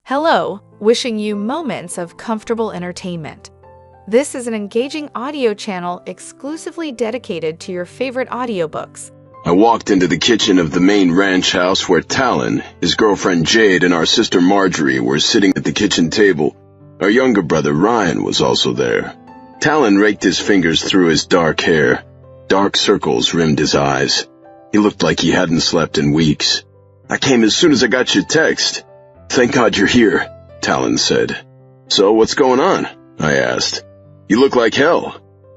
Hello, wishing you moments of comfortable entertainment. This is an engaging audio channel exclusively dedicated to your favorite audiobooks. I walked into the kitchen of the main ranch house where Talon, his girlfriend Jade, and our sister Marjorie were sitting at the kitchen table. Our younger brother Ryan was also there. Talon raked his fingers through his dark hair. Dark circles rimmed his eyes. He looked like he hadn't slept in weeks. "I came as soon as I got your text." "Thank God you're here," Talon said. "So what's going on?" I asked. "You look like hell."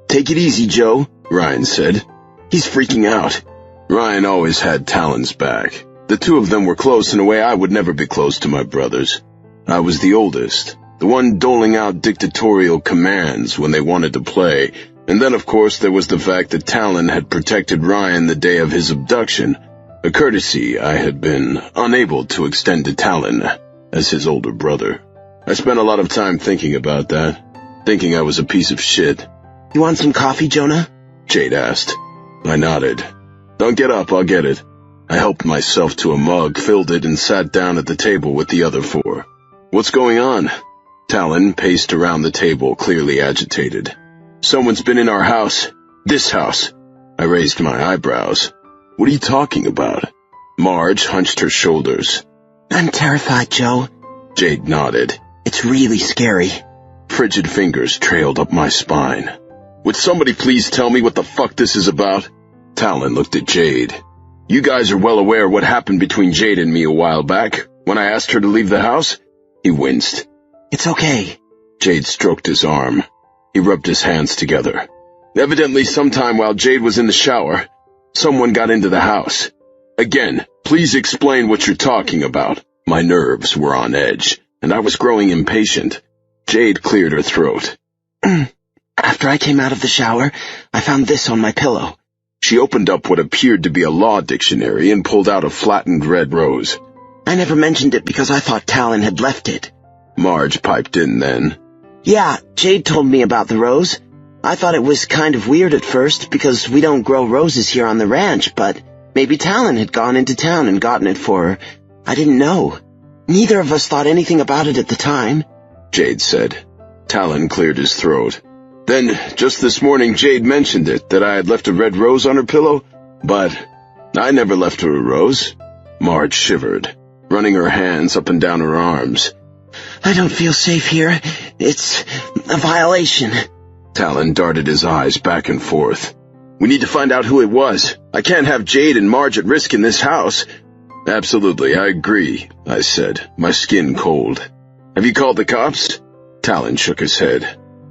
"Take it easy, Joe," Ryan said. "He's freaking out." Ryan always had Talon's back. The two of them were close in a way I would never be close to my brothers. I was the oldest, the one doling out dictatorial commands when they wanted to play, and then of course there was the fact that Talon had protected Ryan the day of his abduction, a courtesy I had been unable to extend to Talon as his older brother. I spent a lot of time thinking about that, thinking I was a piece of shit. "You want some coffee, Jonah?" Jade asked. I nodded. "Don't get up, I'll get it." I helped myself to a mug, filled it, and sat down at the table with the other four. "What's going on?" Talon paced around the table, clearly agitated. "Someone's been in our house. This house." I raised my eyebrows. "What are you talking about?" Marge hunched her shoulders. "I'm terrified, Joe." Jade nodded. "It's really scary." Frigid fingers trailed up my spine. "Would somebody please tell me what the fuck this is about?" Talon looked at Jade. "You guys are well aware what happened between Jade and me a while back, when I asked her to leave the house?" He winced. "It's okay." Jade stroked his arm. He rubbed his hands together. "Evidently sometime while Jade was in the shower, someone got into the house. Again, please explain what you're talking about." My nerves were on edge, and I was growing impatient. Jade cleared her throat. "After I came out of the shower, I found this on my pillow." She opened up what appeared to be a law dictionary and pulled out a flattened red rose. "I never mentioned it because I thought Talon had left it." Marge piped in then. "Yeah, Jade told me about the rose. I thought it was kind of weird at first because we don't grow roses here on the ranch, but maybe Talon had gone into town and gotten it for her. I didn't know. Neither of us thought anything about it at the time," Jade said. Talon cleared his throat. "Then, just this morning Jade mentioned it, that I had left a red rose on her pillow, but I never left her a rose." Marge shivered, running her hands up and down her arms. "I don't feel safe here. It's a violation." Talon darted his eyes back and forth. "We need to find out who it was. I can't have Jade and Marge at risk in this house." "Absolutely, I agree," I said, my skin cold. "Have you called the cops?" Talon shook his head.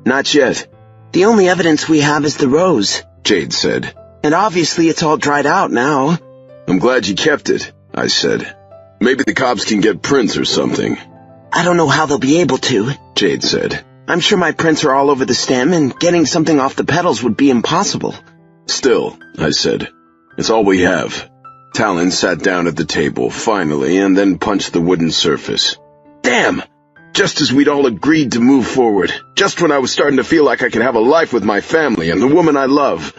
"Not yet. The only evidence we have is the rose," Jade said. "And obviously it's all dried out now." "I'm glad you kept it," I said. "Maybe the cops can get prints or something." "I don't know how they'll be able to," Jade said. "I'm sure my prints are all over the stem, and getting something off the petals would be impossible." "Still," I said, "it's all we have." Talon sat down at the table, finally, and then punched the wooden surface. "Damn! Just as we'd all agreed to move forward, just when I was starting to feel like I could have a life with my family and the woman I love."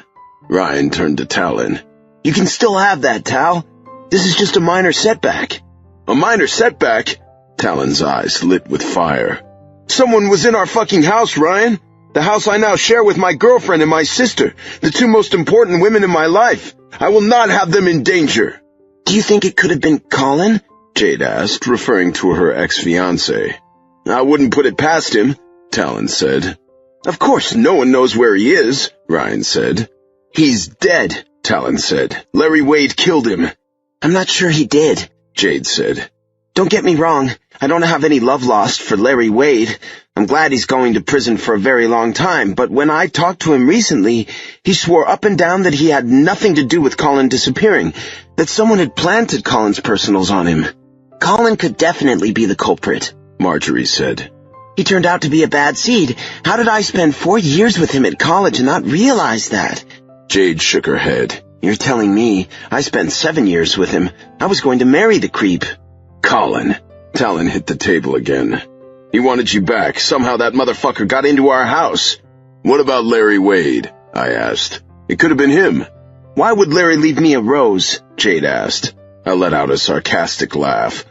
Ryan turned to Talon. "You can still have that, Tal. This is just a minor setback." "A minor setback?" Talon's eyes lit with fire. "Someone was in our fucking house, Ryan. The house I now share with my girlfriend and my sister, the two most important women in my life. I will not have them in danger." "Do you think it could have been Colin?" Jade asked, referring to her ex-fiancé. "I wouldn't put it past him," Talon said. "Of course no one knows where he is," Ryan said. "He's dead," Talon said. "Larry Wade killed him." "I'm not sure he did," Jade said. "Don't get me wrong, I don't have any love lost for Larry Wade. I'm glad he's going to prison for a very long time, but when I talked to him recently, he swore up and down that he had nothing to do with Colin disappearing, that someone had planted Colin's personals on him." "Colin could definitely be the culprit," Marjorie said. "He turned out to be a bad seed. How did I spend 4 years with him at college and not realize that?" Jade shook her head. "You're telling me I spent 7 years with him. I was going to marry the creep." "Colin." Talon hit the table again. "He wanted you back. Somehow that motherfucker got into our house." "What about Larry Wade?" I asked. "It could have been him." "Why would Larry leave me a rose?" Jade asked. I let out a sarcastic laugh.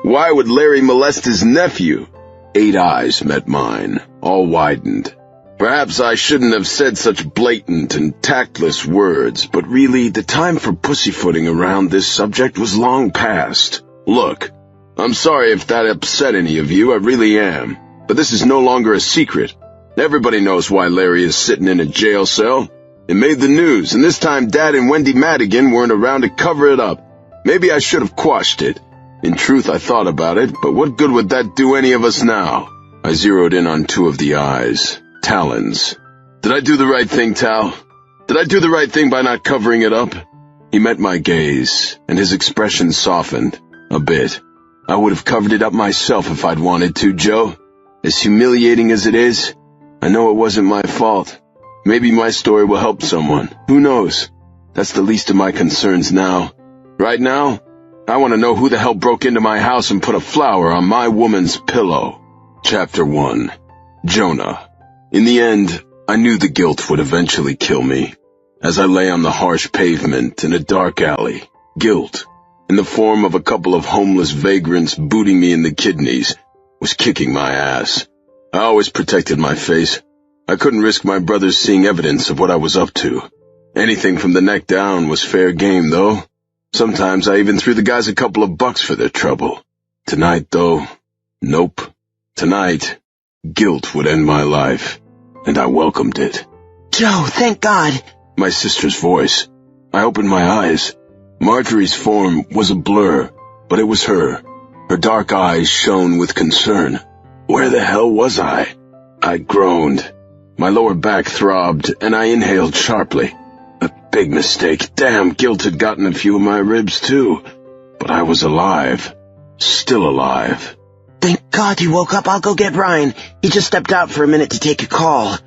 Why would Larry molest his nephew? 8 eyes met mine, all widened. Perhaps I shouldn't have said such blatant and tactless words, but really, the time for pussyfooting around this subject was long past. Look, I'm sorry if that upset any of you, I really am. But this is no longer a secret. Everybody knows why Larry is sitting in a jail cell. It made the news, and this time Dad and Wendy Madigan weren't around to cover it up. Maybe I should have quashed it. In truth, I thought about it, but what good would that do any of us now? I zeroed in on 2 of the eyes. Talon's. Did I do the right thing, Tal? Did I do the right thing by not covering it up? He met my gaze, and his expression softened a bit. I would have covered it up myself if I'd wanted to, Joe. As humiliating as it is, I know it wasn't my fault. Maybe my story will help someone. Who knows? That's the least of my concerns now. Right now, I want to know who the hell broke into my house and put a flower on my woman's pillow. Chapter 1. Jonah. In the end, I knew the guilt would eventually kill me. As I lay on the harsh pavement in a dark alley, guilt, in the form of a couple of homeless vagrants booting me in the kidneys, was kicking my ass. I always protected my face. I couldn't risk my brothers seeing evidence of what I was up to. Anything from the neck down was fair game, though. Sometimes I even threw the guys a couple of bucks for their trouble. Tonight, though, nope. Tonight, guilt would end my life, and I welcomed it. Joe, thank God! My sister's voice. I opened my eyes. Marjorie's form was a blur, but it was her. Her dark eyes shone with concern. Where the hell was I? I groaned. My lower back throbbed, and I inhaled sharply. A big mistake. Damn, guilt had gotten a few of my ribs, too. But I was alive. Still alive. Thank God you woke up. I'll go get Ryan. He just stepped out for a minute to take a call.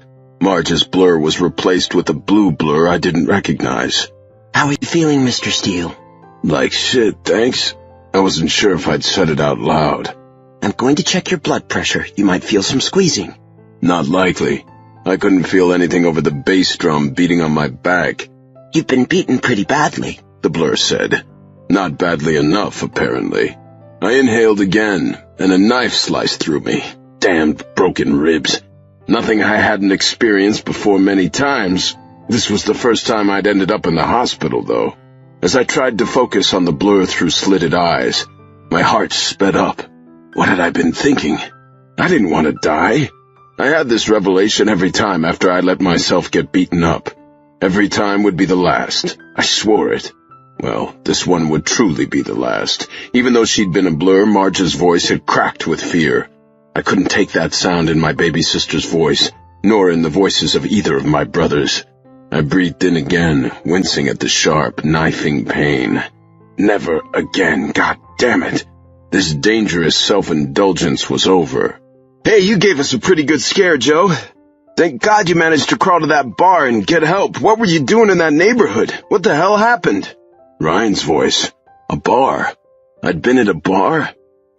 Marge's blur was replaced with a blue blur I didn't recognize. How are you feeling, Mr. Steele? Like shit, thanks. I wasn't sure if I'd said it out loud. I'm going to check your blood pressure. You might feel some squeezing. Not likely. I couldn't feel anything over the bass drum beating on my back. You've been beaten pretty badly, the blur said. Not badly enough, apparently. I inhaled again, and a knife sliced through me. Damned broken ribs. Nothing I hadn't experienced before many times. This was the first time I'd ended up in the hospital, though. As I tried to focus on the blur through slitted eyes, my heart sped up. What had I been thinking? I didn't want to die. I had this revelation every time after I let myself get beaten up. Every time would be the last. I swore it. Well, this one would truly be the last. Even though she'd been a blur, Marge's voice had cracked with fear. I couldn't take that sound in my baby sister's voice, nor in the voices of either of my brothers. I breathed in again, wincing at the sharp, knifing pain. Never again, God damn it. This dangerous self-indulgence was over. Hey, you gave us a pretty good scare, Joe. Thank God you managed to crawl to that bar and get help. What were you doing in that neighborhood? What the hell happened? Ryan's voice. A bar. I'd been at a bar?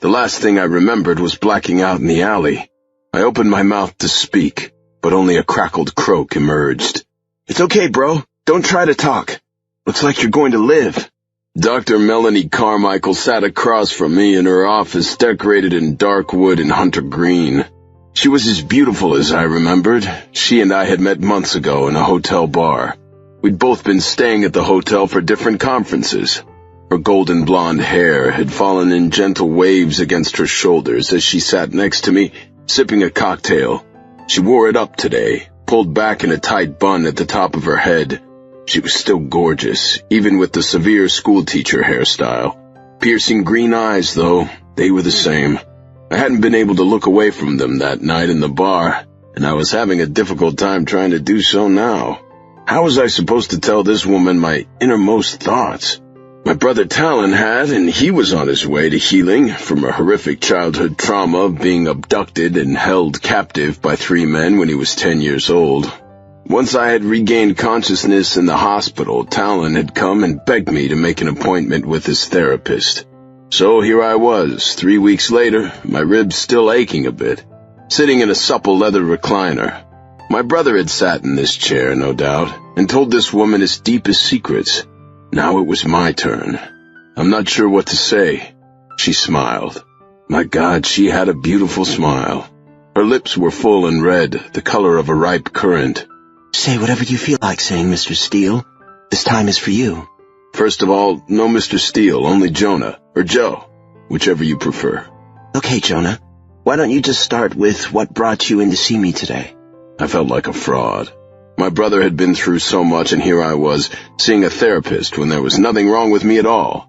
The last thing I remembered was blacking out in the alley. I opened my mouth to speak, but only a crackled croak emerged. It's okay, bro. Don't try to talk. Looks like you're going to live. Dr. Melanie Carmichael sat across from me in her office decorated in dark wood and hunter green. She was as beautiful as I remembered. She and I had met months ago in a hotel bar. We'd both been staying at the hotel for different conferences. Her golden blonde hair had fallen in gentle waves against her shoulders as she sat next to me, sipping a cocktail. She wore it up today, pulled back in a tight bun at the top of her head. She was still gorgeous, even with the severe schoolteacher hairstyle. Piercing green eyes, though, they were the same. I hadn't been able to look away from them that night in the bar, and I was having a difficult time trying to do so now. How was I supposed to tell this woman my innermost thoughts? My brother Talon had, and he was on his way to healing from a horrific childhood trauma of being abducted and held captive by 3 men when he was 10 years old. Once I had regained consciousness in the hospital, Talon had come and begged me to make an appointment with his therapist. So here I was, 3 weeks later, my ribs still aching a bit, sitting in a supple leather recliner. My brother had sat in this chair, no doubt, and told this woman his deepest secrets. Now it was my turn. I'm not sure what to say. She smiled. My God, she had a beautiful smile. Her lips were full and red, the color of a ripe currant. Say whatever you feel like saying, Mr. Steele. This time is for you. First of all, no Mr. Steele, only Jonah, or Joe, whichever you prefer. Okay, Jonah. Why don't you just start with what brought you in to see me today? I felt like a fraud. My brother had been through so much, and here I was, seeing a therapist when there was nothing wrong with me at all.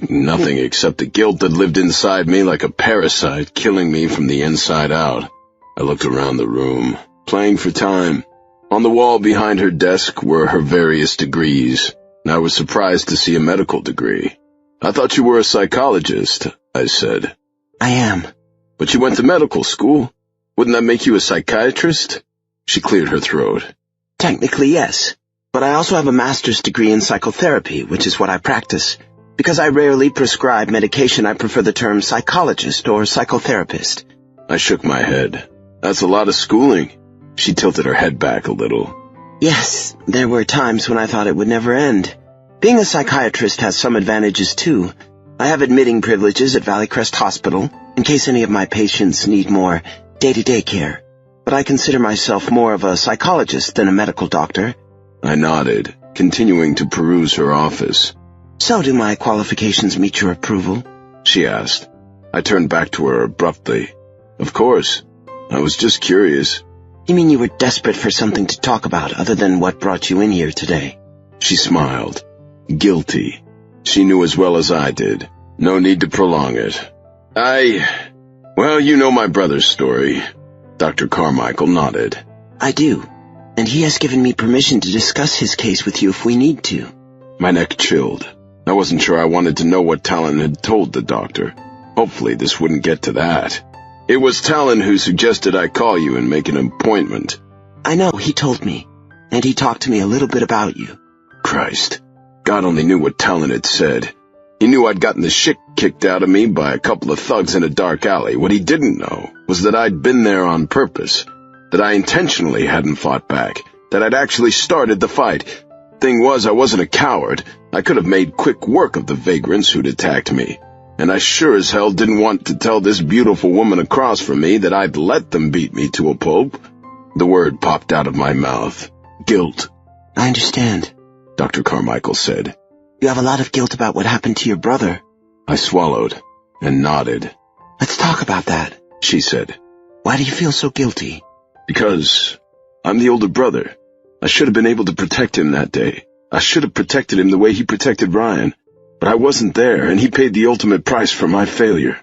Nothing except the guilt that lived inside me like a parasite, killing me from the inside out. I looked around the room, playing for time. On the wall behind her desk were her various degrees, and I was surprised to see a medical degree. I thought you were a psychologist, I said. I am. But you went to medical school. Wouldn't that make you a psychiatrist? She cleared her throat. Technically, yes. But I also have a master's degree in psychotherapy, which is what I practice. Because I rarely prescribe medication, I prefer the term psychologist or psychotherapist. I shook my head. That's a lot of schooling. She tilted her head back a little. Yes, there were times when I thought it would never end. Being a psychiatrist has some advantages, too. I have admitting privileges at Valley Crest Hospital, in case any of my patients need more day-to-day care. But I consider myself more of a psychologist than a medical doctor. I nodded, continuing to peruse her office. So do my qualifications meet your approval? She asked. I turned back to her abruptly. Of course. I was just curious. You mean you were desperate for something to talk about other than what brought you in here today? She smiled. Guilty. She knew as well as I did. No need to prolong it. Well, you know my brother's story. Dr. Carmichael nodded. I do. And he has given me permission to discuss his case with you if we need to. My neck chilled. I wasn't sure I wanted to know what Talon had told the doctor. Hopefully this wouldn't get to that. It was Talon who suggested I call you and make an appointment. I know, he told me. And he talked to me a little bit about you. Christ. God only knew what Talon had said. He knew I'd gotten the shit kicked out of me by a couple of thugs in a dark alley. What he didn't know was that I'd been there on purpose, that I intentionally hadn't fought back, that I'd actually started the fight. Thing was, I wasn't a coward. I could have made quick work of the vagrants who'd attacked me. And I sure as hell didn't want to tell this beautiful woman across from me that I'd let them beat me to a pulp. The word popped out of my mouth. Guilt. I understand, Dr. Carmichael said. You have a lot of guilt about what happened to your brother. I swallowed and nodded. Let's talk about that, she said. Why do you feel so guilty? Because I'm the older brother. I should have been able to protect him that day. I should have protected him the way he protected Ryan. But I wasn't there, and he paid the ultimate price for my failure.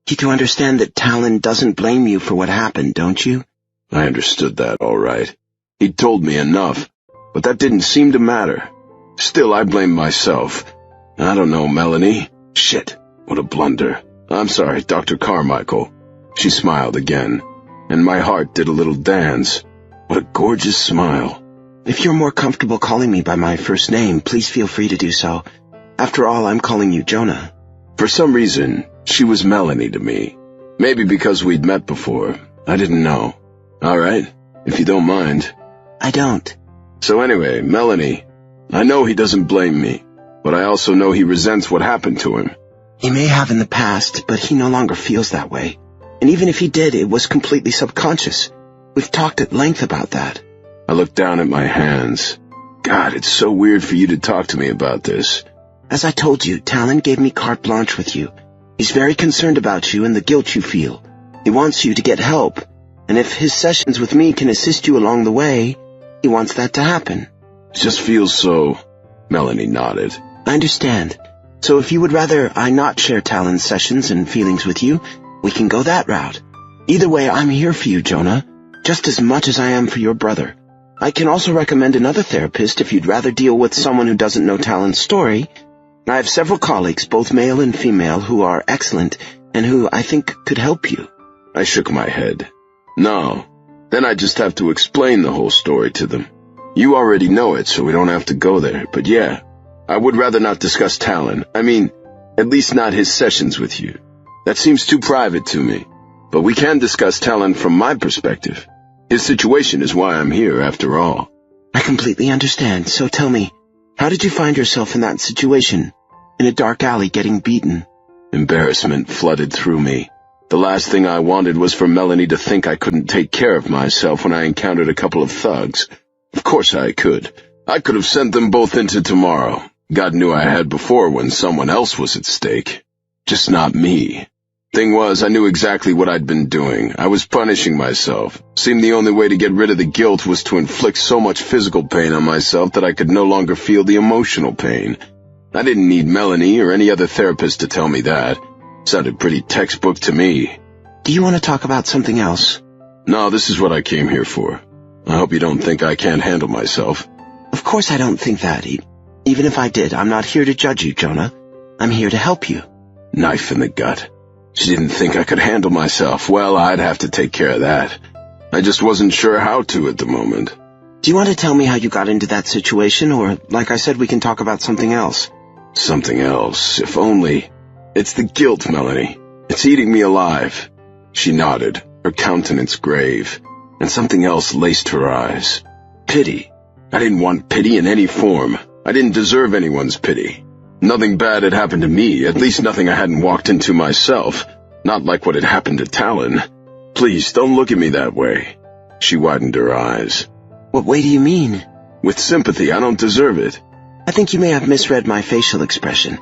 You do understand that Talon doesn't blame you for what happened, don't you? I understood that, all right. He'd told me enough, but that didn't seem to matter. Still, I blamed myself. I don't know, Melanie. Shit, what a blunder. I'm sorry, Dr. Carmichael. She smiled again, and my heart did a little dance. What a gorgeous smile. If you're more comfortable calling me by my first name, please feel free to do so. After all, I'm calling you Jonah. For some reason, she was Melanie to me. Maybe because we'd met before. I didn't know. All right, if you don't mind. I don't. So anyway, Melanie, I know he doesn't blame me, but I also know he resents what happened to him. He may have in the past, but he no longer feels that way. And even if he did, it was completely subconscious. We've talked at length about that. I looked down at my hands. God, it's so weird for you to talk to me about this. As I told you, Talon gave me carte blanche with you. He's very concerned about you and the guilt you feel. He wants you to get help. And if his sessions with me can assist you along the way, he wants that to happen. It just feels so... Melanie nodded. I understand. So if you would rather I not share Talon's sessions and feelings with you, we can go that route. Either way, I'm here for you, Jonah, just as much as I am for your brother. I can also recommend another therapist if you'd rather deal with someone who doesn't know Talon's story. I have several colleagues, both male and female, who are excellent and who I think could help you. I shook my head. No, then I just have to explain the whole story to them. You already know it, so we don't have to go there, but yeah, I would rather not discuss Talon. I mean, at least not his sessions with you. That seems too private to me, but we can discuss Talon from my perspective. His situation is why I'm here, after all. I completely understand, so tell me, how did you find yourself in that situation, in a dark alley getting beaten? Embarrassment flooded through me. The last thing I wanted was for Melanie to think I couldn't take care of myself when I encountered a couple of thugs. Of course I could. I could have sent them both into tomorrow. God knew I had before when someone else was at stake. Just not me. Thing was, I knew exactly what I'd been doing. I was punishing myself. Seemed the only way to get rid of the guilt was to inflict so much physical pain on myself that I could no longer feel the emotional pain. I didn't need Melanie or any other therapist to tell me that. Sounded pretty textbook to me. Do you want to talk about something else? No, this is what I came here for. I hope you don't think I can't handle myself. Of course I don't think that. Even if I did, I'm not here to judge you, Jonah. I'm here to help you. Knife in the gut. She didn't think I could handle myself. Well, I'd have to take care of that. I just wasn't sure how to at the moment. Do you want to tell me how you got into that situation, or, like I said, we can talk about something else? Something else, if only. It's the guilt, Melanie. It's eating me alive. She nodded, her countenance grave, and something else laced her eyes. Pity. I didn't want pity in any form. I didn't deserve anyone's pity. Nothing bad had happened to me, at least nothing I hadn't walked into myself. Not like what had happened to Talon. Please, don't look at me that way. She widened her eyes. What way do you mean? With sympathy, I don't deserve it. I think you may have misread my facial expression.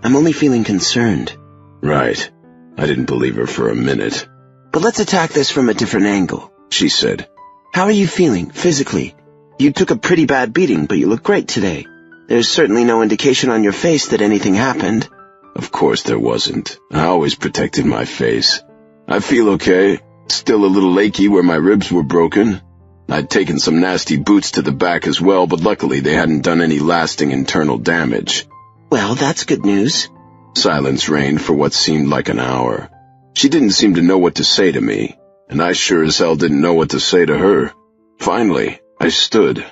I'm only feeling concerned. Right. I didn't believe her for a minute. But let's attack this from a different angle, she said. How are you feeling, physically? You took a pretty bad beating, but you look great today. There's certainly no indication on your face that anything happened. Of course there wasn't. I always protected my face. I feel okay. Still a little achy where my ribs were broken. I'd taken some nasty boots to the back as well, but luckily they hadn't done any lasting internal damage. Well, that's good news. Silence reigned for what seemed like an hour. She didn't seem to know what to say to me, and I sure as hell didn't know what to say to her. Finally, I stood.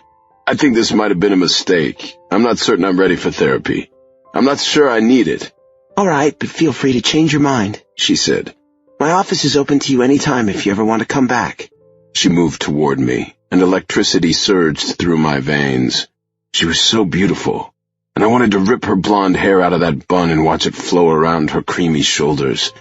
I think this might have been a mistake. I'm not certain I'm ready for therapy. I'm not sure I need it. All right, but feel free to change your mind, she said. My office is open to you any time if you ever want to come back. She moved toward me, and electricity surged through my veins. She was so beautiful, and I wanted to rip her blonde hair out of that bun and watch it flow around her creamy shoulders.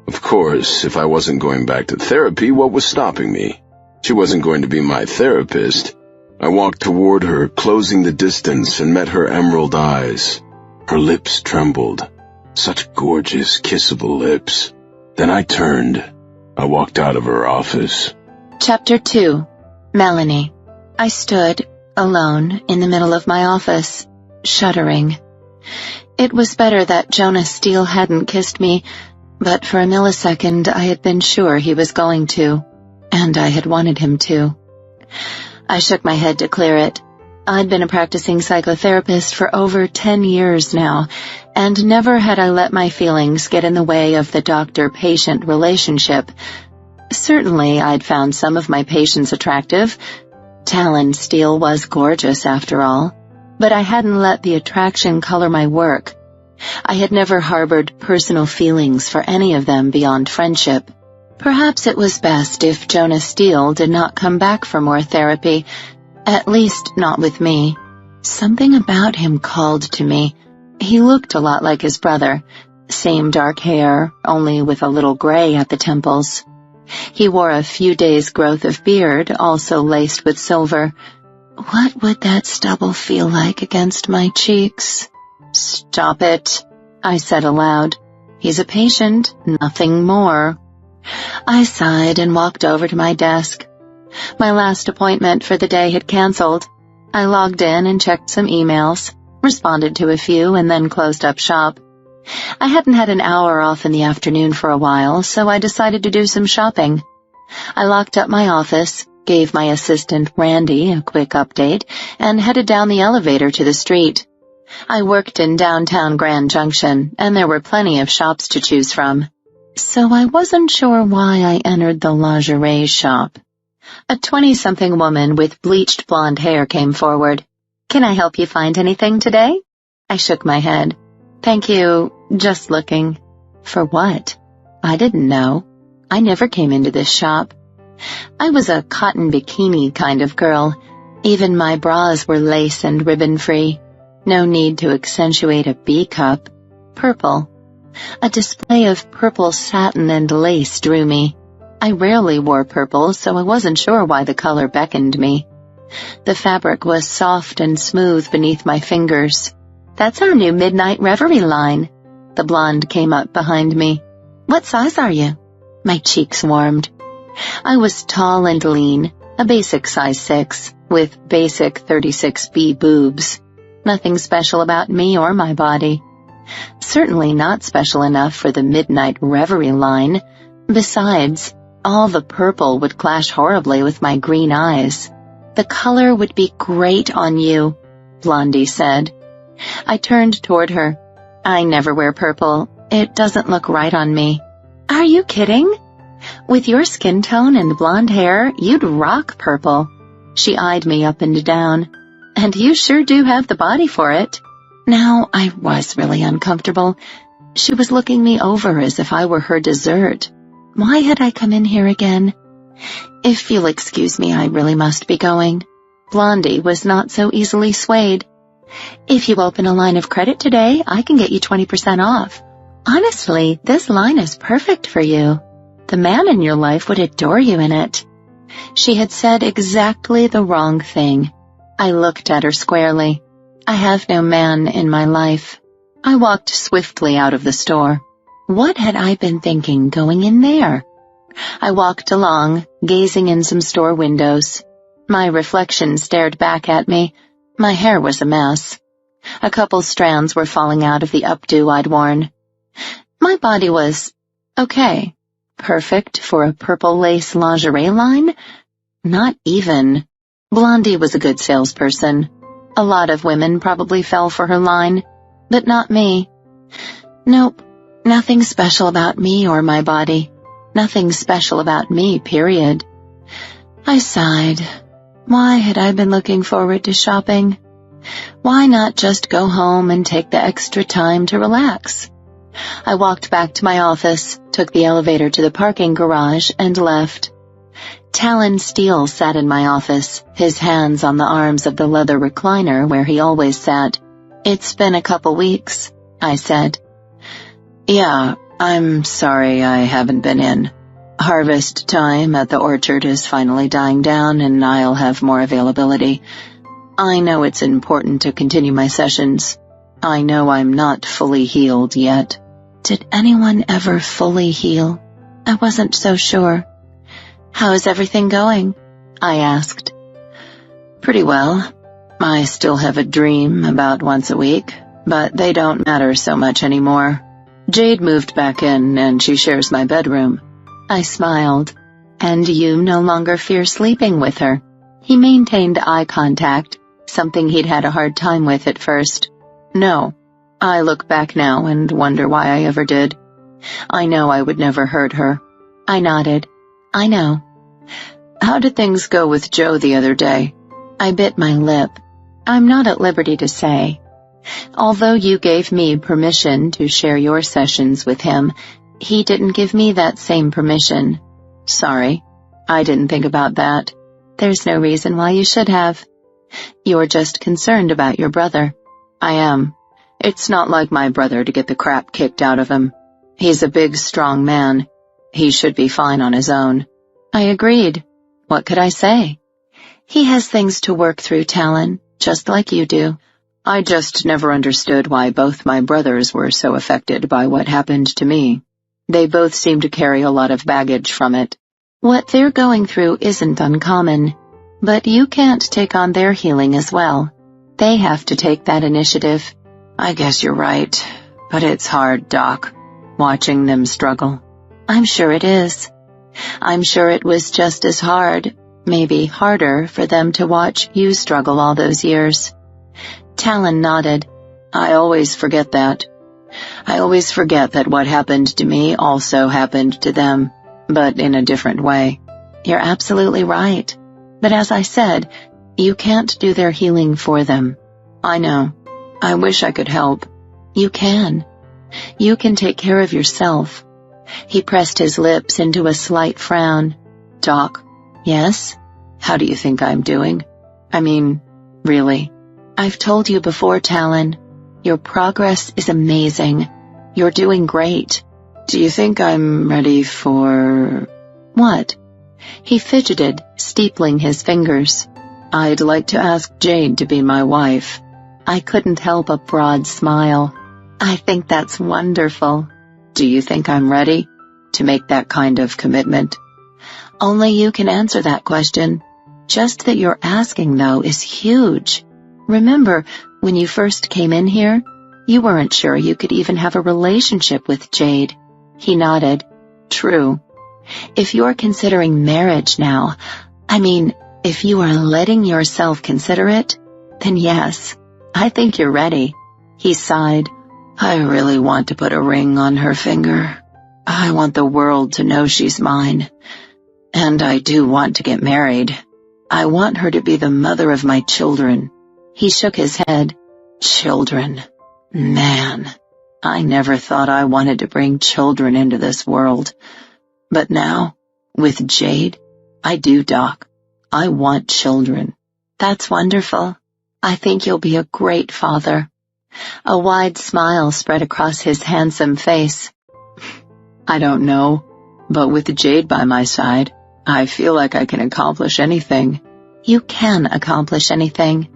Of course, if I wasn't going back to therapy, what was stopping me? She wasn't going to be my therapist. I walked toward her, closing the distance, and met her emerald eyes. Her lips trembled. Such gorgeous, kissable lips. Then I turned. I walked out of her office. Chapter 2. Melanie. I stood, alone, in the middle of my office, shuddering. It was better that Jonah Steele hadn't kissed me, but for a millisecond I had been sure he was going to, and I had wanted him to. I shook my head to clear it. I'd been a practicing psychotherapist for over 10 years now, and never had I let my feelings get in the way of the doctor-patient relationship. Certainly, I'd found some of my patients attractive. Talon Steele was gorgeous, after all, but I hadn't let the attraction color my work. I had never harbored personal feelings for any of them beyond friendship. Perhaps it was best if Jonah Steele did not come back for more therapy, at least not with me. Something about him called to me. He looked a lot like his brother, same dark hair, only with a little gray at the temples. He wore a few days' growth of beard, also laced with silver. What would that stubble feel like against my cheeks? "Stop it," I said aloud. "He's a patient, nothing more." I sighed and walked over to my desk. My last appointment for the day had canceled. I logged in and checked some emails, responded to a few, and then closed up shop. I hadn't had an hour off in the afternoon for a while, so I decided to do some shopping. I locked up my office, gave my assistant Randy a quick update, and headed down the elevator to the street. I worked in downtown Grand Junction, and there were plenty of shops to choose from. So I wasn't sure why I entered the lingerie shop. A 20-something woman with bleached blonde hair came forward. "Can I help you find anything today?" I shook my head. "Thank you, just looking." For what? I didn't know. I never came into this shop. I was a cotton bikini kind of girl. Even my bras were lace and ribbon-free. No need to accentuate a B-cup. Purple. A display of purple satin and lace drew me. I rarely wore purple, so I wasn't sure why the color beckoned me. The fabric was soft and smooth beneath my fingers. "That's our new Midnight Reverie line." The blonde came up behind me. "What size are you?" My cheeks warmed. I was tall and lean, a basic size 6, with basic 36B boobs. Nothing special about me or my body. Certainly not special enough for the Midnight Reverie line. Besides, all the purple would clash horribly with my green eyes. "The color would be great on you," Blondie said. I turned toward her. "I never wear purple. It doesn't look right on me." "Are you kidding? With your skin tone and blonde hair, you'd rock purple." She eyed me up and down. "And you sure do have the body for it." Now I was really uncomfortable. She was looking me over as if I were her dessert. Why had I come in here again? "If you'll excuse me, I really must be going." Blondie was not so easily swayed. "If you open a line of credit today, I can get you 20% off. Honestly, this line is perfect for you. The man in your life would adore you in it." She had said exactly the wrong thing. I looked at her squarely. I have no man in my life. I walked swiftly out of the store. What had I been thinking going in there? I walked along, gazing in some store windows. My reflection stared back at me. My hair was a mess. A couple strands were falling out of the updo I'd worn. My body was okay. Perfect for a purple lace lingerie line? Not even. Blondie was a good salesperson. A lot of women probably fell for her line, but not me. Nope, nothing special about me or my body. Nothing special about me, period. I sighed. Why had I been looking forward to shopping? Why not just go home and take the extra time to relax? I walked back to my office, took the elevator to the parking garage, and left. Talon Steele sat in my office, his hands on the arms of the leather recliner where he always sat. "It's been a couple weeks," I said. "Yeah, I'm sorry I haven't been in. Harvest time at the orchard is finally dying down and I'll have more availability. I know it's important to continue my sessions. I know I'm not fully healed yet." Did anyone ever fully heal? I wasn't so sure. "How is everything going?" I asked. "Pretty well. I still have a dream about once a week, but they don't matter so much anymore. Jade moved back in and she shares my bedroom." I smiled. "And you no longer fear sleeping with her?" He maintained eye contact, something he'd had a hard time with at first. "No. I look back now and wonder why I ever did. I know I would never hurt her." I nodded. "I know." "How did things go with Joe the other day?" I bit my lip. I'm not at liberty to say. Although you gave me permission to share your sessions with him, he didn't give me that same permission. Sorry, I didn't think about that. There's no reason why you should have. You're just concerned about your brother. I am. It's not like my brother to get the crap kicked out of him. He's a big, strong man. He should be fine on his own. I agreed. What could I say? He has things to work through, Talon, just like you do. I just never understood why both my brothers were so affected by what happened to me. They both seem to carry a lot of baggage from it. What they're going through isn't uncommon, but you can't take on their healing as well. They have to take that initiative. I guess you're right, but it's hard, Doc, watching them struggle. I'm sure it is. I'm sure it was just as hard, maybe harder, for them to watch you struggle all those years. Talon nodded. I always forget that. I always forget that what happened to me also happened to them, but in a different way. You're absolutely right. But as I said, you can't do their healing for them. I know. I wish I could help. You can. You can take care of yourself. He pressed his lips into a slight frown. Doc, yes? How do you think I'm doing? I mean, really. I've told you before, Talon. Your progress is amazing. You're doing great. Do you think I'm ready for... What? He fidgeted, steepling his fingers. I'd like to ask Jade to be my wife. I couldn't help a broad smile. I think that's wonderful. Do you think I'm ready to make that kind of commitment? Only you can answer that question. Just that you're asking, though, is huge. Remember, when you first came in here, you weren't sure you could even have a relationship with Jade. He nodded. True. If you're considering marriage now, if you are letting yourself consider it, then yes, I think you're ready. He sighed. I really want to put a ring on her finger. I want the world to know she's mine. And I do want to get married. I want her to be the mother of my children. He shook his head. Children. Man, I never thought I wanted to bring children into this world. But now, with Jade, I do, Doc. I want children. That's wonderful. I think you'll be a great father. A wide smile spread across his handsome face. I don't know, but with Jade by my side, I feel like I can accomplish anything. You can accomplish anything.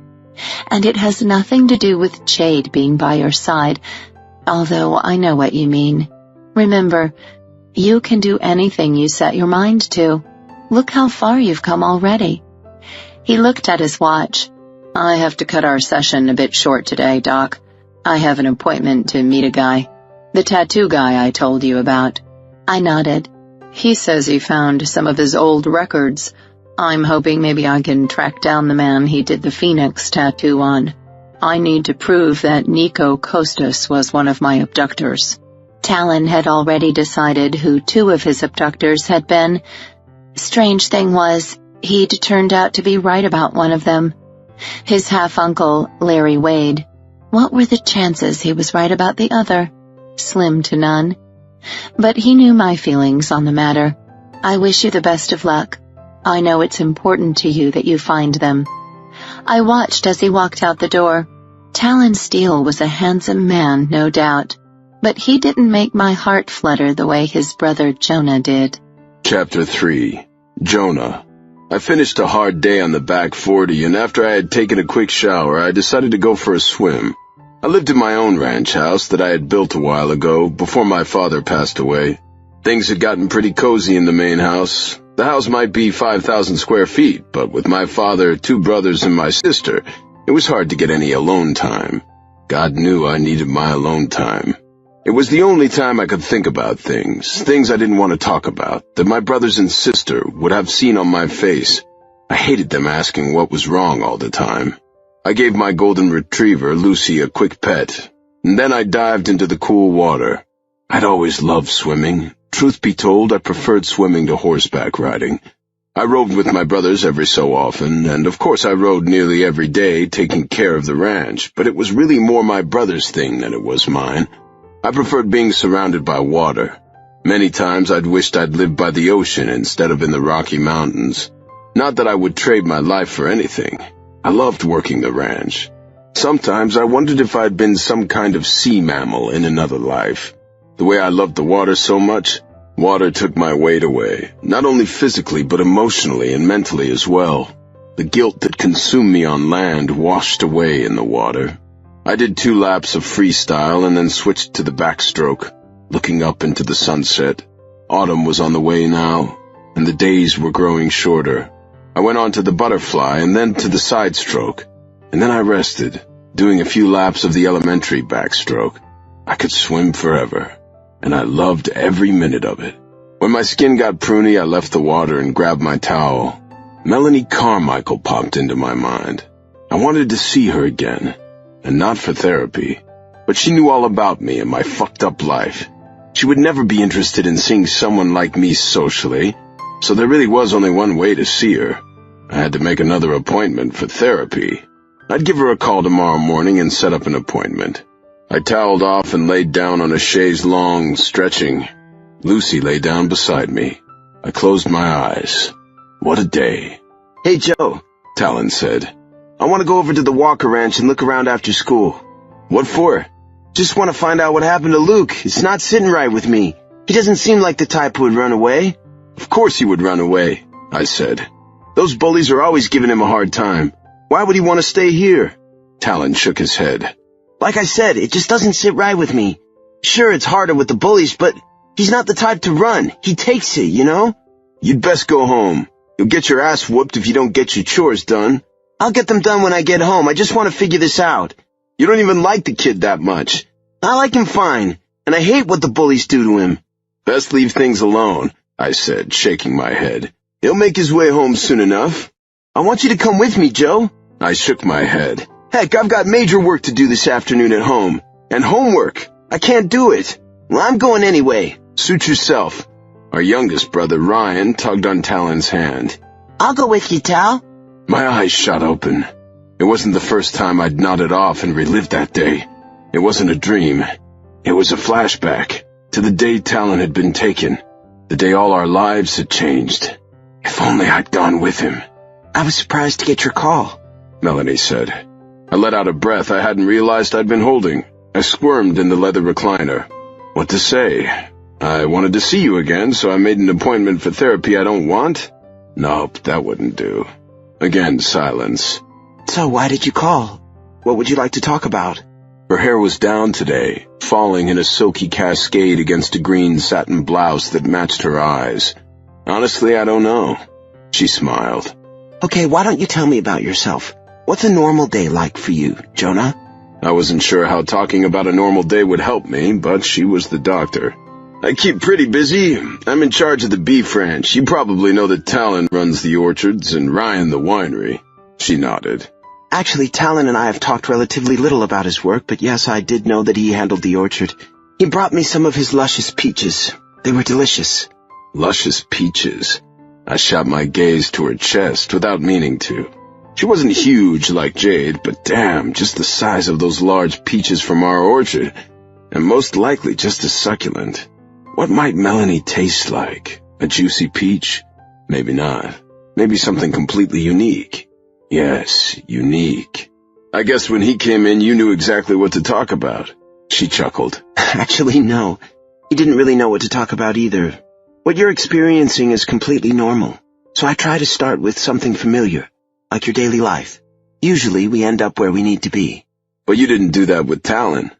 And it has nothing to do with Jade being by your side, although I know what you mean. Remember, you can do anything you set your mind to. Look how far you've come already. He looked at his watch. I have to cut our session a bit short today, Doc. I have an appointment to meet a guy. The tattoo guy I told you about. I nodded. He says he found some of his old records. I'm hoping maybe I can track down the man he did the phoenix tattoo on. I need to prove that Nico Costas was one of my abductors. Talon had already decided who two of his abductors had been. Strange thing was, he'd turned out to be right about one of them. His half-uncle, Larry Wade. What were the chances he was right about the other? Slim to none. But he knew my feelings on the matter. I wish you the best of luck. I know it's important to you that you find them. I watched as he walked out the door. Talon Steele was a handsome man, no doubt, but he didn't make my heart flutter the way his brother Jonah did. Chapter 3. Jonah. I finished a hard day on the back 40, and after I had taken a quick shower, I decided to go for a swim. I lived in my own ranch house that I had built a while ago, before my father passed away. Things had gotten pretty cozy in the main house. The house might be 5,000 square feet, but with my father, 2 brothers, and my sister, it was hard to get any alone time. God knew I needed my alone time. It was the only time I could think about things I didn't want to talk about, that my brothers and sister would have seen on my face. I hated them asking what was wrong all the time. I gave my golden retriever, Lucy, a quick pet, and then I dived into the cool water. I'd always loved swimming. Truth be told, I preferred swimming to horseback riding. I rode with my brothers every so often, and of course I rode nearly every day, taking care of the ranch, but it was really more my brother's thing than it was mine. I preferred being surrounded by water. Many times I'd wished I'd lived by the ocean instead of in the Rocky Mountains. Not that I would trade my life for anything. I loved working the ranch. Sometimes I wondered if I'd been some kind of sea mammal in another life. The way I loved the water so much, water took my weight away, not only physically but emotionally and mentally as well. The guilt that consumed me on land washed away in the water. I did 2 laps of freestyle and then switched to the backstroke, looking up into the sunset. Autumn was on the way now, and the days were growing shorter. I went on to the butterfly and then to the side stroke, and then I rested, doing a few laps of the elementary backstroke. I could swim forever, and I loved every minute of it. When my skin got pruny, I left the water and grabbed my towel. Melanie Carmichael popped into my mind. I wanted to see her again, and not for therapy, but she knew all about me and my fucked up life. She would never be interested in seeing someone like me socially, so there really was only one way to see her. I had to make another appointment for therapy. I'd give her a call tomorrow morning and set up an appointment. I toweled off and laid down on a chaise longue, stretching. Lucy lay down beside me. I closed my eyes. What a day. Hey, Joe, Talon said. I want to go over to the Walker Ranch and look around after school. What for? Just want to find out what happened to Luke. It's not sitting right with me. He doesn't seem like the type who would run away. Of course he would run away, I said. Those bullies are always giving him a hard time. Why would he want to stay here? Talon shook his head. Like I said, it just doesn't sit right with me. Sure, it's harder with the bullies, but he's not the type to run. He takes it, you know? You'd best go home. You'll get your ass whooped if you don't get your chores done. I'll get them done when I get home. I just want to figure this out. You don't even like the kid that much. I like him fine, and I hate what the bullies do to him. Best leave things alone, I said, shaking my head. He'll make his way home soon enough. I want you to come with me, Joe. I shook my head. Heck, I've got major work to do this afternoon at home. And homework. I can't do it. Well, I'm going anyway. Suit yourself. Our youngest brother, Ryan, tugged on Talon's hand. I'll go with you, Tal. My eyes shot open. It wasn't the first time I'd nodded off and relived that day. It wasn't a dream. It was a flashback to the day Talon had been taken, the day all our lives had changed. If only I'd gone with him. I was surprised to get your call, Melanie said. I let out a breath I hadn't realized I'd been holding. I squirmed in the leather recliner. What to say? I wanted to see you again, so I made an appointment for therapy I don't want? Nope, that wouldn't do. Again, silence. So why did you call? What would you like to talk about? Her hair was down today, falling in a silky cascade against a green satin blouse that matched her eyes. Honestly, I don't know. She smiled. Okay, why don't you tell me about yourself? What's a normal day like for you, Jonah? I wasn't sure how talking about a normal day would help me, but she was the doctor. I keep pretty busy. I'm in charge of the beef ranch. You probably know that Talon runs the orchards and Ryan the winery. She nodded. Actually, Talon and I have talked relatively little about his work, but yes, I did know that he handled the orchard. He brought me some of his luscious peaches. They were delicious. Luscious peaches. I shot my gaze to her chest without meaning to. She wasn't huge like Jade, but damn, just the size of those large peaches from our orchard, and most likely just as succulent. What might Melanie taste like? A juicy peach? Maybe not. Maybe something completely unique. Yes, unique. I guess when he came in, you knew exactly what to talk about. She chuckled. Actually, no. He didn't really know what to talk about either. What you're experiencing is completely normal. So I try to start with something familiar, like your daily life. Usually we end up where we need to be. But you didn't do that with Talon.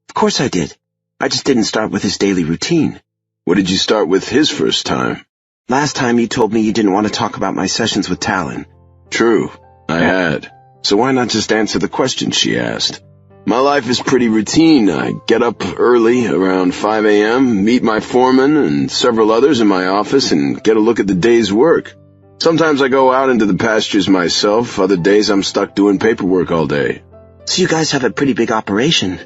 Of course I did. I just didn't start with his daily routine. What did you start with his first time? Last time you told me you didn't want to talk about my sessions with Talon. True, I had. So why not just answer the question she asked? My life is pretty routine. I get up early, around 5 a.m., meet my foreman and several others in my office, and get a look at the day's work. Sometimes I go out into the pastures myself. Other days I'm stuck doing paperwork all day. So you guys have a pretty big operation.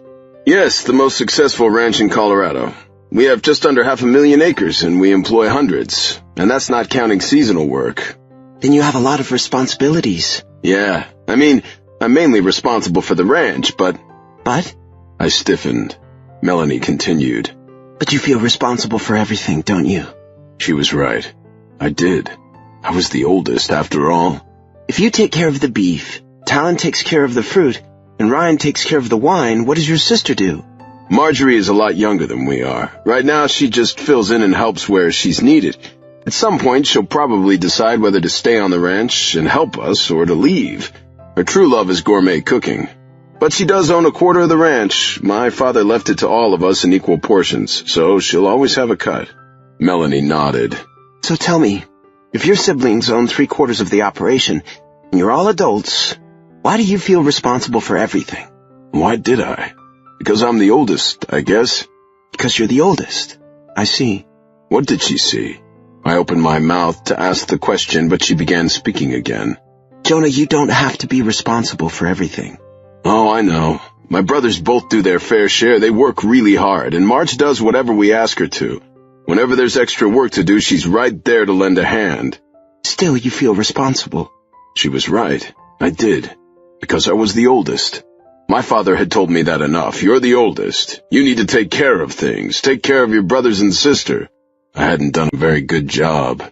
Yes, the most successful ranch in Colorado. We have just under 500,000 acres, and we employ hundreds. And that's not counting seasonal work. Then you have a lot of responsibilities. Yeah, I mean, I'm mainly responsible for the ranch, but... But? I stiffened. Melanie continued. But you feel responsible for everything, don't you? She was right. I did. I was the oldest, after all. If you take care of the beef, Talon takes care of the fruit, and Ryan takes care of the wine, what does your sister do? Marjorie is a lot younger than we are. Right now, she just fills in and helps where she's needed. At some point, she'll probably decide whether to stay on the ranch and help us or to leave. Her true love is gourmet cooking. But she does own a quarter of the ranch. My father left it to all of us in equal portions, so she'll always have a cut. Melanie nodded. So tell me, if your siblings own 3/4 of the operation, and you're all adults, why do you feel responsible for everything? Why did I? Because I'm the oldest, I guess. Because you're the oldest. I see. What did she see? I opened my mouth to ask the question, but she began speaking again. Jonah, you don't have to be responsible for everything. Oh, I know. My brothers both do their fair share. They work really hard, and Marge does whatever we ask her to. Whenever there's extra work to do, she's right there to lend a hand. Still, you feel responsible. She was right. I did. Because I was the oldest. My father had told me that enough. You're the oldest. You need to take care of things. Take care of your brothers and sister. I hadn't done a very good job.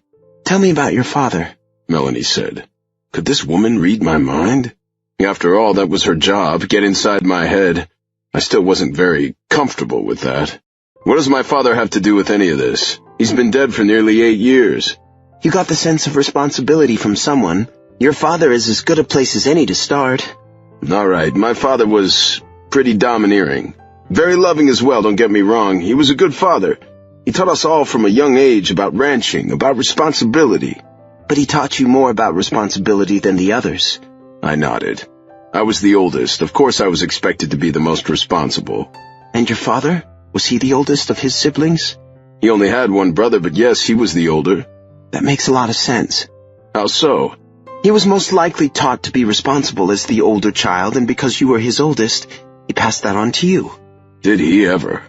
Tell me about your father, Melanie said. Could this woman read my mind? After all, that was her job, get inside my head. I still wasn't very comfortable with that. What does my father have to do with any of this? He's been dead for nearly 8 years. You got the sense of responsibility from someone. Your father is as good a place as any to start. All right, my father was pretty domineering. Very loving as well, don't get me wrong. He was a good father. He taught us all from a young age about ranching, about responsibility. But he taught you more about responsibility than the others. I nodded. I was the oldest. Of course I was expected to be the most responsible. And your father? Was he the oldest of his siblings? He only had one brother, but yes, he was the older. That makes a lot of sense. How so? He was most likely taught to be responsible as the older child, and because you were his oldest, he passed that on to you. Did he ever?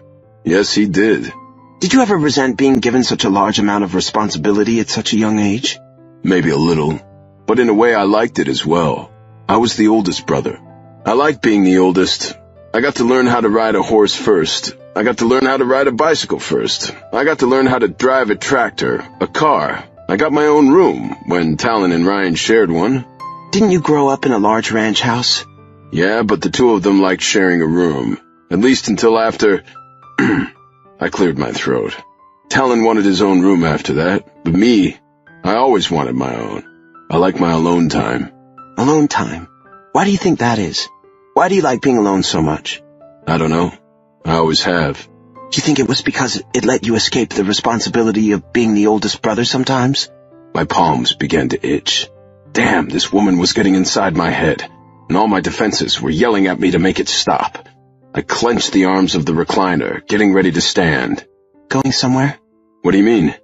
Yes, he did. Did you ever resent being given such a large amount of responsibility at such a young age? Maybe a little, but in a way I liked it as well. I was the oldest brother. I liked being the oldest. I got to learn how to ride a horse first. I got to learn how to ride a bicycle first. I got to learn how to drive a tractor, a car. I got my own room when Talon and Ryan shared one. Didn't you grow up in a large ranch house? Yeah, but the two of them liked sharing a room. At least until after... I cleared my throat. Talon wanted his own room after that, but me, I always wanted my own. I like my alone time. Alone time? Why do you think that is? Why do you like being alone so much? I don't know. I always have. Do you think it was because it let you escape the responsibility of being the oldest brother sometimes? My palms began to itch. Damn, this woman was getting inside my head, and all my defenses were yelling at me to make it stop. I clenched the arms of the recliner, getting ready to stand. Going somewhere? What do you mean?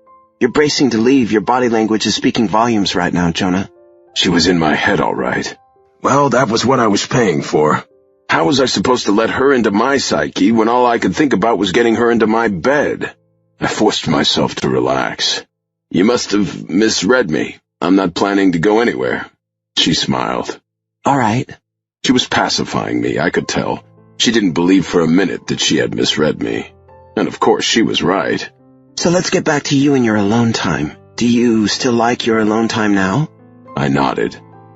You're bracing to leave. Your body language is speaking volumes right now, Jonah. She was in my head, all right. Well, that was what I was paying for. How was I supposed to let her into my psyche when all I could think about was getting her into my bed? I forced myself to relax. You must have misread me. I'm not planning to go anywhere. She smiled. All right. She was pacifying me, I could tell. She didn't believe for a minute that she had misread me. And of course, she was right. So let's get back to you and your alone time. Do you still like your alone time now? I nodded.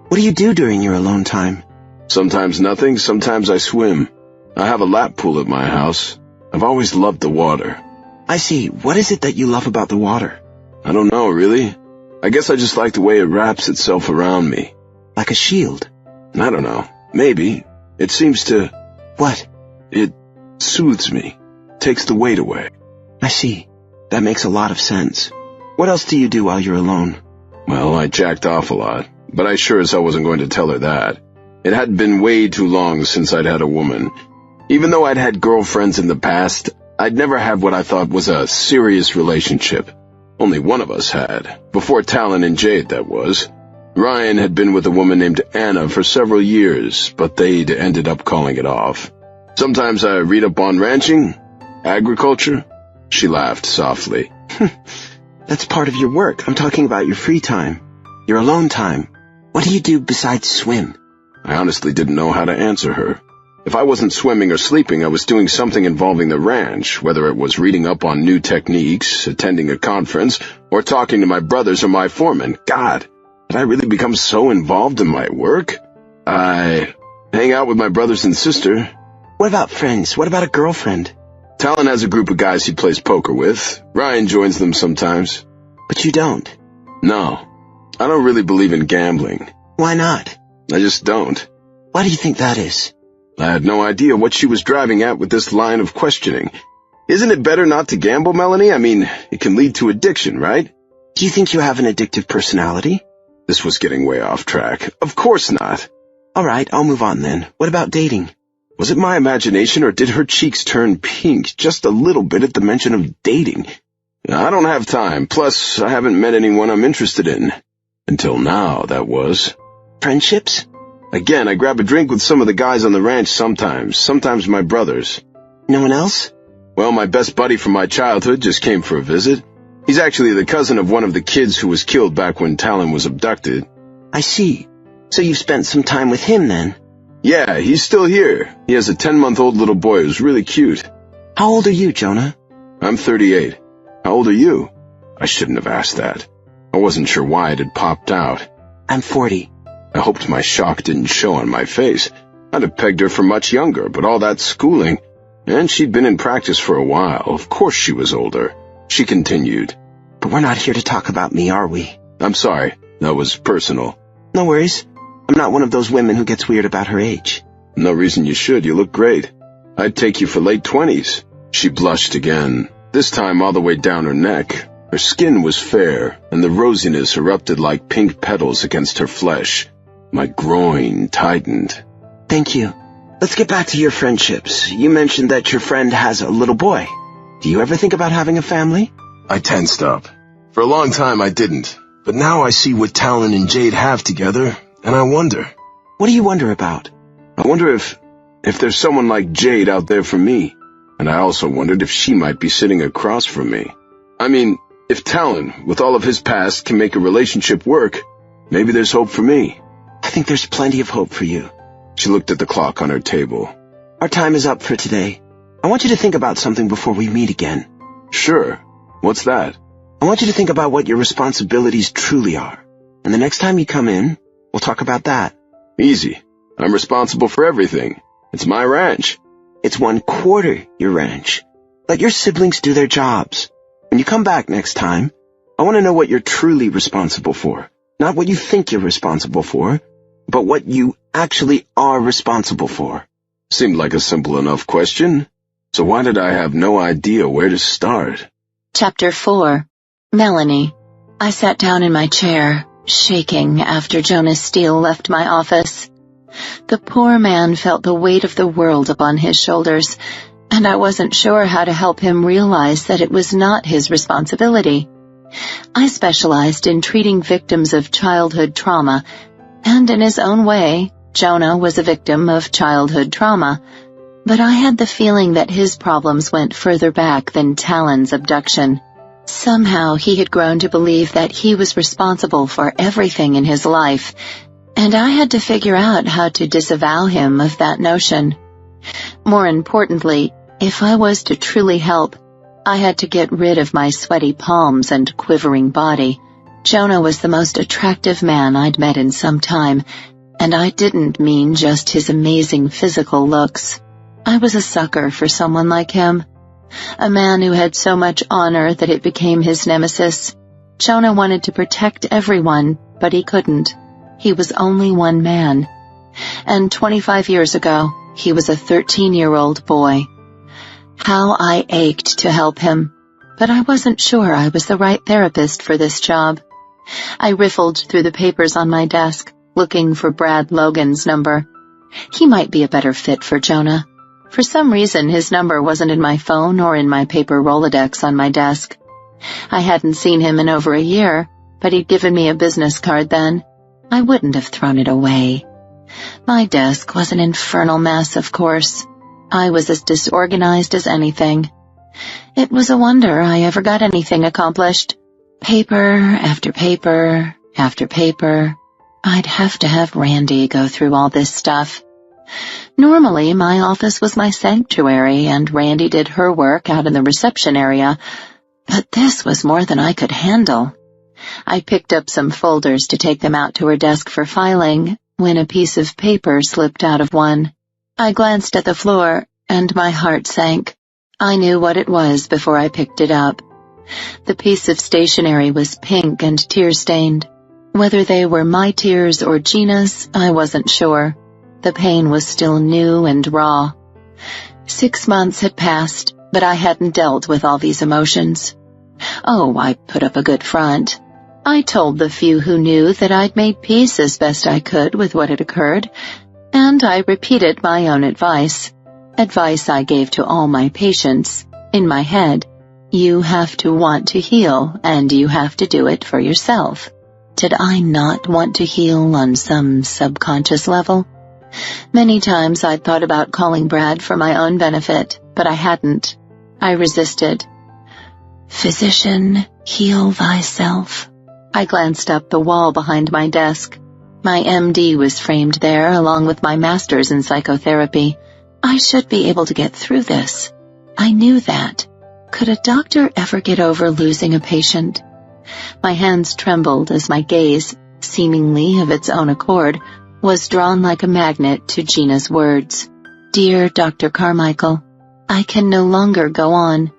What do you do during your alone time? Sometimes nothing, sometimes I swim. I have a lap pool at my house. I've always loved the water. I see. What is it that you love about the water? I don't know, really. I guess I just like the way it wraps itself around me. Like a shield? I don't know. Maybe. It seems to... What? It soothes me. Takes the weight away. I see. That makes a lot of sense. What else do you do while you're alone? Well, I jacked off a lot, but I sure as hell wasn't going to tell her that. It had been way too long since I'd had a woman. Even though I'd had girlfriends in the past, I'd never had what I thought was a serious relationship. Only one of us had. Before Talon and Jade, that was. Ryan had been with a woman named Anna for several years, but they'd ended up calling it off. Sometimes I read up on ranching, agriculture. She laughed softly. That's part of your work. I'm talking about your free time. Your alone time. What do you do besides swim? I honestly didn't know how to answer her. If I wasn't swimming or sleeping, I was doing something involving the ranch, whether it was reading up on new techniques, attending a conference, or talking to my brothers or my foreman. God, had I really become so involved in my work? I hang out with my brothers and sister. What about friends? What about a girlfriend? Talon has a group of guys he plays poker with. Ryan joins them sometimes. But you don't? No. I don't really believe in gambling. Why not? I just don't. Why do you think that is? I had no idea what she was driving at with this line of questioning. Isn't it better not to gamble, Melanie? I mean, it can lead to addiction, right? Do you think you have an addictive personality? This was getting way off track. Of course not. All right, I'll move on then. What about dating? Was it my imagination, or did her cheeks turn pink just a little bit at the mention of dating? I don't have time. Plus, I haven't met anyone I'm interested in. Until now, that was. Friendships? Again, I grab a drink with some of the guys on the ranch sometimes my brothers. No one else? Well, my best buddy from my childhood just came for a visit. He's actually the cousin of one of the kids who was killed back when Talon was abducted. I see. So you've spent some time with him then? Yeah, he's still here. He has a 10-month-old little boy who's really cute. How old are you, Jonah? I'm 38. How old are you? I shouldn't have asked that. I wasn't sure why it had popped out. I'm 40. I hoped my shock didn't show on my face. I'd have pegged her for much younger, but all that schooling, and she'd been in practice for a while. Of course she was older. She continued. But we're not here to talk about me, are we? I'm sorry, that was personal. No worries. I'm not one of those women who gets weird about her age. No reason you should. You look great. I'd take you for late 20s. She blushed again, this time all the way down her neck. Her skin was fair, and the rosiness erupted like pink petals against her flesh. My groin tightened. Thank you. Let's get back to your friendships. You mentioned that your friend has a little boy. Do you ever think about having a family? I tensed up. For a long time I didn't, but now I see what Talon and Jade have together, and I wonder. What do you wonder about? I wonder if there's someone like Jade out there for me, and I also wondered if she might be sitting across from me. I mean, if Talon, with all of his past, can make a relationship work, maybe there's hope for me. I think there's plenty of hope for you. She looked at the clock on her table. Our time is up for today. I want you to think about something before we meet again. Sure. What's that? I want you to think about what your responsibilities truly are. And the next time you come in, we'll talk about that. Easy. I'm responsible for everything. It's my ranch. It's 1/4 your ranch. Let your siblings do their jobs. When you come back next time, I want to know what you're truly responsible for. Not what you think you're responsible for, but what you actually are responsible for. Seemed like a simple enough question. So why did I have no idea where to start? Chapter 4. Melanie. I sat down in my chair, shaking after Jonas Steele left my office. The poor man felt the weight of the world upon his shoulders, and I wasn't sure how to help him realize that it was not his responsibility. I specialized in treating victims of childhood trauma, and in his own way, Jonah was a victim of childhood trauma, but I had the feeling that his problems went further back than Talon's abduction. Somehow he had grown to believe that he was responsible for everything in his life, and I had to figure out how to disavow him of that notion. More importantly, if I was to truly help, I had to get rid of my sweaty palms and quivering body. Jonah was the most attractive man I'd met in some time, and I didn't mean just his amazing physical looks. I was a sucker for someone like him, a man who had so much honor that it became his nemesis. Jonah wanted to protect everyone, but he couldn't. He was only one man. And 25 years ago, he was a 13-year-old boy. How I ached to help him, but I wasn't sure I was the right therapist for this job. I riffled through the papers on my desk, looking for Brad Logan's number. He might be a better fit for Jonah. For some reason, his number wasn't in my phone or in my paper Rolodex on my desk. I hadn't seen him in over a year, but he'd given me a business card then. I wouldn't have thrown it away. My desk was an infernal mess, of course. I was as disorganized as anything. It was a wonder I ever got anything accomplished. Paper after paper after paper. I'd have to have Randy go through all this stuff. Normally, my office was my sanctuary, and Randy did her work out in the reception area, but this was more than I could handle. I picked up some folders to take them out to her desk for filing, when a piece of paper slipped out of one. I glanced at the floor, and my heart sank. I knew what it was before I picked it up. The piece of stationery was pink and tear-stained. Whether they were my tears or Gina's, I wasn't sure. The pain was still new and raw. 6 months had passed, but I hadn't dealt with all these emotions. Oh, I put up a good front. I told the few who knew that I'd made peace as best I could with what had occurred, and I repeated my own advice I gave to all my patients, in my head. You have to want to heal, and you have to do it for yourself. Did I not want to heal on some subconscious level? Many times I'd thought about calling Brad for my own benefit, but I hadn't. I resisted. Physician, heal thyself. I glanced up the wall behind my desk. My MD was framed there, along with my master's in psychotherapy. I should be able to get through this. I knew that. Could a doctor ever get over losing a patient? My hands trembled as my gaze, seemingly of its own accord, was drawn like a magnet to Gina's words. Dear Dr. Carmichael, I can no longer go on.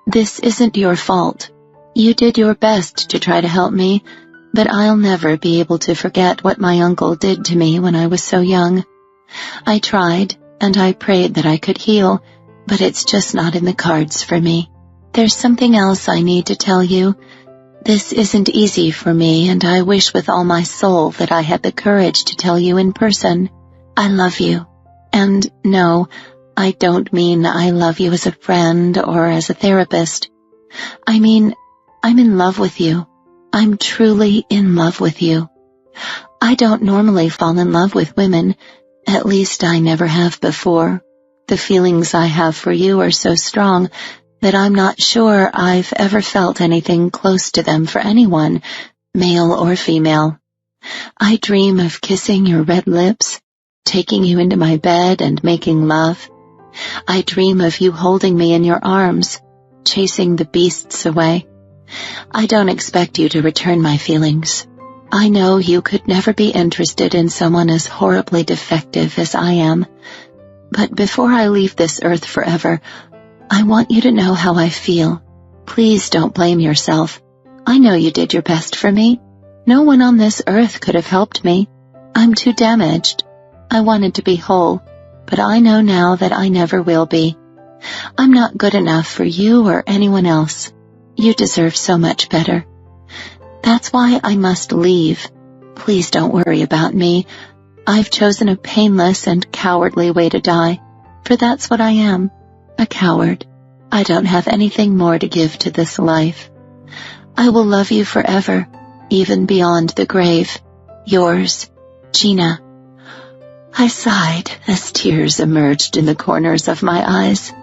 This isn't your fault. You did your best to try to help me, but I'll never be able to forget what my uncle did to me when I was so young. I tried, and I prayed that I could heal, but it's just not in the cards for me. There's something else I need to tell you. This isn't easy for me, and I wish with all my soul that I had the courage to tell you in person. I love you. And no, I don't mean I love you as a friend or as a therapist. I mean, I'm in love with you. I'm truly in love with you. I don't normally fall in love with women. At least I never have before. The feelings I have for you are so strong that I'm not sure I've ever felt anything close to them for anyone, male or female. I dream of kissing your red lips, taking you into my bed and making love. I dream of you holding me in your arms, chasing the beasts away. I don't expect you to return my feelings. I know you could never be interested in someone as horribly defective as I am. But before I leave this earth forever, I want you to know how I feel. Please don't blame yourself. I know you did your best for me. No one on this earth could have helped me. I'm too damaged. I wanted to be whole, but I know now that I never will be. I'm not good enough for you or anyone else. You deserve so much better. That's why I must leave. Please don't worry about me. I've chosen a painless and cowardly way to die, for that's what I am. A coward. I don't have anything more to give to this life. I will love you forever, even beyond the grave. Yours, Gina. I sighed as tears emerged in the corners of my eyes.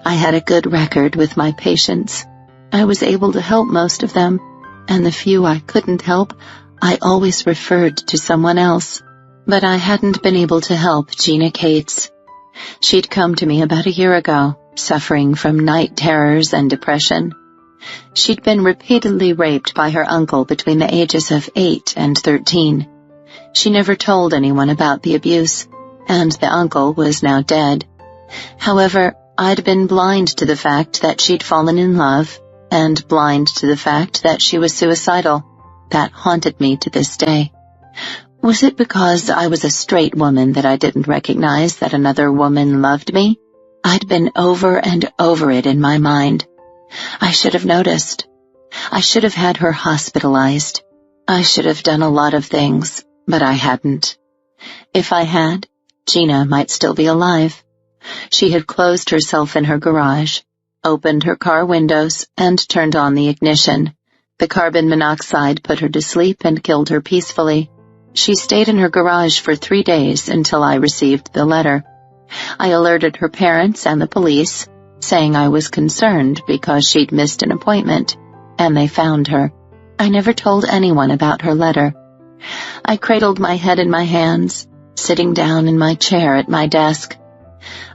I had a good record with my patients. I was able to help most of them, and the few I couldn't help, I always referred to someone else. But I hadn't been able to help Gina Cates. She'd come to me about a year ago, suffering from night terrors and depression. She'd been repeatedly raped by her uncle between the ages of 8 and 13. She never told anyone about the abuse, and the uncle was now dead. However, I'd been blind to the fact that she'd fallen in love, and blind to the fact that she was suicidal. That haunted me to this day. Was it because I was a straight woman that I didn't recognize that another woman loved me? I'd been over and over it in my mind. I should have noticed. I should have had her hospitalized. I should have done a lot of things, but I hadn't. If I had, Gina might still be alive. She had closed herself in her garage, opened her car windows, and turned on the ignition. The carbon monoxide put her to sleep and killed her peacefully. She stayed in her garage for 3 days until I received the letter. I alerted her parents and the police, saying I was concerned because she'd missed an appointment, and they found her. I never told anyone about her letter. I cradled my head in my hands, sitting down in my chair at my desk.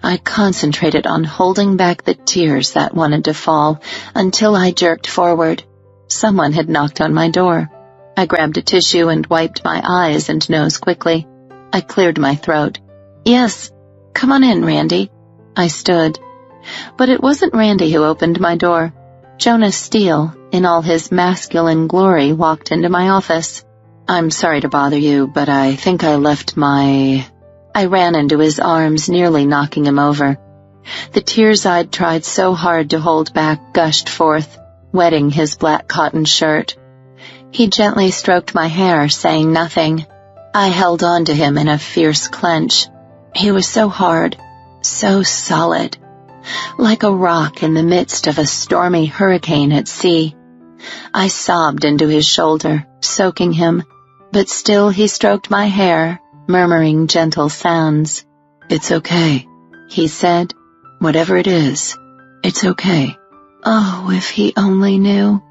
I concentrated on holding back the tears that wanted to fall until I jerked forward. Someone had knocked on my door. I grabbed a tissue and wiped my eyes and nose quickly. I cleared my throat. Yes, come on in, Randy. I stood. But it wasn't Randy who opened my door. Jonas Steele, in all his masculine glory, walked into my office. I'm sorry to bother you, but I think I left my... I ran into his arms, nearly knocking him over. The tears I'd tried so hard to hold back gushed forth, wetting his black cotton shirt. He gently stroked my hair, saying nothing. I held on to him in a fierce clench. He was so hard, so solid, like a rock in the midst of a stormy hurricane at sea. I sobbed into his shoulder, soaking him, but still he stroked my hair, murmuring gentle sounds. It's okay, he said. Whatever it is, it's okay. Oh, if he only knew.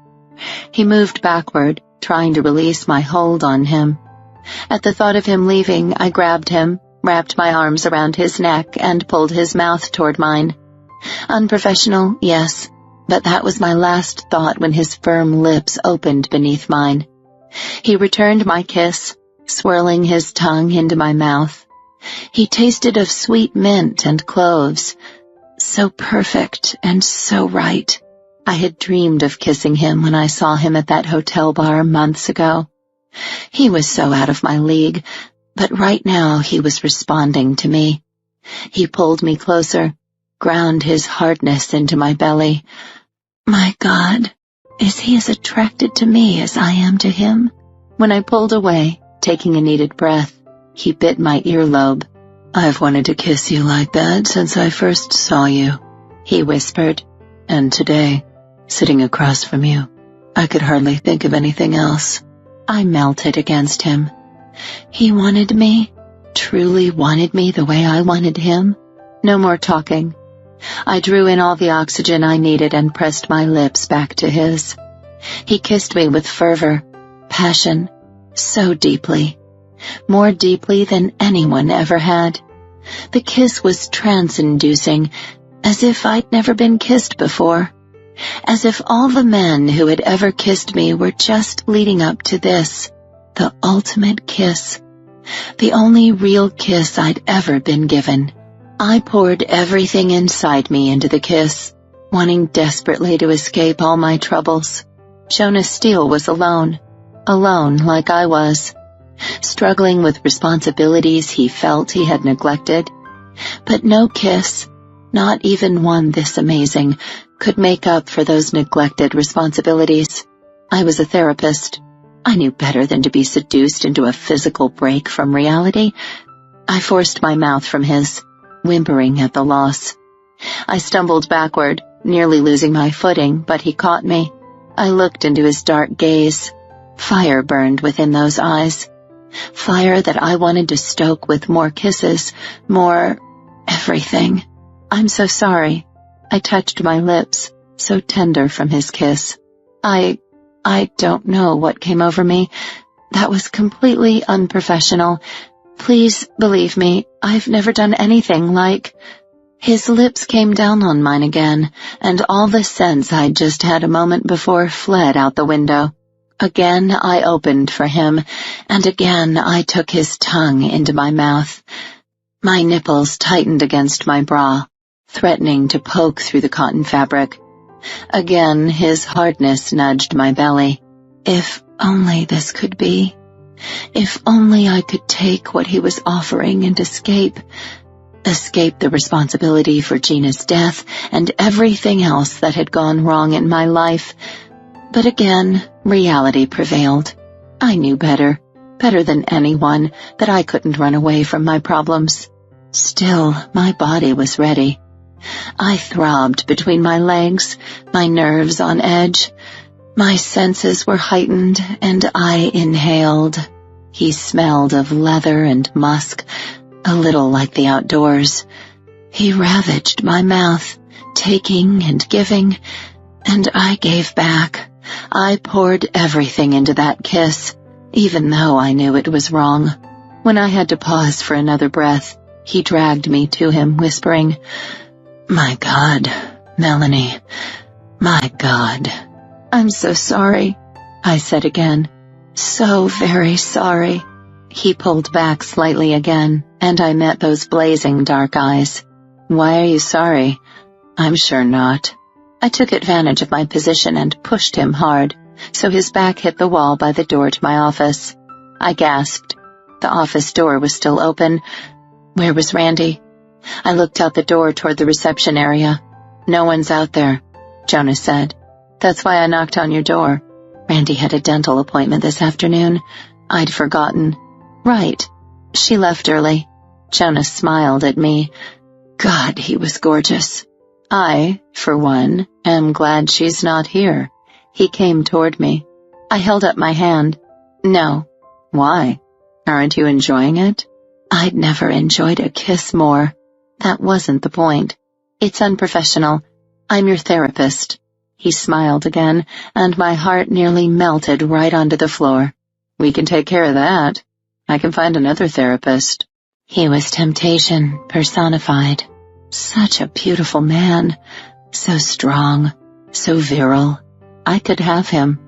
He moved backward, trying to release my hold on him. At the thought of him leaving, I grabbed him, wrapped my arms around his neck, and pulled his mouth toward mine. Unprofessional, yes, but that was my last thought when his firm lips opened beneath mine. He returned my kiss, swirling his tongue into my mouth. He tasted of sweet mint and cloves. So perfect and so right. I had dreamed of kissing him when I saw him at that hotel bar months ago. He was so out of my league, but right now he was responding to me. He pulled me closer, ground his hardness into my belly. My God, is he as attracted to me as I am to him? When I pulled away, taking a needed breath, he bit my earlobe. "I've wanted to kiss you like that since I first saw you," he whispered. "And today, sitting across from you, I could hardly think of anything else." I melted against him. He wanted me, truly wanted me the way I wanted him. No more talking. I drew in all the oxygen I needed and pressed my lips back to his. He kissed me with fervor, passion, so deeply, more deeply than anyone ever had. The kiss was trance-inducing, as if I'd never been kissed before, as if all the men who had ever kissed me were just leading up to this, the ultimate kiss, the only real kiss I'd ever been given. I poured everything inside me into the kiss, wanting desperately to escape all my troubles. Jonas Steele was alone like I was, struggling with responsibilities he felt he had neglected. But no kiss, not even one this amazing, could make up for those neglected responsibilities. I was a therapist. I knew better than to be seduced into a physical break from reality. I forced my mouth from his, whimpering at the loss. I stumbled backward, nearly losing my footing, but he caught me. I looked into his dark gaze. Fire burned within those eyes. Fire that I wanted to stoke with more kisses, more everything. "I'm so sorry." I touched my lips, so tender from his kiss. I don't know what came over me. That was completely unprofessional. Please believe me, I've never done anything like... His lips came down on mine again, and all the sense I'd just had a moment before fled out the window. Again I opened for him, and again I took his tongue into my mouth. My nipples tightened against my bra, threatening to poke through the cotton fabric. Again his hardness nudged my belly. If only this could be. If only I could take what he was offering and escape the responsibility for Gina's death and everything else that had gone wrong in my life. But again, reality prevailed. I knew better than anyone, that I couldn't run away from my problems. Still, my body was ready. I throbbed between my legs, my nerves on edge. My senses were heightened, and I inhaled. He smelled of leather and musk, a little like the outdoors. He ravaged my mouth, taking and giving, and I gave back. I poured everything into that kiss, even though I knew it was wrong. When I had to pause for another breath, he dragged me to him, whispering, "My God, Melanie, my God." "I'm so sorry," I said again. "So very sorry." He pulled back slightly again, and I met those blazing dark eyes. "Why are you sorry?" "I'm sure not." I took advantage of my position and pushed him hard, so his back hit the wall by the door to my office. I gasped. The office door was still open. Where was Randy? I looked out the door toward the reception area. "No one's out there," Jonas said. "That's why I knocked on your door. Randy had a dental appointment this afternoon. I'd forgotten." "Right. She left early." Jonas smiled at me. God, he was gorgeous. "I, for one, am glad she's not here." He came toward me. I held up my hand. "No." "Why? Aren't you enjoying it?" I'd never enjoyed a kiss more. That wasn't the point. "It's unprofessional. I'm your therapist." He smiled again, and my heart nearly melted right onto the floor. "We can take care of that. I can find another therapist." He was temptation personified. Such a beautiful man. So strong. So virile. I could have him.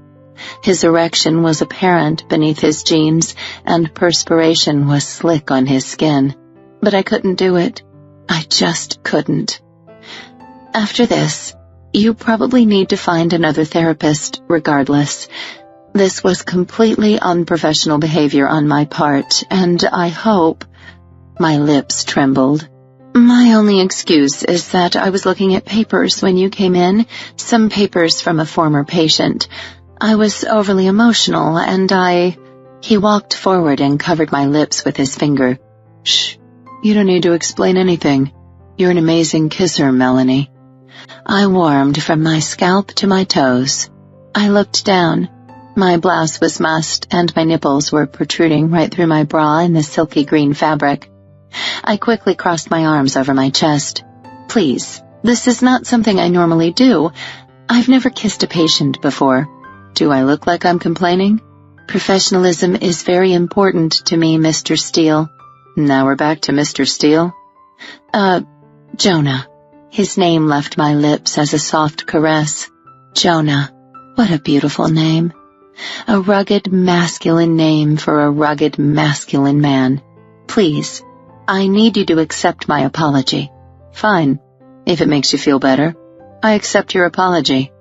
His erection was apparent beneath his jeans, and perspiration was slick on his skin. But I couldn't do it. I just couldn't. After this, you probably need to find another therapist regardless. This was completely unprofessional behavior on my part, and I hope— My lips trembled. My only excuse is that I was looking at papers when you came in, some papers from a former patient. I was overly emotional, and He walked forward and covered my lips with his finger. Shh, you don't need to explain anything. You're an amazing kisser, Melanie. I warmed from my scalp to my toes. I looked down. My blouse was mussed, and my nipples were protruding right through my bra in the silky green fabric. I quickly crossed my arms over my chest. Please, this is not something I normally do. I've never kissed a patient before. Do I look like I'm complaining? Professionalism is very important to me, Mr. Steele. Now we're back to Mr. Steele. Jonah. His name left my lips as a soft caress. Jonah. What a beautiful name. A rugged, masculine name for a rugged, masculine man. Please, I need you to accept my apology. Fine. If it makes you feel better, I accept your apology.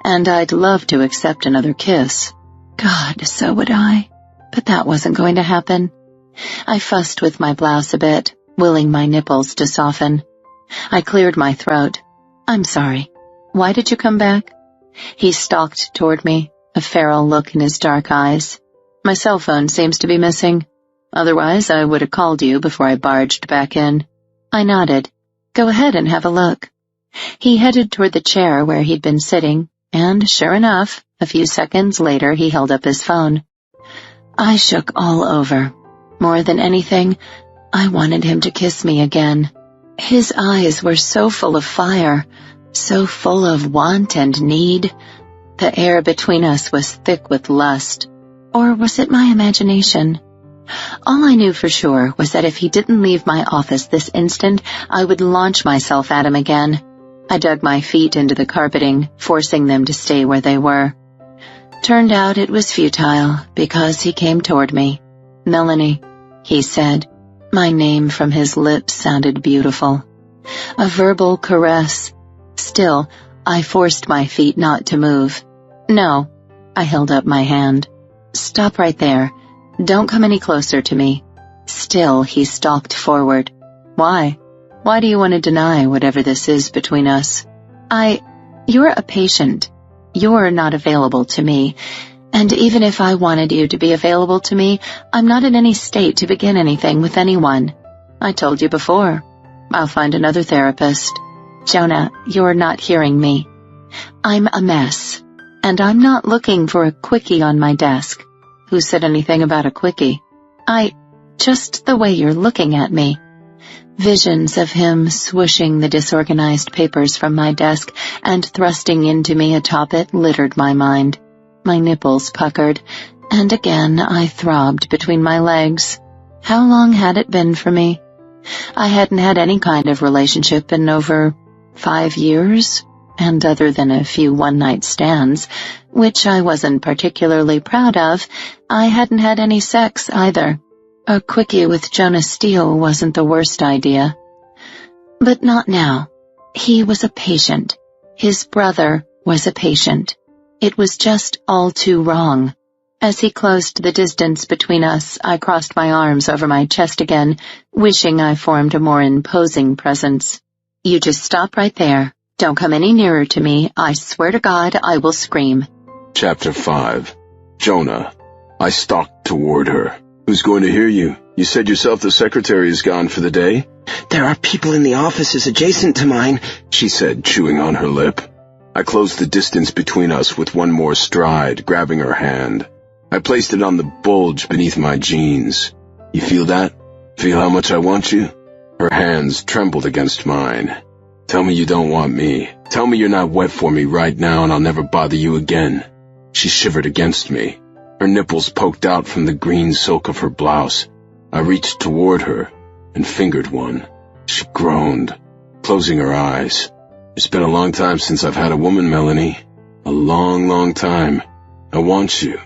And I'd love to accept another kiss. God, so would I. But that wasn't going to happen. I fussed with my blouse a bit, willing my nipples to soften. I cleared my throat. I'm sorry. Why did you come back? He stalked toward me, a feral look in his dark eyes. My cell phone seems to be missing. Otherwise, I would have called you before I barged back in. I nodded. Go ahead and have a look. He headed toward the chair where he'd been sitting, and sure enough, a few seconds later he held up his phone. I shook all over. More than anything, I wanted him to kiss me again. His eyes were so full of fire, so full of want and need. The air between us was thick with lust. Or was it my imagination? All I knew for sure was that if he didn't leave my office this instant, I would launch myself at him again. I dug my feet into the carpeting, forcing them to stay where they were. Turned out it was futile, because he came toward me. Melanie, he said. My name from his lips sounded beautiful. A verbal caress. Still, I forced my feet not to move. No, I held up my hand. Stop right there. Don't come any closer to me. Still, he stalked forward. Why? Why do you want to deny whatever this is between us? You're a patient. You're not available to me. And even if I wanted you to be available to me, I'm not in any state to begin anything with anyone. I told you before. I'll find another therapist. Jonah, you're not hearing me. I'm a mess. And I'm not looking for a quickie on my desk. Who said anything about a quickie? Just the way you're looking at me. Visions of him swooshing the disorganized papers from my desk and thrusting into me atop it littered my mind. My nipples puckered, and again I throbbed between my legs. How long had it been for me? I hadn't had any kind of relationship in over 5 years, and other than a few one-night stands, which I wasn't particularly proud of, I hadn't had any sex either. A quickie with Jonah Steele wasn't the worst idea. But not now. He was a patient. His brother was a patient. It was just all too wrong. As he closed the distance between us, I crossed my arms over my chest again, wishing I formed a more imposing presence. You just stop right there. Don't come any nearer to me. I swear to God, I will scream. Chapter 5. Jonah. I stalked toward her. Who's going to hear you? You said yourself the secretary is gone for the day? There are people in the offices adjacent to mine, she said, chewing on her lip. I closed the distance between us with one more stride, grabbing her hand. I placed it on the bulge beneath my jeans. You feel that? Feel how much I want you? Her hands trembled against mine. Tell me you don't want me. Tell me you're not wet for me right now and I'll never bother you again. She shivered against me. Her nipples poked out from the green silk of her blouse. I reached toward her and fingered one. She groaned, closing her eyes. It's been a long time since I've had a woman, Melanie. A long, long time. I want you.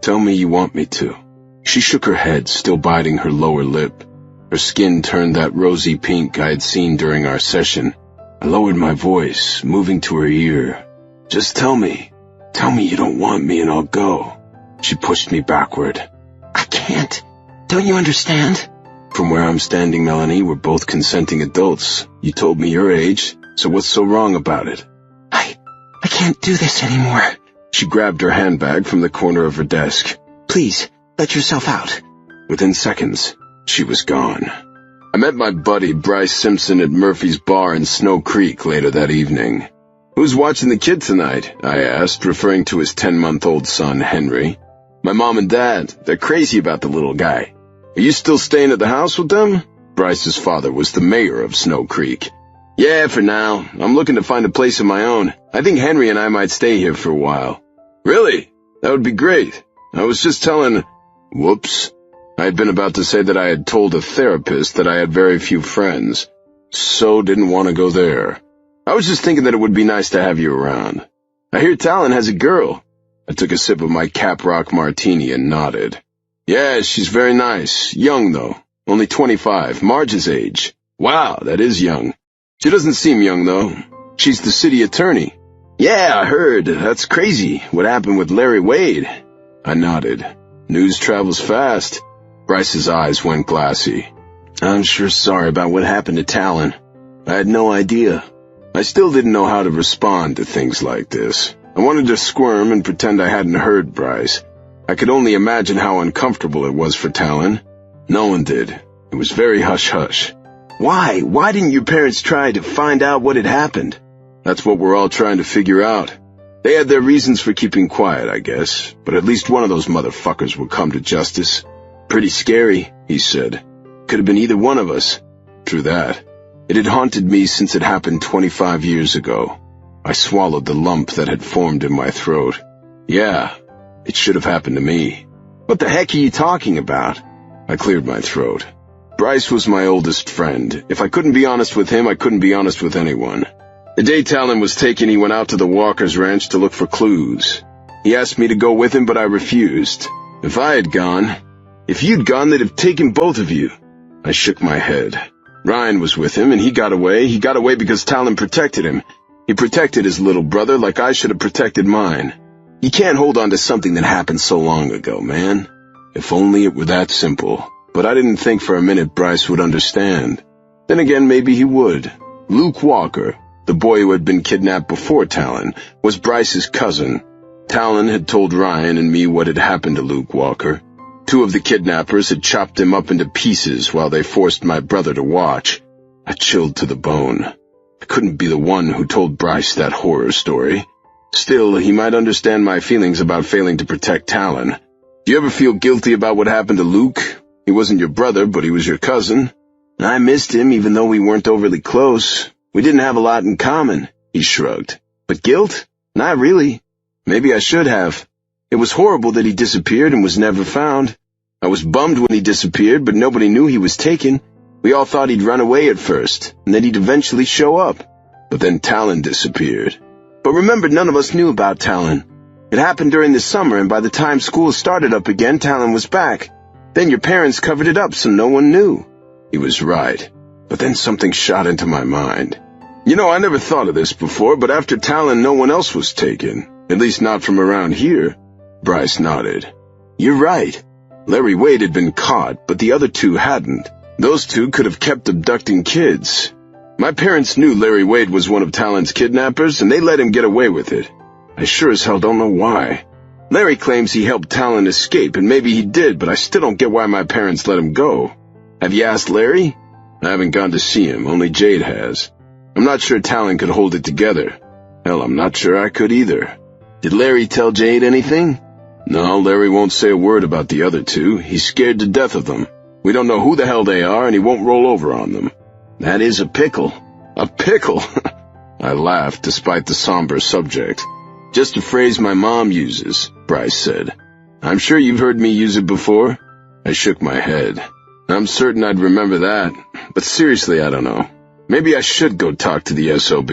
Tell me you want me to." She shook her head, still biting her lower lip. Her skin turned that rosy pink I had seen during our session. I lowered my voice, moving to her ear. "Just tell me. Tell me you don't want me and I'll go." She pushed me backward. "I can't. Don't you understand?" "From where I'm standing, Melanie, we're both consenting adults. You told me your age, so what's so wrong about it?" I can't do this anymore." She grabbed her handbag from the corner of her desk. "Please, let yourself out." Within seconds, she was gone. I met my buddy Bryce Simpson at Murphy's Bar in Snow Creek later that evening. "Who's watching the kid tonight?" I asked, referring to his 10-month-old son, Henry. "My mom and dad. They're crazy about the little guy." "Are you still staying at the house with them?" Bryce's father was the mayor of Snow Creek. "Yeah, for now. I'm looking to find a place of my own. I think Henry and I might stay here for a while." "Really? That would be great. I was just telling—" Whoops. I had been about to say that I had told a therapist that I had very few friends, so didn't want to go there. "I was just thinking that it would be nice to have you around. I hear Talon has a girl." I took a sip of my Cap Rock martini and nodded. "Yeah, she's very nice. Young, though. Only 25, Marge's age. Wow, that is young. She doesn't seem young, though. She's the city attorney." "Yeah, I heard. That's crazy. What happened with Larry Wade?" I nodded. News travels fast. Bryce's eyes went glassy. "I'm sure sorry about what happened to Talon. I had no idea." I still didn't know how to respond to things like this. I wanted to squirm and pretend I hadn't heard Bryce. I could only imagine how uncomfortable it was for Talon. No one did. It was very hush-hush. "Why? Why didn't your parents try to find out what had happened?" "That's what we're all trying to figure out. They had their reasons for keeping quiet, I guess, but at least one of those motherfuckers will come to justice." "Pretty scary," he said. "Could have been either one of us." True that. It had haunted me since it happened 25 years ago. I swallowed the lump that had formed in my throat. Yeah, it should have happened to me. "What the heck are you talking about?" I cleared my throat. Bryce was my oldest friend. If I couldn't be honest with him, I couldn't be honest with anyone. The day Talon was taken, he went out to the Walker's ranch to look for clues. He asked me to go with him, but I refused. If you'd gone, they'd have taken both of you. I shook my head. Ryan was with him, and he got away. He got away because Talon protected him. He protected his little brother like I should have protected mine. You can't hold on to something that happened so long ago, man. If only it were that simple. But I didn't think for a minute Bryce would understand. Then again, maybe he would. Luke Walker, the boy who had been kidnapped before Talon, was Bryce's cousin. Talon had told Ryan and me what had happened to Luke Walker. 2 of the kidnappers had chopped him up into pieces while they forced my brother to watch. I chilled to the bone. I couldn't be the one who told Bryce that horror story. Still, he might understand my feelings about failing to protect Talon. "Do you ever feel guilty about what happened to Luke? He wasn't your brother, but he was your cousin." "I missed him, even though we weren't overly close. We didn't have a lot in common," he shrugged. "But guilt? Not really. Maybe I should have. It was horrible that he disappeared and was never found. I was bummed when he disappeared, but nobody knew he was taken. We all thought he'd run away at first, and that he'd eventually show up. But then Talon disappeared. But remember, none of us knew about Talon. It happened during the summer, and by the time school started up again, Talon was back. Then your parents covered it up so no one knew." He was right. But then something shot into my mind. I never thought of this before, but after Talon, no one else was taken. At least not from around here. Bryce nodded. "You're right. Larry Wade had been caught, but the other 2 hadn't. Those 2 could have kept abducting kids. My parents knew Larry Wade was one of Talon's kidnappers, and they let him get away with it. I sure as hell don't know why. Larry claims he helped Talon escape, and maybe he did, but I still don't get why my parents let him go. Have you asked Larry?" "I haven't gone to see him, only Jade has. I'm not sure Talon could hold it together. Hell, I'm not sure I could either." "Did Larry tell Jade anything?" "No, Larry won't say a word about the other 2. He's scared to death of them. We don't know who the hell they are, and he won't roll over on them." "That is a pickle." "A pickle?" I laughed, despite the somber subject. "Just a phrase my mom uses," Bryce said. "I'm sure you've heard me use it before." I shook my head. "I'm certain I'd remember that, but seriously, I don't know. Maybe I should go talk to the SOB.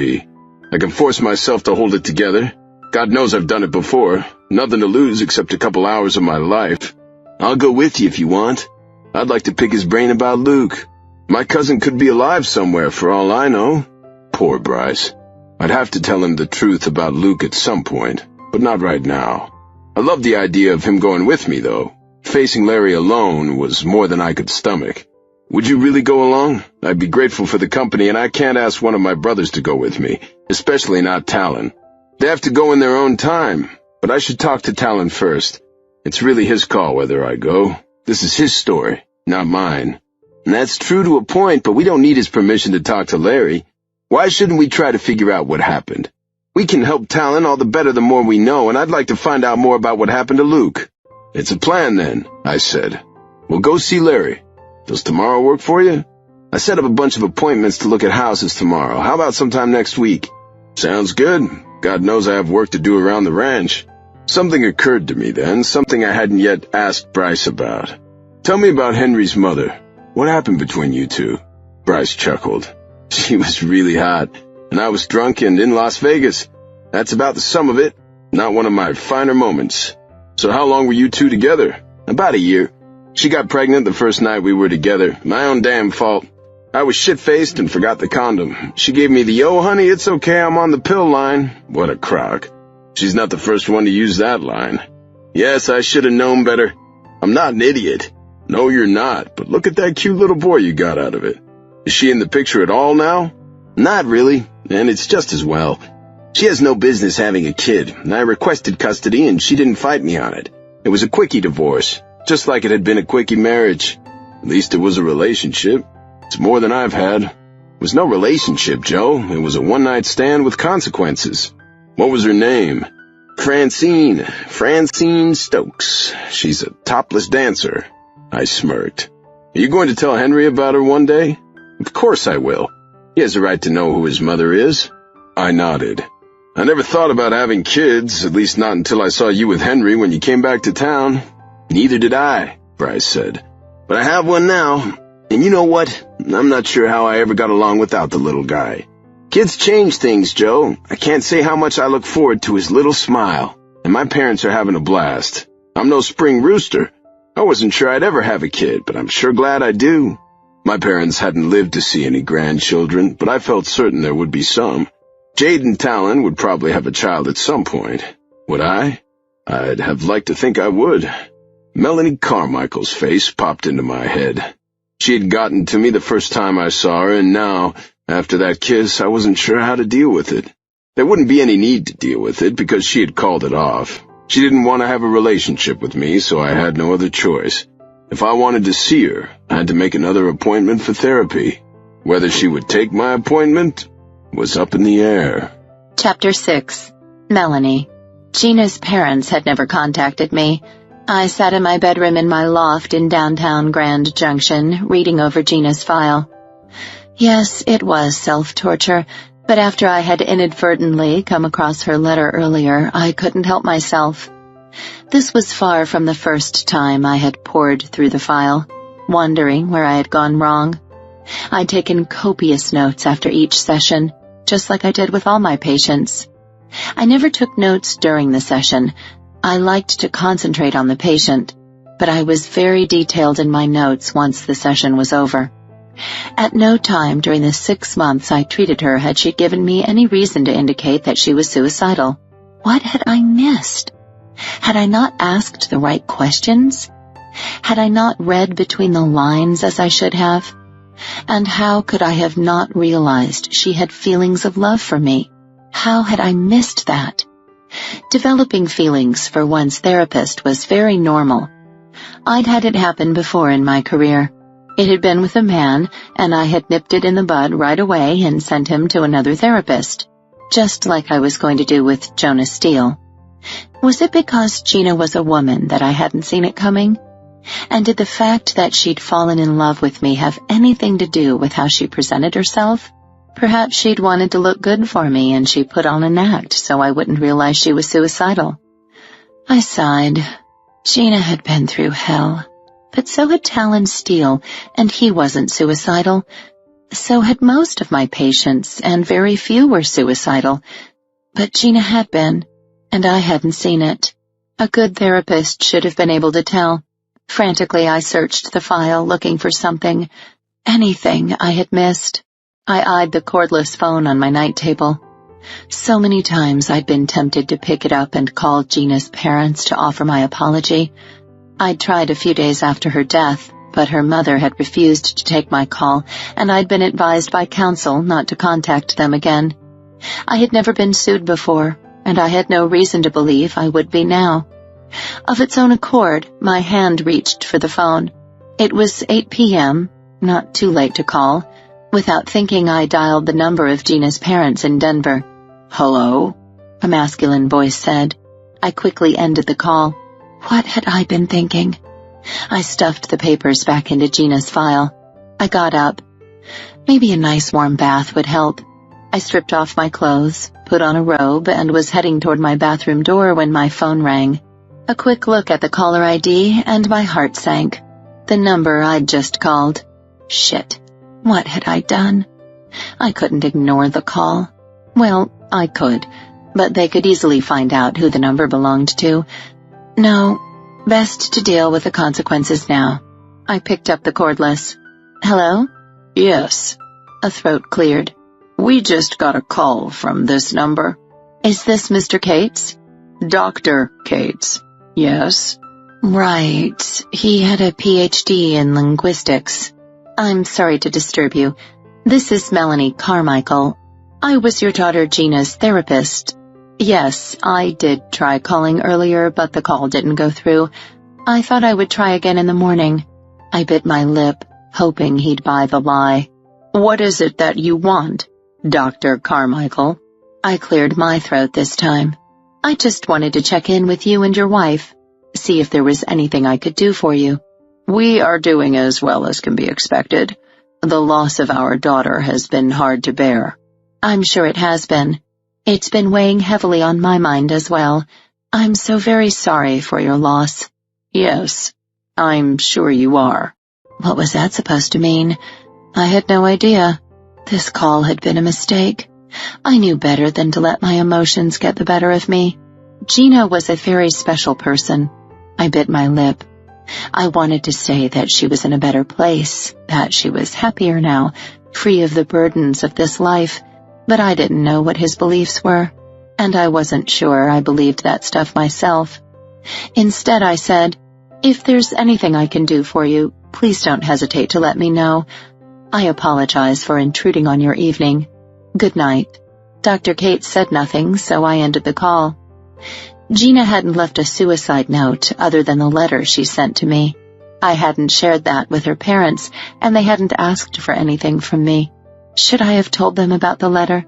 I can force myself to hold it together. God knows I've done it before. Nothing to lose except a couple hours of my life. I'll go with you if you want. I'd like to pick his brain about Luke. My cousin could be alive somewhere for all I know. Poor Bryce. I'd have to tell him the truth about Luke at some point, but not right now. I love the idea of him going with me, though. Facing Larry alone was more than I could stomach. Would you really go along? I'd be grateful for the company, and I can't ask one of my brothers to go with me, especially not Talon. They have to go in their own time, but I should talk to Talon first. It's really his call whether I go. This is his story, not mine. And that's true to a point, but we don't need his permission to talk to Larry. Why shouldn't we try to figure out what happened? We can help Talon all the better the more we know, and I'd like to find out more about what happened to Luke. It's a plan then, I said. We'll go see Larry. Does tomorrow work for you? I set up a bunch of appointments to look at houses tomorrow. How about sometime next week? Sounds good. God knows I have work to do around the ranch. Something occurred to me then, something I hadn't yet asked Bryce about. Tell me about Henry's mother. What happened between you two? Bryce chuckled. She was really hot, and I was drunk and in Las Vegas. That's about the sum of it. Not one of my finer moments. So how long were you two together? About a year. She got pregnant the first night we were together. My own damn fault. I was shit-faced and forgot the condom. She gave me the, "Yo, honey, it's okay, I'm on the pill" line. What a crock. She's not the first one to use that line. Yes, I should have known better. I'm not an idiot. No, you're not, but look at that cute little boy you got out of it. Is she in the picture at all now? Not really, and it's just as well. She has no business having a kid, and I requested custody and she didn't fight me on it. It was a quickie divorce, just like it had been a quickie marriage. At least it was a relationship. It's more than I've had. It was no relationship, Joe. It was a one-night stand with consequences. What was her name? Francine Stokes. She's a topless dancer. I smirked. Are you going to tell Henry about her one day? Of course I will. He has a right to know who his mother is. I nodded. I never thought about having kids, at least not until I saw you with Henry when you came back to town. Neither did I, Bryce said. But I have one now. And you know what? I'm not sure how I ever got along without the little guy. Kids change things, Joe. I can't say how much I look forward to his little smile. And my parents are having a blast. I'm no spring rooster. I wasn't sure I'd ever have a kid, but I'm sure glad I do. My parents hadn't lived to see any grandchildren, but I felt certain there would be some. Jade and Talon would probably have a child at some point. Would I? I'd have liked to think I would. Melanie Carmichael's face popped into my head. She had gotten to me the first time I saw her, and now, after that kiss, I wasn't sure how to deal with it. There wouldn't be any need to deal with it because she had called it off. She didn't want to have a relationship with me, so I had no other choice. If I wanted to see her, I had to make another appointment for therapy. Whether she would take my appointment was up in the air. Chapter 6. Melanie. Gina's parents had never contacted me. I sat in my bedroom in my loft in downtown Grand Junction, reading over Gina's file. Yes, it was self-torture, but after I had inadvertently come across her letter earlier, I couldn't help myself. This was far from the first time I had pored through the file, wondering where I had gone wrong. I'd taken copious notes after each session, just like I did with all my patients. I never took notes during the session. I liked to concentrate on the patient, but I was very detailed in my notes once the session was over. At no time during the 6 months I treated her had she given me any reason to indicate that she was suicidal. What had I missed? Had I not asked the right questions? Had I not read between the lines as I should have? And how could I have not realized she had feelings of love for me? How had I missed that? Developing feelings for one's therapist was very normal. I'd had it happen before in my career. It had been with a man, and I had nipped it in the bud right away and sent him to another therapist, just like I was going to do with Jonah Steele. Was it because Gina was a woman that I hadn't seen it coming? And did the fact that she'd fallen in love with me have anything to do with how she presented herself? Perhaps she'd wanted to look good for me and she put on an act so I wouldn't realize she was suicidal. I sighed. Gina had been through hell, but so had Talon Steele, and he wasn't suicidal. So had most of my patients, and very few were suicidal. But Gina had been, and I hadn't seen it. A good therapist should have been able to tell. Frantically, I searched the file, looking for something, anything I had missed. I eyed the cordless phone on my night table. So many times I'd been tempted to pick it up and call Gina's parents to offer my apology. I'd tried a few days after her death, but her mother had refused to take my call, and I'd been advised by counsel not to contact them again. I had never been sued before, and I had no reason to believe I would be now. Of its own accord, my hand reached for the phone. It was 8 p.m., not too late to call. Without thinking, I dialed the number of Gina's parents in Denver. "Hello?" a masculine voice said. I quickly ended the call. What had I been thinking? I stuffed the papers back into Gina's file. I got up. Maybe a nice warm bath would help. I stripped off my clothes, put on a robe, and was heading toward my bathroom door when my phone rang. A quick look at the caller ID, and my heart sank. The number I'd just called. Shit. What had I done? I couldn't ignore the call. Well, I could, but they could easily find out who the number belonged to. No, best to deal with the consequences now. I picked up the cordless. Hello? Yes. A throat cleared. We just got a call from this number. Is this Mr. Cates? Dr. Cates. Yes. Right. He had a PhD in linguistics. I'm sorry to disturb you. This is Melanie Carmichael. I was your daughter Gina's therapist. Yes, I did try calling earlier, but the call didn't go through. I thought I would try again in the morning. I bit my lip, hoping he'd buy the lie. What is it that you want, Dr. Carmichael? I cleared my throat this time. I just wanted to check in with you and your wife, see if there was anything I could do for you. We are doing as well as can be expected. The loss of our daughter has been hard to bear. I'm sure it has been. It's been weighing heavily on my mind as well. I'm so very sorry for your loss. Yes, I'm sure you are. What was that supposed to mean? I had no idea. This call had been a mistake. I knew better than to let my emotions get the better of me. Gina was a very special person. I bit my lip. I wanted to say that she was in a better place, that she was happier now, free of the burdens of this life, but I didn't know what his beliefs were, and I wasn't sure I believed that stuff myself. Instead, I said, "If there's anything I can do for you, please don't hesitate to let me know. I apologize for intruding on your evening. Good night." Dr. Cates said nothing, so I ended the call. Gina hadn't left a suicide note other than the letter she sent to me. I hadn't shared that with her parents, and they hadn't asked for anything from me. Should I have told them about the letter?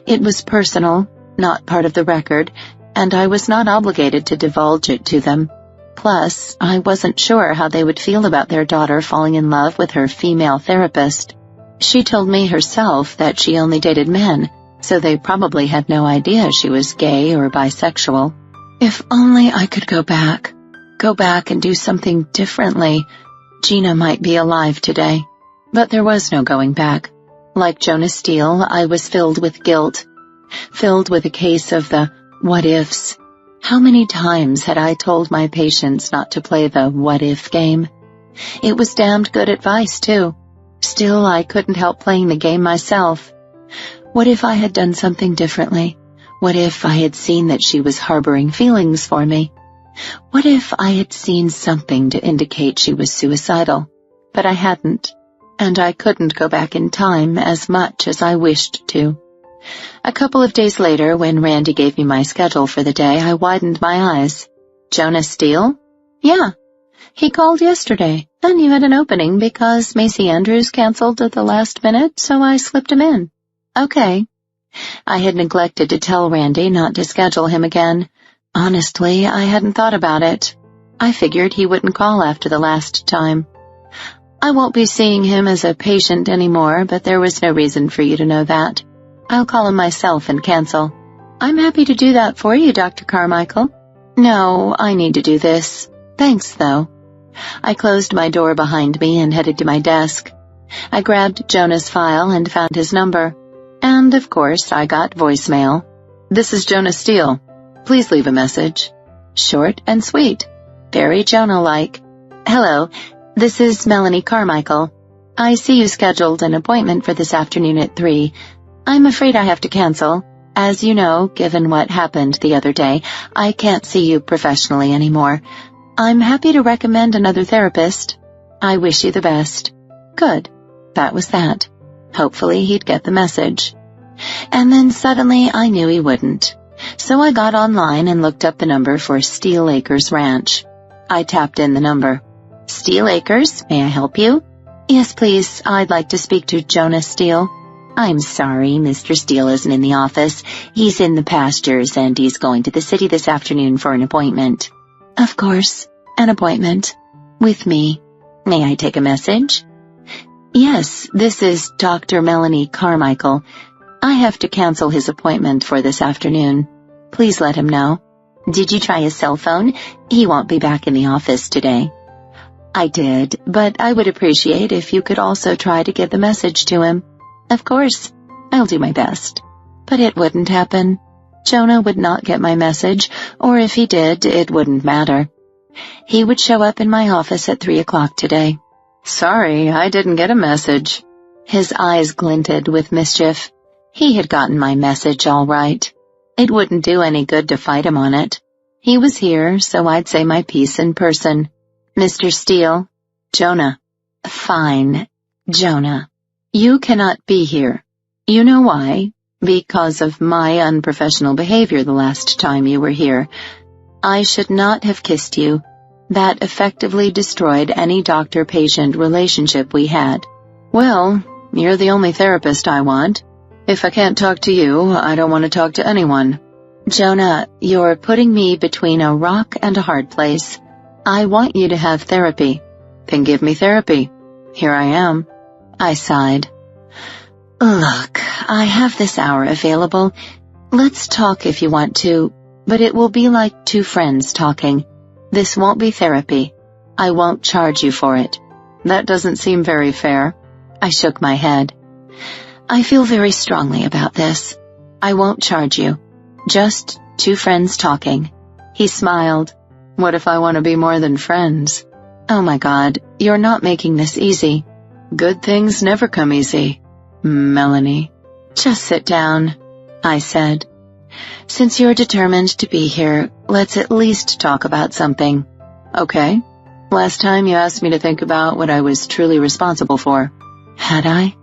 It was personal, not part of the record, and I was not obligated to divulge it to them. Plus, I wasn't sure how they would feel about their daughter falling in love with her female therapist. She told me herself that she only dated men, so they probably had no idea she was gay or bisexual. If only I could go back and do something differently, Gina might be alive today. But there was no going back. Like Jonah Steele, I was filled with guilt, filled with a case of the what-ifs. How many times had I told my patients not to play the what-if game? It was damned good advice, too. Still, I couldn't help playing the game myself. What if I had done something differently? What if I had seen that she was harboring feelings for me? What if I had seen something to indicate she was suicidal? But I hadn't, and I couldn't go back in time as much as I wished to. A couple of days later, when Randy gave me my schedule for the day, I widened my eyes. Jonah Steele? Yeah. He called yesterday, and you had an opening because Macy Andrews canceled at the last minute, so I slipped him in. Okay. I had neglected to tell Randy not to schedule him again. Honestly, I hadn't thought about it. I figured he wouldn't call after the last time. I won't be seeing him as a patient anymore, but there was no reason for you to know that. I'll call him myself and cancel. I'm happy to do that for you, Dr. Carmichael. No, I need to do this. Thanks, though. I closed my door behind me and headed to my desk. I grabbed Jonah's file and found his number. And, of course, I got voicemail. This is Jonah Steele. Please leave a message. Short and sweet. Very Jonah-like. "Hello, this is Melanie Carmichael. I see you scheduled an appointment for this afternoon at 3. I'm afraid I have to cancel. As you know, given what happened the other day, I can't see you professionally anymore. I'm happy to recommend another therapist. I wish you the best." Good. That was that. Hopefully he'd get the message. And then suddenly I knew he wouldn't. So I got online and looked up the number for Steel Acres Ranch. I tapped in the number. "Steel Acres, may I help you?" "Yes, please. I'd like to speak to Jonah Steele." "I'm sorry, Mr. Steele isn't in the office. He's in the pastures and he's going to the city this afternoon for an appointment." "Of course, an appointment. With me. May I take a message?" "Yes, this is Dr. Melanie Carmichael. I have to cancel his appointment for this afternoon. Please let him know." "Did you try his cell phone? He won't be back in the office today." "I did, but I would appreciate if you could also try to get the message to him." "Of course, I'll do my best." But it wouldn't happen. Jonah would not get my message, or if he did, it wouldn't matter. He would show up in my office at 3 o'clock today. "Sorry, I didn't get a message." His eyes glinted with mischief. He had gotten my message all right. It wouldn't do any good to fight him on it. He was here, so I'd say my piece in person. "Mr. Steele." "Jonah." "Fine, Jonah. You cannot be here. You know why? Because of my unprofessional behavior the last time you were here. I should not have kissed you. That effectively destroyed any doctor-patient relationship we had." "Well, you're the only therapist I want. If I can't talk to you, I don't want to talk to anyone." "Jonah, you're putting me between a rock and a hard place. I want you to have therapy." "Then give me therapy. Here I am." I sighed. "Look, I have this hour available. Let's talk if you want to, but it will be like two friends talking. This won't be therapy. I won't charge you for it." "That doesn't seem very fair." I shook my head. "I feel very strongly about this. I won't charge you. Just two friends talking." He smiled. "What if I want to be more than friends?" "Oh my God, you're not making this easy." "Good things never come easy, Melanie." "Just sit down," I said. "Since you're determined to be here, let's at least talk about something." "Okay. Last time you asked me to think about what I was truly responsible for." "Had I?"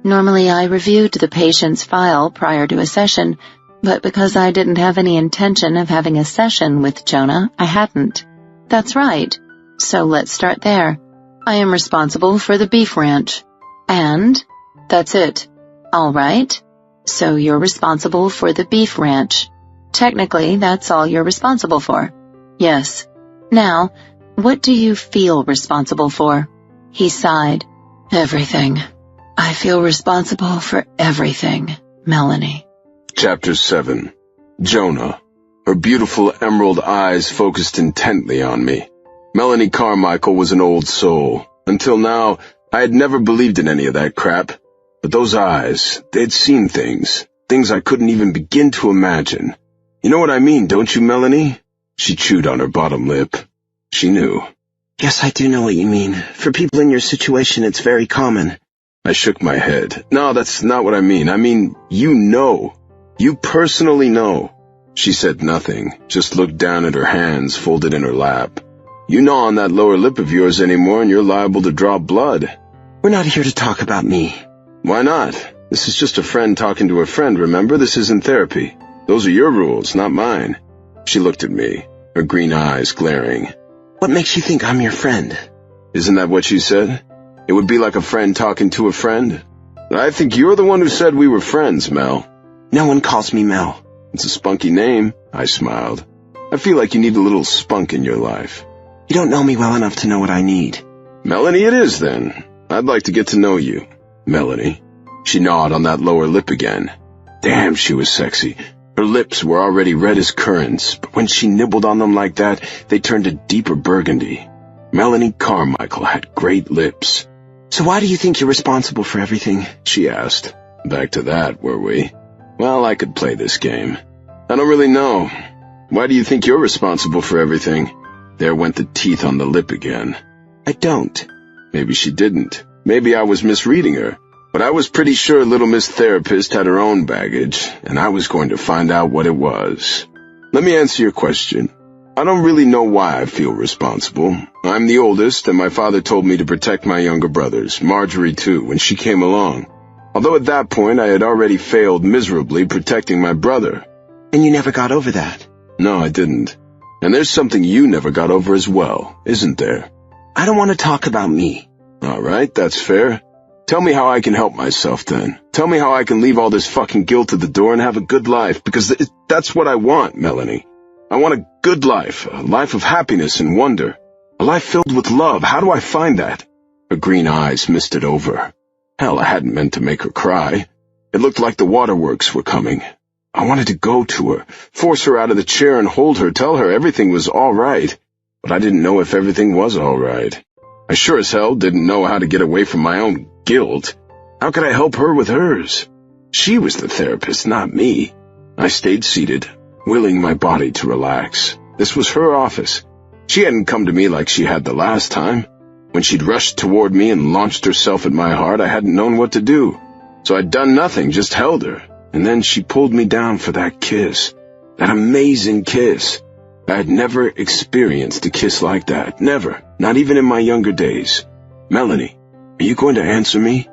Normally I reviewed the patient's file prior to a session, but because I didn't have any intention of having a session with Jonah, I hadn't. "That's right. So let's start there. I am responsible for the beef ranch." "And?" "That's it." "All right. So you're responsible for the beef ranch. Technically, that's all you're responsible for." "Yes." "Now, what do you feel responsible for?" He sighed. "Everything. I feel responsible for everything, Melanie." Chapter 7. Jonah. Her beautiful emerald eyes focused intently on me. Melanie Carmichael was an old soul. Until now, I had never believed in any of that crap. But those eyes, they'd seen things I couldn't even begin to imagine. "You know what I mean, don't you, Melanie?" She chewed on her bottom lip. She knew. "Yes, I do know what you mean. For people in your situation, it's very common." I shook my head. "No, that's not what I mean. I mean, you know. You personally know." She said nothing, just looked down at her hands folded in her lap. "You gnaw on that lower lip of yours anymore and you're liable to draw blood." "We're not here to talk about me." "Why not? This is just a friend talking to a friend, remember? This isn't therapy. Those are your rules, not mine." She looked at me, her green eyes glaring. "What makes you think I'm your friend?" "Isn't that what you said? It would be like a friend talking to a friend?" "I think you're the one who said we were friends, Mel." "No one calls me Mel." "It's a spunky name," I smiled. "I feel like you need a little spunk in your life." "You don't know me well enough to know what I need." "Melanie it is, then. I'd like to get to know you, Melanie." She gnawed on that lower lip again. Damn, she was sexy. Her lips were already red as currants, but when she nibbled on them like that, they turned a deeper burgundy. Melanie Carmichael had great lips. "So why do you think you're responsible for everything?" she asked. Back to that, were we? Well, I could play this game. I don't really know. Why do you think you're responsible for everything? There went the teeth on the lip again. I don't. Maybe she didn't. Maybe I was misreading her. But I was pretty sure Little Miss Therapist had her own baggage, and I was going to find out what it was. Let me answer your question. I don't really know why I feel responsible. I'm the oldest, and my father told me to protect my younger brothers, Marjorie too, when she came along. Although at that point I had already failed miserably protecting my brother. And you never got over that? No, I didn't. And there's something you never got over as well, isn't there? I don't want to talk about me. All right, that's fair. Tell me how I can help myself then. Tell me how I can leave all this fucking guilt at the door and have a good life, because that's what I want, Melanie. I want a good life, a life of happiness and wonder, a life filled with love. How do I find that? Her green eyes misted over. Hell, I hadn't meant to make her cry. It looked like the waterworks were coming. I wanted to go to her, force her out of the chair and hold her, tell her everything was all right. But I didn't know if everything was all right. I sure as hell didn't know how to get away from my own guilt. How could I help her with hers? She was the therapist, not me. I stayed seated, willing my body to relax. This was her office. She hadn't come to me like she had the last time. When she'd rushed toward me and launched herself at my heart, I hadn't known what to do. So I'd done nothing, just held her. And then she pulled me down for that kiss. That amazing kiss. I had never experienced a kiss like that. Never. Not even in my younger days. Melanie, are you going to answer me?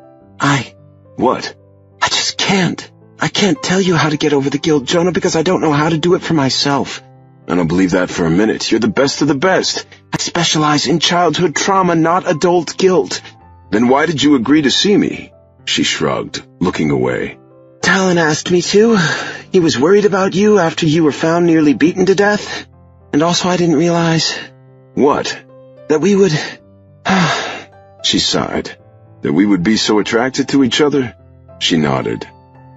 What? I just can't. I can't tell you how to get over the guilt, Jonah, because I don't know how to do it for myself. I don't believe that for a minute. You're the best of the best. I specialize in childhood trauma, not adult guilt. Then why did you agree to see me? She shrugged, looking away. Talon asked me to. He was worried about you after you were found nearly beaten to death. And also I didn't realize... What? That we would... She sighed. That we would be so attracted to each other? She nodded.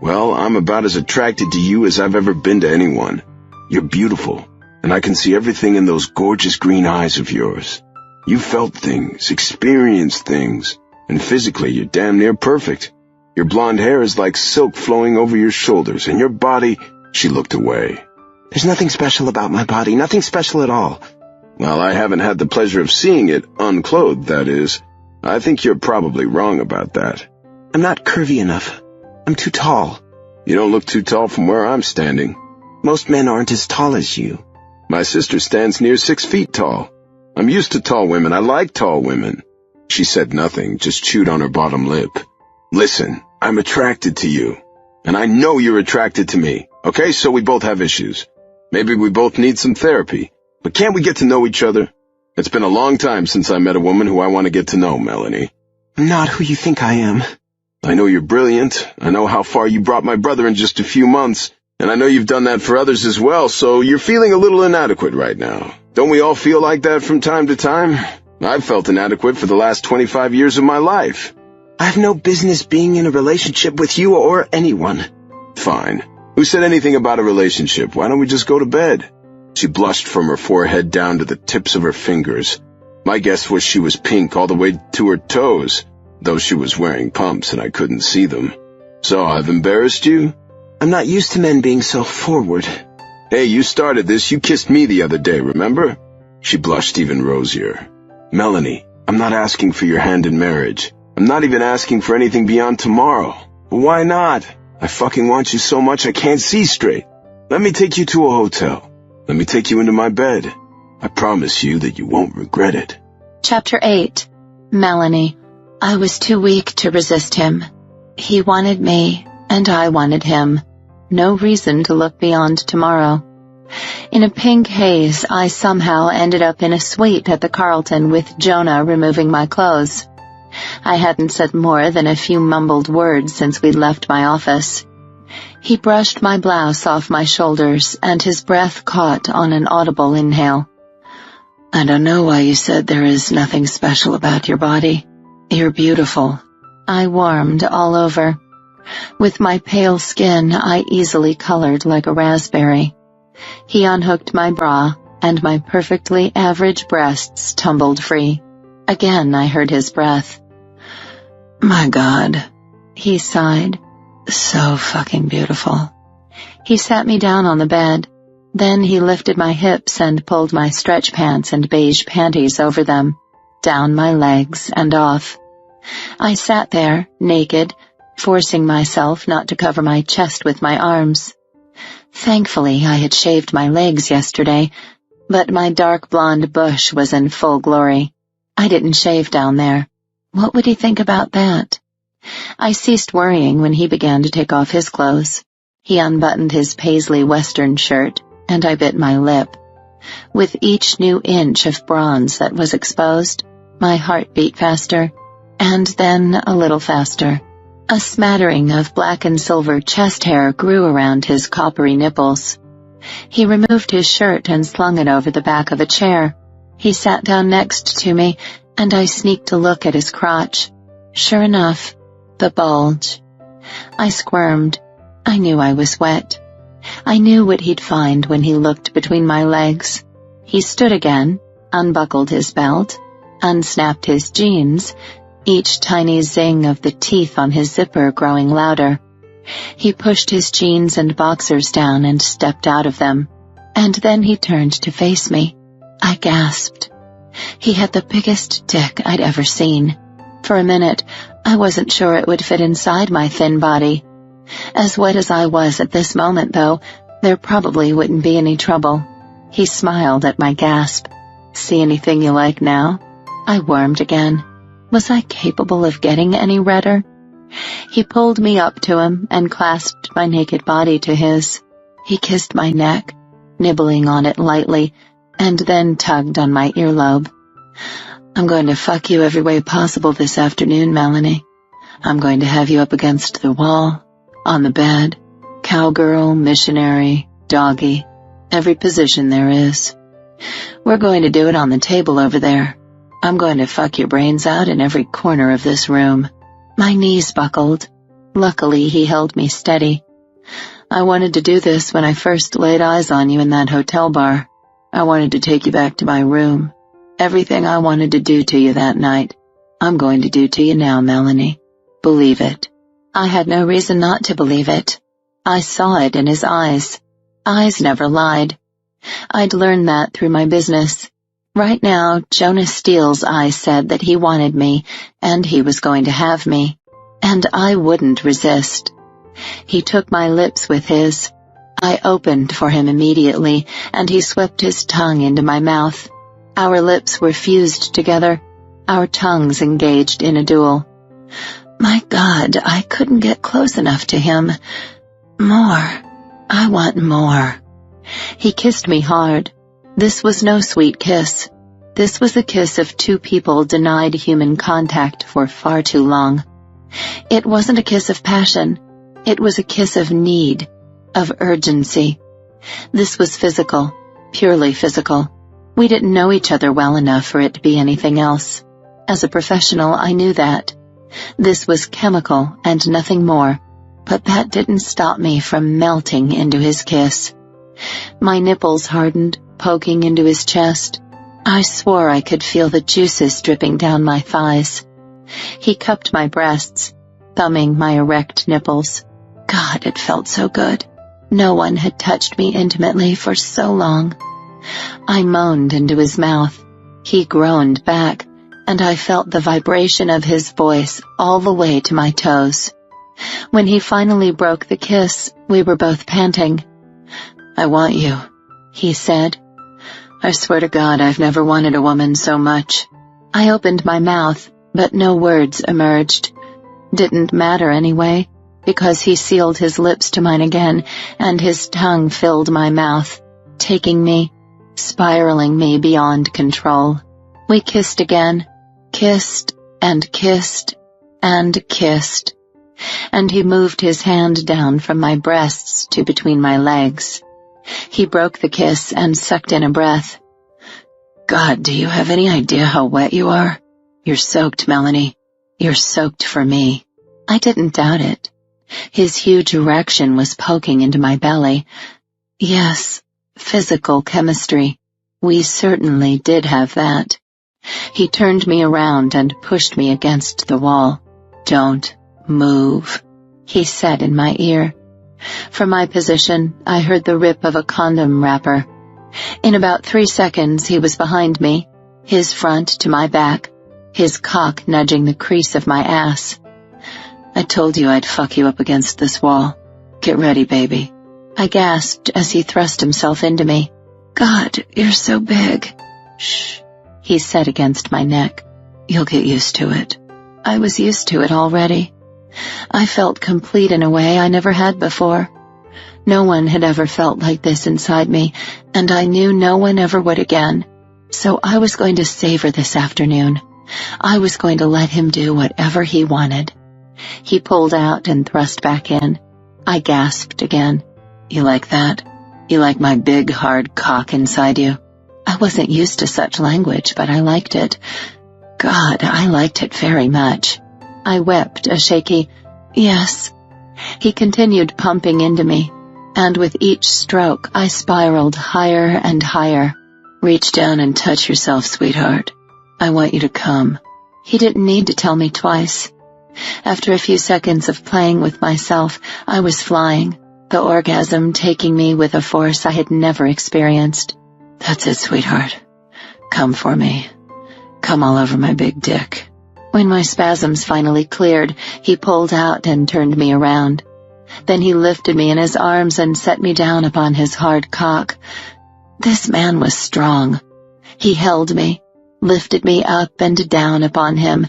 Well, I'm about as attracted to you as I've ever been to anyone. You're beautiful, and I can see everything in those gorgeous green eyes of yours. You felt things, experienced things, and physically you're damn near perfect. Your blonde hair is like silk flowing over your shoulders, and your body... She looked away. There's nothing special about my body, nothing special at all. Well, I haven't had the pleasure of seeing it, unclothed, that is. I think you're probably wrong about that. I'm not curvy enough. I'm too tall. You don't look too tall from where I'm standing. Most men aren't as tall as you. My sister stands near 6 feet tall. I'm used to tall women. I like tall women. She said nothing, just chewed on her bottom lip. Listen, I'm attracted to you. And I know you're attracted to me. Okay, so we both have issues. Maybe we both need some therapy. But can't we get to know each other? It's been a long time since I met a woman who I want to get to know, Melanie. I'm not who you think I am. I know you're brilliant. I know how far you brought my brother in just a few months. And I know you've done that for others as well, so you're feeling a little inadequate right now. Don't we all feel like that from time to time? I've felt inadequate for the last 25 years of my life. I have no business being in a relationship with you or anyone. Fine. Who said anything about a relationship? Why don't we just go to bed? She blushed from her forehead down to the tips of her fingers. My guess was she was pink all the way to her toes, though she was wearing pumps and I couldn't see them. So I've embarrassed you? I'm not used to men being so forward. Hey, you started this. You kissed me the other day, remember? She blushed even rosier. Melanie, I'm not asking for your hand in marriage. I'm not even asking for anything beyond tomorrow. But why not? I fucking want you so much I can't see straight. Let me take you to a hotel. Let me take you into my bed. I promise you that you won't regret it. Chapter 8. Melanie. I was too weak to resist him. He wanted me, and I wanted him. No reason to look beyond tomorrow. In a pink haze, I somehow ended up in a suite at the Carlton with Jonah removing my clothes. I hadn't said more than a few mumbled words since we'd left my office. He brushed my blouse off my shoulders, and his breath caught on an audible inhale. I don't know why you said there is nothing special about your body. You're beautiful. I warmed all over. With my pale skin, I easily colored like a raspberry. He unhooked my bra, and my perfectly average breasts tumbled free. Again, I heard his breath. My God, he sighed. So fucking beautiful. He sat me down on the bed. Then he lifted my hips and pulled my stretch pants and beige panties over them, down my legs and off. I sat there, naked, forcing myself not to cover my chest with my arms. Thankfully, I had shaved my legs yesterday, but my dark blonde bush was in full glory. I didn't shave down there. What would he think about that? I ceased worrying when he began to take off his clothes. He unbuttoned his paisley western shirt, and I bit my lip. With each new inch of bronze that was exposed, my heart beat faster, and then a little faster. A smattering of black and silver chest hair grew around his coppery nipples. He removed his shirt and slung it over the back of a chair. He sat down next to me, and I sneaked a look at his crotch. Sure enough, the bulge. I squirmed. I knew I was wet. I knew what he'd find when he looked between my legs. He stood again, unbuckled his belt, unsnapped his jeans, each tiny zing of the teeth on his zipper growing louder. He pushed his jeans and boxers down and stepped out of them, and then he turned to face me. I gasped. He had the biggest dick I'd ever seen. For a minute, I wasn't sure it would fit inside my thin body. As wet as I was at this moment, though, there probably wouldn't be any trouble. He smiled at my gasp. See anything you like now? I wormed again. Was I capable of getting any redder? He pulled me up to him and clasped my naked body to his. He kissed my neck, nibbling on it lightly, and then tugged on my earlobe. I'm going to fuck you every way possible this afternoon, Melanie. I'm going to have you up against the wall, on the bed, cowgirl, missionary, doggy, every position there is. We're going to do it on the table over there. I'm going to fuck your brains out in every corner of this room. My knees buckled. Luckily, he held me steady. I wanted to do this when I first laid eyes on you in that hotel bar. I wanted to take you back to my room. Everything I wanted to do to you that night, I'm going to do to you now, Melanie. Believe it. I had no reason not to believe it. I saw it in his eyes. Eyes never lied. I'd learned that through my business. Right now, Jonas Steele's eyes said that he wanted me, and he was going to have me, and I wouldn't resist. He took my lips with his. I opened for him immediately, and he swept his tongue into my mouth. Our lips were fused together, our tongues engaged in a duel. My God, I couldn't get close enough to him. More. I want more. He kissed me hard. This was no sweet kiss. This was the kiss of two people denied human contact for far too long. It wasn't a kiss of passion. It was a kiss of need, of urgency. This was physical, purely physical. We didn't know each other well enough for it to be anything else. As a professional, I knew that. This was chemical and nothing more, but that didn't stop me from melting into his kiss. My nipples hardened, poking into his chest. I swore I could feel the juices dripping down my thighs. He cupped my breasts, thumbing my erect nipples. God, it felt so good. No one had touched me intimately for so long. I moaned into his mouth. He groaned back, and I felt the vibration of his voice all the way to my toes. When he finally broke the kiss, we were both panting. I want you, he said. I swear to God, I've never wanted a woman so much. I opened my mouth, but no words emerged. Didn't matter anyway, because he sealed his lips to mine again, and his tongue filled my mouth, taking me, spiraling me beyond control. We kissed again, kissed and kissed and kissed, and he moved his hand down from my breasts to between my legs. He broke the kiss and sucked in a breath. God, do you have any idea how wet you are? You're soaked, Melanie. You're soaked for me. I didn't doubt it. His huge erection was poking into my belly. Yes, physical chemistry. We certainly did have that. He turned me around and pushed me against the wall. Don't move, he said in my ear. From my position, I heard the rip of a condom wrapper. In about 3 seconds, he was behind me, his front to my back, his cock nudging the crease of my ass. "I told you I'd fuck you up against this wall. Get ready, baby," I gasped as he thrust himself into me. "God, you're so big." "Shh," he said against my neck. "You'll get used to it." I was used to it already. I felt complete in a way I never had before. No one had ever felt like this inside me, and I knew no one ever would again. So I was going to savor this afternoon. I was going to let him do whatever he wanted. He pulled out and thrust back in. I gasped again. "You like that? You like my big, hard cock inside you?" I wasn't used to such language, but I liked it. God, I liked it very much. I wept a shaky, "Yes." He continued pumping into me, and with each stroke I spiraled higher and higher. "Reach down and touch yourself, sweetheart. I want you to come." He didn't need to tell me twice. After a few seconds of playing with myself, I was flying, the orgasm taking me with a force I had never experienced. "That's it, sweetheart. Come for me. Come all over my big dick." When my spasms finally cleared, he pulled out and turned me around. Then he lifted me in his arms and set me down upon his hard cock. This man was strong. He held me, lifted me up and down upon him,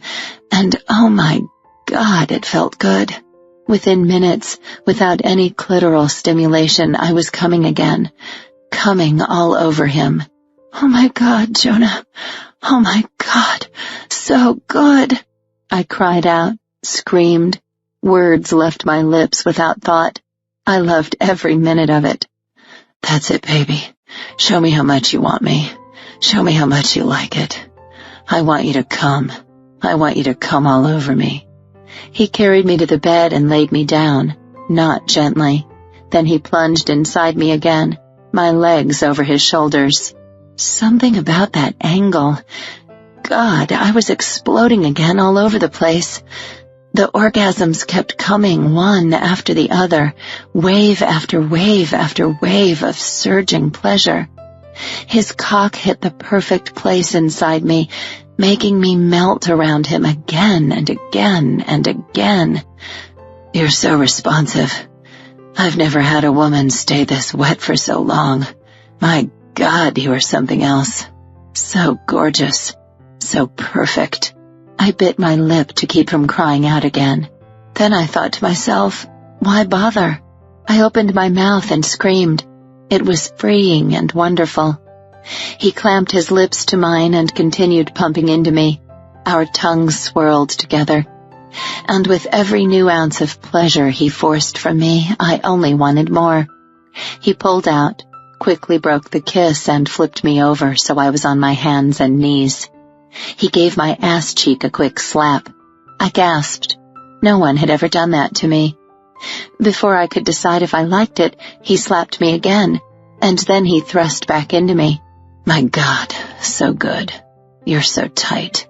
and oh my God, it felt good. Within minutes, without any clitoral stimulation, I was coming again, coming all over him. "Oh my God, Jonah. Oh my God, so good." I cried out, screamed. Words left my lips without thought. I loved every minute of it. "That's it, baby. Show me how much you want me. Show me how much you like it. I want you to come. I want you to come all over me." He carried me to the bed and laid me down, not gently. Then he plunged inside me again, my legs over his shoulders. Something about that angle. God, I was exploding again all over the place. The orgasms kept coming one after the other, wave after wave after wave of surging pleasure. His cock hit the perfect place inside me, making me melt around him again and again and again. "You're so responsive. I've never had a woman stay this wet for so long. My God, you are something else. So gorgeous. So perfect." I bit my lip to keep from crying out again. Then I thought to myself, why bother? I opened my mouth and screamed. It was freeing and wonderful. He clamped his lips to mine and continued pumping into me. Our tongues swirled together. And with every new ounce of pleasure he forced from me, I only wanted more. He pulled out, quickly broke the kiss, and flipped me over so I was on my hands and knees. He gave my ass cheek a quick slap. I gasped. No one had ever done that to me. Before I could decide if I liked it, he slapped me again, and then he thrust back into me. My God, so good. You're so tight.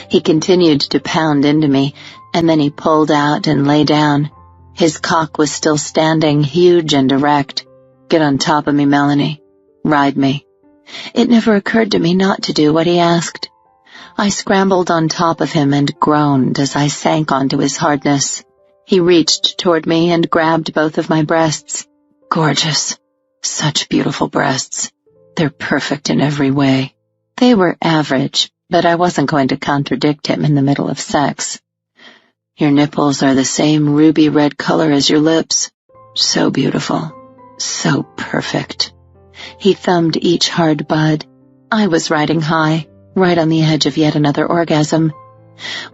He continued to pound into me, and then he pulled out and lay down. His cock was still standing, huge and erect. Get on top of me, Melanie. Ride me. It never occurred to me not to do what he asked. I scrambled on top of him and groaned as I sank onto his hardness. He reached toward me and grabbed both of my breasts. Gorgeous. Such beautiful breasts. They're perfect in every way. They were average, but I wasn't going to contradict him in the middle of sex. Your nipples are the same ruby red color as your lips. So beautiful. So perfect. He thumbed each hard bud. I was riding high, right on the edge of yet another orgasm.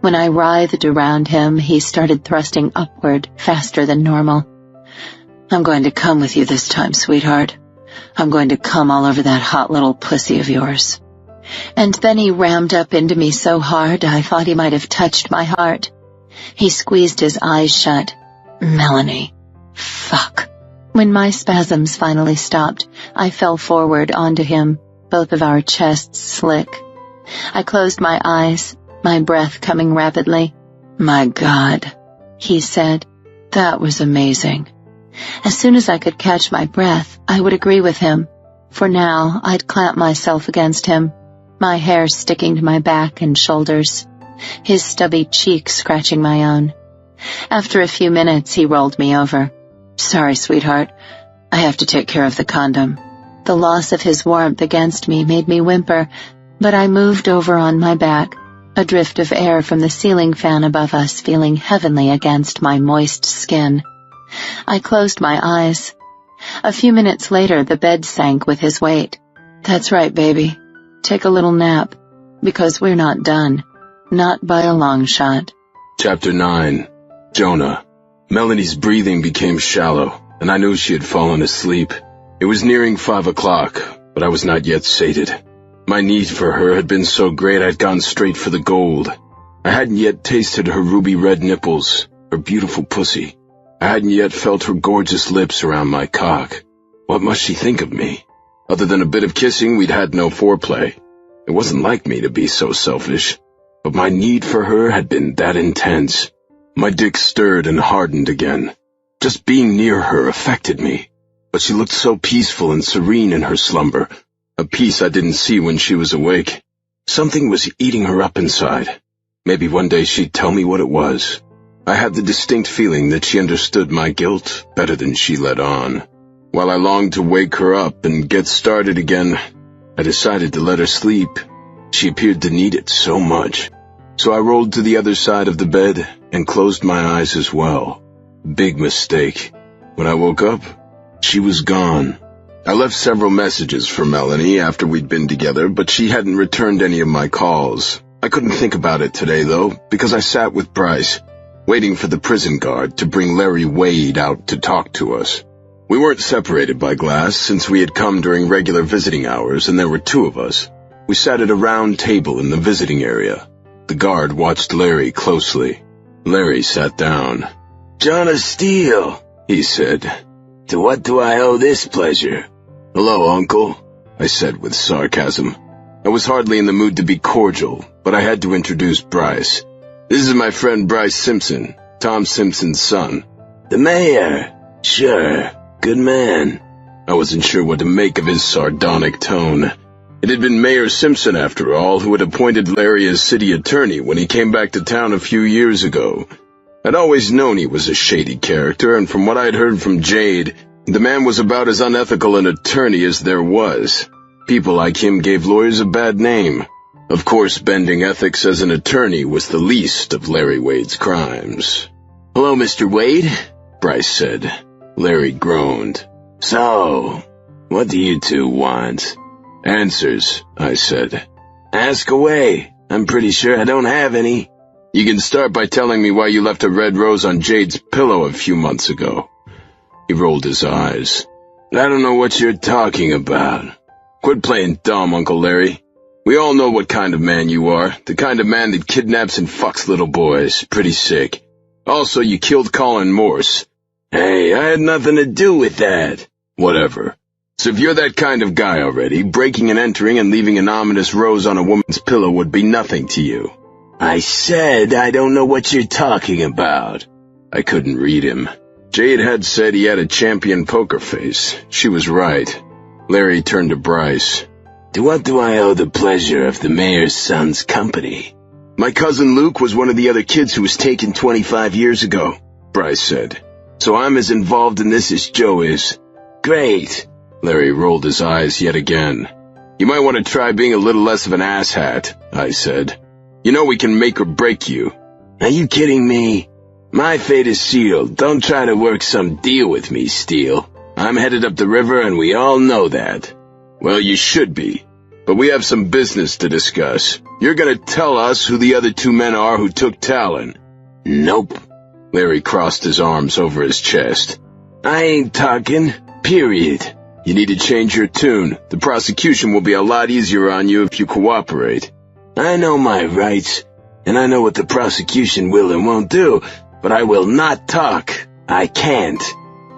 When I writhed around him, he started thrusting upward faster than normal. I'm going to come with you this time, sweetheart. I'm going to come all over that hot little pussy of yours. And then he rammed up into me so hard I thought he might have touched my heart. He squeezed his eyes shut. Melanie. Fuck. When my spasms finally stopped, I fell forward onto him, both of our chests slick. I closed my eyes, my breath coming rapidly. My God, he said. That was amazing. As soon as I could catch my breath, I would agree with him. For now, I'd clamp myself against him, my hair sticking to my back and shoulders, his stubby cheek scratching my own. After a few minutes, he rolled me over. "Sorry, sweetheart. I have to take care of the condom." The loss of his warmth against me made me whimper, but I moved over on my back, a drift of air from the ceiling fan above us feeling heavenly against my moist skin. I closed my eyes. A few minutes later, the bed sank with his weight. "That's right, baby. Take a little nap, because we're not done. Not by a long shot." Chapter 9. Jonah. Melanie's breathing became shallow, and I knew she had fallen asleep. It was nearing 5 o'clock, but I was not yet sated. My need for her had been so great I'd gone straight for the gold. I hadn't yet tasted her ruby-red nipples, her beautiful pussy. I hadn't yet felt her gorgeous lips around my cock. What must she think of me? Other than a bit of kissing, we'd had no foreplay. It wasn't like me to be so selfish, but my need for her had been that intense. My dick stirred and hardened again. Just being near her affected me, but she looked so peaceful and serene in her slumber, a peace I didn't see when she was awake. Something was eating her up inside. Maybe one day she'd tell me what it was. I had the distinct feeling that she understood my guilt better than she let on. While I longed to wake her up and get started again, I decided to let her sleep. She appeared to need it so much. So I rolled to the other side of the bed and closed my eyes as well. Big mistake. When I woke up, she was gone. I left several messages for Melanie after we'd been together, but she hadn't returned any of my calls. I couldn't think about it today, though, because I sat with Bryce, waiting for the prison guard to bring Larry Wade out to talk to us. We weren't separated by glass, since we had come during regular visiting hours, and there were 2 of us. We sat at a round table in the visiting area. The guard watched Larry closely. Larry sat down. "Jonah Steele," he said. "To what do I owe this pleasure?" "Hello, Uncle," I said with sarcasm. I was hardly in the mood to be cordial, but I had to introduce Bryce. "This is my friend Bryce Simpson, Tom Simpson's son." "The mayor? Sure. Good man." I wasn't sure what to make of his sardonic tone. It had been Mayor Simpson, after all, who had appointed Larry as city attorney when he came back to town a few years ago. I'd always known he was a shady character, and from what I'd heard from Jade, the man was about as unethical an attorney as there was. People like him gave lawyers a bad name. Of course, bending ethics as an attorney was the least of Larry Wade's crimes. "Hello, Mr. Wade," Bryce said. Larry groaned. "So, what do you 2 want?" "Answers," I said. "Ask away. I'm pretty sure I don't have any." "You can start by telling me why you left a red rose on Jade's pillow a few months ago." He rolled his eyes. "I don't know what you're talking about." "Quit playing dumb, Uncle Larry. We all know what kind of man you are, the kind of man that kidnaps and fucks little boys. Pretty sick. Also, you killed Colin Morse." "Hey, I had nothing to do with that." "Whatever. So if you're that kind of guy already, breaking and entering and leaving an ominous rose on a woman's pillow would be nothing to you." "I said I don't know what you're talking about." I couldn't read him. Jade had said he had a champion poker face. She was right. Larry turned to Bryce. "To what do I owe the pleasure of the mayor's son's company?" "My cousin Luke was one of the other kids who was taken 25 years ago," Bryce said. "So I'm as involved in this as Joe is." "Great." Larry rolled his eyes yet again. "You might want to try being a little less of an asshat," I said. "You know we can make or break you." "Are you kidding me? My fate is sealed. Don't try to work some deal with me, Steele. I'm headed up the river and we all know that." "Well, you should be. But we have some business to discuss. You're gonna tell us who the other 2 men are who took Talon." "Nope." Larry crossed his arms over his chest. "I ain't talking. Period." "You need to change your tune. The prosecution will be a lot easier on you if you cooperate." "I know my rights, and I know what the prosecution will and won't do, but I will not talk. I can't."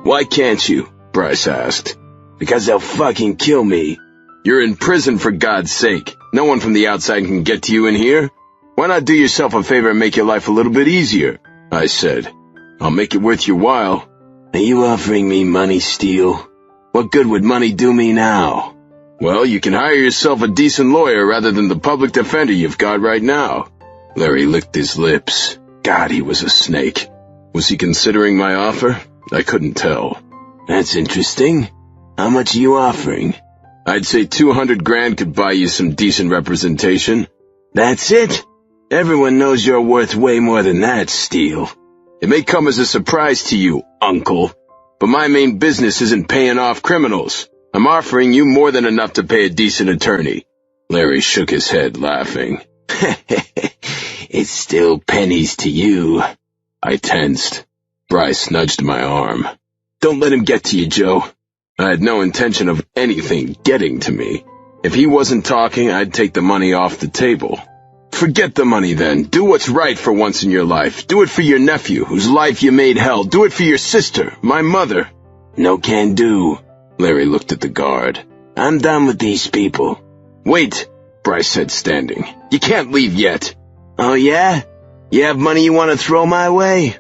"Why can't you?" Bryce asked. "Because they'll fucking kill me." "You're in prison, for God's sake. No one from the outside can get to you in here. Why not do yourself a favor and make your life a little bit easier?" I said. "I'll make it worth your while." Are you offering me money, Steele? What good would money do me now? Well, you can hire yourself a decent lawyer rather than the public defender you've got right now. Larry licked his lips. God, he was a snake. Was he considering my offer? I couldn't tell. That's interesting. How much are you offering? I'd say 200 grand could buy you some decent representation. That's it? Everyone knows you're worth way more than that, Steele. It may come as a surprise to you, uncle, but my main business isn't paying off criminals. I'm offering you more than enough to pay a decent attorney. Larry shook his head, laughing. It's still pennies to you. I tensed. Bryce nudged my arm. Don't let him get to you, Joe. I had no intention of anything getting to me. If he wasn't talking, I'd take the money off the table. Forget the money then. Do what's right for once in your life. Do it for your nephew, whose life you made hell. Do it for your sister, my mother. No can do. Larry looked at the guard. I'm done with these people. Wait, Bryce said, standing. You can't leave yet. Oh yeah? You have money you want to throw my way?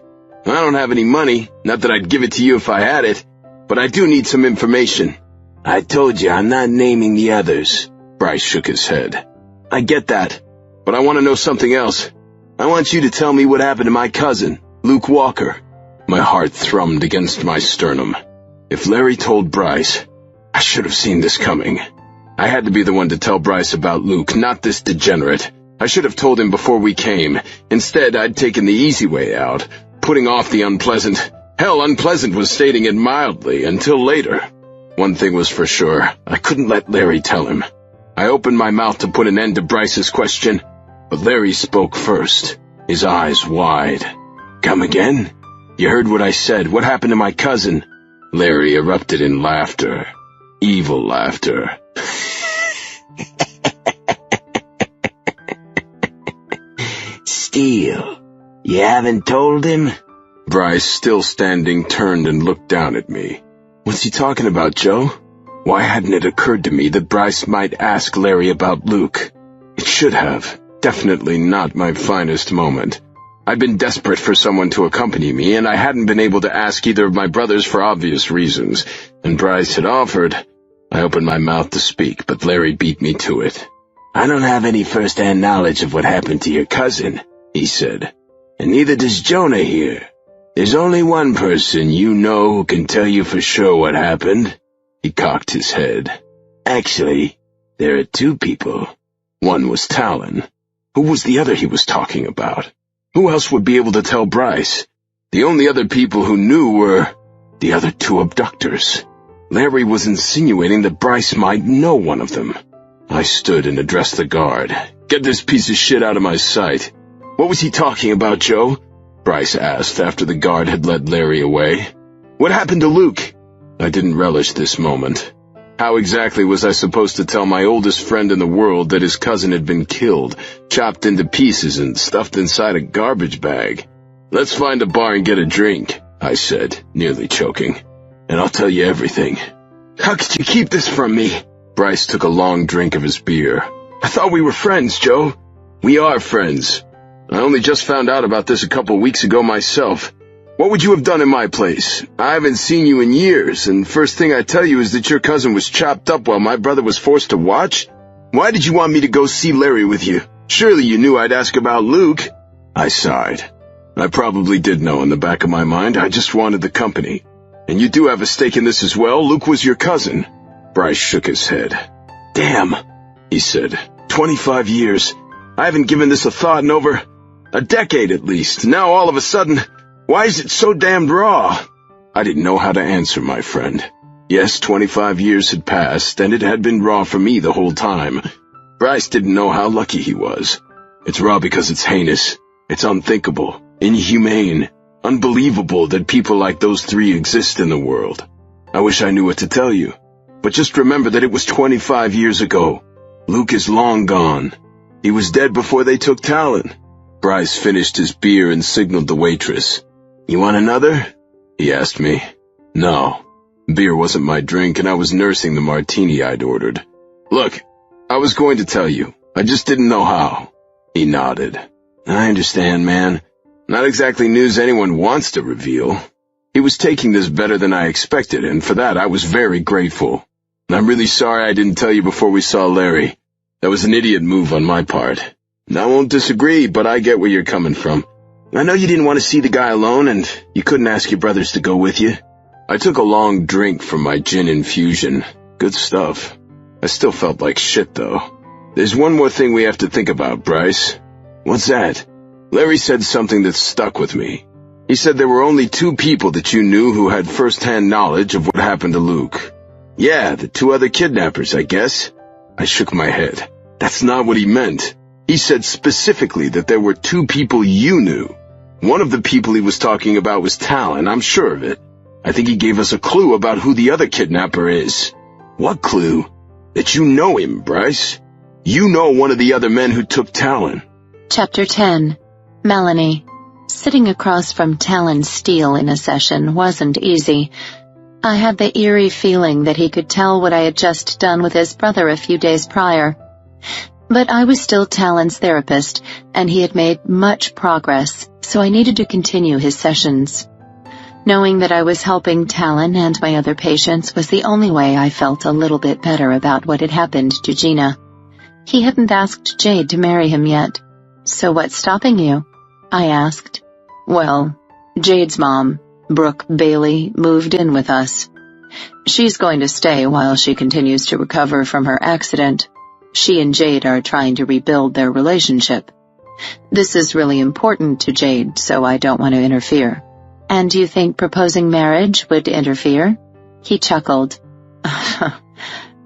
I don't have any money. Not that I'd give it to you if I had it. But I do need some information. I told you I'm not naming the others. Bryce shook his head. I get that. But I want to know something else. I want you to tell me what happened to my cousin, Luke Walker. My heart thrummed against my sternum. If Larry told Bryce, I should have seen this coming. I had to be the one to tell Bryce about Luke, not this degenerate. I should have told him before we came. Instead, I'd taken the easy way out, putting off the unpleasant. Hell, unpleasant was stating it mildly, until later. One thing was for sure, I couldn't let Larry tell him. I opened my mouth to put an end to Bryce's question, but Larry spoke first, his eyes wide. Come again? You heard what I said. What happened to my cousin? Larry erupted in laughter. Evil laughter. Steele, you haven't told him? Bryce, still standing, turned and looked down at me. What's he talking about, Joe? Why hadn't it occurred to me that Bryce might ask Larry about Luke? It should have. Definitely not my finest moment. I'd been desperate for someone to accompany me, and I hadn't been able to ask either of my brothers for obvious reasons, and Bryce had offered. I opened my mouth to speak, but Larry beat me to it. I don't have any first-hand knowledge of what happened to your cousin, he said, and neither does Jonah here. There's only one person you know who can tell you for sure what happened. He cocked his head. Actually, there are two people. One was Talon. Who was the other he was talking about? Who else would be able to tell Bryce? The only other people who knew were the other two abductors. Larry was insinuating that Bryce might know one of them. I stood and addressed the guard. Get this piece of shit out of my sight. What was he talking about, Joe? Bryce asked after the guard had led Larry away. What happened to Luke? I didn't relish this moment. How exactly was I supposed to tell my oldest friend in the world that his cousin had been killed, chopped into pieces and stuffed inside a garbage bag? Let's find a bar and get a drink, I said, nearly choking, and I'll tell you everything. How could you keep this from me? Bryce took a long drink of his beer. I thought we were friends, Joe. We are friends. I only just found out about this a couple weeks ago myself. What would you have done in my place? I haven't seen you in years, and first thing I tell you is that your cousin was chopped up while my brother was forced to watch? Why did you want me to go see Larry with you? Surely you knew I'd ask about Luke. I sighed. I probably did know in the back of my mind. I just wanted the company. And you do have a stake in this as well. Luke was your cousin. Bryce shook his head. Damn, he said. 25 years. I haven't given this a thought in over a decade at least. Now all of a sudden, why is it so damned raw? I didn't know how to answer, my friend. Yes, 25 years had passed, and it had been raw for me the whole time. Bryce didn't know how lucky he was. It's raw because it's heinous. It's unthinkable, inhumane, unbelievable that people like those three exist in the world. I wish I knew what to tell you. But just remember that it was 25 years ago. Luke is long gone. He was dead before they took Talon. Bryce finished his beer and signaled the waitress. You want another? He asked me. No. Beer wasn't my drink, and I was nursing the martini I'd ordered. Look, I was going to tell you. I just didn't know how. He nodded. I understand, man. Not exactly news anyone wants to reveal. He was taking this better than I expected, and for that I was very grateful. I'm really sorry I didn't tell you before we saw Larry. That was an idiot move on my part. I won't disagree, but I get where you're coming from. I know you didn't want to see the guy alone, and you couldn't ask your brothers to go with you. I took a long drink from my gin infusion. Good stuff. I still felt like shit, though. There's one more thing we have to think about, Bryce. What's that? Larry said something that stuck with me. He said there were only 2 people that you knew who had first-hand knowledge of what happened to Luke. Yeah, the 2 other kidnappers, I guess. I shook my head. That's not what he meant. He said specifically that there were 2 people you knew. One of the people he was talking about was Talon, I'm sure of it. I think he gave us a clue about who the other kidnapper is. What clue? That you know him, Bryce. You know one of the other men who took Talon. Chapter 10. Melanie. Sitting across from Talon Steele in a session wasn't easy. I had the eerie feeling that he could tell what I had just done with his brother a few days prior. But I was still Talon's therapist, and he had made much progress, so I needed to continue his sessions. Knowing that I was helping Talon and my other patients was the only way I felt a little bit better about what had happened to Gina. He hadn't asked Jade to marry him yet. So what's stopping you? I asked. Well, Jade's mom, Brooke Bailey, moved in with us. She's going to stay while she continues to recover from her accident. She and Jade are trying to rebuild their relationship. This is really important to Jade, so I don't want to interfere. And you think proposing marriage would interfere? He chuckled.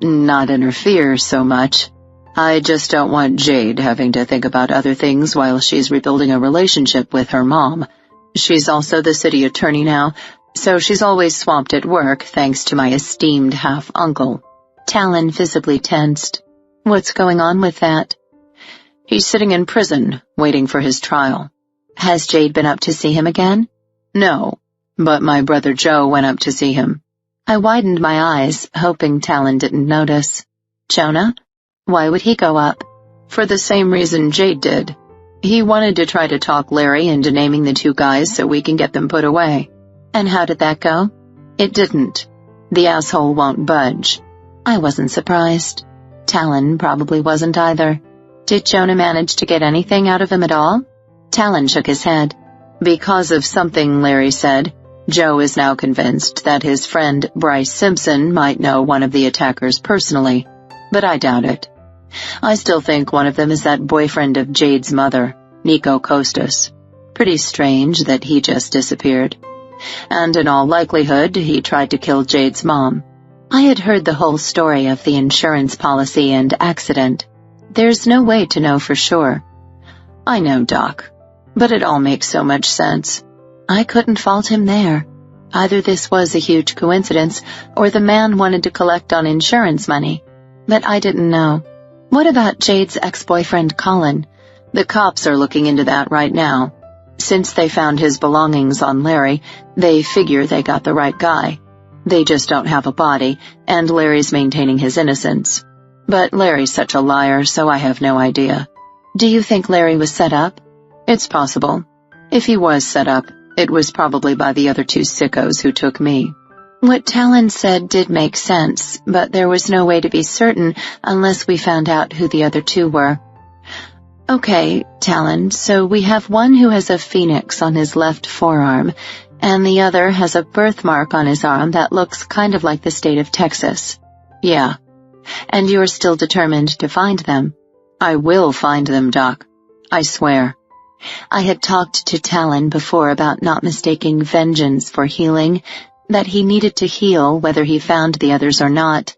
Not interfere so much. I just don't want Jade having to think about other things while she's rebuilding a relationship with her mom. She's also the city attorney now, so she's always swamped at work thanks to my esteemed half-uncle. Talon visibly tensed. What's going on with that? He's sitting in prison, waiting for his trial. Has Jade been up to see him again? No, but my brother Joe went up to see him. I widened my eyes, hoping Talon didn't notice. Jonah? Why would he go up? For the same reason Jade did. He wanted to try to talk Larry into naming the 2 guys so we can get them put away. And how did that go? It didn't. The asshole won't budge. I wasn't surprised. Talon probably wasn't either. Did Jonah manage to get anything out of him at all? Talon shook his head. Because of something Larry said, Joe is now convinced that his friend Bryce Simpson might know one of the attackers personally, but I doubt it. I still think one of them is that boyfriend of Jade's mother, Nico Costas. Pretty strange that he just disappeared. And in all likelihood, he tried to kill Jade's mom. I had heard the whole story of the insurance policy and accident. There's no way to know for sure. I know, Doc, but it all makes so much sense. I couldn't fault him there. Either this was a huge coincidence, or the man wanted to collect on insurance money. But I didn't know. What about Jade's ex-boyfriend Colin? The cops are looking into that right now. Since they found his belongings on Larry, they figure they got the right guy. They just don't have a body, and Larry's maintaining his innocence. But Larry's such a liar, so I have no idea. Do you think Larry was set up? It's possible. If he was set up, it was probably by the other 2 sickos who took me. What Talon said did make sense, but there was no way to be certain unless we found out who the other 2 were. Okay, Talon, so we have one who has a phoenix on his left forearm, and the other has a birthmark on his arm that looks kind of like the state of Texas. Yeah. And you're still determined to find them? I will find them, Doc. I swear. I had talked to Talon before about not mistaking vengeance for healing, that he needed to heal whether he found the others or not.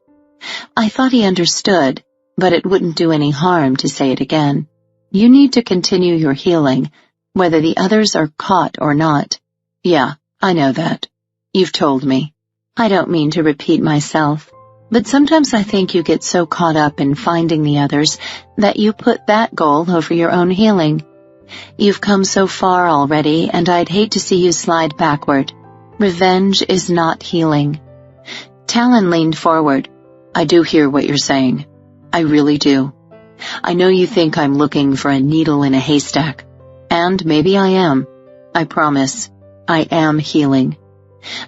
I thought he understood, but it wouldn't do any harm to say it again. You need to continue your healing, whether the others are caught or not. Yeah, I know that. You've told me. I don't mean to repeat myself, but sometimes I think you get so caught up in finding the others that you put that goal over your own healing. You've come so far already, and I'd hate to see you slide backward. Revenge is not healing. Talon leaned forward. I do hear what you're saying. I really do. I know you think I'm looking for a needle in a haystack. And maybe I am. I promise. I am healing.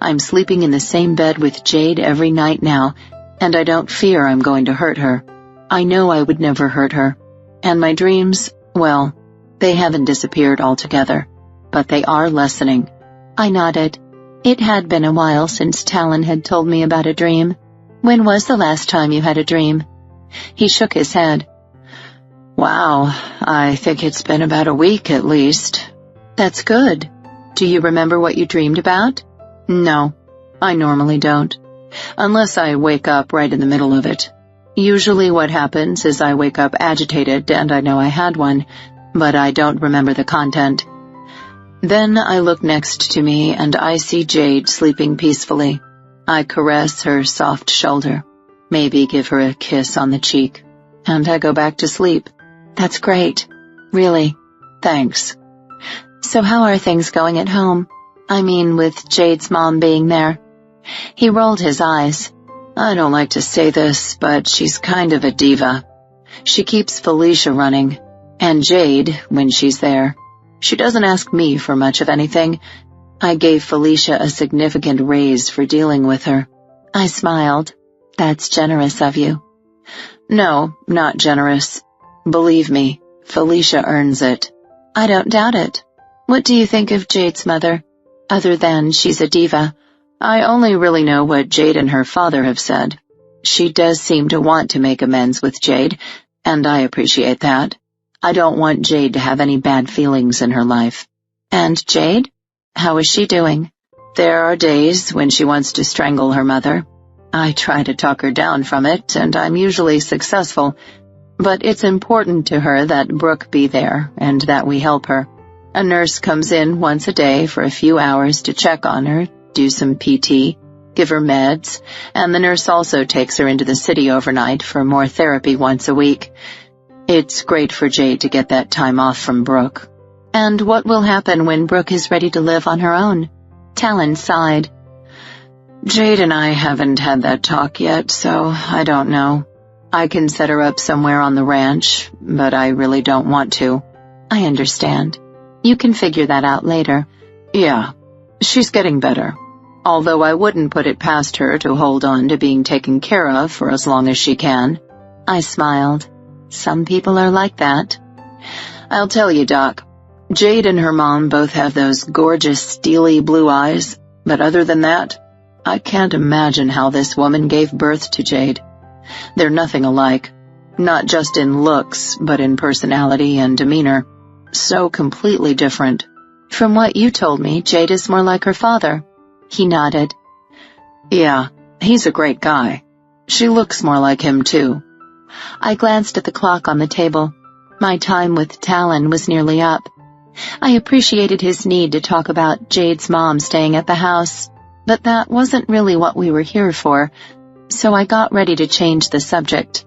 I'm sleeping in the same bed with Jade every night now, and I don't fear I'm going to hurt her. I know I would never hurt her. And my dreams, well, they haven't disappeared altogether, but they are lessening. I nodded. It had been a while since Talon had told me about a dream. When was the last time you had a dream? He shook his head. Wow, I think it's been about a week at least. That's good. Do you remember what you dreamed about? No, I normally don't, unless I wake up right in the middle of it. Usually what happens is I wake up agitated and I know I had one, but I don't remember the content. Then I look next to me and I see Jade sleeping peacefully. I caress her soft shoulder, maybe give her a kiss on the cheek, and I go back to sleep. That's great. Really. Thanks. So how are things going at home? I mean, with Jade's mom being there. He rolled his eyes. I don't like to say this, but she's kind of a diva. She keeps Felicia running, and Jade, when she's there. She doesn't ask me for much of anything. I gave Felicia a significant raise for dealing with her. I smiled. That's generous of you. No, not generous. Believe me, Felicia earns it. I don't doubt it. What do you think of Jade's mother, other than she's a diva? I only really know what Jade and her father have said. She does seem to want to make amends with Jade, and I appreciate that. I don't want Jade to have any bad feelings in her life. And Jade? How is she doing? There are days when she wants to strangle her mother. I try to talk her down from it, and I'm usually successful. But it's important to her that Brooke be there, and that we help her. A nurse comes in once a day for a few hours to check on her, do some PT, give her meds, and the nurse also takes her into the city overnight for more therapy once a week. It's great for Jade to get that time off from Brooke. And what will happen when Brooke is ready to live on her own? Talon sighed. Jade and I haven't had that talk yet, so I don't know. I can set her up somewhere on the ranch, but I really don't want to. I understand. You can figure that out later. Yeah, she's getting better. Although I wouldn't put it past her to hold on to being taken care of for as long as she can. I smiled. Some people are like that. I'll tell you, Doc. Jade and her mom both have those gorgeous, steely blue eyes, but other than that, I can't imagine how this woman gave birth to Jade. They're nothing alike, not just in looks, but in personality and demeanor. So completely different. From what you told me, Jade is more like her father. He nodded. Yeah, he's a great guy. She looks more like him, too. I glanced at the clock on the table. My time with Talon was nearly up. I appreciated his need to talk about Jade's mom staying at the house, but that wasn't really what we were here for, so I got ready to change the subject.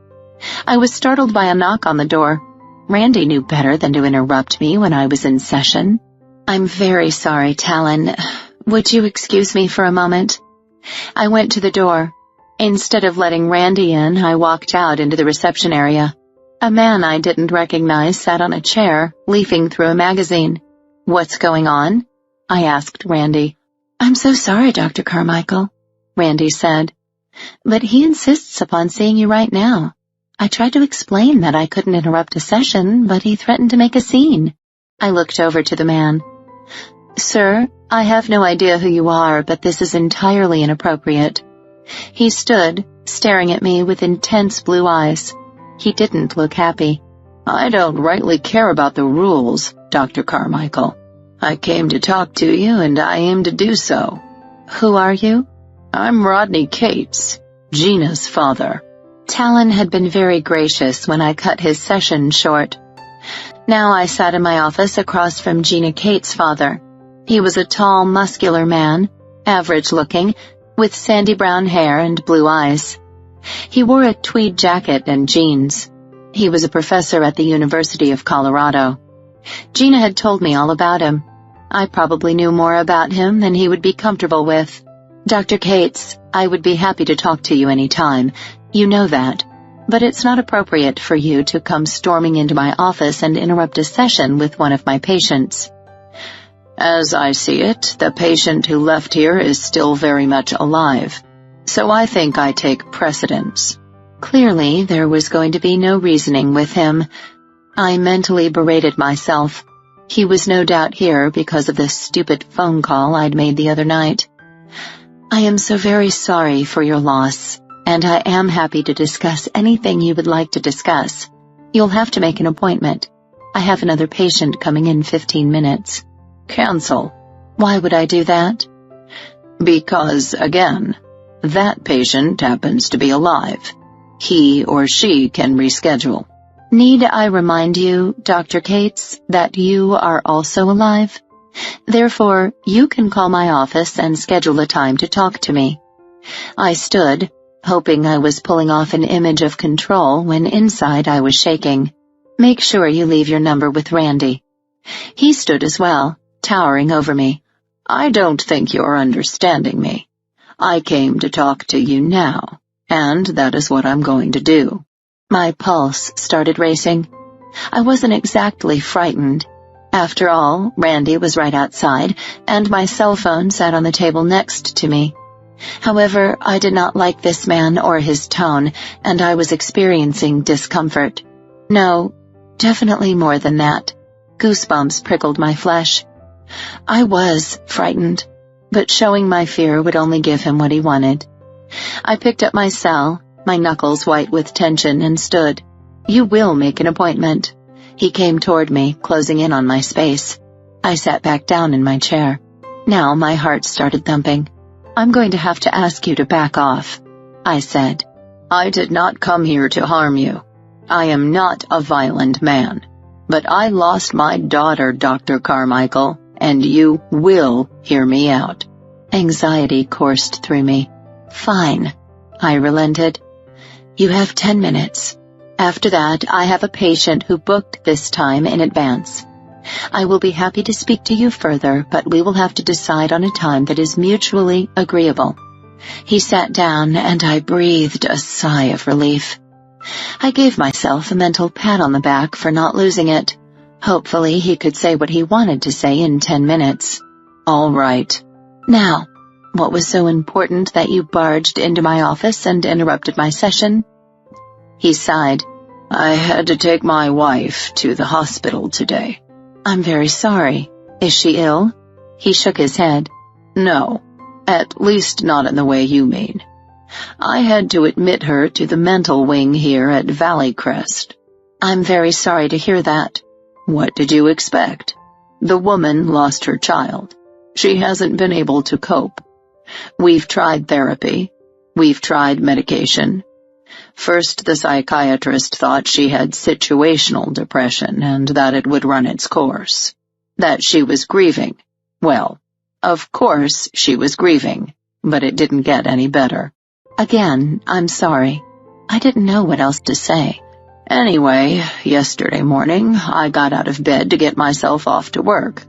I was startled by a knock on the door. Randy knew better than to interrupt me when I was in session. I'm very sorry, Talon. Would you excuse me for a moment? I went to the door. Instead of letting Randy in, I walked out into the reception area. A man I didn't recognize sat on a chair, leafing through a magazine. What's going on? I asked Randy. I'm so sorry, Dr. Carmichael, Randy said. But he insists upon seeing you right now. I tried to explain that I couldn't interrupt a session, but he threatened to make a scene. I looked over to the man. Sir, I have no idea who you are, but this is entirely inappropriate. He stood, staring at me with intense blue eyes. He didn't look happy. I don't rightly care about the rules, Dr. Carmichael. I came to talk to you, and I aim to do so. Who are you? I'm Rodney Cates, Gina's father. Talon had been very gracious when I cut his session short. Now I sat in my office across from Gina Cates' father. He was a tall, muscular man, average-looking, with sandy brown hair and blue eyes. He wore a tweed jacket and jeans. He was a professor at the University of Colorado. Gina had told me all about him. I probably knew more about him than he would be comfortable with. Dr. Cates, I would be happy to talk to you any time. You know that. But it's not appropriate for you to come storming into my office and interrupt a session with one of my patients. As I see it, the patient who left here is still very much alive, so I think I take precedence." Clearly, there was going to be no reasoning with him. I mentally berated myself. He was no doubt here because of the stupid phone call I'd made the other night. "I am so very sorry for your loss, and I am happy to discuss anything you would like to discuss. You'll have to make an appointment. I have another patient coming in 15 minutes. "Cancel." "Why would I do that?" "Because, again, that patient happens to be alive. He or she can reschedule." "Need I remind you, Dr. Cates, that you are also alive? Therefore, you can call my office and schedule a time to talk to me." I stood, hoping I was pulling off an image of control when inside I was shaking. "Make sure you leave your number with Randy." He stood as well, towering over me. "I don't think you're understanding me. I came to talk to you now, and that is what I'm going to do." My pulse started racing. I wasn't exactly frightened. After all, Randy was right outside, and my cell phone sat on the table next to me. However, I did not like this man or his tone, and I was experiencing discomfort. No, definitely more than that. Goosebumps prickled my flesh. I was frightened, but showing my fear would only give him what he wanted. I picked up my cell, my knuckles white with tension, and stood. "You will make an appointment." He came toward me, closing in on my space. I sat back down in my chair. Now my heart started thumping. "I'm going to have to ask you to back off," I said. "I did not come here to harm you. I am not a violent man. But I lost my daughter, Dr. Carmichael, and you will hear me out." Anxiety coursed through me. "Fine," I relented. "You have 10 minutes. After that, I have a patient who booked this time in advance. I will be happy to speak to you further, but we will have to decide on a time that is mutually agreeable." He sat down, and I breathed a sigh of relief. I gave myself a mental pat on the back for not losing it. Hopefully, he could say what he wanted to say in 10 minutes. "All right. Now, what was so important that you barged into my office and interrupted my session?" He sighed. "I had to take my wife to the hospital today." "I'm very sorry. Is she ill?" He shook his head. "No, at least not in the way you mean. I had to admit her to the mental wing here at Valleycrest." "I'm very sorry to hear that." "What did you expect? The woman lost her child. She hasn't been able to cope. We've tried therapy. We've tried medication. First, the psychiatrist thought she had situational depression and that it would run its course. That she was grieving. Well, of course she was grieving, but it didn't get any better." "Again, I'm sorry. I didn't know what else to say." "Anyway, yesterday morning I got out of bed to get myself off to work.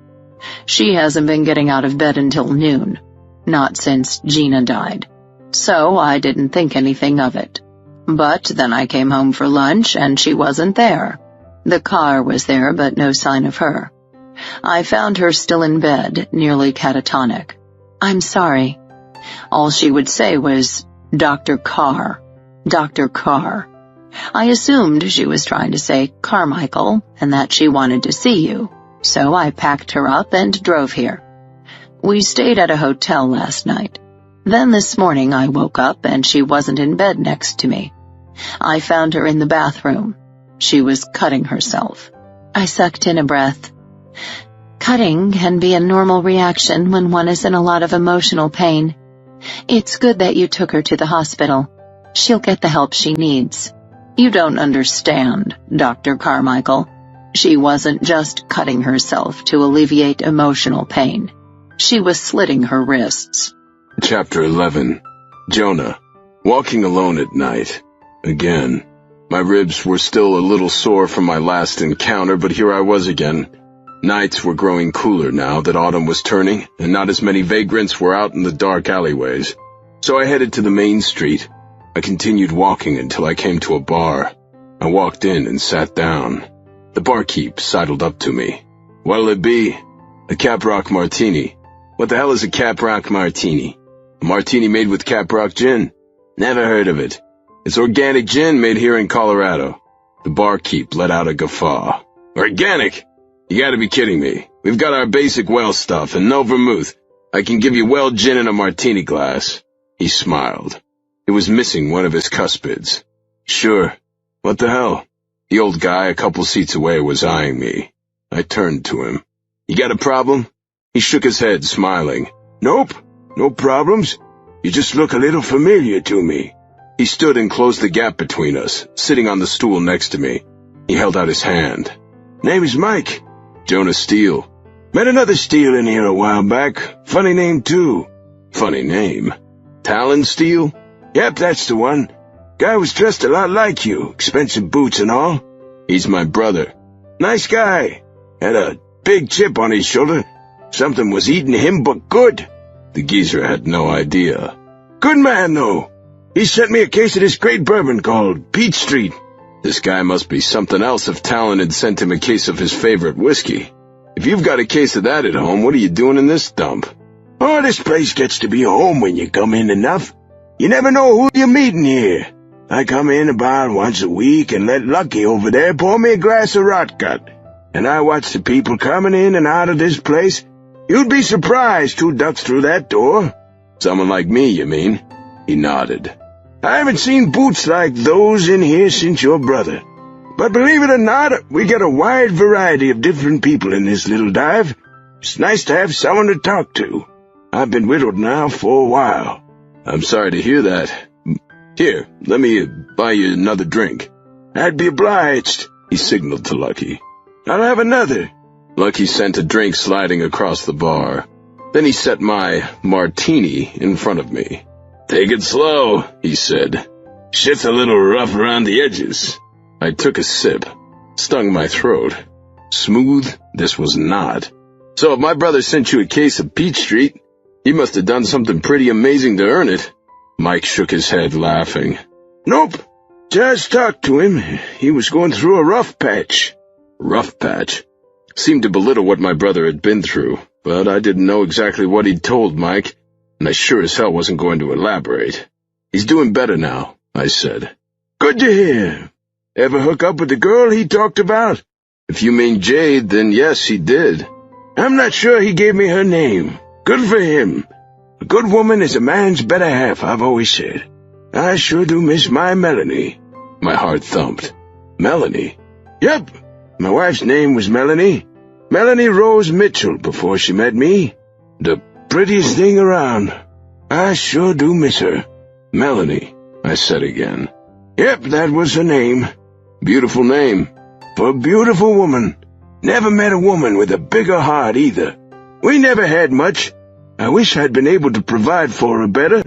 She hasn't been getting out of bed until noon. Not since Gina died. So I didn't think anything of it. But then I came home for lunch and she wasn't there. The car was there, but no sign of her. I found her still in bed, nearly catatonic. "I'm sorry." All she would say was, "Dr. Carr, Dr. Carr." I assumed she was trying to say Carmichael and that she wanted to see you, so I packed her up and drove here. We stayed at a hotel last night. Then this morning I woke up and she wasn't in bed next to me. I found her in the bathroom. She was cutting herself." I sucked in a breath. Cutting can be a normal reaction when one is in a lot of emotional pain. It's good that you took her to the hospital. She'll get the help she needs. "You don't understand, Dr. Carmichael. She wasn't just cutting herself to alleviate emotional pain. She was slitting her wrists." Chapter 11. Jonah. Walking alone at night. Again. My ribs were still a little sore from my last encounter, but here I was again. Nights were growing cooler now that autumn was turning, and not as many vagrants were out in the dark alleyways. So I headed to the main street. I continued walking until I came to a bar. I walked in and sat down. The barkeep sidled up to me. "What'll it be?" A Caprock martini. What the hell is a Caprock martini? A martini made with Caprock gin? Never heard of it. It's organic gin made here in Colorado. The barkeep let out a guffaw. Organic? You gotta be kidding me. We've got our basic well stuff and no vermouth. I can give you well gin in a martini glass. He smiled. He was missing one of his cuspids. Sure. What the hell? The old guy a couple seats away was eyeing me. I turned to him. You got a problem? He shook his head, smiling. Nope. No problems. You just look a little familiar to me. He stood and closed the gap between us, sitting on the stool next to me. He held out his hand. Name is Mike. Jonah Steele. Met another Steele in here a while back. Funny name, too. Funny name. Talon Steele? Yep, that's the one. Guy was dressed a lot like you. Expensive boots and all. He's my brother. Nice guy. Had a big chip on his shoulder. Something was eating him, but good. The geezer had no idea. Good man, though. He sent me a case of this great bourbon called Peach Street. This guy must be something else if Talon had sent him a case of his favorite whiskey. If you've got a case of that at home, what are you doing in this dump? Oh, this place gets to be home when you come in enough. You never know who you're meeting here. I come in about once a week and let Lucky over there pour me a glass of rotgut. And I watch the people coming in and out of this place. You'd be surprised who ducks through that door. Someone like me, you mean? He nodded. I haven't seen boots like those in here since your brother. But believe it or not, we get a wide variety of different people in this little dive. It's nice to have someone to talk to. I've been widowed now for a while. I'm sorry to hear that. Here, let me buy you another drink. I'd be obliged, he signaled to Lucky. I'll have another. Lucky sent a drink sliding across the bar. Then he set my martini in front of me. Take it slow, he said. Shit's a little rough around the edges. I took a sip. Stung my throat. Smooth, this was not. So if my brother sent you a case of Peach Street, he must have done something pretty amazing to earn it. Mike shook his head, laughing. Nope. Just talked to him. He was going through a rough patch. Rough patch? Seemed to belittle what my brother had been through, but I didn't know exactly what he'd told Mike, and I sure as hell wasn't going to elaborate. He's doing better now, I said. Good to hear. Ever hook up with the girl he talked about? If you mean Jade, then yes, he did. I'm not sure he gave me her name. Good for him. A good woman is a man's better half, I've always said. I sure do miss my Melanie. My heart thumped. Melanie? Yep. My wife's name was Melanie. Melanie Rose Mitchell before she met me. The prettiest thing around. I sure do miss her. Melanie, I said again. Yep, that was her name. Beautiful name. For a beautiful woman. Never met a woman with a bigger heart either. We never had much. I wish I'd been able to provide for her better.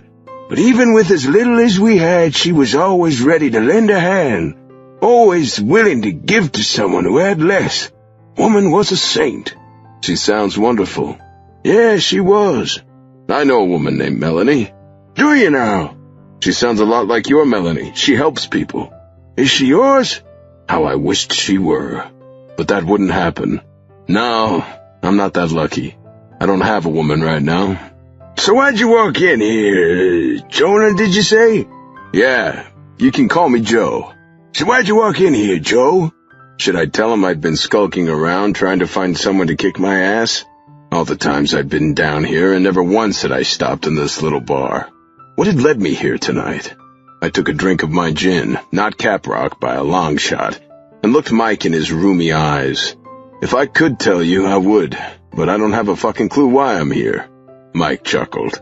But even with as little as we had, she was always ready to lend a hand. Always willing to give to someone who had less. Woman was a saint. She sounds wonderful. Yeah, she was. I know a woman named Melanie. Do you now? She sounds a lot like your Melanie. She helps people. Is she yours? How I wished she were. But that wouldn't happen. No, I'm not that lucky. I don't have a woman right now. So why'd you walk in here? Jonah, did you say? Yeah, you can call me Joe. So why'd you walk in here, Joe? Should I tell him I'd been skulking around trying to find someone to kick my ass? All the times I'd been down here, and never once had I stopped in this little bar. What had led me here tonight? I took a drink of my gin, not Caprock by a long shot, and looked Mike in his roomy eyes. If I could tell you, I would, but I don't have a fucking clue why I'm here. Mike chuckled.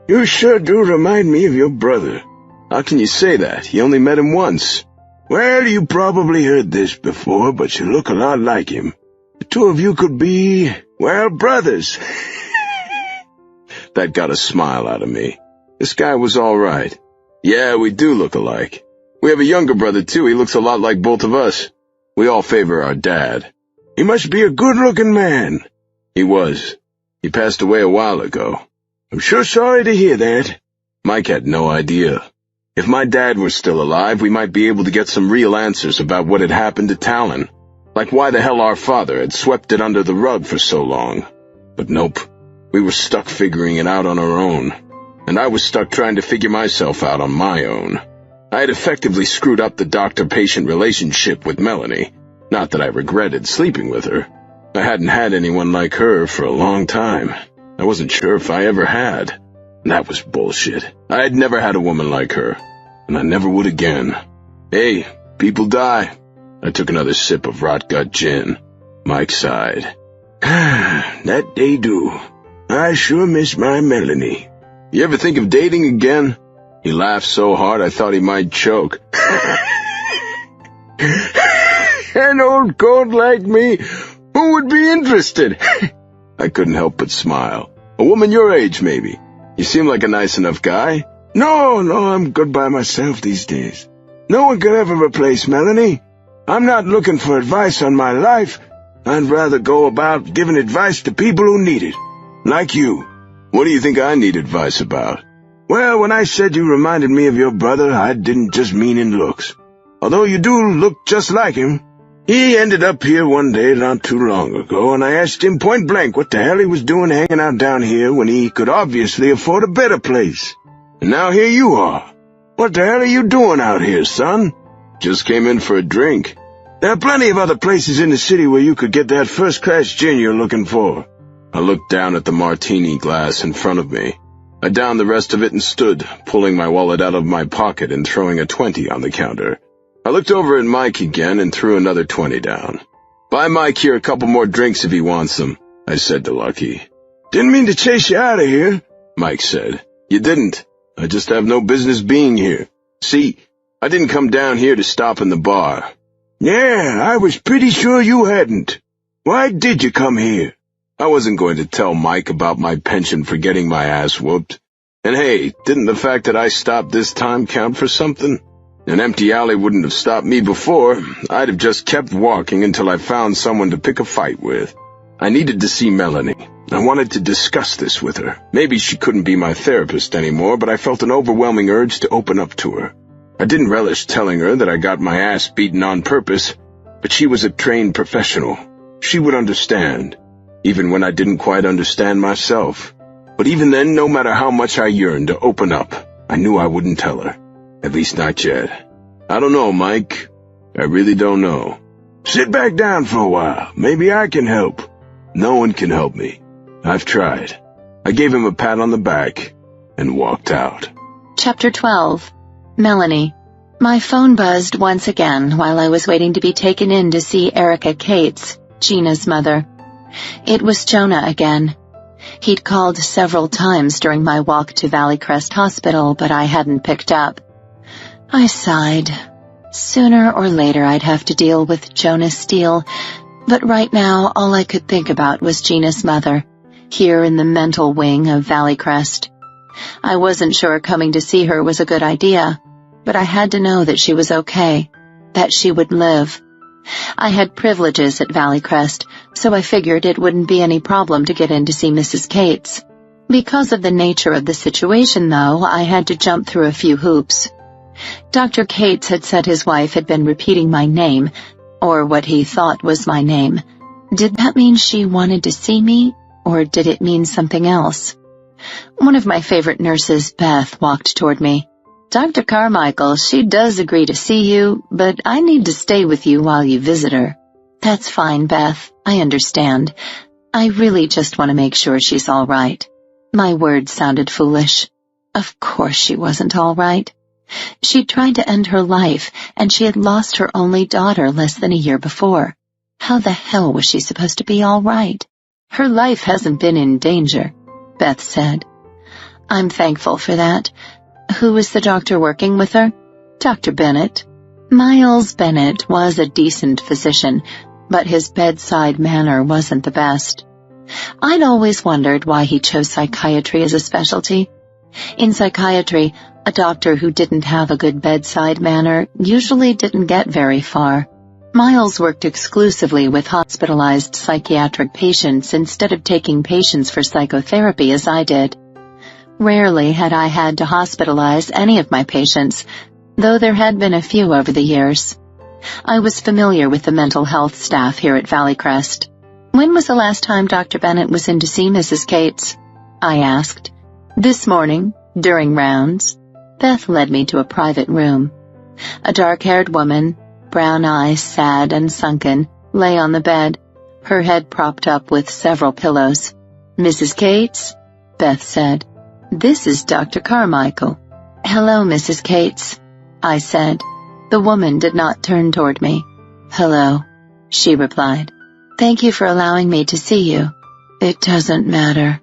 You sure do remind me of your brother. How can you say that? You only met him once. Well, you probably heard this before, but you look a lot like him. The two of you could be, well, brothers. That got a smile out of me. This guy was all right. Yeah, we do look alike. We have a younger brother, too. He looks a lot like both of us. We all favor our dad. He must be a good-looking man. He was. He passed away a while ago. I'm sure sorry to hear that. Mike had no idea. If my dad were still alive, we might be able to get some real answers about what had happened to Talon. Like why the hell our father had swept it under the rug for so long. But nope, we were stuck figuring it out on our own. And I was stuck trying to figure myself out on my own. I had effectively screwed up the doctor-patient relationship with Melanie. Not that I regretted sleeping with her. I hadn't had anyone like her for a long time. I wasn't sure if I ever had. And that was bullshit. I had never had a woman like her. And I never would again. Hey, people die. I took another sip of rot-gut gin. Mike sighed. That they do. I sure miss my Melanie. You ever think of dating again? He laughed so hard I thought he might choke. An old coat like me, who would be interested? I couldn't help but smile. A woman your age, maybe. You seem like a nice enough guy. No, I'm good by myself these days. No one could ever replace Melanie. I'm not looking for advice on my life. I'd rather go about giving advice to people who need it. Like you. What do you think I need advice about? Well, when I said you reminded me of your brother, I didn't just mean in looks. Although you do look just like him. He ended up here one day not too long ago, and I asked him point blank what the hell he was doing hanging out down here when he could obviously afford a better place. And now here you are. What the hell are you doing out here, son? Just came in for a drink. There are plenty of other places in the city where you could get that first-class gin you're looking for. I looked down at the martini glass in front of me. I downed the rest of it and stood, pulling my wallet out of my pocket and throwing a 20 on the counter. I looked over at Mike again and threw another 20 down. Buy Mike here a couple more drinks if he wants them, I said to Lucky. Didn't mean to chase you out of here, Mike said. You didn't. I just have no business being here. See, I didn't come down here to stop in the bar. Yeah, I was pretty sure you hadn't. Why did you come here? I wasn't going to tell Mike about my penchant for getting my ass whooped. And hey, didn't the fact that I stopped this time count for something? An empty alley wouldn't have stopped me before. I'd have just kept walking until I found someone to pick a fight with. I needed to see Melanie. I wanted to discuss this with her. Maybe she couldn't be my therapist anymore, but I felt an overwhelming urge to open up to her. I didn't relish telling her that I got my ass beaten on purpose, but she was a trained professional. She would understand, even when I didn't quite understand myself. But even then, no matter how much I yearned to open up, I knew I wouldn't tell her. At least not yet. I don't know, Mike. I really don't know. Sit back down for a while. Maybe I can help. No one can help me. I've tried. I gave him a pat on the back and walked out. Chapter 12. Melanie. My phone buzzed once again while I was waiting to be taken in to see Erica Cates, Gina's mother. It was Jonah again. He'd called several times during my walk to Valley Crest Hospital, but I hadn't picked up. I sighed. Sooner or later I'd have to deal with Jonah Steele, but right now all I could think about was Gina's mother, here in the mental wing of Valley Crest. I wasn't sure coming to see her was a good idea, but I had to know that she was okay, that she would live. I had privileges at Valley Crest, so I figured it wouldn't be any problem to get in to see Mrs. Cates. Because of the nature of the situation, though, I had to jump through a few hoops. Dr. Cates had said his wife had been repeating my name, or what he thought was my name. Did that mean she wanted to see me, or did it mean something else? One of my favorite nurses, Beth, walked toward me. Dr. Carmichael, she does agree to see you, but I need to stay with you while you visit her. That's fine, Beth. I understand. I really just want to make sure she's all right. My words sounded foolish. Of course she wasn't all right. She'd tried to end her life, and she had lost her only daughter less than a year before. How the hell was she supposed to be all right? Her life hasn't been in danger, Beth said. I'm thankful for that. Who was the doctor working with her? Dr. Bennett. Miles Bennett was a decent physician, but his bedside manner wasn't the best. I'd always wondered why he chose psychiatry as a specialty. In psychiatry, a doctor who didn't have a good bedside manner usually didn't get very far. Miles worked exclusively with hospitalized psychiatric patients instead of taking patients for psychotherapy as I did. Rarely had I had to hospitalize any of my patients, though there had been a few over the years. I was familiar with the mental health staff here at Valleycrest. "When was the last time Dr. Bennett was in to see Mrs. Cates?" I asked. "This morning, during rounds." Beth led me to a private room. A dark-haired woman, brown eyes sad and sunken, lay on the bed, her head propped up with several pillows. "Mrs. Cates," Beth said. "This is Dr. Carmichael." "Hello, Mrs. Cates," I said. The woman did not turn toward me. "Hello," she replied. "Thank you for allowing me to see you." "It doesn't matter."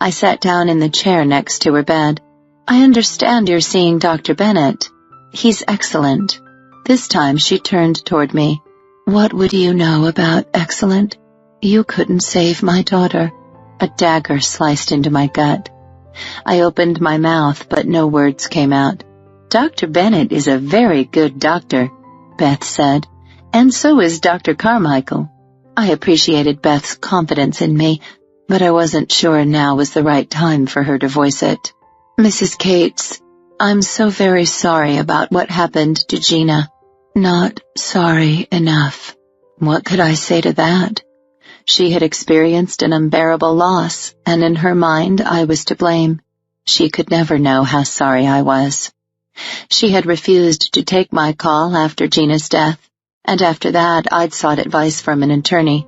I sat down in the chair next to her bed. "I understand you're seeing Dr. Bennett. He's excellent." This time she turned toward me. "What would you know about excellent? You couldn't save my daughter." A dagger sliced into my gut. I opened my mouth, but no words came out. "Dr. Bennett is a very good doctor," Beth said, "and so is Dr. Carmichael." I appreciated Beth's confidence in me, but I wasn't sure now was the right time for her to voice it. "Mrs. Cates, I'm so very sorry about what happened to Gina." "Not sorry enough." What could I say to that? She had experienced an unbearable loss, and in her mind I was to blame. She could never know how sorry I was. She had refused to take my call after Gina's death, and after that I'd sought advice from an attorney.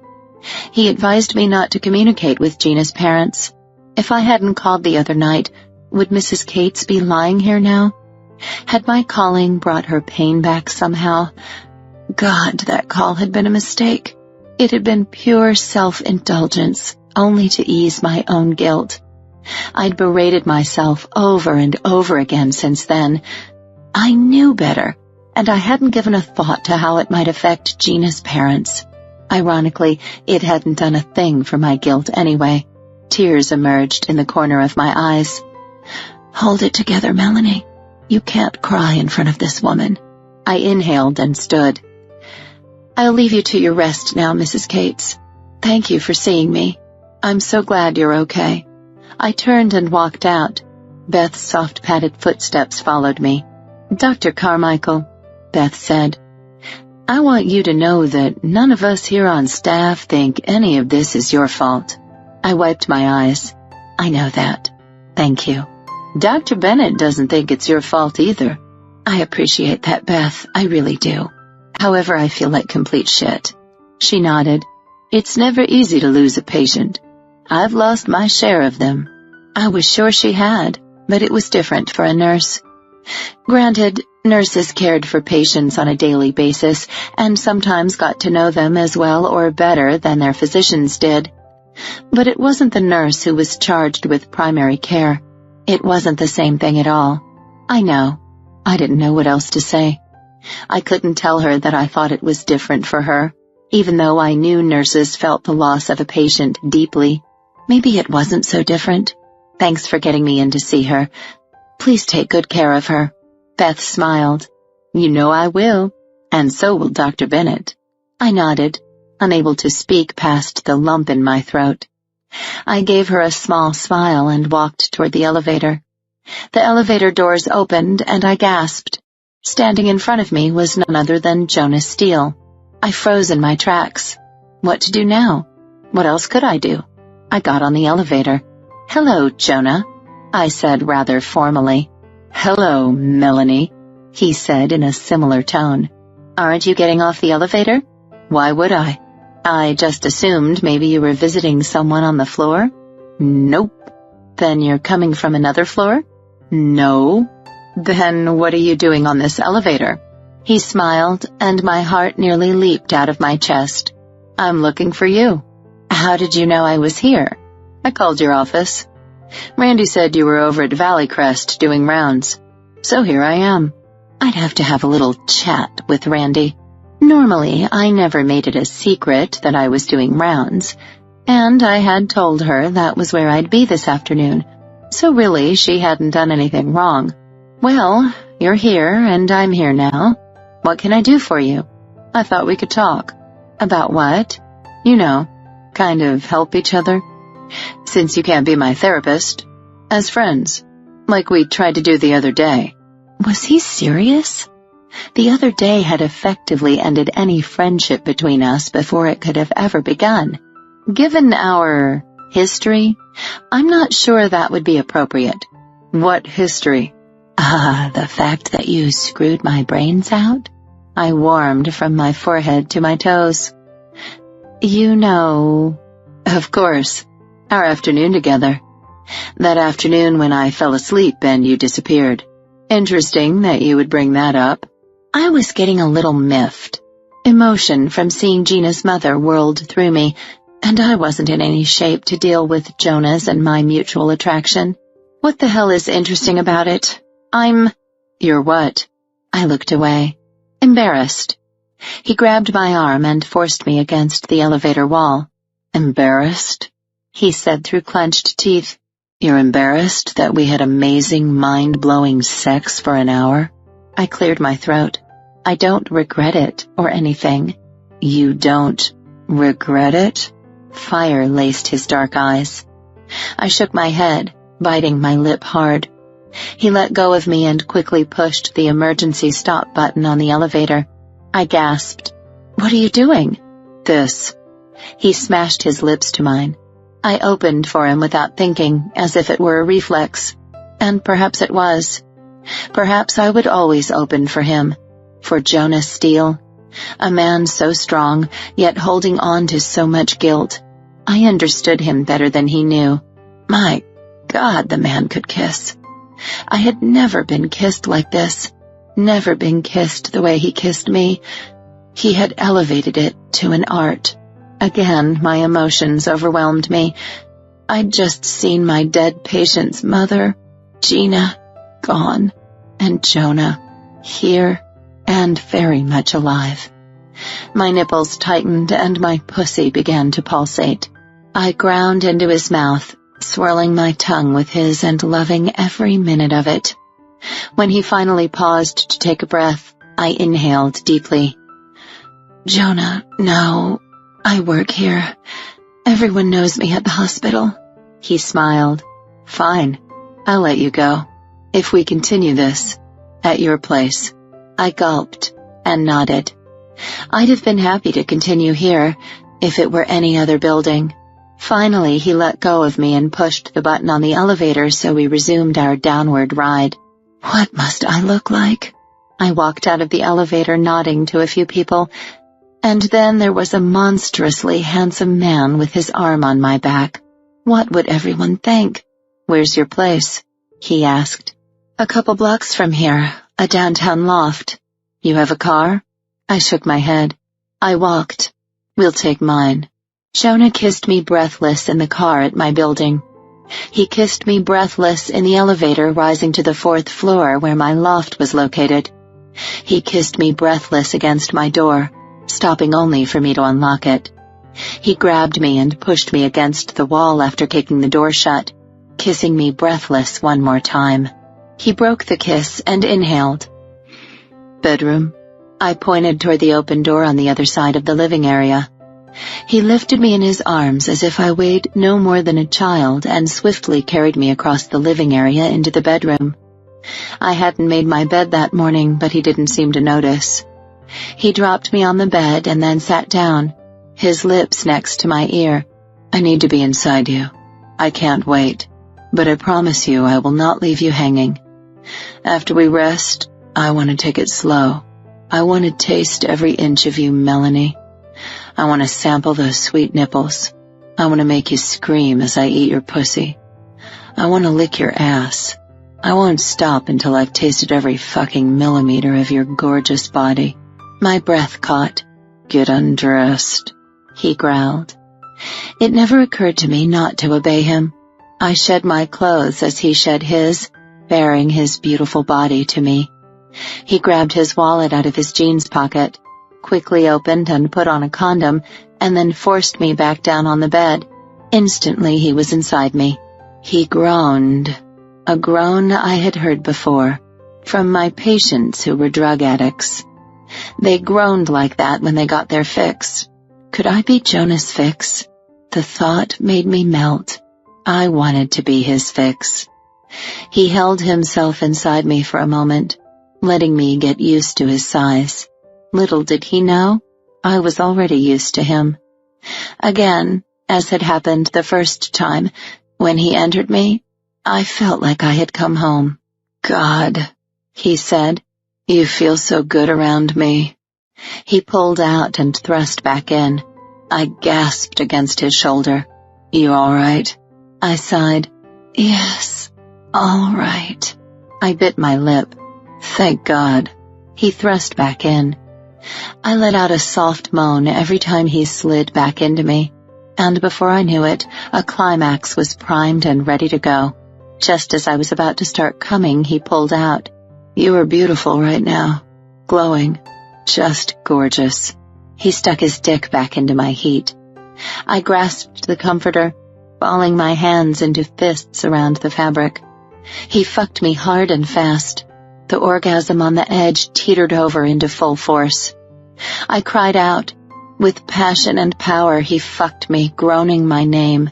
He advised me not to communicate with Gina's parents. If I hadn't called the other night, would Mrs. Cates be lying here now? Had my calling brought her pain back somehow? God, that call had been a mistake. It had been pure self-indulgence, only to ease my own guilt. I'd berated myself over and over again since then. I knew better, and I hadn't given a thought to how it might affect Gina's parents. Ironically, it hadn't done a thing for my guilt anyway. Tears emerged in the corner of my eyes. "Hold it together, Melanie. You can't cry in front of this woman." I inhaled and stood. "I'll leave you to your rest now, Mrs. Cates. Thank you for seeing me. I'm so glad you're okay." I turned and walked out. Beth's soft padded footsteps followed me. "Dr. Carmichael," Beth said, "I want you to know that none of us here on staff think any of this is your fault." I wiped my eyes. "I know that. Thank you." "Dr. Bennett doesn't think it's your fault either." "I appreciate that, Beth. I really do. However, I feel like complete shit." She nodded. "It's never easy to lose a patient. I've lost my share of them." I was sure she had, but it was different for a nurse. Granted, nurses cared for patients on a daily basis and sometimes got to know them as well or better than their physicians did. But it wasn't the nurse who was charged with primary care. It wasn't the same thing at all. I know. I didn't know what else to say. I couldn't tell her that I thought it was different for her, even though I knew nurses felt the loss of a patient deeply. Maybe it wasn't so different. Thanks for getting me in to see her. Please take good care of her." Beth smiled. "You know I will, and so will Dr. Bennett." I nodded, unable to speak past the lump in my throat. I gave her a small smile and walked toward the elevator. The elevator doors opened, and I gasped. Standing in front of me was none other than Jonas Steele. I froze in my tracks. What to do now? What else could I do? I got on the elevator. "Hello, Jonah," I said rather formally. "Hello, Melanie," he said in a similar tone. "Aren't you getting off the elevator?" "Why would I?" "I just assumed maybe you were visiting someone on the floor." "Nope." "Then you're coming from another floor?" "No." "Then what are you doing on this elevator?" He smiled, and my heart nearly leaped out of my chest. "I'm looking for you." "How did you know I was here?" "I called your office. Randy said you were over at Valleycrest doing rounds. So here I am." I'd have to have a little chat with Randy. Normally, I never made it a secret that I was doing rounds, and I had told her that was where I'd be this afternoon, so really she hadn't done anything wrong. "Well, you're here, and I'm here now. What can I do for you?" "I thought we could talk." "About what?" "You know, kind of help each other. Since you can't be my therapist, as friends, like we tried to do the other day." Was he serious? The other day had effectively ended any friendship between us before it could have ever begun. Given our history, I'm not sure that would be appropriate. What history? The fact that you screwed my brains out? I warmed from my forehead to my toes. You know, of course, our afternoon together. That afternoon when I fell asleep and you disappeared. Interesting that you would bring that up. I was getting a little miffed. Emotion from seeing Gina's mother whirled through me, and I wasn't in any shape to deal with Jonas and my mutual attraction. What the hell is interesting about it? You're what? I looked away. Embarrassed. He grabbed my arm and forced me against the elevator wall. Embarrassed? He said through clenched teeth. You're embarrassed that we had amazing, mind-blowing sex for an hour? I cleared my throat. I don't regret it or anything. You don't regret it? Fire laced his dark eyes. I shook my head, biting my lip hard. He let go of me and quickly pushed the emergency stop button on the elevator. I gasped. What are you doing? This. He smashed his lips to mine. I opened for him without thinking, as if it were a reflex. And perhaps it was. Perhaps I would always open for him. For Jonas Steele. A man so strong, yet holding on to so much guilt. I understood him better than he knew. My God, the man could kiss. I had never been kissed like this. Never been kissed the way he kissed me. He had elevated it to an art. Again, my emotions overwhelmed me. I'd just seen my dead patient's mother, Gina, gone, and Jonah, here and very much alive. My nipples tightened and my pussy began to pulsate. I ground into his mouth, swirling my tongue with his and loving every minute of it. When he finally paused to take a breath, I inhaled deeply. Jonah, no. I work here. Everyone knows me at the hospital. He smiled. Fine. I'll let you go. If we continue this, at your place. I gulped and nodded. I'd have been happy to continue here, if it were any other building. Finally, he let go of me and pushed the button on the elevator, so we resumed our downward ride. What must I look like? I walked out of the elevator nodding to a few people, and then there was a monstrously handsome man with his arm on my back. What would everyone think? Where's your place? He asked. A couple blocks from here, a downtown loft. You have a car? I shook my head. I walked. We'll take mine. Jonah kissed me breathless in the car at my building. He kissed me breathless in the elevator rising to the 4th floor where my loft was located. He kissed me breathless against my door, stopping only for me to unlock it. He grabbed me and pushed me against the wall after kicking the door shut, kissing me breathless one more time. He broke the kiss and inhaled. Bedroom. I pointed toward the open door on the other side of the living area. He lifted me in his arms as if I weighed no more than a child and swiftly carried me across the living area into the bedroom. I hadn't made my bed that morning, but he didn't seem to notice. He dropped me on the bed and then sat down, his lips next to my ear. I need to be inside you. I can't wait, but I promise you I will not leave you hanging. After we rest, I want to take it slow. I want to taste every inch of you, Melanie. I want to sample those sweet nipples. I want to make you scream as I eat your pussy. I want to lick your ass. I won't stop until I've tasted every fucking millimeter of your gorgeous body. My breath caught. Get undressed, he growled. It never occurred to me not to obey him. I shed my clothes as he shed his, baring his beautiful body to me. He grabbed his wallet out of his jeans pocket, quickly opened and put on a condom, and then forced me back down on the bed. Instantly he was inside me. He groaned, a groan I had heard before, from my patients who were drug addicts. They groaned like that when they got their fix. Could I be Jonas' fix? The thought made me melt. I wanted to be his fix. He held himself inside me for a moment, letting me get used to his size. Little did he know, I was already used to him. Again, as had happened the first time, when he entered me, I felt like I had come home. "God," he said, "you feel so good around me." He pulled out and thrust back in. I gasped against his shoulder. "You all right?" I sighed. "Yes, all right." I bit my lip. "Thank God." He thrust back in. I let out a soft moan every time he slid back into me, and before I knew it, a climax was primed and ready to go. Just as I was about to start coming, he pulled out. "You are beautiful right now. Glowing. Just gorgeous." He stuck his dick back into my heat. I grasped the comforter, balling my hands into fists around the fabric. He fucked me hard and fast. The orgasm on the edge teetered over into full force. I cried out. With passion and power, he fucked me, groaning my name.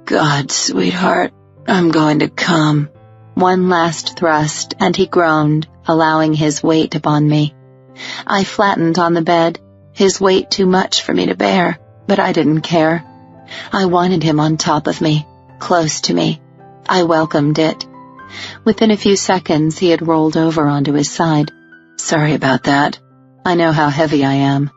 "God, sweetheart, I'm going to come." One last thrust, and he groaned, allowing his weight upon me. I flattened on the bed, his weight too much for me to bear, but I didn't care. I wanted him on top of me, close to me. I welcomed it. Within a few seconds, he had rolled over onto his side. "Sorry about that. I know how heavy I am."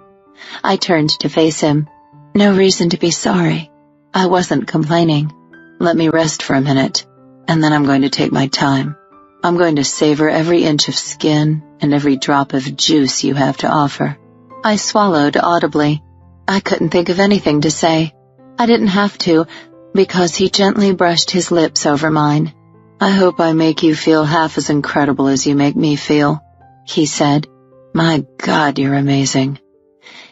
I turned to face him. "No reason to be sorry. I wasn't complaining. Let me rest for a minute, and then I'm going to take my time. I'm going to savor every inch of skin and every drop of juice you have to offer." I swallowed audibly. I couldn't think of anything to say. I didn't have to, because he gently brushed his lips over mine. "I hope I make you feel half as incredible as you make me feel," he said. "My God, you're amazing."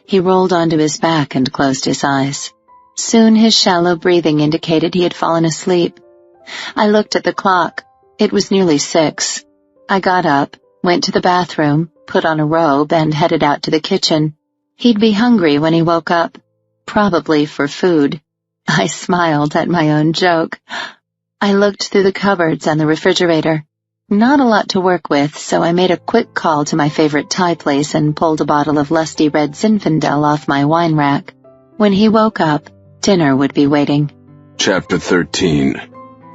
He rolled onto his back and closed his eyes. Soon his shallow breathing indicated he had fallen asleep. I looked at the clock. It was nearly 6. I got up, went to the bathroom, put on a robe, and headed out to the kitchen. He'd be hungry when he woke up, probably for food. I smiled at my own joke. I looked through the cupboards and the refrigerator. Not a lot to work with, so I made a quick call to my favorite Thai place and pulled a bottle of lusty red Zinfandel off my wine rack. When he woke up, dinner would be waiting. Chapter 13.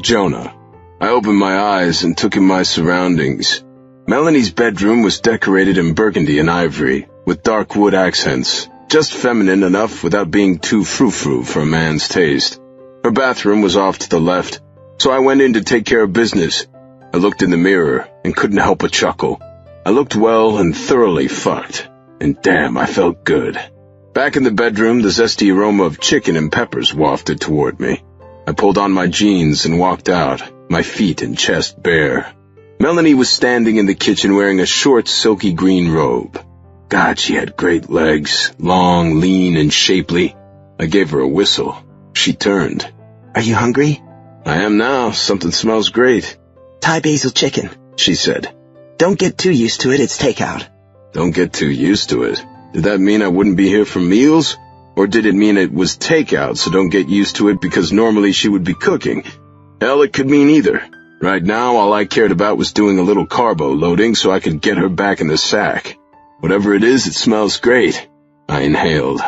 Jonah. I opened my eyes and took in my surroundings. Melanie's bedroom was decorated in burgundy and ivory, with dark wood accents, just feminine enough without being too frou-frou for a man's taste. Her bathroom was off to the left, so I went in to take care of business. I looked in the mirror and couldn't help but chuckle. I looked well and thoroughly fucked, and damn, I felt good. Back in the bedroom, the zesty aroma of chicken and peppers wafted toward me. I pulled on my jeans and walked out, my feet and chest bare. Melanie was standing in the kitchen wearing a short, silky green robe. God, she had great legs, long, lean, and shapely. I gave her a whistle. She turned. "Are you hungry?" "I am now. Something smells great." "Thai basil chicken," she said. "Don't get too used to it, it's takeout." Don't get too used to it. Did that mean I wouldn't be here for meals? Or did it mean it was takeout, so don't get used to it because normally she would be cooking? Hell, it could mean either. Right now, all I cared about was doing a little carbo loading so I could get her back in the sack. Whatever it is, it smells great. I inhaled.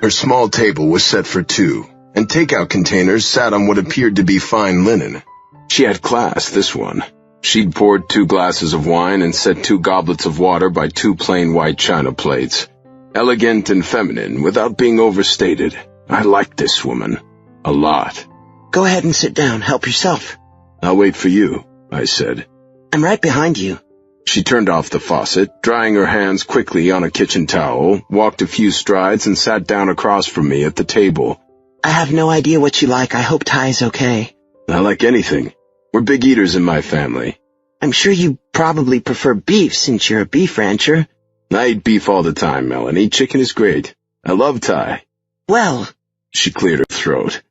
Her small table was set for 2, and takeout containers sat on what appeared to be fine linen. She had class, this one. She'd poured 2 glasses of wine and set 2 goblets of water by 2 plain white china plates. Elegant and feminine, without being overstated. I liked this woman. A lot. "Go ahead and sit down. Help yourself." "I'll wait for you," I said. "I'm right behind you." She turned off the faucet, drying her hands quickly on a kitchen towel, walked a few strides, and sat down across from me at the table. "I have no idea what you like. I hope Thai is okay." "I like anything. We're big eaters in my family." "I'm sure you probably prefer beef since you're a beef rancher." "I eat beef all the time, Melanie. Chicken is great. I love Thai." "Well," she cleared her throat.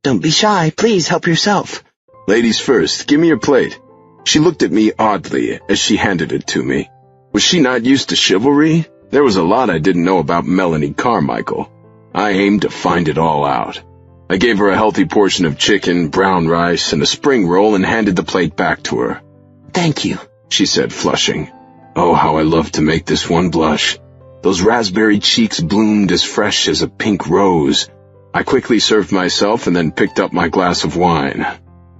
"don't be shy. Please help yourself." "Ladies first. Give me your plate." She looked at me oddly as she handed it to me. Was she not used to chivalry? There was a lot I didn't know about Melanie Carmichael. I aimed to find it all out. I gave her a healthy portion of chicken, brown rice, and a spring roll and handed the plate back to her. "Thank you," she said, flushing. Oh, how I loved to make this one blush. Those raspberry cheeks bloomed as fresh as a pink rose. I quickly served myself and then picked up my glass of wine.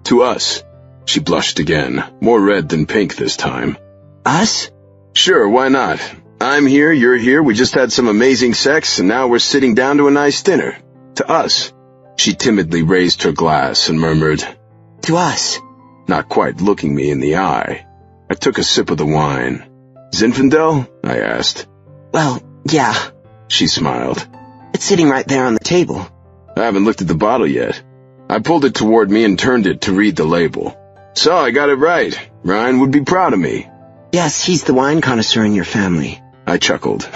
To us. She blushed again, more red than pink this time. Us? Sure, why not? I'm here, you're here, we just had some amazing sex, and now we're sitting down to a nice dinner. To us. She timidly raised her glass and murmured, To us. Not quite looking me in the eye. I took a sip of the wine. Zinfandel? I asked. Well, yeah. She smiled. It's sitting right there on the table. I haven't looked at the bottle yet. I pulled it toward me and turned it to read the label. So I got it right. Ryan would be proud of me. Yes, he's the wine connoisseur in your family. I chuckled.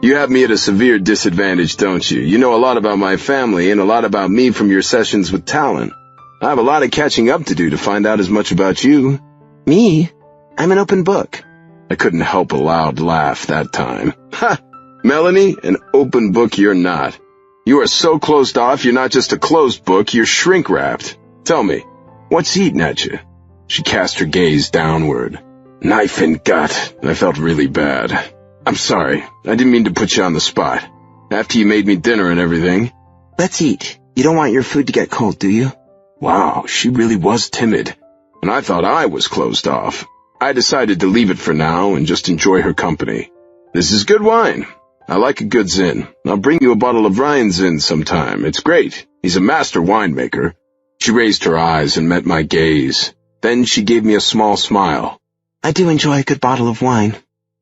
You have me at a severe disadvantage, don't you? You know a lot about my family and a lot about me from your sessions with Talon. I have a lot of catching up to do to find out as much about you. Me? I'm an open book. I couldn't help a loud laugh that time. Ha! Melanie, an open book you're not. You are so closed off, you're not just a closed book, you're shrink-wrapped. Tell me, what's eating at you? She cast her gaze downward. Knife and gut. I felt really bad. I'm sorry. I didn't mean to put you on the spot. After you made me dinner and everything. Let's eat. You don't want your food to get cold, do you? Wow, she really was timid. And I thought I was closed off. I decided to leave it for now and just enjoy her company. This is good wine. I like a good zin. I'll bring you a bottle of Ryan's zin sometime. It's great. He's a master winemaker. She raised her eyes and met my gaze. Then she gave me a small smile. I do enjoy a good bottle of wine.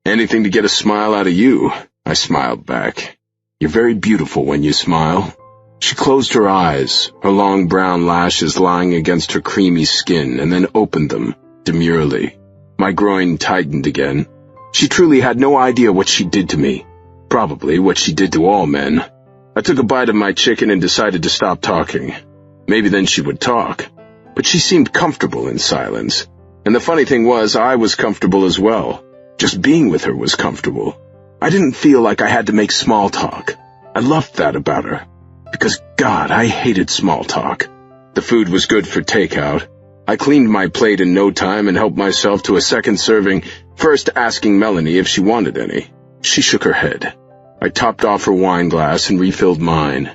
Anything to get a smile out of you, I smiled back. You're very beautiful when you smile. She closed her eyes, her long brown lashes lying against her creamy skin, and then opened them, demurely. My groin tightened again. She truly had no idea what she did to me. Probably what she did to all men. I took a bite of my chicken and decided to stop talking. Maybe then she would talk. But she seemed comfortable in silence. And the funny thing was, I was comfortable as well. Just being with her was comfortable. I didn't feel like I had to make small talk. I loved that about her. Because, God, I hated small talk. The food was good for takeout. I cleaned my plate in no time and helped myself to a second serving, first asking Melanie if she wanted any. She shook her head. I topped off her wine glass and refilled mine.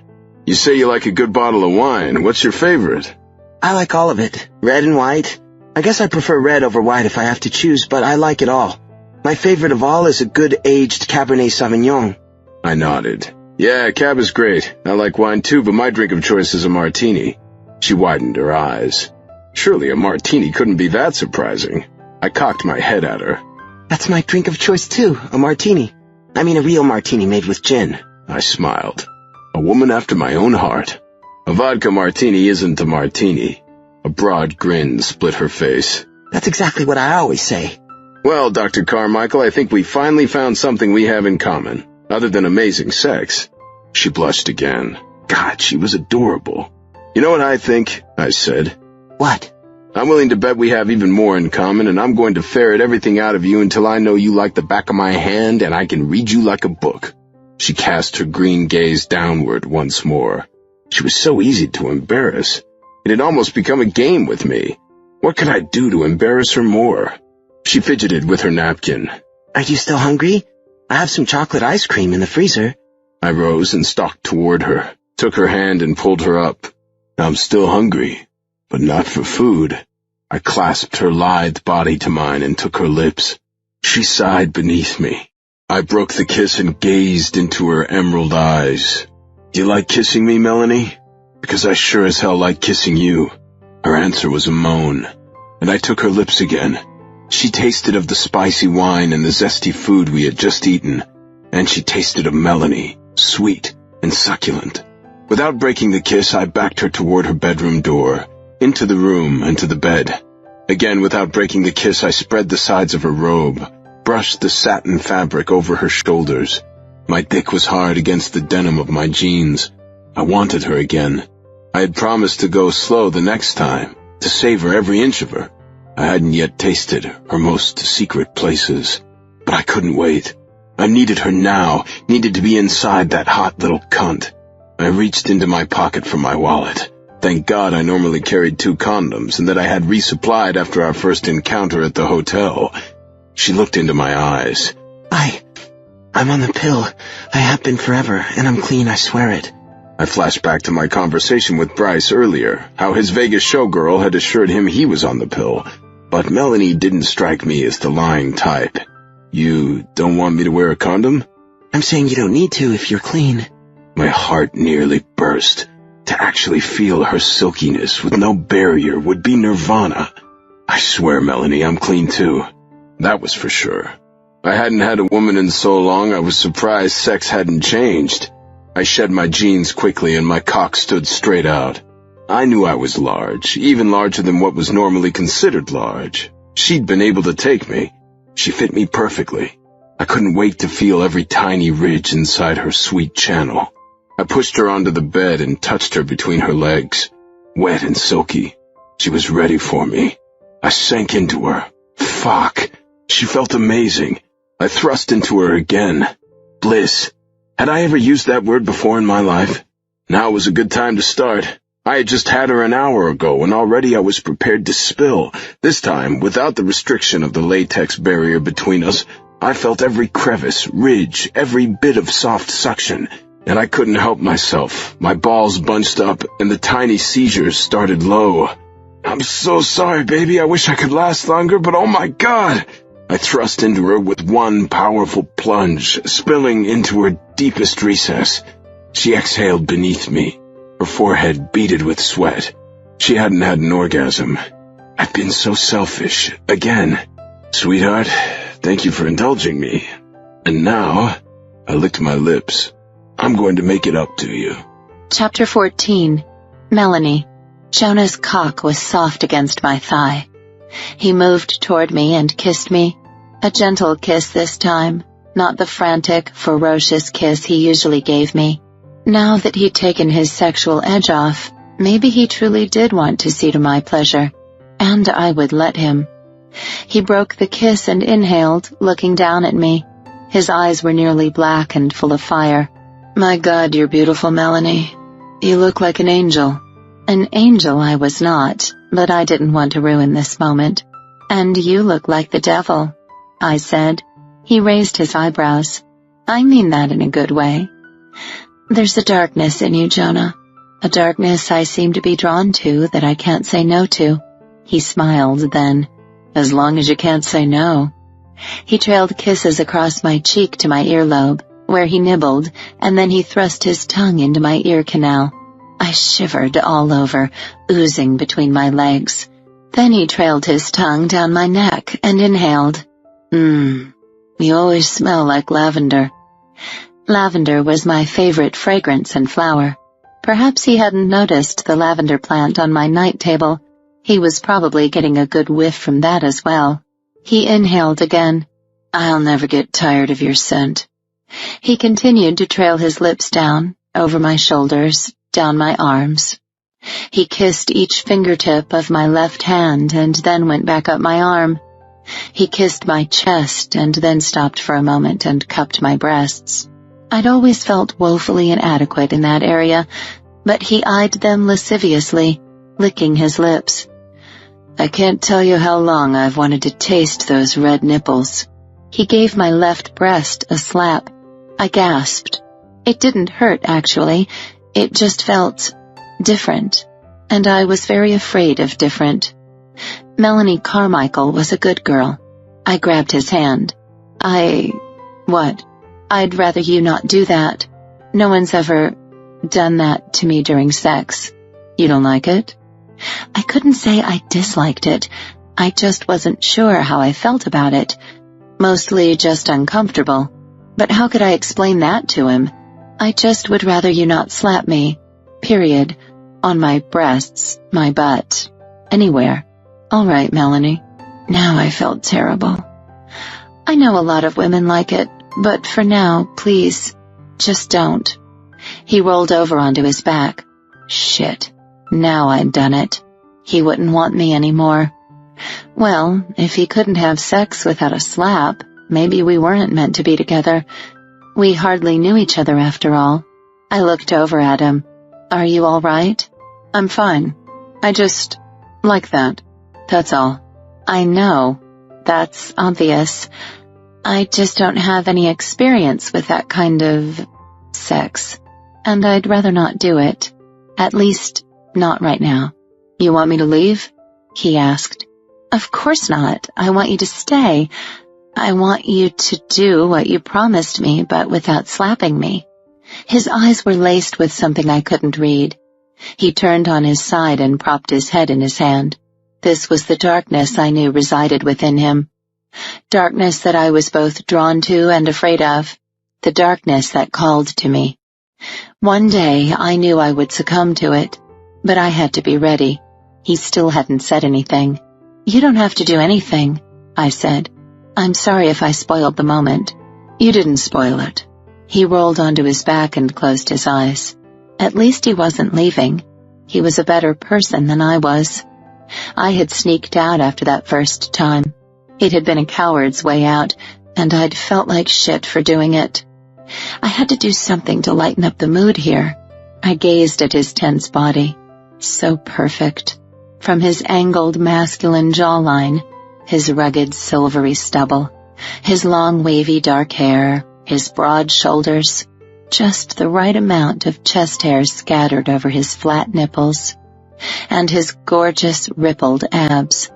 You say you like a good bottle of wine. What's your favorite? I like all of it. Red and white. I guess I prefer red over white if I have to choose, but I like it all. My favorite of all is a good aged Cabernet Sauvignon. I nodded. Yeah, Cab is great. I like wine too, but my drink of choice is a martini. She widened her eyes. Surely a martini couldn't be that surprising. I cocked my head at her. That's my drink of choice too, a martini. I mean a real martini made with gin. I smiled. A woman after my own heart. A vodka martini isn't a martini. A broad grin split her face. That's exactly what I always say. Well, Dr. Carmichael, I think we finally found something we have in common, other than amazing sex. She blushed again. God, she was adorable. You know what I think? I said. What? I'm willing to bet we have even more in common, and I'm going to ferret everything out of you until I know you like the back of my hand and I can read you like a book. She cast her green gaze downward once more. She was so easy to embarrass. It had almost become a game with me. What could I do to embarrass her more? She fidgeted with her napkin. Are you still hungry? I have some chocolate ice cream in the freezer. I rose and stalked toward her, took her hand and pulled her up. I'm still hungry, but not for food. I clasped her lithe body to mine and took her lips. She sighed beneath me. I broke the kiss and gazed into her emerald eyes. Do you like kissing me, Melanie? Because I sure as hell like kissing you. Her answer was a moan, and I took her lips again. She tasted of the spicy wine and the zesty food we had just eaten, and she tasted of Melanie, sweet and succulent. Without breaking the kiss, I backed her toward her bedroom door, into the room and to the bed. Again, without breaking the kiss, I spread the sides of her robe, brushed the satin fabric over her shoulders. My dick was hard against the denim of my jeans. I wanted her again. I had promised to go slow the next time, to savor every inch of her. I hadn't yet tasted her most secret places, but I couldn't wait. I needed her now, needed to be inside that hot little cunt. I reached into my pocket for my wallet. Thank God I normally carried 2 condoms and that I had resupplied after our first encounter at the hotel. She looked into my eyes. I'm on the pill. I have been forever, and I'm clean, I swear it. I flashed back to my conversation with Bryce earlier, how his Vegas showgirl had assured him he was on the pill, but Melanie didn't strike me as the lying type. You don't want me to wear a condom? I'm saying you don't need to if you're clean. My heart nearly burst. To actually feel her silkiness with no barrier would be nirvana. I swear, Melanie, I'm clean too. That was for sure. I hadn't had a woman in so long I was surprised sex hadn't changed. I shed my jeans quickly and my cock stood straight out. I knew I was large, even larger than what was normally considered large. She'd been able to take me. She fit me perfectly. I couldn't wait to feel every tiny ridge inside her sweet channel. I pushed her onto the bed and touched her between her legs. Wet and silky. She was ready for me. I sank into her. Fuck. She felt amazing. I thrust into her again. Bliss. Had I ever used that word before in my life? Now was a good time to start. I had just had her an hour ago, and already I was prepared to spill. This time, without the restriction of the latex barrier between us, I felt every crevice, ridge, every bit of soft suction, and I couldn't help myself. My balls bunched up, and the tiny seizures started low. I'm so sorry, baby. I wish I could last longer, but oh my God! I thrust into her with one powerful plunge, spilling into her deepest recess. She exhaled beneath me, her forehead beaded with sweat. She hadn't had an orgasm. I'd been so selfish. Again. Sweetheart, thank you for indulging me. And now, I licked my lips. I'm going to make it up to you. Chapter 14. Melanie. Jonah's cock was soft against my thigh. He moved toward me and kissed me. A gentle kiss this time, not the frantic, ferocious kiss he usually gave me. Now that he'd taken his sexual edge off, maybe he truly did want to see to my pleasure, and I would let him. He broke the kiss and inhaled, looking down at me. His eyes were nearly black and full of fire. My God, you're beautiful, Melanie. You look like an angel. An angel I was not, but I didn't want to ruin this moment. And you look like the devil, I said. He raised his eyebrows. I mean that in a good way. There's a darkness in you, Jonah. A darkness I seem to be drawn to that I can't say no to. He smiled then. As long as you can't say no. He trailed kisses across my cheek to my earlobe, where he nibbled, and then he thrust his tongue into my ear canal. I shivered all over, oozing between my legs. Then he trailed his tongue down my neck and inhaled. You always smell like lavender. Lavender was my favorite fragrance and flower. Perhaps he hadn't noticed the lavender plant on my night table. He was probably getting a good whiff from that as well. He inhaled again. I'll never get tired of your scent. He continued to trail his lips down, over my shoulders, down my arms. He kissed each fingertip of my left hand and then went back up my arm. He kissed my chest and then stopped for a moment and cupped my breasts. I'd always felt woefully inadequate in that area, but he eyed them lasciviously, licking his lips. I can't tell you how long I've wanted to taste those red nipples. He gave my left breast a slap. I gasped. It didn't hurt, actually. It just felt different, and I was very afraid of different. Melanie Carmichael was a good girl. I grabbed his hand. What? I'd rather you not do that. No one's ever done that to me during sex. You don't like it? I couldn't say I disliked it. I just wasn't sure how I felt about it. Mostly just uncomfortable. But how could I explain that to him? I just would rather you not slap me. Period. On my breasts, my butt, anywhere. All right, Melanie. Now I felt terrible. I know a lot of women like it, but for now, please, just don't. He rolled over onto his back. Shit. Now I'd done it. He wouldn't want me anymore. Well, if he couldn't have sex without a slap, maybe we weren't meant to be together. We hardly knew each other after all. I looked over at him. Are you all right? I'm fine. I just like that. That's all. I know. That's obvious. I just don't have any experience with that kind of sex, and I'd rather not do it. At least, not right now. You want me to leave? He asked. Of course not. I want you to stay. I want you to do what you promised me, but without slapping me. His eyes were laced with something I couldn't read. He turned on his side and propped his head in his hand. This was the darkness I knew resided within him. Darkness that I was both drawn to and afraid of. The darkness that called to me. One day I knew I would succumb to it, but I had to be ready. He still hadn't said anything. You don't have to do anything, I said. I'm sorry if I spoiled the moment. You didn't spoil it. He rolled onto his back and closed his eyes. At least he wasn't leaving. He was a better person than I was. I had sneaked out after that first time. It had been a coward's way out, and I'd felt like shit for doing it. I had to do something to lighten up the mood here. I gazed at his tense body. So perfect. From his angled masculine jawline, his rugged silvery stubble, his long wavy dark hair, his broad shoulders, just the right amount of chest hair scattered over his flat nipples, and his gorgeous rippled abs,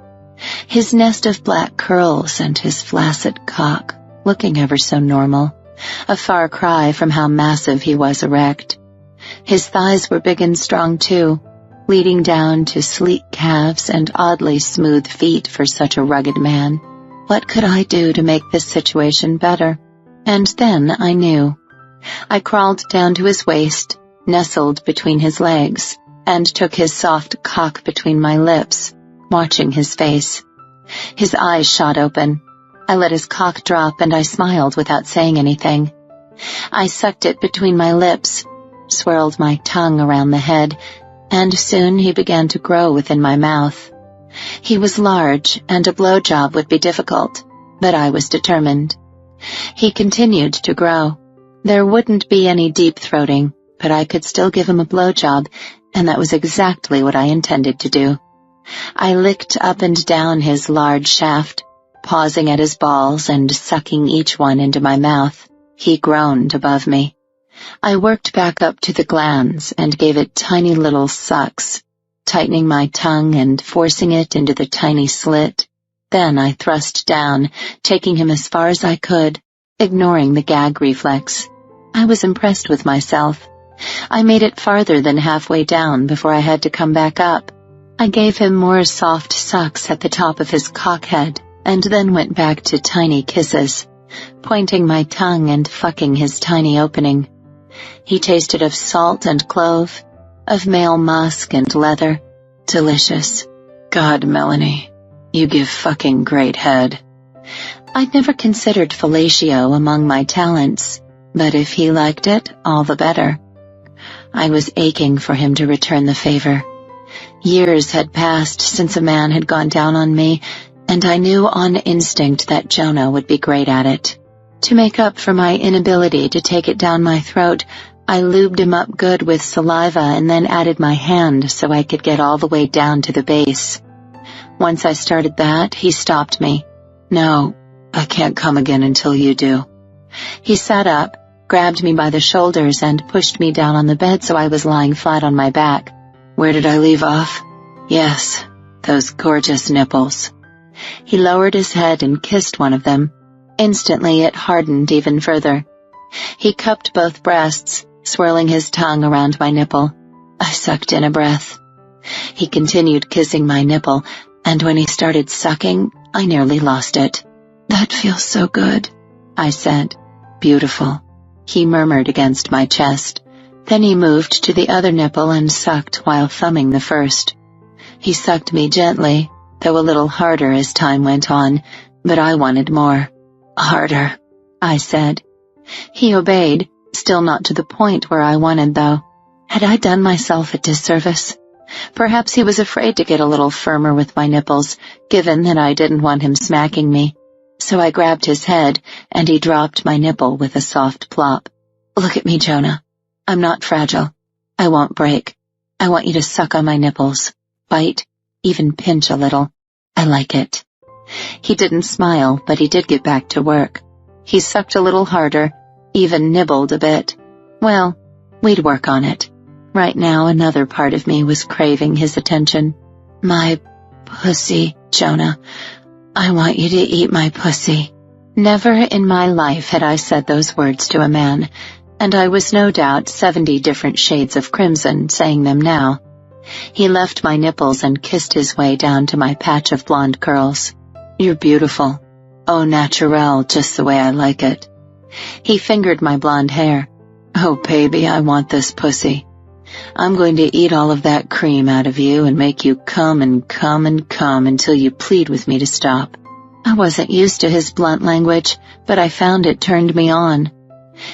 his nest of black curls and his flaccid cock, looking ever so normal, a far cry from how massive he was erect. His thighs were big and strong too, leading down to sleek calves and oddly smooth feet for such a rugged man. What could I do to make this situation better? And then I knew. I crawled down to his waist, nestled between his legs, and took his soft cock between my lips, watching his face. His eyes shot open. I let his cock drop and I smiled without saying anything. I sucked it between my lips, swirled my tongue around the head, and soon he began to grow within my mouth. He was large, and a blowjob would be difficult, but I was determined. He continued to grow. There wouldn't be any deep-throating, but I could still give him a blowjob, and that was exactly what I intended to do. I licked up and down his large shaft, pausing at his balls and sucking each one into my mouth. He groaned above me. I worked back up to the glands and gave it tiny little sucks, tightening my tongue and forcing it into the tiny slit. Then I thrust down, taking him as far as I could, ignoring the gag reflex. I was impressed with myself. I made it farther than halfway down before I had to come back up. I gave him more soft sucks at the top of his cockhead, and then went back to tiny kisses, pointing my tongue and fucking his tiny opening. He tasted of salt and clove, of male musk and leather. Delicious. God, Melanie, you give fucking great head. I'd never considered fellatio among my talents, but if he liked it, all the better. I was aching for him to return the favor. Years had passed since a man had gone down on me, and I knew on instinct that Jonah would be great at it. To make up for my inability to take it down my throat, I lubed him up good with saliva and then added my hand so I could get all the way down to the base. Once I started that, he stopped me. No, I can't come again until you do. He sat up, grabbed me by the shoulders and pushed me down on the bed so I was lying flat on my back. Where did I leave off? Yes, those gorgeous nipples. He lowered his head and kissed one of them. Instantly it hardened even further. He cupped both breasts, swirling his tongue around my nipple. I sucked in a breath. He continued kissing my nipple, and when he started sucking, I nearly lost it. That feels so good, I said. Beautiful, he murmured against my chest. Then he moved to the other nipple and sucked while thumbing the first. He sucked me gently, though a little harder as time went on, but I wanted more. Harder, I said. He obeyed, still not to the point where I wanted, though. Had I done myself a disservice? Perhaps he was afraid to get a little firmer with my nipples, given that I didn't want him smacking me. So I grabbed his head, and he dropped my nipple with a soft plop. Look at me, Jonah. I'm not fragile. I won't break. I want you to suck on my nipples, bite, even pinch a little. I like it." He didn't smile, but he did get back to work. He sucked a little harder, even nibbled a bit. Well, we'd work on it. Right now, another part of me was craving his attention. "My pussy, Jonah. I want you to eat my pussy." Never in my life had I said those words to a man, and I was no doubt 70 different shades of crimson saying them now. He left my nipples and kissed his way down to my patch of blonde curls. "You're beautiful. Au naturel, just the way I like it." He fingered my blonde hair. "Oh, baby, I want this pussy. I'm going to eat all of that cream out of you and make you come and come and come until you plead with me to stop." I wasn't used to his blunt language, but I found it turned me on.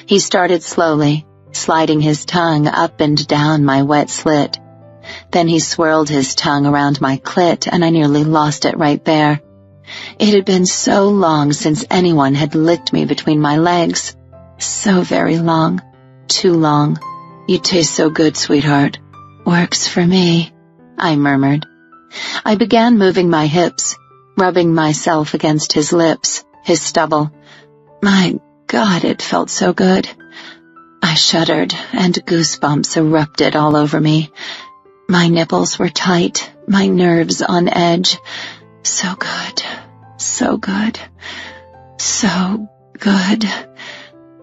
He started slowly, sliding his tongue up and down my wet slit. Then he swirled his tongue around my clit, and I nearly lost it right there. It had been so long since anyone had licked me between my legs. So very long. Too long. "You taste so good, sweetheart." "Works for me," I murmured. I began moving my hips, rubbing myself against his lips, his stubble. My God, it felt so good. I shuddered, and goosebumps erupted all over me. My nipples were tight, my nerves on edge. So good, so good, so good.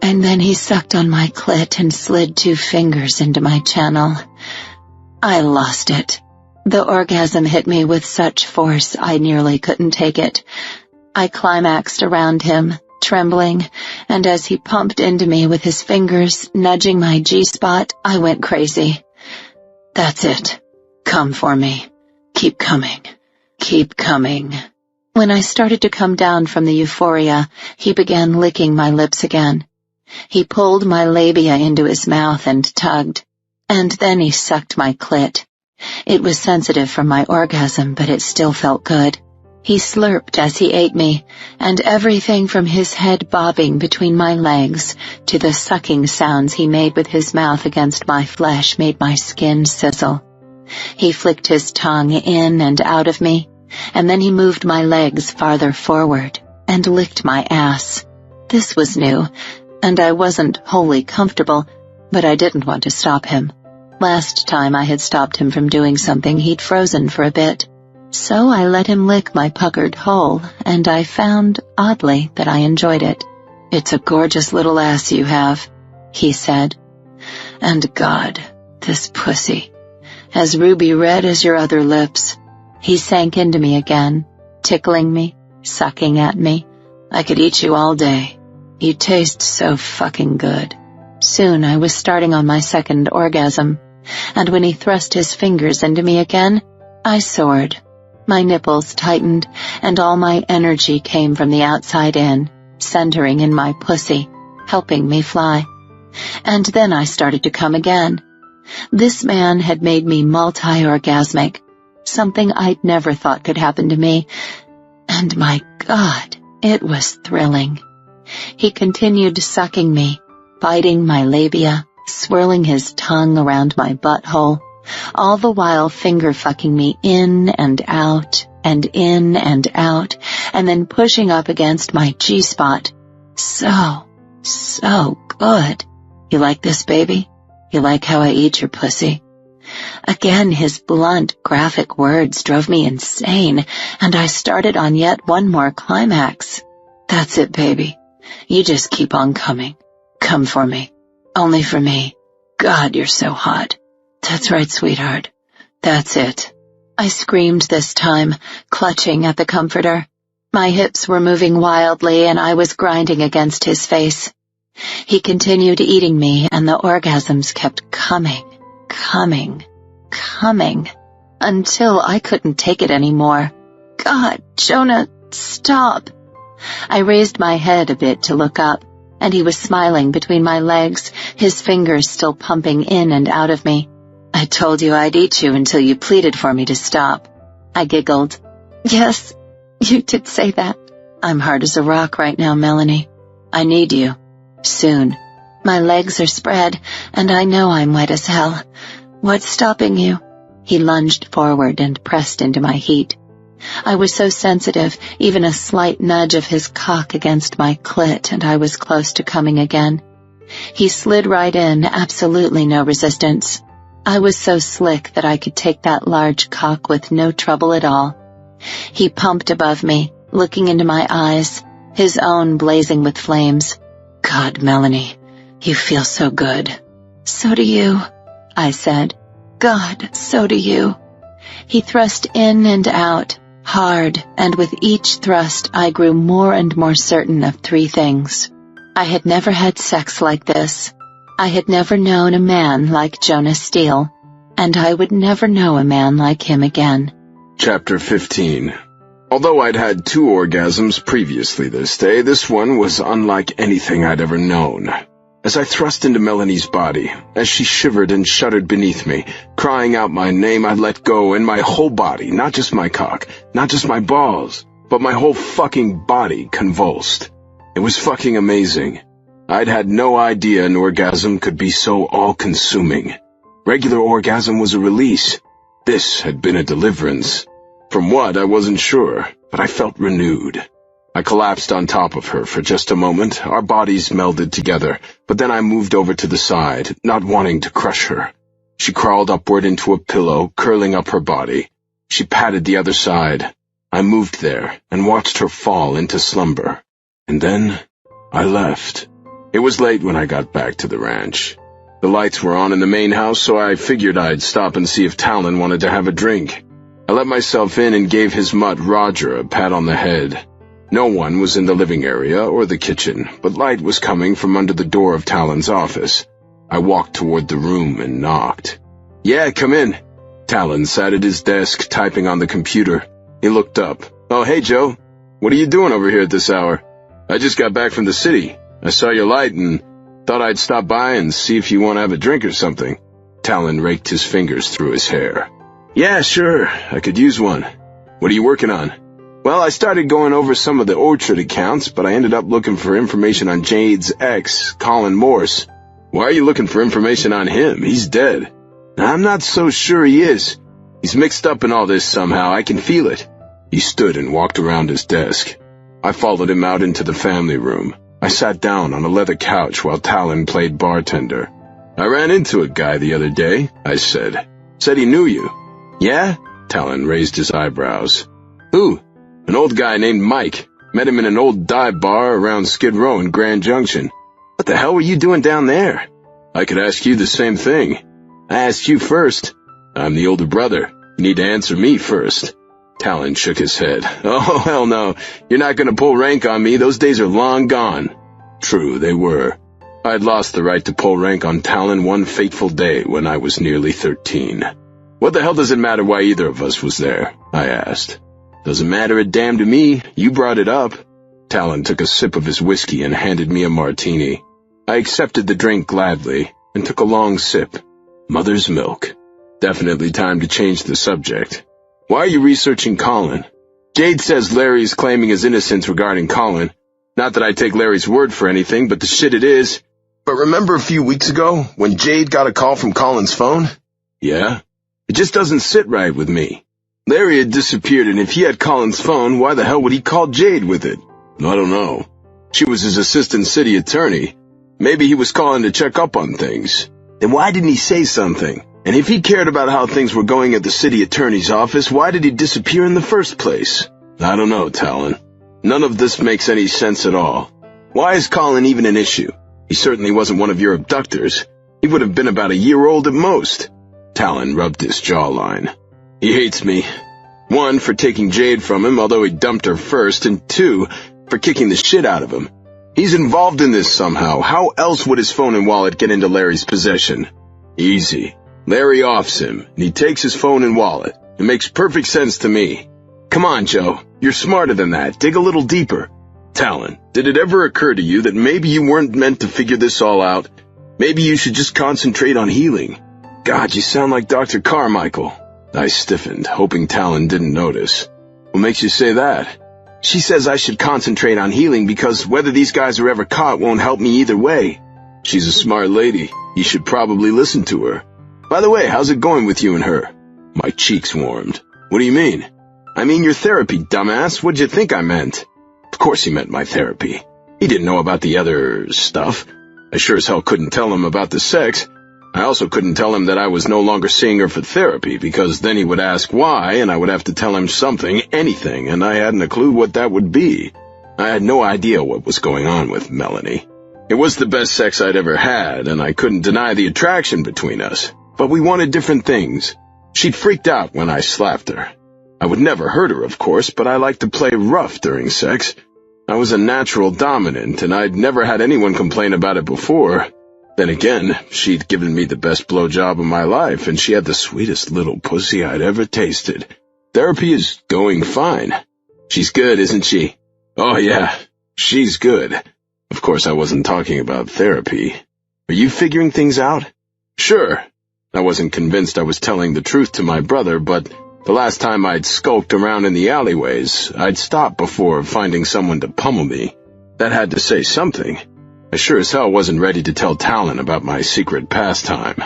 And then he sucked on my clit and slid 2 fingers into my channel. I lost it. The orgasm hit me with such force I nearly couldn't take it. I climaxed around him, trembling, and as he pumped into me with his fingers, nudging my G-spot, I went crazy. "That's it. Come for me. Keep coming. Keep coming." When I started to come down from the euphoria, he began licking my lips again. He pulled my labia into his mouth and tugged, and then he sucked my clit. It was sensitive from my orgasm, but it still felt good. He slurped as he ate me, and everything from his head bobbing between my legs to the sucking sounds he made with his mouth against my flesh made my skin sizzle. He flicked his tongue in and out of me, and then he moved my legs farther forward and licked my ass. This was new, and I wasn't wholly comfortable, but I didn't want to stop him. Last time I had stopped him from doing something, he'd frozen for a bit. So I let him lick my puckered hole, and I found, oddly, that I enjoyed it. "It's a gorgeous little ass you have," he said. "And God, this pussy, as ruby red as your other lips." He sank into me again, tickling me, sucking at me. "I could eat you all day. You taste so fucking good." Soon I was starting on my second orgasm, and when he thrust his fingers into me again, I soared. My nipples tightened, and all my energy came from the outside in, centering in my pussy, helping me fly. And then I started to come again. This man had made me multi-orgasmic, something I'd never thought could happen to me, and my God, it was thrilling. He continued sucking me, biting my labia, swirling his tongue around my butthole, all the while finger-fucking me in and out, and in and out, and then pushing up against my G-spot. So good. "You like this, baby? You like how I eat your pussy?" Again, his blunt, graphic words drove me insane, and I started on yet one more climax. "That's it, baby. You just keep on coming. Come for me. Only for me. God, you're so hot. That's right, sweetheart. That's it." I screamed this time, clutching at the comforter. My hips were moving wildly, and I was grinding against his face. He continued eating me, and the orgasms kept coming, until I couldn't take it anymore. "God, Jonah, stop." I raised my head a bit to look up, and he was smiling between my legs, his fingers still pumping in and out of me. "I told you I'd eat you until you pleaded for me to stop." I giggled. "Yes, you did say that." "I'm hard as a rock right now, Melanie. I need you. Soon. My legs are spread, and I know I'm wet as hell. What's stopping you? He lunged forward and pressed into my heat. I was so sensitive, even a slight nudge of his cock against my clit, and I was close to coming again. He slid right in, absolutely no resistance. I was so slick that I could take that large cock with no trouble at all. He pumped above me, looking into my eyes, his own blazing with flames. God, Melanie, you feel so good. So do you, I said. God, so do you. He thrust in and out, hard, and with each thrust I grew more and more certain of 3 things. I had never had sex like this. I had never known a man like Jonas Steele, and I would never know a man like him again. Chapter 15. Although I'd had 2 orgasms previously this day, this one was unlike anything I'd ever known. As I thrust into Melanie's body, as she shivered and shuddered beneath me, crying out my name, I let go, and my whole body, not just my cock, not just my balls, but my whole fucking body convulsed. It was fucking amazing. I'd had no idea an orgasm could be so all-consuming. Regular orgasm was a release. This had been a deliverance. From what, I wasn't sure, but I felt renewed. I collapsed on top of her for just a moment. Our bodies melded together, but then I moved over to the side, not wanting to crush her. She crawled upward into a pillow, curling up her body. She patted the other side. I moved there and watched her fall into slumber. And then I left. It was late when I got back to the ranch. The lights were on in the main house, so I figured I'd stop and see if Talon wanted to have a drink. I let myself in and gave his mutt Roger a pat on the head. No one was in the living area or the kitchen, but light was coming from under the door of Talon's office. I walked toward the room and knocked. "Yeah, come in." Talon sat at his desk, typing on the computer. He looked up. "Oh, hey, Joe. What are you doing over here at this hour?" "I just got back from the city. I saw your light and thought I'd stop by and see if you want to have a drink or something." Talon raked his fingers through his hair. "Yeah, sure. I could use one." "What are you working on?" "Well, I started going over some of the orchard accounts, but I ended up looking for information on Jade's ex, Colin Morse." "Why are you looking for information on him? He's dead." "I'm not so sure he is. He's mixed up in all this somehow. I can feel it." He stood and walked around his desk. I followed him out into the family room. I sat down on a leather couch while Talon played bartender. "I ran into a guy the other day," I said. "Said he knew you." "Yeah?" Talon raised his eyebrows. "Who?" "An old guy named Mike. Met him in an old dive bar around Skid Row in Grand Junction." "What the hell were you doing down there?" "I could ask you the same thing." "I asked you first." "I'm the older brother. You need to answer me first." Talon shook his head. "Oh, hell no. You're not going to pull rank on me. Those days are long gone." True, they were. I had lost the right to pull rank on Talon one fateful day when I was nearly 13. "What the hell does it matter why either of us was there?" I asked. "Doesn't matter a damn to me. You brought it up." Talon took a sip of his whiskey and handed me a martini. I accepted the drink gladly and took a long sip. Mother's milk. Definitely time to change the subject. "Why are you researching Colin?" "Jade says Larry's claiming his innocence regarding Colin. Not that I take Larry's word for anything, but the shit it is." "But remember a few weeks ago when Jade got a call from Colin's phone?" "Yeah. It just doesn't sit right with me. Larry had disappeared, and if he had Colin's phone, why the hell would he call Jade with it?" "I don't know. She was his assistant city attorney. Maybe he was calling to check up on things." "Then why didn't he say something? And if he cared about how things were going at the city attorney's office, why did he disappear in the first place?" "I don't know, Talon. None of this makes any sense at all. Why is Colin even an issue? He certainly wasn't one of your abductors. He would have been about a year old at most." Talon rubbed his jawline. "He hates me. 1, for taking Jade from him, although he dumped her first, and 2, for kicking the shit out of him. He's involved in this somehow. How else would his phone and wallet get into Larry's possession?" "Easy. Larry offs him, and he takes his phone and wallet. It makes perfect sense to me." "Come on, Joe. You're smarter than that. Dig a little deeper." "Talon, did it ever occur to you that maybe you weren't meant to figure this all out? Maybe you should just concentrate on healing?" "God, you sound like Dr. Carmichael." I stiffened, hoping Talon didn't notice. "What makes you say that?" "She says I should concentrate on healing because whether these guys are ever caught won't help me either way." "She's a smart lady. You should probably listen to her." By the way, how's it going with you and her? My cheeks warmed. What do you mean? I mean your therapy, dumbass. What'd you think I meant? Of course he meant my therapy. He didn't know about the other stuff. I sure as hell couldn't tell him about the sex. I also couldn't tell him that I was no longer seeing her for therapy, because then he would ask why, and I would have to tell him something, anything, and I hadn't a clue what that would be. I had no idea what was going on with Melanie. It was the best sex I'd ever had, and I couldn't deny the attraction between us. But we wanted different things. She'd freaked out when I slapped her. I would never hurt her, of course, but I liked to play rough during sex. I was a natural dominant, and I'd never had anyone complain about it before. Then again, she'd given me the best blowjob of my life, and she had the sweetest little pussy I'd ever tasted. Therapy is going fine. She's good, isn't she? Oh yeah, she's good. Of course, I wasn't talking about therapy. Are you figuring things out? Sure. I wasn't convinced I was telling the truth to my brother, but the last time I'd skulked around in the alleyways, I'd stopped before finding someone to pummel me. That had to say something. I sure as hell wasn't ready to tell Talon about my secret pastime.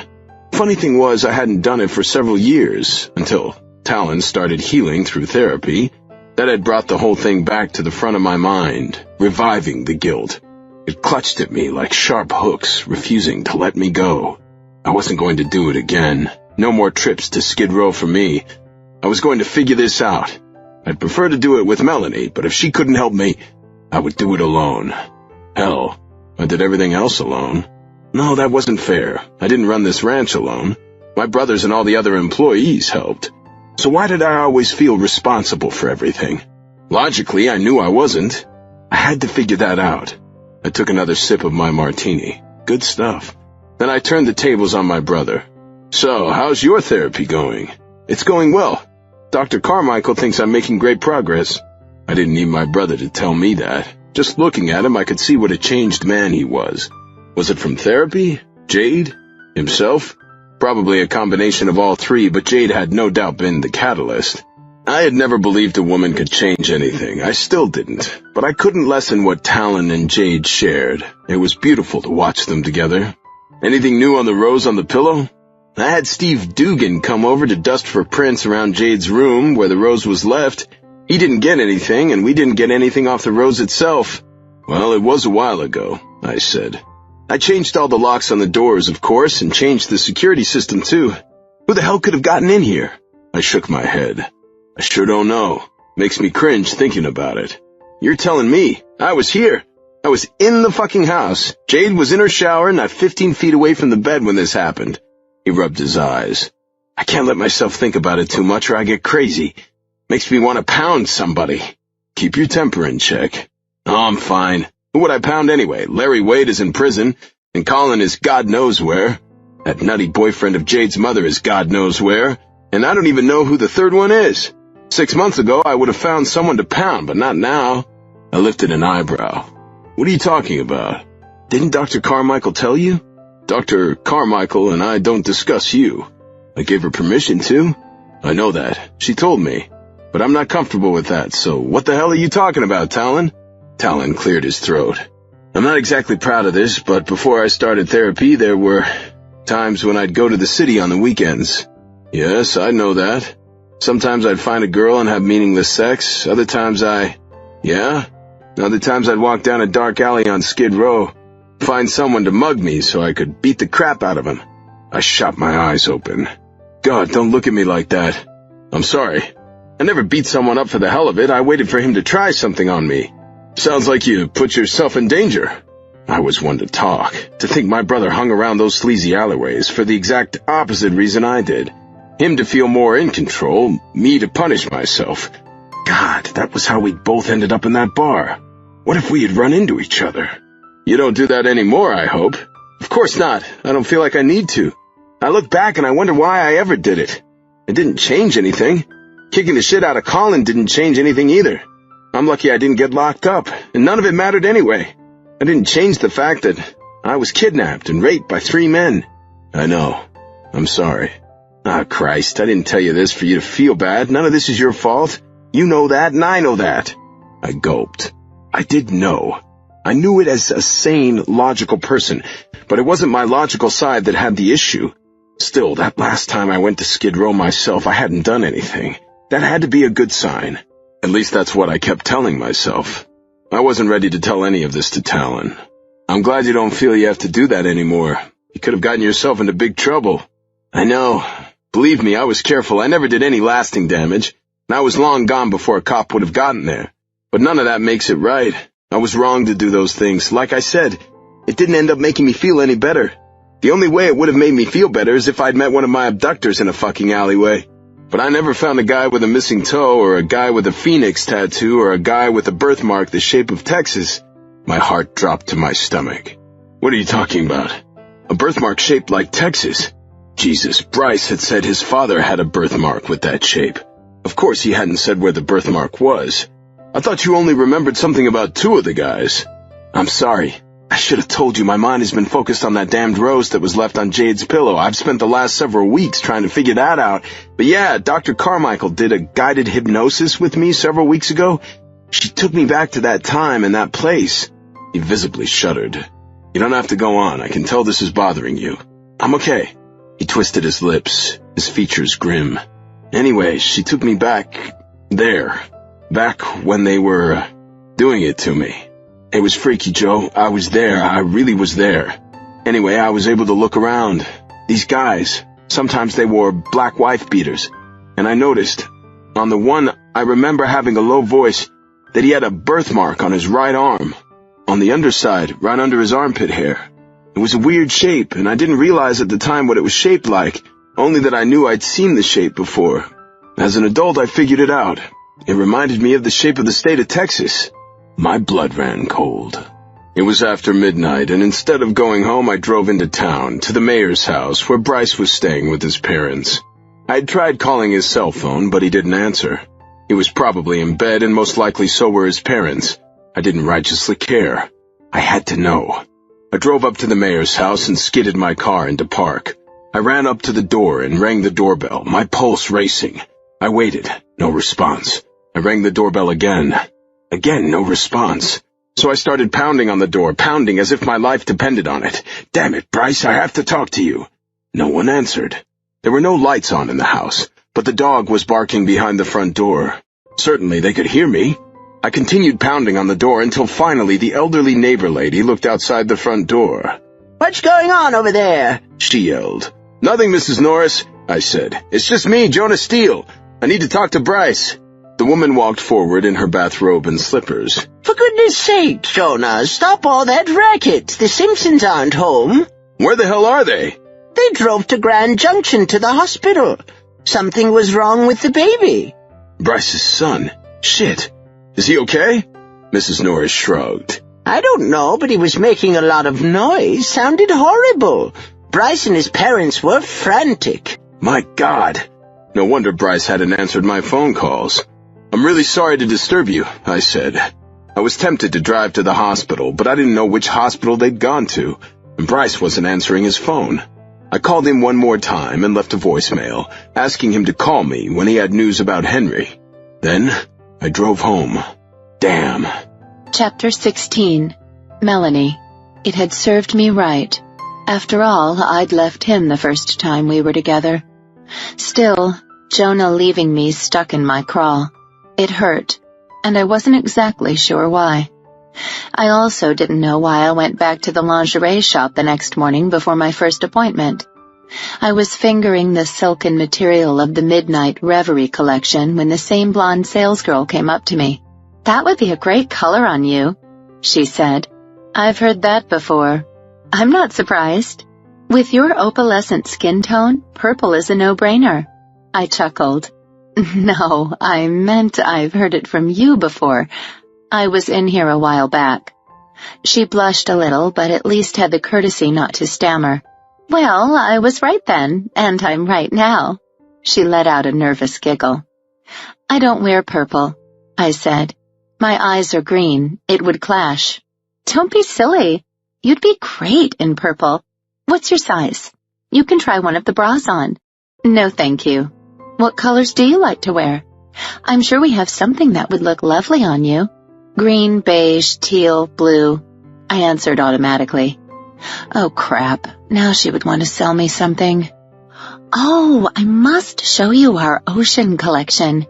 Funny thing was, I hadn't done it for several years, until Talon started healing through therapy. That had brought the whole thing back to the front of my mind, reviving the guilt. It clutched at me like sharp hooks, refusing to let me go. I wasn't going to do it again. No more trips to Skid Row for me. I was going to figure this out. I'd prefer to do it with Melanie, but if she couldn't help me, I would do it alone. Hell, I did everything else alone. No, that wasn't fair. I didn't run this ranch alone. My brothers and all the other employees helped. So why did I always feel responsible for everything? Logically, I knew I wasn't. I had to figure that out. I took another sip of my martini. Good stuff. Then I turned the tables on my brother. So, how's your therapy going? It's going well. Dr. Carmichael thinks I'm making great progress. I didn't need my brother to tell me that. Just looking at him, I could see what a changed man he was. Was it from therapy? Jade? Himself? Probably a combination of all three, but Jade had no doubt been the catalyst. I had never believed a woman could change anything. I still didn't. But I couldn't lessen what Talon and Jade shared. It was beautiful to watch them together. Anything new on the rose on the pillow? I had Steve Dugan come over to dust for prints around Jade's room where the rose was left. He didn't get anything, and we didn't get anything off the rose itself. Well, it was a while ago, I said. I changed all the locks on the doors, of course, and changed the security system, too. Who the hell could have gotten in here? I shook my head. I sure don't know. Makes me cringe thinking about it. You're telling me. I was here. I was in the fucking house. Jade was in her shower, not 15 feet away from the bed when this happened. He rubbed his eyes. I can't let myself think about it too much or I get crazy. Makes me want to pound somebody. Keep your temper in check. Oh, I'm fine. Who would I pound anyway? Larry Wade is in prison, and Colin is God knows where. That nutty boyfriend of Jade's mother is God knows where, and I don't even know who the third one is. 6 months ago, I would have found someone to pound, but not now. I lifted an eyebrow. What are you talking about? Didn't Dr. Carmichael tell you? Dr. Carmichael and I don't discuss you. I gave her permission to. I know that. She told me. But I'm not comfortable with that, so what the hell are you talking about, Talon? Talon cleared his throat. I'm not exactly proud of this, but before I started therapy, there were times when I'd go to the city on the weekends. Yes, I know that. Sometimes I'd find a girl and have meaningless sex. Other times Other times I'd walk down a dark alley on Skid Row, find someone to mug me so I could beat the crap out of him. I shot my eyes open. God, don't look at me like that. I'm sorry. I never beat someone up for the hell of it. I waited for him to try something on me. Sounds like you put yourself in danger. I was one to talk. To think my brother hung around those sleazy alleyways for the exact opposite reason I did. Him to feel more in control, me to punish myself. God, that was how we both ended up in that bar. What if we had run into each other? You don't do that anymore, I hope. Of course not. I don't feel like I need to. I look back and I wonder why I ever did it. It didn't change anything. Kicking the shit out of Colin didn't change anything either. I'm lucky I didn't get locked up, and none of it mattered anyway. I didn't change the fact that I was kidnapped and raped by 3 men. I know. I'm sorry. Ah, Christ, I didn't tell you this for you to feel bad. None of this is your fault. You know that, and I know that. I gulped. I did know. I knew it as a sane, logical person, but it wasn't my logical side that had the issue. Still, that last time I went to Skid Row myself, I hadn't done anything. That had to be a good sign. At least that's what I kept telling myself. I wasn't ready to tell any of this to Talon. I'm glad you don't feel you have to do that anymore. You could have gotten yourself into big trouble. I know. Believe me, I was careful. I never did any lasting damage, and I was long gone before a cop would have gotten there. But none of that makes it right. I was wrong to do those things. Like I said, it didn't end up making me feel any better. The only way it would have made me feel better is if I'd met one of my abductors in a fucking alleyway. But I never found a guy with a missing toe, or a guy with a phoenix tattoo, or a guy with a birthmark the shape of Texas. My heart dropped to my stomach. What are you talking about? A birthmark shaped like Texas? Jesus, Bryce had said his father had a birthmark with that shape. Of course he hadn't said where the birthmark was. I thought you only remembered something about 2 of the guys. I'm sorry. I should have told you my mind has been focused on that damned rose that was left on Jade's pillow. I've spent the last several weeks trying to figure that out. But yeah, Dr. Carmichael did a guided hypnosis with me several weeks ago. She took me back to that time and that place. He visibly shuddered. You don't have to go on. I can tell this is bothering you. I'm okay. He twisted his lips, his features grim. Anyway, she took me back there. Back when they were doing it to me. It was freaky, Joe. I was there. I really was there. Anyway, I was able to look around. These guys, sometimes they wore black wife beaters. And I noticed, on the one, I remember having a low voice, that he had a birthmark on his right arm. On the underside, right under his armpit hair. It was a weird shape, and I didn't realize at the time what it was shaped like, only that I knew I'd seen the shape before. As an adult, I figured it out. It reminded me of the shape of the state of Texas. My blood ran cold. It was after midnight, and instead of going home, I drove into town, to the mayor's house, where Bryce was staying with his parents. I had tried calling his cell phone, but he didn't answer. He was probably in bed, and most likely so were his parents. I didn't righteously care. I had to know. I drove up to the mayor's house and skidded my car into park. I ran up to the door and rang the doorbell, my pulse racing. I waited. No response. I rang the doorbell again. Again, no response. So I started pounding on the door, pounding as if my life depended on it. Damn it, Bryce, I have to talk to you. No one answered. There were no lights on in the house, but the dog was barking behind the front door. Certainly they could hear me. I continued pounding on the door until finally the elderly neighbor lady looked outside the front door. What's going on over there? She yelled. Nothing, Mrs. Norris, I said. It's just me, Jonah Steele. I need to talk to Bryce. The woman walked forward in her bathrobe and slippers. For goodness sake, Jonah, stop all that racket. The Simpsons aren't home. Where the hell are they? They drove to Grand Junction to the hospital. Something was wrong with the baby. Bryce's son. Shit. Is he okay? Mrs. Norris shrugged. I don't know, but he was making a lot of noise. Sounded horrible. Bryce and his parents were frantic. My God. No wonder Bryce hadn't answered my phone calls. I'm really sorry to disturb you, I said. I was tempted to drive to the hospital, but I didn't know which hospital they'd gone to, and Bryce wasn't answering his phone. I called him one more time and left a voicemail, asking him to call me when he had news about Henry. Then I drove home. Damn. Chapter 16. Melanie. It had served me right. After all, I'd left him the first time we were together. Still, Jonah leaving me stuck in my craw. It hurt, and I wasn't exactly sure why. I also didn't know why I went back to the lingerie shop the next morning before my first appointment. I was fingering the silken material of the Midnight Reverie collection when the same blonde salesgirl came up to me. "That would be a great color on you," she said. "I've heard that before." "I'm not surprised. With your opalescent skin tone, purple is a no-brainer." I chuckled. "No, I meant I've heard it from you before. I was in here a while back." She blushed a little, but at least had the courtesy not to stammer. "Well, I was right then, and I'm right now." She let out a nervous giggle. "I don't wear purple," I said. "My eyes are green. It would clash." "Don't be silly. You'd be great in purple. What's your size? You can try one of the bras on." "No, thank you." "What colors do you like to wear?" "I'm sure we have something that would look lovely on you." "Green, beige, teal, blue," I answered automatically. Oh, crap. Now she would want to sell me something. Oh, I must show you our ocean collection.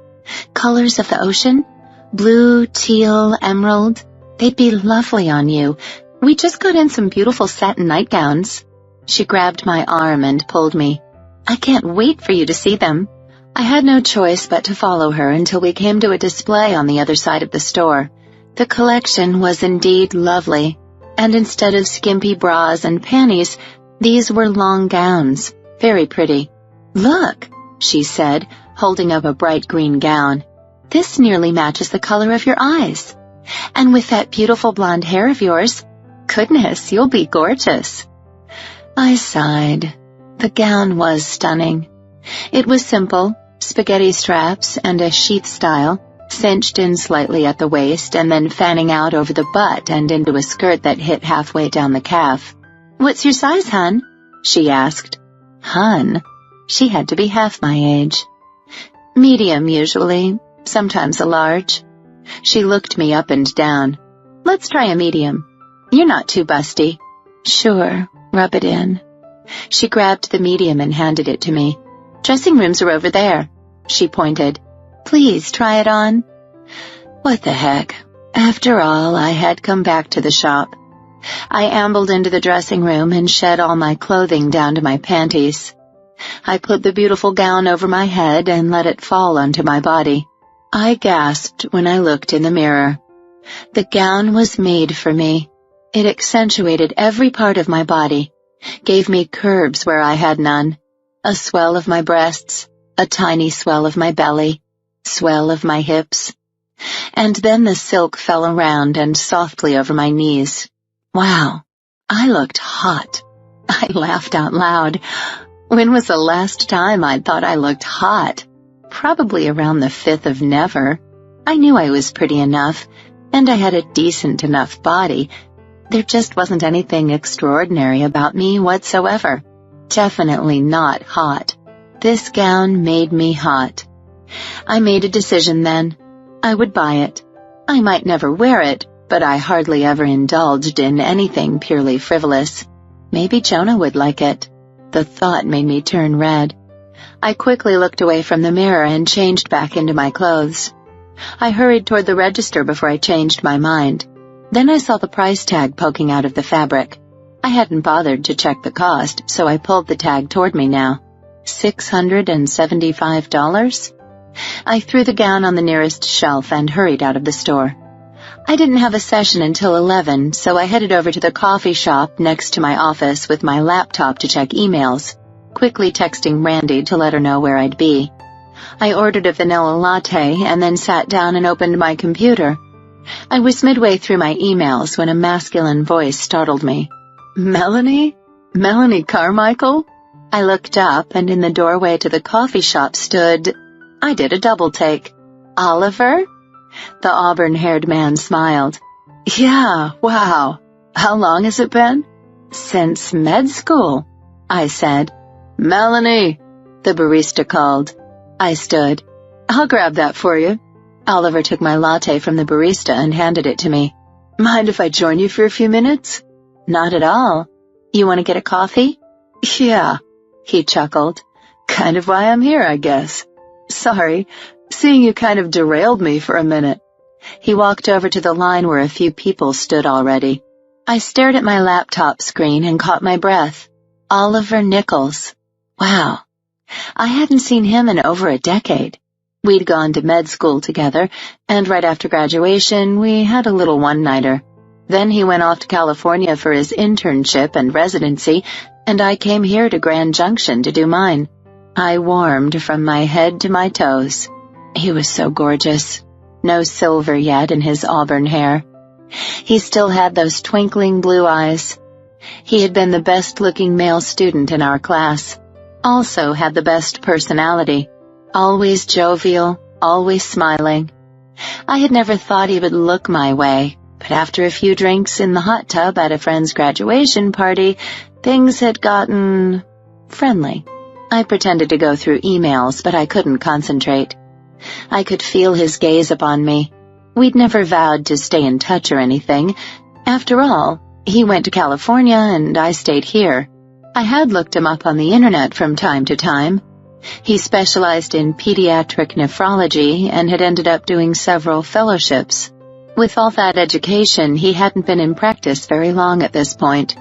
Colors of the ocean? Blue, teal, emerald. They'd be lovely on you. We just got in some beautiful satin nightgowns. She grabbed my arm and pulled me. I can't wait for you to see them. I had no choice but to follow her until we came to a display on the other side of the store. The collection was indeed lovely, and instead of skimpy bras and panties, these were long gowns, very pretty. Look, she said, holding up a bright green gown. This nearly matches the color of your eyes. And with that beautiful blonde hair of yours, goodness, you'll be gorgeous. I sighed. The gown was stunning. It was simple, spaghetti straps and a sheath style, cinched in slightly at the waist and then fanning out over the butt and into a skirt that hit halfway down the calf. "What's your size, hun?" she asked. Hun? She had to be half my age. Medium, usually, sometimes a large. She looked me up and down. "Let's try a medium. You're not too busty." "Sure, rub it in." She grabbed the medium and handed it to me. "Dressing rooms are over there," she pointed. "Please try it on." What the heck? After all, I had come back to the shop. I ambled into the dressing room and shed all my clothing down to my panties. I put the beautiful gown over my head and let it fall onto my body. I gasped when I looked in the mirror. The gown was made for me. It accentuated every part of my body, gave me curves where I had none, a swell of my breasts, a tiny swell of my belly, swell of my hips. And then the silk fell around and softly over my knees. Wow, I looked hot. I laughed out loud. When was the last time I'd thought I looked hot? Probably around the 5th of never. I knew I was pretty enough, and I had a decent enough body. There just wasn't anything extraordinary about me whatsoever. Definitely not hot. This gown made me hot. I made a decision then. I would buy it. I might never wear it, but I hardly ever indulged in anything purely frivolous. Maybe Jonah would like it. The thought made me turn red. I quickly looked away from the mirror and changed back into my clothes. I hurried toward the register before I changed my mind. Then I saw the price tag poking out of the fabric. I hadn't bothered to check the cost, so I pulled the tag toward me now. $675? I threw the gown on the nearest shelf and hurried out of the store. I didn't have a session until 11, so I headed over to the coffee shop next to my office with my laptop to check emails, quickly texting Randy to let her know where I'd be. I ordered a vanilla latte and then sat down and opened my computer. I was midway through my emails when a masculine voice startled me. "Melanie? Melanie Carmichael?" I looked up, and in the doorway to the coffee shop stood... I did a double take. "Oliver?" The auburn-haired man smiled. "Yeah, wow. How long has it been?" "Since med school," I said. "Melanie," the barista called. I stood. "I'll grab that for you." Oliver took my latte from the barista and handed it to me. "Mind if I join you for a few minutes?" "Not at all. You want to get a coffee?" "Yeah," he chuckled. "Kind of why I'm here, I guess. Sorry, seeing you kind of derailed me for a minute." He walked over to the line where a few people stood already. I stared at my laptop screen and caught my breath. Oliver Nichols. Wow. I hadn't seen him in over a decade. We'd gone to med school together, and right after graduation, we had a little one-nighter. Then he went off to California for his internship and residency, and I came here to Grand Junction to do mine. I warmed from my head to my toes. He was so gorgeous. No silver yet in his auburn hair. He still had those twinkling blue eyes. He had been the best-looking male student in our class. Also had the best personality. Always jovial, always smiling. I had never thought he would look my way, but after a few drinks in the hot tub at a friend's graduation party, things had gotten friendly. I pretended to go through emails, but I couldn't concentrate. I could feel his gaze upon me. We'd never vowed to stay in touch or anything. After all, he went to California and I stayed here. I had looked him up on the internet from time to time. He specialized in pediatric nephrology and had ended up doing several fellowships. With all that education, he hadn't been in practice very long at this point.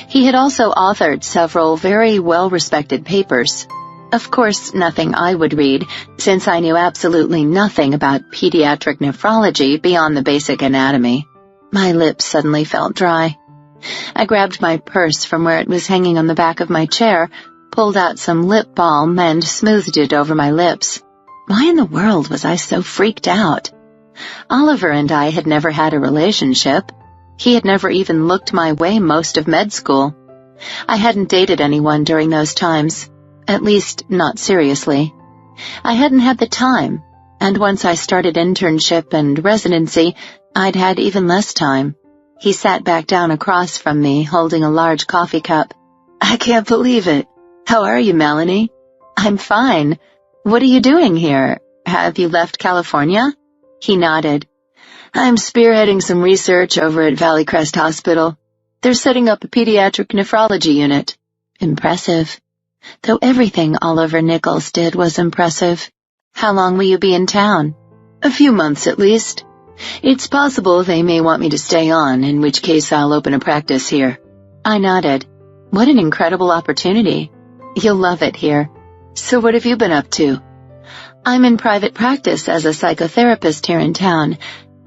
He had also authored several very well-respected papers. Of course, nothing I would read, since I knew absolutely nothing about pediatric nephrology beyond the basic anatomy. My lips suddenly felt dry. I grabbed my purse from where it was hanging on the back of my chair, pulled out some lip balm, and smoothed it over my lips. Why in the world was I so freaked out? Oliver and I had never had a relationship. He had never even looked my way most of med school. I hadn't dated anyone during those times, at least not seriously. I hadn't had the time, and once I started internship and residency, I'd had even less time. He sat back down across from me, holding a large coffee cup. I can't believe it. How are you, Melanie? I'm fine. What are you doing here? Have you left California? He nodded. I'm spearheading some research over at Valley Crest Hospital. They're setting up a pediatric nephrology unit. Impressive. Though everything Oliver Nichols did was impressive. How long will you be in town? A few months at least. It's possible they may want me to stay on, in which case I'll open a practice here. I nodded. What an incredible opportunity. You'll love it here. So what have you been up to? I'm in private practice as a psychotherapist here in town.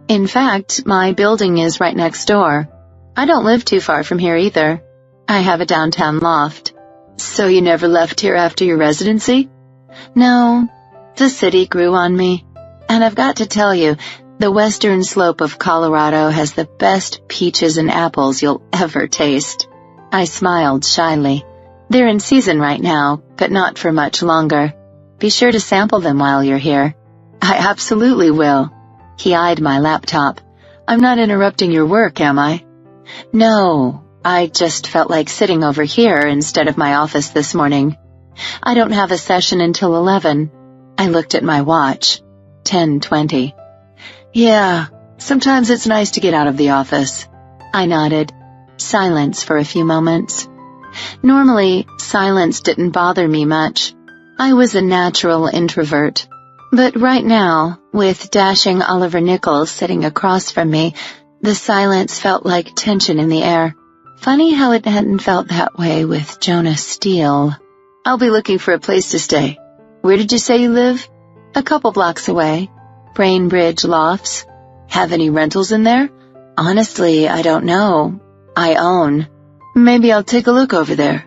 In fact, my building is right next door. I don't live too far from here either. I have a downtown loft. So you never left here after your residency? No. The city grew on me. And I've got to tell you, the western slope of Colorado has the best peaches and apples you'll ever taste. I smiled shyly. They're in season right now, but not for much longer. Be sure to sample them while you're here. I absolutely will. He eyed my laptop. I'm not interrupting your work, am I? No, I just felt like sitting over here instead of my office this morning. I don't have a session until 11. I looked at my watch. 10:20. Yeah, sometimes it's nice to get out of the office. I nodded. Silence for a few moments. Normally, silence didn't bother me much. I was a natural introvert. But right now, with dashing Oliver Nichols sitting across from me, the silence felt like tension in the air. Funny how it hadn't felt that way with Jonah Steele. I'll be looking for a place to stay. Where did you say you live? A couple blocks away. Brainbridge Lofts. Have any rentals in there? Honestly, I don't know. I own. Maybe I'll take a look over there.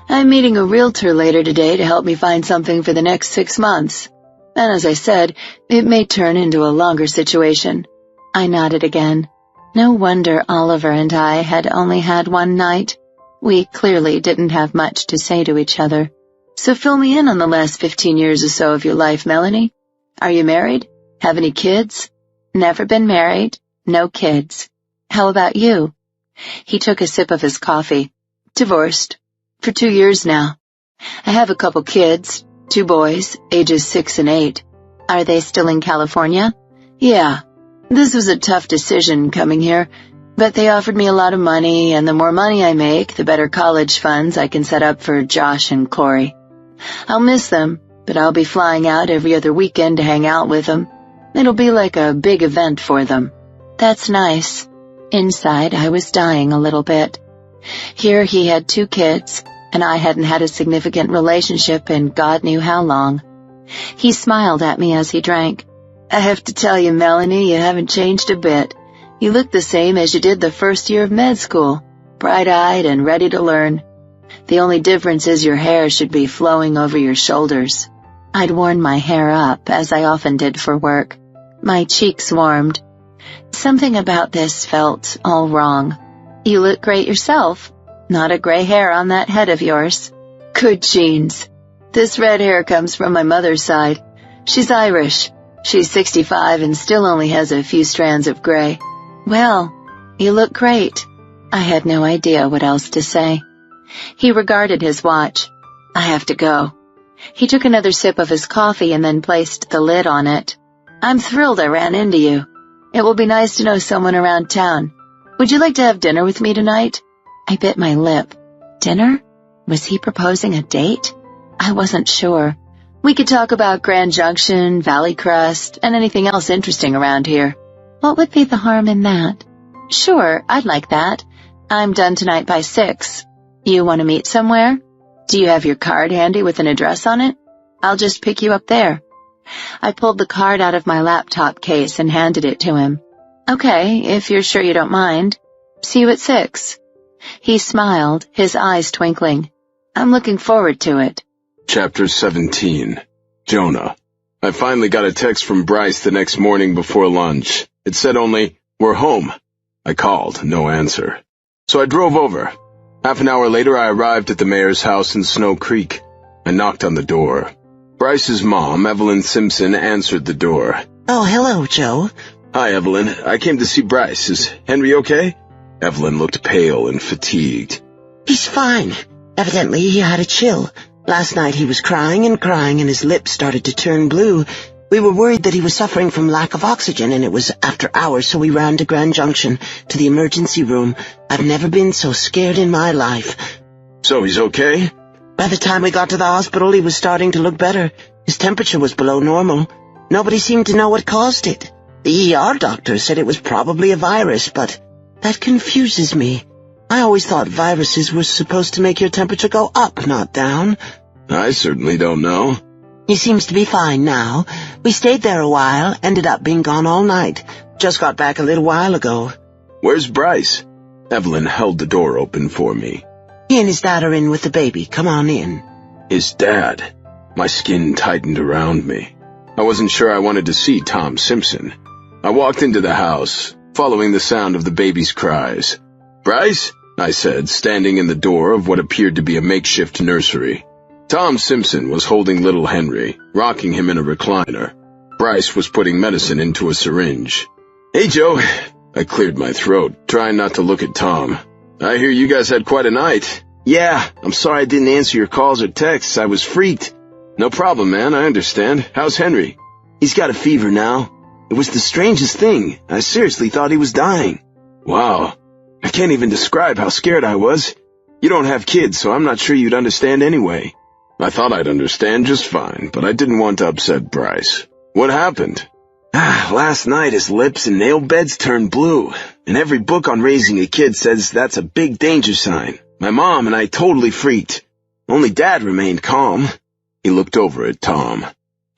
I'm meeting a realtor later today to help me find something for the next 6 months. And as I said, it may turn into a longer situation. I nodded again. No wonder Oliver and I had only had one night. We clearly didn't have much to say to each other. So fill me in on the last 15 years or so of your life, Melanie. Are you married? Have any kids? Never been married. No kids. How about you? He took a sip of his coffee. Divorced. For 2 years now. I have a couple kids, 2 boys, ages 6 and 8. Are they still in California? Yeah. This was a tough decision coming here, but they offered me a lot of money, and the more money I make, the better college funds I can set up for Josh and Corey. I'll miss them, but I'll be flying out every other weekend to hang out with them. It'll be like a big event for them. That's nice. Inside, I was dying a little bit. Here he had 2 kids, and I hadn't had a significant relationship in God knew how long. He smiled at me as he drank. I have to tell you, Melanie, you haven't changed a bit. You look the same as you did the first year of med school, bright-eyed and ready to learn. The only difference is your hair should be flowing over your shoulders. I'd worn my hair up, as I often did for work. My cheeks warmed. Something about this felt all wrong. You look great yourself. Not a gray hair on that head of yours. Good genes. This red hair comes from my mother's side. She's Irish. She's 65 and still only has a few strands of gray. Well, you look great. I had no idea what else to say. He regarded his watch. I have to go. He took another sip of his coffee and then placed the lid on it. I'm thrilled I ran into you. It will be nice to know someone around town. Would you like to have dinner with me tonight? I bit my lip. Dinner? Was he proposing a date? I wasn't sure. We could talk about Grand Junction, Valley Crest, and anything else interesting around here. What would be the harm in that? Sure, I'd like that. I'm done tonight by 6. You want to meet somewhere? Do you have your card handy with an address on it? I'll just pick you up there. I pulled the card out of my laptop case and handed it to him. Okay, if you're sure you don't mind. See you at 6. He smiled, his eyes twinkling. I'm looking forward to it. Chapter 17. Jonah. I finally got a text from Bryce the next morning before lunch. It said only, "We're home." I called, no answer. So I drove over. Half an hour later, I arrived at the mayor's house in Snow Creek. I knocked on the door. Bryce's mom, Evelyn Simpson, answered the door. Oh, hello, Joe. Hi, Evelyn. I came to see Bryce. Is Henry okay? Evelyn looked pale and fatigued. He's fine. Evidently, he had a chill. Last night he was crying and his lips started to turn blue. We were worried that he was suffering from lack of oxygen, and it was after hours, so we ran to Grand Junction, to the emergency room. I've never been so scared in my life. So he's okay? By the time we got to the hospital, he was starting to look better. His temperature was below normal. Nobody seemed to know what caused it. The ER doctor said it was probably a virus, but that confuses me. I always thought viruses were supposed to make your temperature go up, not down. I certainly don't know. He seems to be fine now. We stayed there a while, ended up being gone all night. Just got back a little while ago. Where's Bryce? Evelyn held the door open for me. He and his dad are in with the baby. Come on in. His dad. My skin tightened around me. I wasn't sure I wanted to see Tom Simpson. I walked into the house, following the sound of the baby's cries. "Bryce?" I said, standing in the door of what appeared to be a makeshift nursery. Tom Simpson was holding little Henry, rocking him in a recliner. Bryce was putting medicine into a syringe. "Hey, Joe." I cleared my throat, trying not to look at Tom. "I hear you guys had quite a night." Yeah, I'm sorry I didn't answer your calls or texts. I was freaked. "No problem, man. I understand. How's Henry?" He's got a fever now. It was the strangest thing. I seriously thought he was dying. Wow. I can't even describe how scared I was. You don't have kids, so I'm not sure you'd understand anyway. I thought I'd understand just fine, but I didn't want to upset Bryce. What happened? Last night his lips and nail beds turned blue, and every book on raising a kid says that's a big danger sign. My mom and I totally freaked. Only Dad remained calm. He looked over at Tom.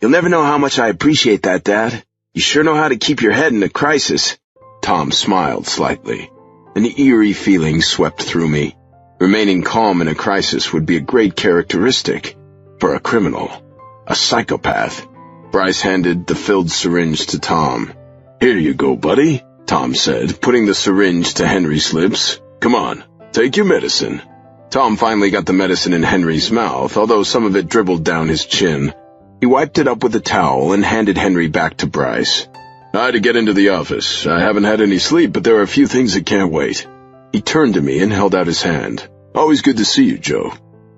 You'll never know how much I appreciate that, Dad. You sure know how to keep your head in a crisis. Tom smiled slightly. An eerie feeling swept through me. Remaining calm in a crisis would be a great characteristic for a criminal, a psychopath. Bryce handed the filled syringe to Tom. "Here you go, buddy," Tom said, putting the syringe to Henry's lips. "Come on, take your medicine." Tom finally got the medicine in Henry's mouth, although some of it dribbled down his chin. He wiped it up with a towel and handed Henry back to Bryce. "I had to get into the office. I haven't had any sleep, but there are a few things that can't wait." He turned to me and held out his hand. "Always good to see you, Joe."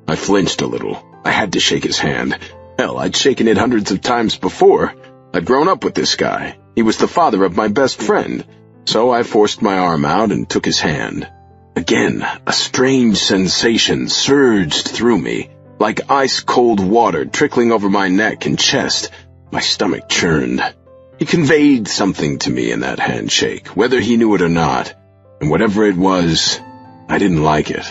I flinched a little. I had to shake his hand. Hell, I'd shaken it hundreds of times before. I'd grown up with this guy. He was the father of my best friend. So I forced my arm out and took his hand. Again, a strange sensation surged through me, like ice-cold water trickling over my neck and chest. My stomach churned. He conveyed something to me in that handshake, whether he knew it or not. And whatever it was, I didn't like it.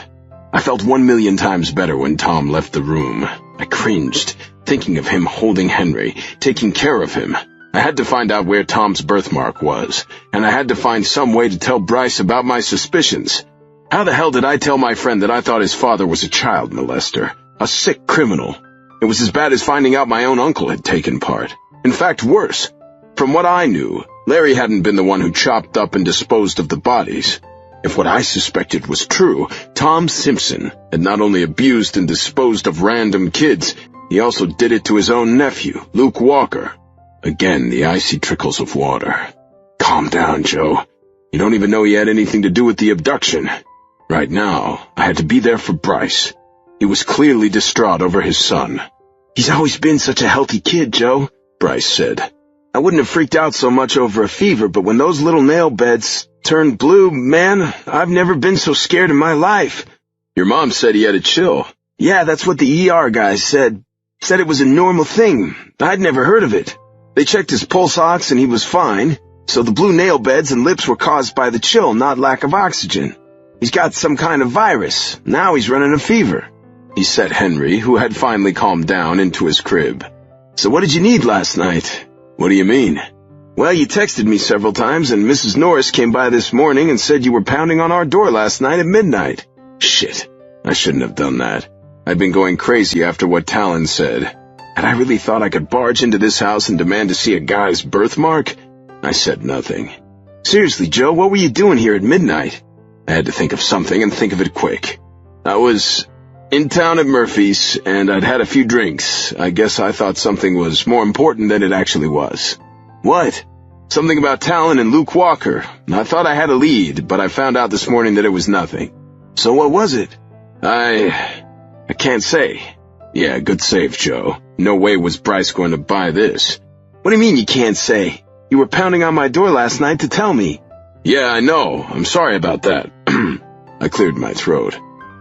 I felt 1,000,000 times better when Tom left the room. I cringed, thinking of him holding Henry, taking care of him. I had to find out where Tom's birthmark was, and I had to find some way to tell Bryce about my suspicions. How the hell did I tell my friend that I thought his father was a child molester, a sick criminal? It was as bad as finding out my own uncle had taken part. In fact, worse. From what I knew, Larry hadn't been the one who chopped up and disposed of the bodies. If what I suspected was true, Tom Simpson had not only abused and disposed of random kids, he also did it to his own nephew, Luke Walker. Again, the icy trickles of water. Calm down, Joe. You don't even know he had anything to do with the abduction. Right now, I had to be there for Bryce. He was clearly distraught over his son. "He's always been such a healthy kid, Joe," Bryce said. "I wouldn't have freaked out so much over a fever, but when those little nail beds turned blue, man, I've never been so scared in my life." "Your mom said he had a chill. Yeah, that's what the ER guys said. Said it was a normal thing. I'd never heard of it. They checked his pulse ox and he was fine, so the blue nail beds and lips were caused by the chill, not lack of oxygen. He's got some kind of virus. Now he's running a fever," he said Henry, who had finally calmed down, into his crib. "So what did you need last night?" "What do you mean?" "Well, you texted me several times, and Mrs. Norris came by this morning and said you were pounding on our door last night at midnight." "Shit, I shouldn't have done that. I'd been going crazy after what Talon said. Had I really thought I could barge into this house and demand to see a guy's birthmark? I said nothing. Seriously, Joe, what were you doing here at midnight?" I had to think of something and think of it quick. "I was in town at Murphy's, and I'd had a few drinks. I guess I thought something was more important than it actually was." "What?" "Something about Talon and Luke Walker. I thought I had a lead, but I found out this morning that it was nothing." "So what was it?" I can't say." "Yeah, good save, Joe. No way was Bryce going to buy this." "What do you mean you can't say? You were pounding on my door last night to tell me." "Yeah, I know. I'm sorry about that." I cleared my throat.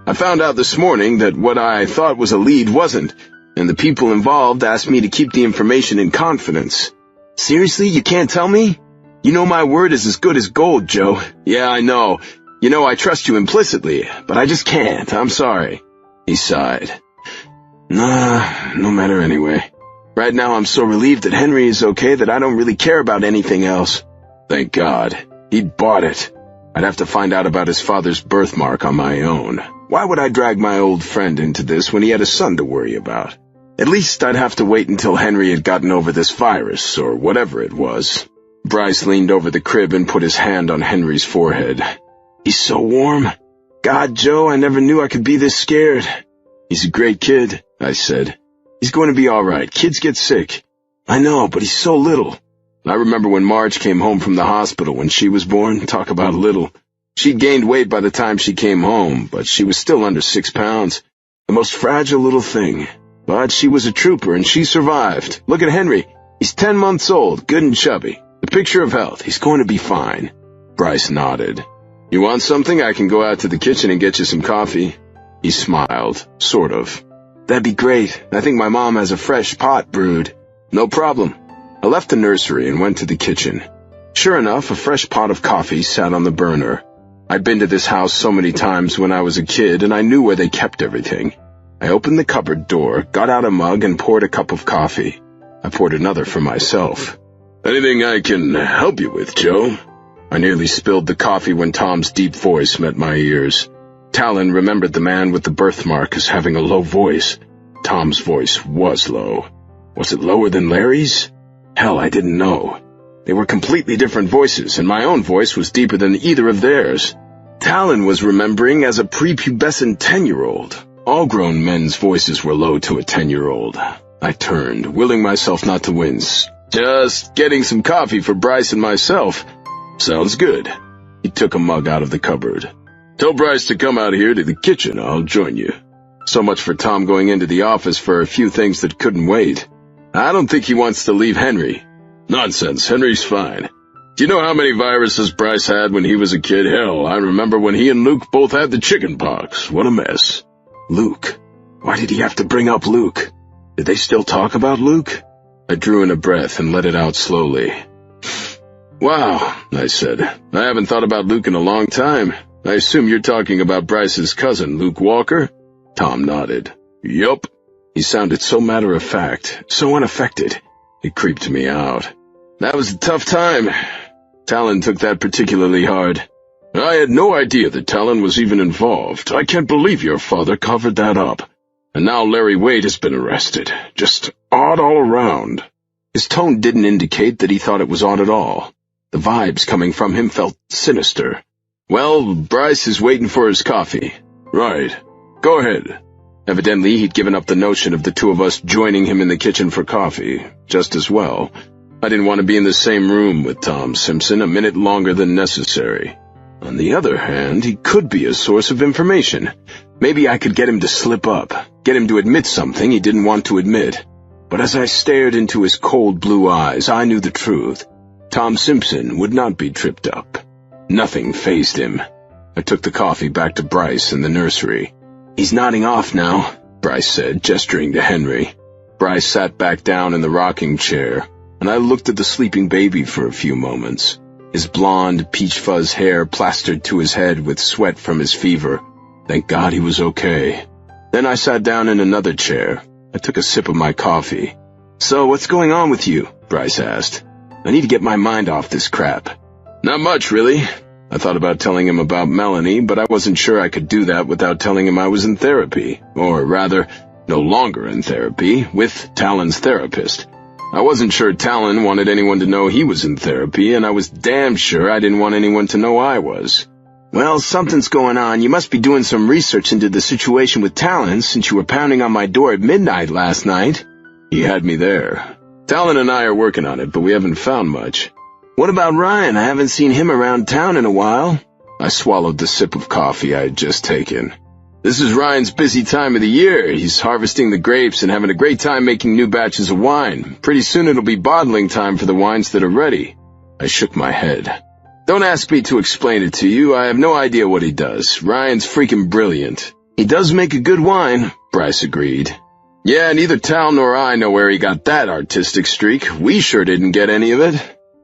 "I found out this morning that what I thought was a lead wasn't, and the people involved asked me to keep the information in confidence." "Seriously, you can't tell me? You know my word is as good as gold, Joe." "Yeah, I know. You know I trust you implicitly, but I just can't. I'm sorry." He sighed. "Nah, no matter anyway. Right now I'm so relieved that Henry is okay that I don't really care about anything else." "Thank God. He'd bought it. I'd have to find out about his father's birthmark on my own. Why would I drag my old friend into this when he had a son to worry about? At least I'd have to wait until Henry had gotten over this virus, or whatever it was." Bryce leaned over the crib and put his hand on Henry's forehead. "He's so warm. God, Joe, I never knew I could be this scared." "He's a great kid," I said. "He's going to be all right. Kids get sick." "I know, but he's so little." I remember when Marge came home from the hospital when she was born. Talk about little. She'd gained weight by the time she came home, but she was still under 6 pounds. The most fragile little thing. But she was a trooper, and she survived. Look at Henry. He's 10 months old, good and chubby. The picture of health. He's going to be fine." Bryce nodded. "You want something? I can go out to the kitchen and get you some coffee." He smiled, sort of. "That'd be great. I think my mom has a fresh pot brewed." "No problem." I left the nursery and went to the kitchen. Sure enough, a fresh pot of coffee sat on the burner. I'd been to this house so many times when I was a kid, and I knew where they kept everything. I opened the cupboard door, got out a mug, and poured a cup of coffee. I poured another for myself. "Anything I can help you with, Joe?" I nearly spilled the coffee when Tom's deep voice met my ears. Talon remembered the man with the birthmark as having a low voice. Tom's voice was low. Was it lower than Larry's? Hell, I didn't know. They were completely different voices, and my own voice was deeper than either of theirs. Talon was remembering as a prepubescent 10-year-old. All grown men's voices were low to a 10-year-old. I turned, willing myself not to wince. "Just getting some coffee for Bryce and myself." "Sounds good." He took a mug out of the cupboard. "Tell Bryce to come out here to the kitchen. I'll join you." So much for Tom going into the office for a few things that couldn't wait. I don't think he wants to leave Henry. "Nonsense, Henry's fine. Do you know how many viruses Bryce had when he was a kid? Hell, I remember when he and Luke both had the chicken pox. What a mess." Luke? Why did he have to bring up Luke? Did they still talk about Luke? I drew in a breath and let it out slowly. "Wow," I said. "I haven't thought about Luke in a long time. I assume you're talking about Bryce's cousin, Luke Walker?" Tom nodded. "Yup." He sounded so matter-of-fact, so unaffected. It creeped me out. "That was a tough time. Talon took that particularly hard." "I had no idea that Talon was even involved. I can't believe your father covered that up. And now Larry Wade has been arrested. Just odd all around." His tone didn't indicate that he thought it was odd at all. The vibes coming from him felt sinister. "Well, Bryce is waiting for his coffee." "Right. Go ahead." Evidently, he'd given up the notion of the two of us joining him in the kitchen for coffee. Just as well. I didn't want to be in the same room with Tom Simpson a minute longer than necessary. On the other hand, he could be a source of information. Maybe I could get him to slip up, get him to admit something he didn't want to admit. But as I stared into his cold blue eyes, I knew the truth. Tom Simpson would not be tripped up. Nothing fazed him. I took the coffee back to Bryce in the nursery. "He's nodding off now. Bryce said, gesturing to Henry. Bryce sat back down in the rocking chair, and I looked at the sleeping baby for a few moments, his blonde, peach fuzz hair plastered to his head with sweat from his fever. Thank God he was okay. Then I sat down in another chair. I took a sip of my coffee. "So, what's going on with you?" Bryce asked. "I need to get my mind off this crap." "Not much, really." I thought about telling him about Melanie, but I wasn't sure I could do that without telling him I was in therapy, or rather, no longer in therapy, with Talon's therapist. I wasn't sure Talon wanted anyone to know he was in therapy, and I was damn sure I didn't want anyone to know I was. "Well, something's going on. You must be doing some research into the situation with Talon, since you were pounding on my door at midnight last night." He had me there. "Talon and I are working on it, but we haven't found much." "What about Ryan? I haven't seen him around town in a while." I swallowed the sip of coffee I had just taken. "This is Ryan's busy time of the year. He's harvesting the grapes and having a great time making new batches of wine. Pretty soon it'll be bottling time for the wines that are ready." I shook my head. "Don't ask me to explain it to you. I have no idea what he does. Ryan's freaking brilliant." "He does make a good wine," Bryce agreed. "Yeah, neither Tal nor I know where he got that artistic streak. We sure didn't get any of it."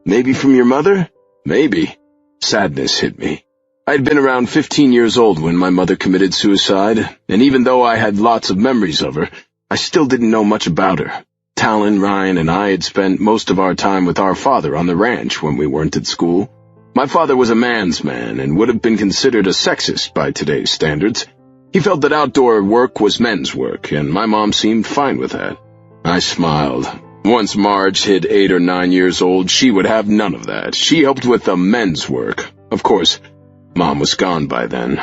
"Maybe from your mother?" "Maybe." Sadness hit me. I'd been around 15 years old when my mother committed suicide, and even though I had lots of memories of her, I still didn't know much about her. Talon, Ryan, and I had spent most of our time with our father on the ranch when we weren't at school. My father was a man's man and would have been considered a sexist by today's standards. He felt that outdoor work was men's work, and my mom seemed fine with that. I smiled. Once Marge hit 8 or 9 years old, she would have none of that. She helped with the men's work. Of course, Mom was gone by then.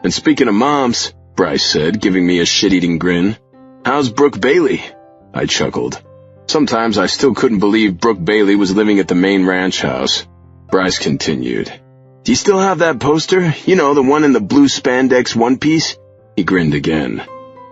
"And speaking of moms," Bryce said, giving me a shit-eating grin, "how's Brooke Bailey?" I chuckled. Sometimes I still couldn't believe Brooke Bailey was living at the main ranch house. Bryce continued. "Do you still have that poster? You know, the one in the blue spandex one-piece?" He grinned again.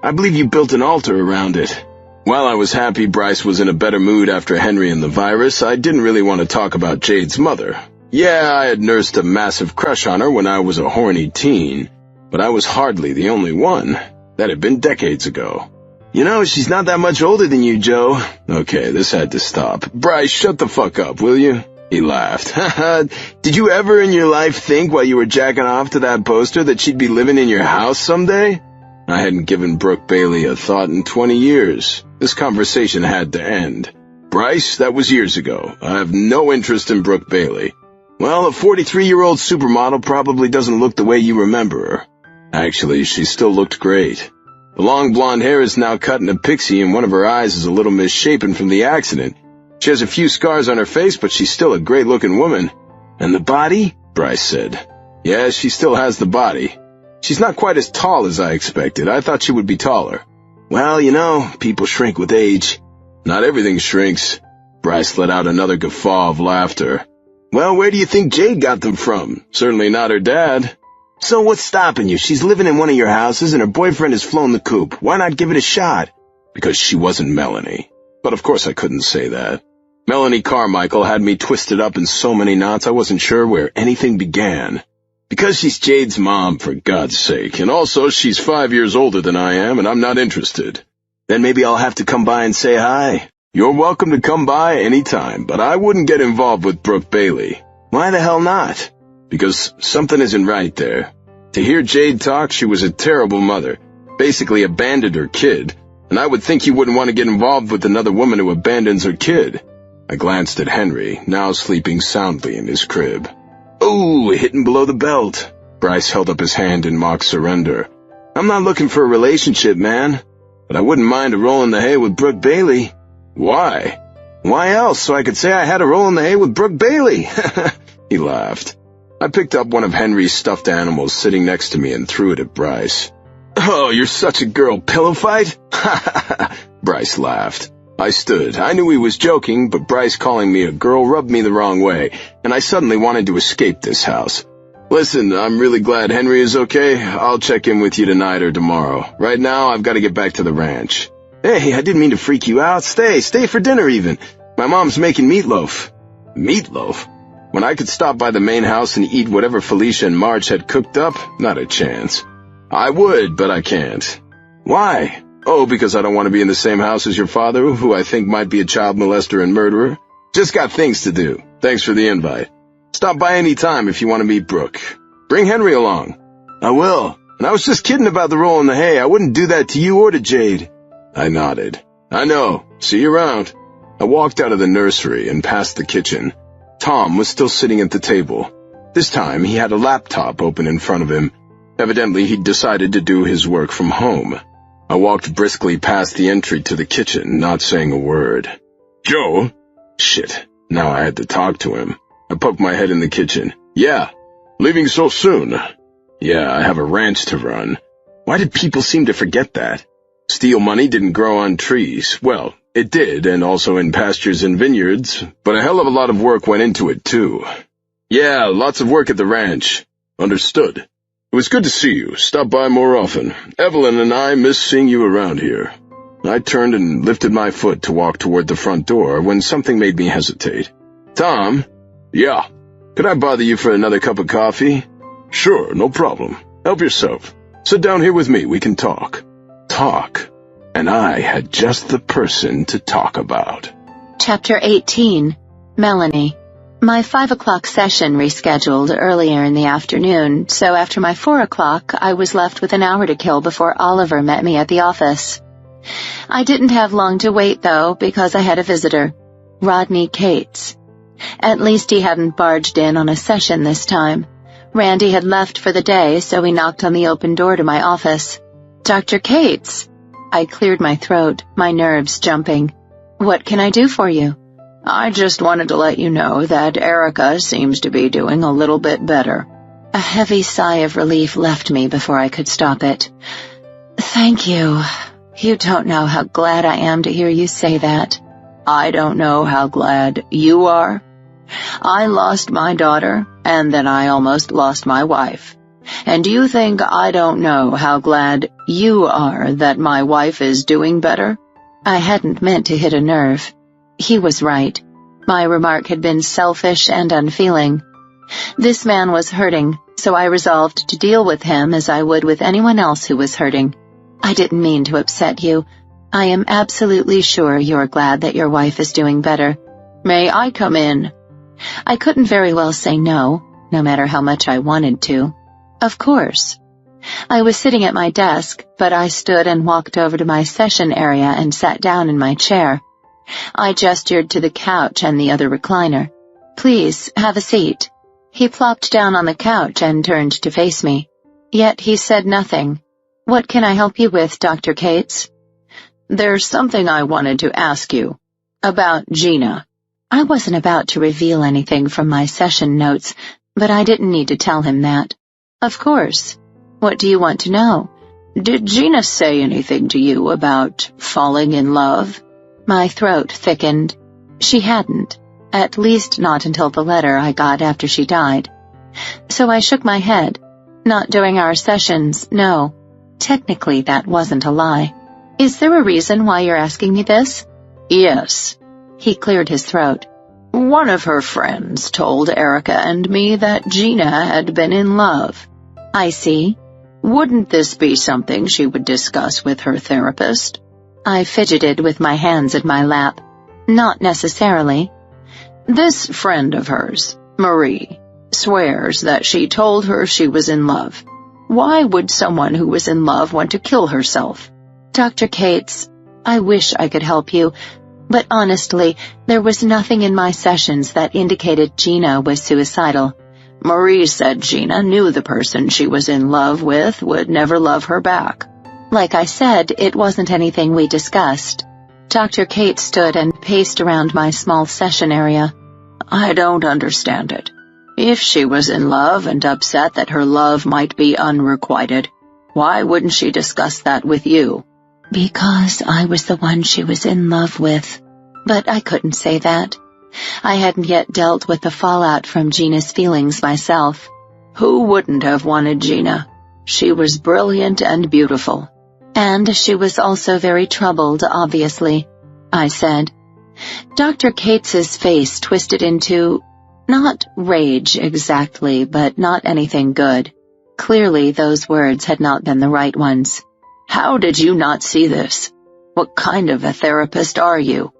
"I believe you built an altar around it." While I was happy Bryce was in a better mood after Henry and the virus, I didn't really want to talk about Jade's mother. Yeah, I had nursed a massive crush on her when I was a horny teen, but I was hardly the only one. That had been decades ago. "You know, she's not that much older than you, Joe." Okay, this had to stop. "Bryce, shut the fuck up, will you?" He laughed. "Haha, did you ever in your life think while you were jacking off to that poster that she'd be living in your house someday?" I hadn't given Brooke Bailey a thought in 20 years. This conversation had to end. "Bryce, that was years ago. I have no interest in Brooke Bailey." "Well, a 43-year-old supermodel probably doesn't look the way you remember her." Actually, she still looked great. The long blonde hair is now cut in a pixie, and one of her eyes is a little misshapen from the accident. She has a few scars on her face, but she's still a great-looking woman. "And the body?" Bryce said. "Yeah, she still has the body. She's not quite as tall as I expected. I thought she would be taller." "Well, you know, people shrink with age." "Not everything shrinks." Bryce let out another guffaw of laughter. "Well, where do you think Jade got them from? Certainly not her dad." "So what's stopping you? She's living in one of your houses and her boyfriend has flown the coop. Why not give it a shot?" "Because she wasn't Melanie." But of course I couldn't say that. Melanie Carmichael had me twisted up in so many knots I wasn't sure where anything began. "Because she's Jade's mom, for God's sake, and also she's 5 years older than I am, and I'm not interested." "Then maybe I'll have to come by and say hi." "You're welcome to come by any time, but I wouldn't get involved with Brooke Bailey." "Why the hell not?" "Because something isn't right there. To hear Jade talk, she was a terrible mother, basically abandoned her kid, and I would think you wouldn't want to get involved with another woman who abandons her kid." I glanced at Henry, now sleeping soundly in his crib. "Ooh, hitting below the belt." Bryce held up his hand in mock surrender. "I'm not looking for a relationship, man, but I wouldn't mind a roll in the hay with Brooke Bailey." "Why?" "Why else? So I could say I had a roll in the hay with Brooke Bailey." He laughed. I picked up one of Henry's stuffed animals sitting next to me and threw it at Bryce. "Oh, you're such a girl, pillow fight?" Bryce laughed. I stood. I knew he was joking, but Bryce calling me a girl rubbed me the wrong way, and I suddenly wanted to escape this house. "Listen, I'm really glad Henry is okay. I'll check in with you tonight or tomorrow. Right now, I've got to get back to the ranch." "Hey, I didn't mean to freak you out. Stay for dinner even. My mom's making meatloaf." "Meatloaf?" When I could stop by the main house and eat whatever Felicia and Marge had cooked up, not a chance. "I would, but I can't." "Why?" Oh, because I don't want to be in the same house as your father, who I think might be a child molester and murderer. Just got things to do. Thanks for the invite. Stop by any time if you want to meet Brooke. Bring Henry along. I will. And I was just kidding about the roll in the hay. I wouldn't do that to you or to Jade. I nodded. I know. See you around. I walked out of the nursery and past the kitchen. Tom was still sitting at the table. This time he had a laptop open in front of him. Evidently he'd decided to do his work from home. I walked briskly past the entry to the kitchen, not saying a word. Joe? Shit. Now I had to talk to him. I poked my head in the kitchen. Yeah. Leaving so soon? Yeah, I have a ranch to run. Why did people seem to forget that? Steel money didn't grow on trees. Well, it did, and also in pastures and vineyards, but a hell of a lot of work went into it, too. Yeah, lots of work at the ranch. Understood. It was good to see you. Stop by more often. Evelyn and I miss seeing you around here. I turned and lifted my foot to walk toward the front door when something made me hesitate. Tom? Yeah. Could I bother you for another cup of coffee? Sure, no problem. Help yourself. Sit down here with me. We can talk. Talk. And I had just the person to talk about. Chapter 18. Melanie. My 5 o'clock session rescheduled earlier in the afternoon, so after my 4 o'clock, I was left with an hour to kill before Oliver met me at the office. I didn't have long to wait, though, because I had a visitor, Rodney Cates. At least he hadn't barged in on a session this time. Randy had left for the day, so he knocked on the open door to my office. Dr. Cates. I cleared my throat, my nerves jumping. What can I do for you? I just wanted to let you know that Erica seems to be doing a little bit better. A heavy sigh of relief left me before I could stop it. Thank you. You don't know how glad I am to hear you say that. I don't know how glad you are. I lost my daughter, and then I almost lost my wife. And you think I don't know how glad you are that my wife is doing better? I hadn't meant to hit a nerve. He was right. My remark had been selfish and unfeeling. This man was hurting, so I resolved to deal with him as I would with anyone else who was hurting. I didn't mean to upset you. I am absolutely sure you're glad that your wife is doing better. May I come in? I couldn't very well say no matter how much I wanted to. Of course. I was sitting at my desk, but I stood and walked over to my session area and sat down in my chair. I gestured to the couch and the other recliner. Please, have a seat. He plopped down on the couch and turned to face me. Yet he said nothing. What can I help you with, Dr. Cates? There's something I wanted to ask you. About Gina. I wasn't about to reveal anything from my session notes, but I didn't need to tell him that. Of course. What do you want to know? Did Gina say anything to you about falling in love? My throat thickened. She hadn't, at least not until the letter I got after she died. So I shook my head. Not during our sessions, no. Technically, that wasn't a lie. Is there a reason why you're asking me this? Yes. He cleared his throat. One of her friends told Erica and me that Gina had been in love. I see. Wouldn't this be something she would discuss with her therapist? I fidgeted with my hands in my lap. Not necessarily. This friend of hers, Marie, swears that she told her she was in love. Why would someone who was in love want to kill herself? Dr. Cates, I wish I could help you, but honestly, there was nothing in my sessions that indicated Gina was suicidal. Marie said Gina knew the person she was in love with would never love her back. Like I said, it wasn't anything we discussed. Dr. Cates stood and paced around my small session area. I don't understand it. If she was in love and upset that her love might be unrequited, why wouldn't she discuss that with you? Because I was the one she was in love with. But I couldn't say that. I hadn't yet dealt with the fallout from Gina's feelings myself. Who wouldn't have wanted Gina? She was brilliant and beautiful. And she was also very troubled, obviously, I said. Dr. Cates's face twisted into, not rage exactly, but not anything good. Clearly those words had not been the right ones. How did you not see this? What kind of a therapist are you?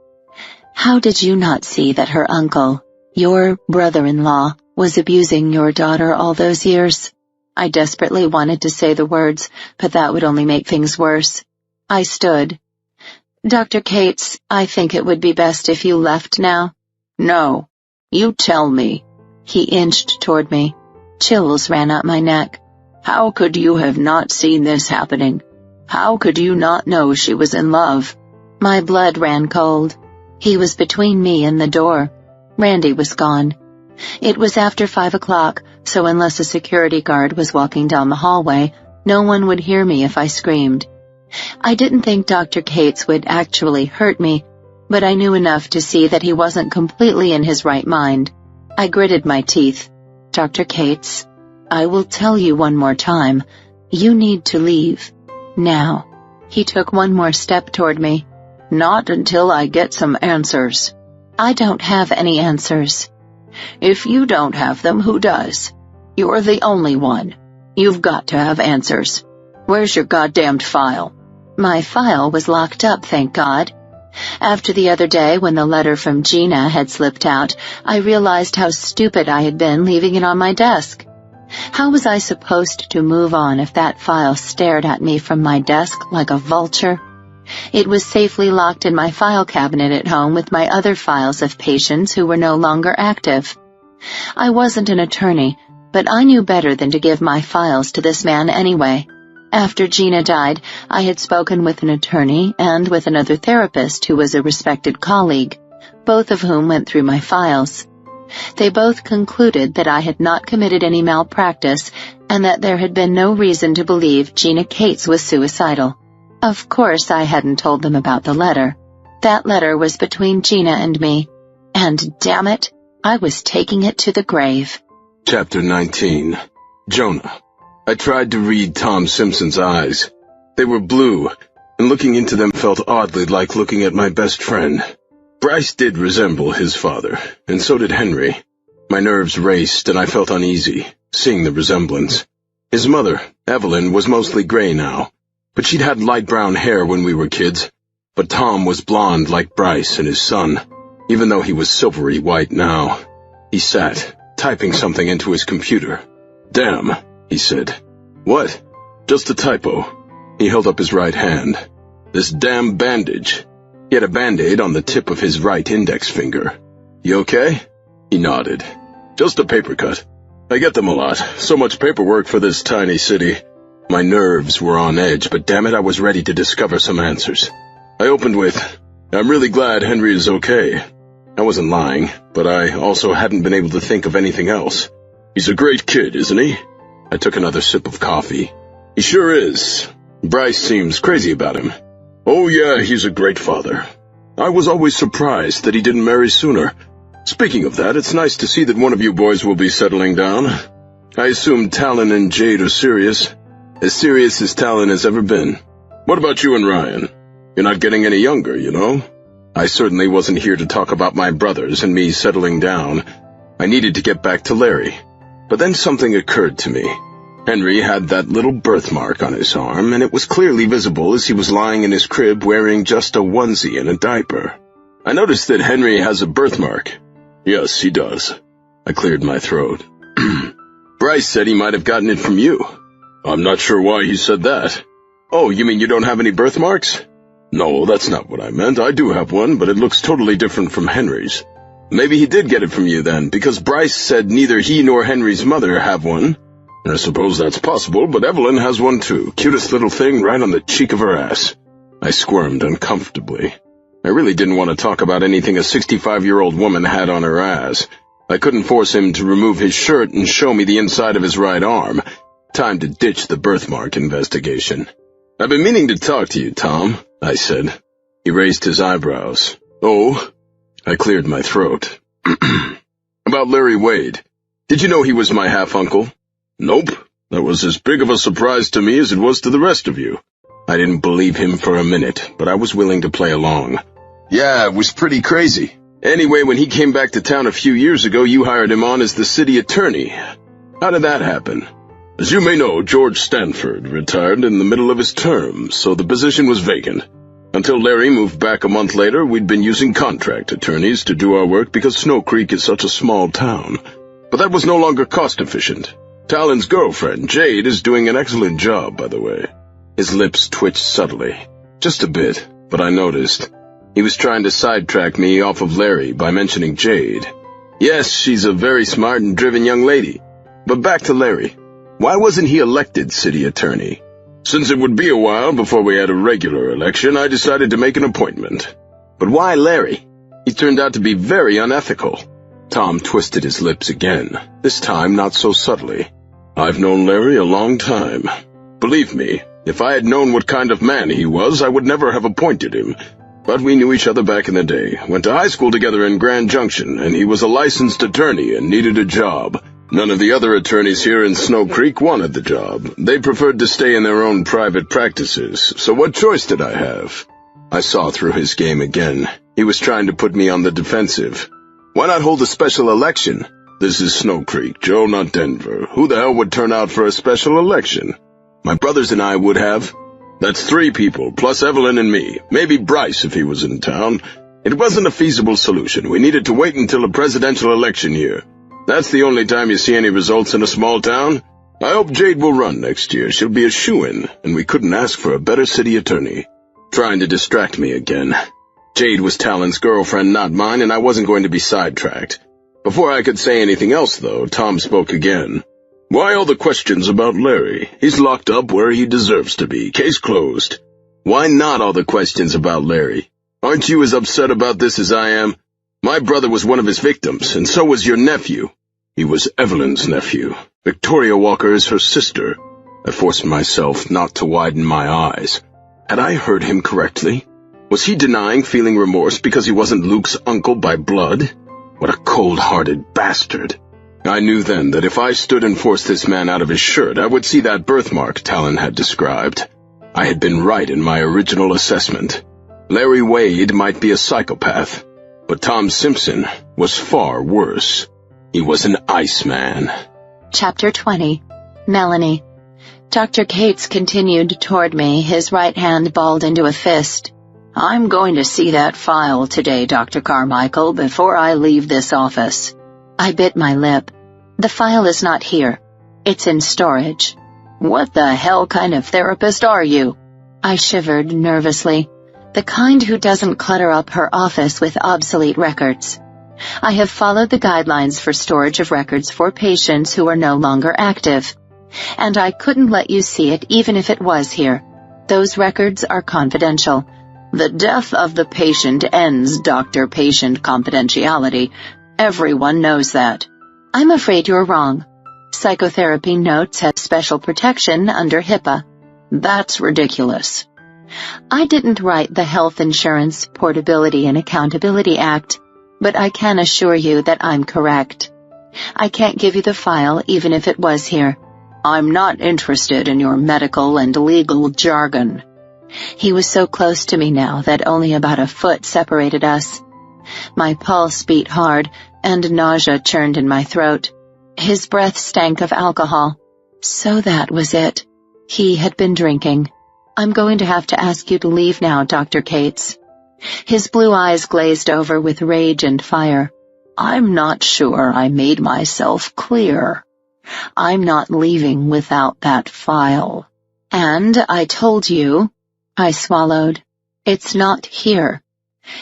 How did you not see that her uncle, your brother-in-law, was abusing your daughter all those years? I desperately wanted to say the words, but that would only make things worse. I stood. Dr. Cates, I think it would be best if you left now. No. You tell me. He inched toward me. Chills ran up my neck. How could you have not seen this happening? How could you not know she was in love? My blood ran cold. He was between me and the door. Randy was gone. It was after 5 o'clock, so unless a security guard was walking down the hallway, no one would hear me if I screamed. I didn't think Dr. Cates would actually hurt me, but I knew enough to see that he wasn't completely in his right mind. I gritted my teeth. Dr. Cates, I will tell you one more time. You need to leave. Now. He took one more step toward me. Not until I get some answers. I don't have any answers. If you don't have them, who does? You're the only one. You've got to have answers. Where's your goddamned file? My file was locked up, thank God. After the other day when the letter from Gina had slipped out, I realized how stupid I had been leaving it on my desk. How was I supposed to move on if that file stared at me from my desk like a vulture? It was safely locked in my file cabinet at home with my other files of patients who were no longer active. I wasn't an attorney, but I knew better than to give my files to this man anyway. After Gina died, I had spoken with an attorney and with another therapist who was a respected colleague, both of whom went through my files. They both concluded that I had not committed any malpractice and that there had been no reason to believe Gina Cates was suicidal. Of course, I hadn't told them about the letter. That letter was between Gina and me, and damn it, I was taking it to the grave. Chapter 19. Jonah. I tried to read Tom Simpson's eyes. They were blue, and looking into them felt oddly like looking at my best friend. Bryce did resemble his father, and so did Henry. My nerves raced, and I felt uneasy, seeing the resemblance. His mother, Evelyn, was mostly gray now, but she'd had light brown hair when we were kids. But Tom was blonde like Bryce and his son, even though he was silvery white now. He sat, typing something into his computer. "Damn," he said. "What?" "Just a typo." He held up his right hand. "This damn bandage." He had a Band-Aid on the tip of his right index finger. "You okay?" He nodded. "Just a paper cut. I get them a lot. So much paperwork for this tiny city." My nerves were on edge, but damn it, I was ready to discover some answers. I opened with, "I'm really glad Henry is okay." I wasn't lying, but I also hadn't been able to think of anything else. "He's a great kid, isn't he?" I took another sip of coffee. "He sure is. Bryce seems crazy about him." "Oh yeah, he's a great father. I was always surprised that he didn't marry sooner. Speaking of that, it's nice to see that one of you boys will be settling down. I assume Talon and Jade are serious. As serious as Talon has ever been. What about you and Ryan? You're not getting any younger, you know?" I certainly wasn't here to talk about my brothers and me settling down. I needed to get back to Larry. But then something occurred to me. Henry had that little birthmark on his arm, and it was clearly visible as he was lying in his crib wearing just a onesie and a diaper. I noticed that Henry has a birthmark. "Yes, he does." I cleared my throat. "Bryce said he might have gotten it from you." "I'm not sure why he said that." "Oh, you mean you don't have any birthmarks?" "No, that's not what I meant. I do have one, but it looks totally different from Henry's." "Maybe he did get it from you then, because Bryce said neither he nor Henry's mother have one." "I suppose that's possible, but Evelyn has one too. Cutest little thing right on the cheek of her ass." I squirmed uncomfortably. I really didn't want to talk about anything a 65-year-old woman had on her ass. I couldn't force him to remove his shirt and show me the inside of his right arm. Time to ditch the birthmark investigation. "I've been meaning to talk to you, Tom," I said. He raised his eyebrows. "Oh?" I cleared my throat. "About Larry Wade. Did you know he was my half-uncle?" "Nope. That was as big of a surprise to me as it was to the rest of you." I didn't believe him for a minute, but I was willing to play along. "Yeah, it was pretty crazy. Anyway, when he came back to town a few years ago, you hired him on as the city attorney. How did that happen?" As you may know, George Stanford retired in the middle of his term, so the position was vacant. Until Larry moved back a month later, we'd been using contract attorneys to do our work because Snow Creek is such a small town. But that was no longer cost-efficient. Talon's girlfriend, Jade, is doing an excellent job, by the way. His lips twitched subtly. Just a bit, but I noticed. He was trying to sidetrack me off of Larry by mentioning Jade. Yes, she's a very smart and driven young lady. But back to Larry. Why wasn't he elected city attorney? Since it would be a while before we had a regular election, I decided to make an appointment. But why Larry? He turned out to be very unethical. Tom twisted his lips again, this time not so subtly. I've known Larry a long time. Believe me, if I had known what kind of man he was, I would never have appointed him. But we knew each other back in the day, went to high school together in Grand Junction, and he was a licensed attorney and needed a job. None of the other attorneys here in Snow Creek wanted the job. They preferred to stay in their own private practices, so what choice did I have? I saw through his game again. He was trying to put me on the defensive. Why not hold a special election? This is Snow Creek, Joe, not Denver. Who the hell would turn out for a special election? My brothers and I would have. That's 3 people, plus Evelyn and me. Maybe Bryce if he was in town. It wasn't a feasible solution. We needed to wait until a presidential election year. That's the only time you see any results in a small town. I hope Jade will run next year. She'll be a shoo-in, and we couldn't ask for a better city attorney. Trying to distract me again. Jade was Talon's girlfriend, not mine, and I wasn't going to be sidetracked. Before I could say anything else, though, Tom spoke again. Why all the questions about Larry? He's locked up where he deserves to be. Case closed. Why not all the questions about Larry? Aren't you as upset about this as I am? My brother was one of his victims, and so was your nephew. He was Evelyn's nephew. Victoria Walker is her sister. I forced myself not to widen my eyes. Had I heard him correctly? Was he denying feeling remorse because he wasn't Luke's uncle by blood? What a cold-hearted bastard. I knew then that if I stood and forced this man out of his shirt, I would see that birthmark Talon had described. I had been right in my original assessment. Larry Wade might be a psychopath, but Tom Simpson was far worse. He was an Iceman. Chapter 20. Melanie. Dr. Cates continued toward me, his right hand balled into a fist. I'm going to see that file today, Dr. Carmichael, before I leave this office. I bit my lip. The file is not here. It's in storage. What the hell kind of therapist are you? I shivered nervously. The kind who doesn't clutter up her office with obsolete records. I have followed the guidelines for storage of records for patients who are no longer active. And I couldn't let you see it even if it was here. Those records are confidential. The death of the patient ends doctor-patient confidentiality. Everyone knows that. I'm afraid you're wrong. Psychotherapy notes have special protection under HIPAA. That's ridiculous. I didn't write the Health Insurance Portability and Accountability Act, but I can assure you that I'm correct. I can't give you the file even if it was here. I'm not interested in your medical and legal jargon. He was so close to me now that only about a foot separated us. My pulse beat hard, and nausea churned in my throat. His breath stank of alcohol. So that was it. He had been drinking. I'm going to have to ask you to leave now, Dr. Cates. His blue eyes glazed over with rage and fire. I'm not sure I made myself clear. I'm not leaving without that file. And I told you... I swallowed. It's not here.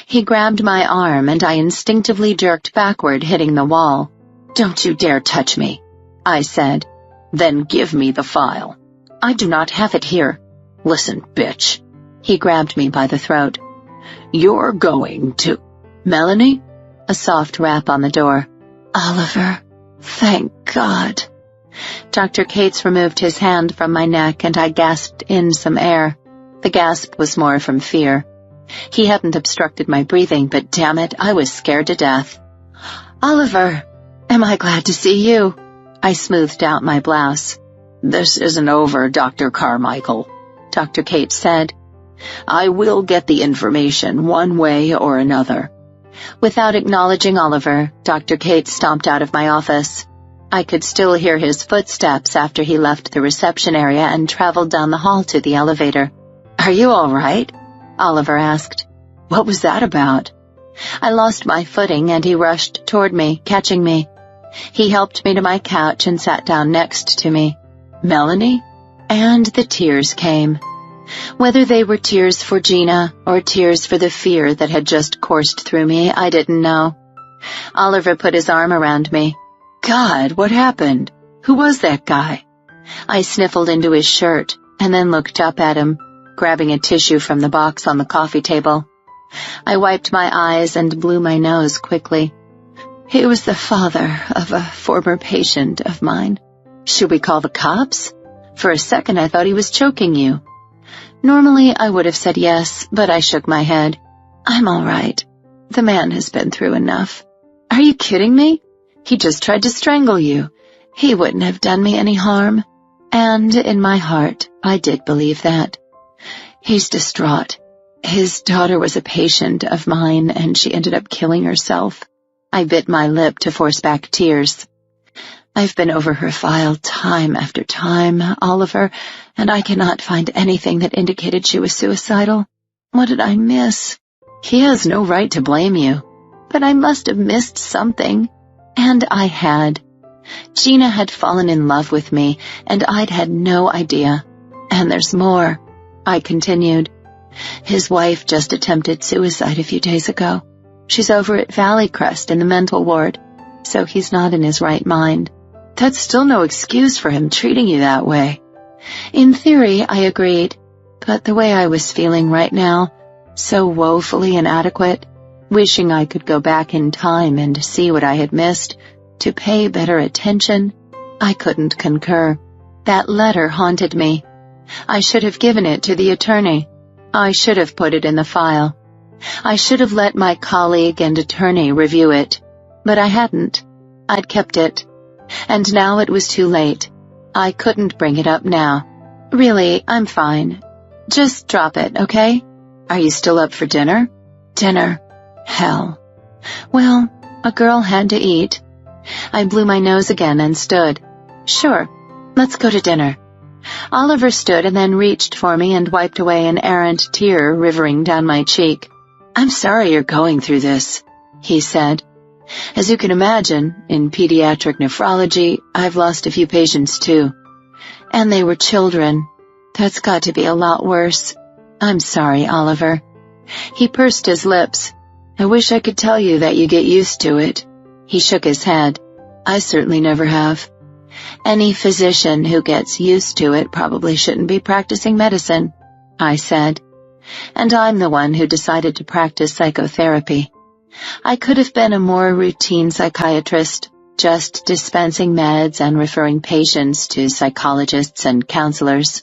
He grabbed my arm and I instinctively jerked backward, hitting the wall. Don't you dare touch me, I said. Then give me the file. I do not have it here. Listen, bitch. He grabbed me by the throat. You're going to... Melanie? A soft rap on the door. Oliver, thank God. Dr. Cates removed his hand from my neck and I gasped in some air. The gasp was more from fear. He hadn't obstructed my breathing, but damn it, I was scared to death. Oliver, am I glad to see you? I smoothed out my blouse. This isn't over, Dr. Carmichael, Dr. Cates said. I will get the information one way or another. Without acknowledging Oliver, Dr. Cates stomped out of my office. I could still hear his footsteps after he left the reception area and traveled down the hall to the elevator. "Are you all right?" Oliver asked. "What was that about?" I lost my footing and he rushed toward me, catching me. He helped me to my couch and sat down next to me. "Melanie?" And the tears came. Whether they were tears for Gina or tears for the fear that had just coursed through me, I didn't know. Oliver put his arm around me. "God, what happened? Who was that guy?" I sniffled into his shirt and then looked up at him, grabbing a tissue from the box on the coffee table. I wiped my eyes and blew my nose quickly. "He was the father of a former patient of mine." "Should we call the cops?" For a second I thought he was choking you. Normally I would have said yes, but I shook my head. "I'm all right. The man has been through enough." "Are you kidding me? He just tried to strangle you. He wouldn't have done me any harm." And in my heart, I did believe that. "He's distraught. His daughter was a patient of mine, and she ended up killing herself." I bit my lip to force back tears. "I've been over her file time after time, Oliver, and I cannot find anything that indicated she was suicidal. What did I miss?" "He has no right to blame you." "But I must have missed something." And I had. Gina had fallen in love with me, and I'd had no idea. "And there's more," I continued. "His wife just attempted suicide a few days ago. She's over at Valleycrest in the mental ward, so he's not in his right mind." "That's still no excuse for him treating you that way." In theory, I agreed, but the way I was feeling right now, so woefully inadequate, wishing I could go back in time and see what I had missed, to pay better attention, I couldn't concur. That letter haunted me. I should have given it to the attorney. I should have put it in the file. I should have let my colleague and attorney review it, but I hadn't. I'd kept it. And now it was too late. I couldn't bring it up now. "Really, I'm fine. Just drop it, okay?" "Are you still up for dinner?" "Dinner? Hell. Well, a girl had to eat." I blew my nose again and stood. "Sure, let's go to dinner." Oliver stood and then reached for me and wiped away an errant tear rivering down my cheek. "I'm sorry you're going through this," he said. "As you can imagine, in pediatric nephrology, I've lost a few patients too. And they were children. That's got to be a lot worse." "I'm sorry, Oliver." He pursed his lips. "I wish I could tell you that you get used to it." He shook his head. "I certainly never have." "Any physician who gets used to it probably shouldn't be practicing medicine," I said. And I'm the one who decided to practice psychotherapy. I could have been a more routine psychiatrist, just dispensing meds and referring patients to psychologists and counselors.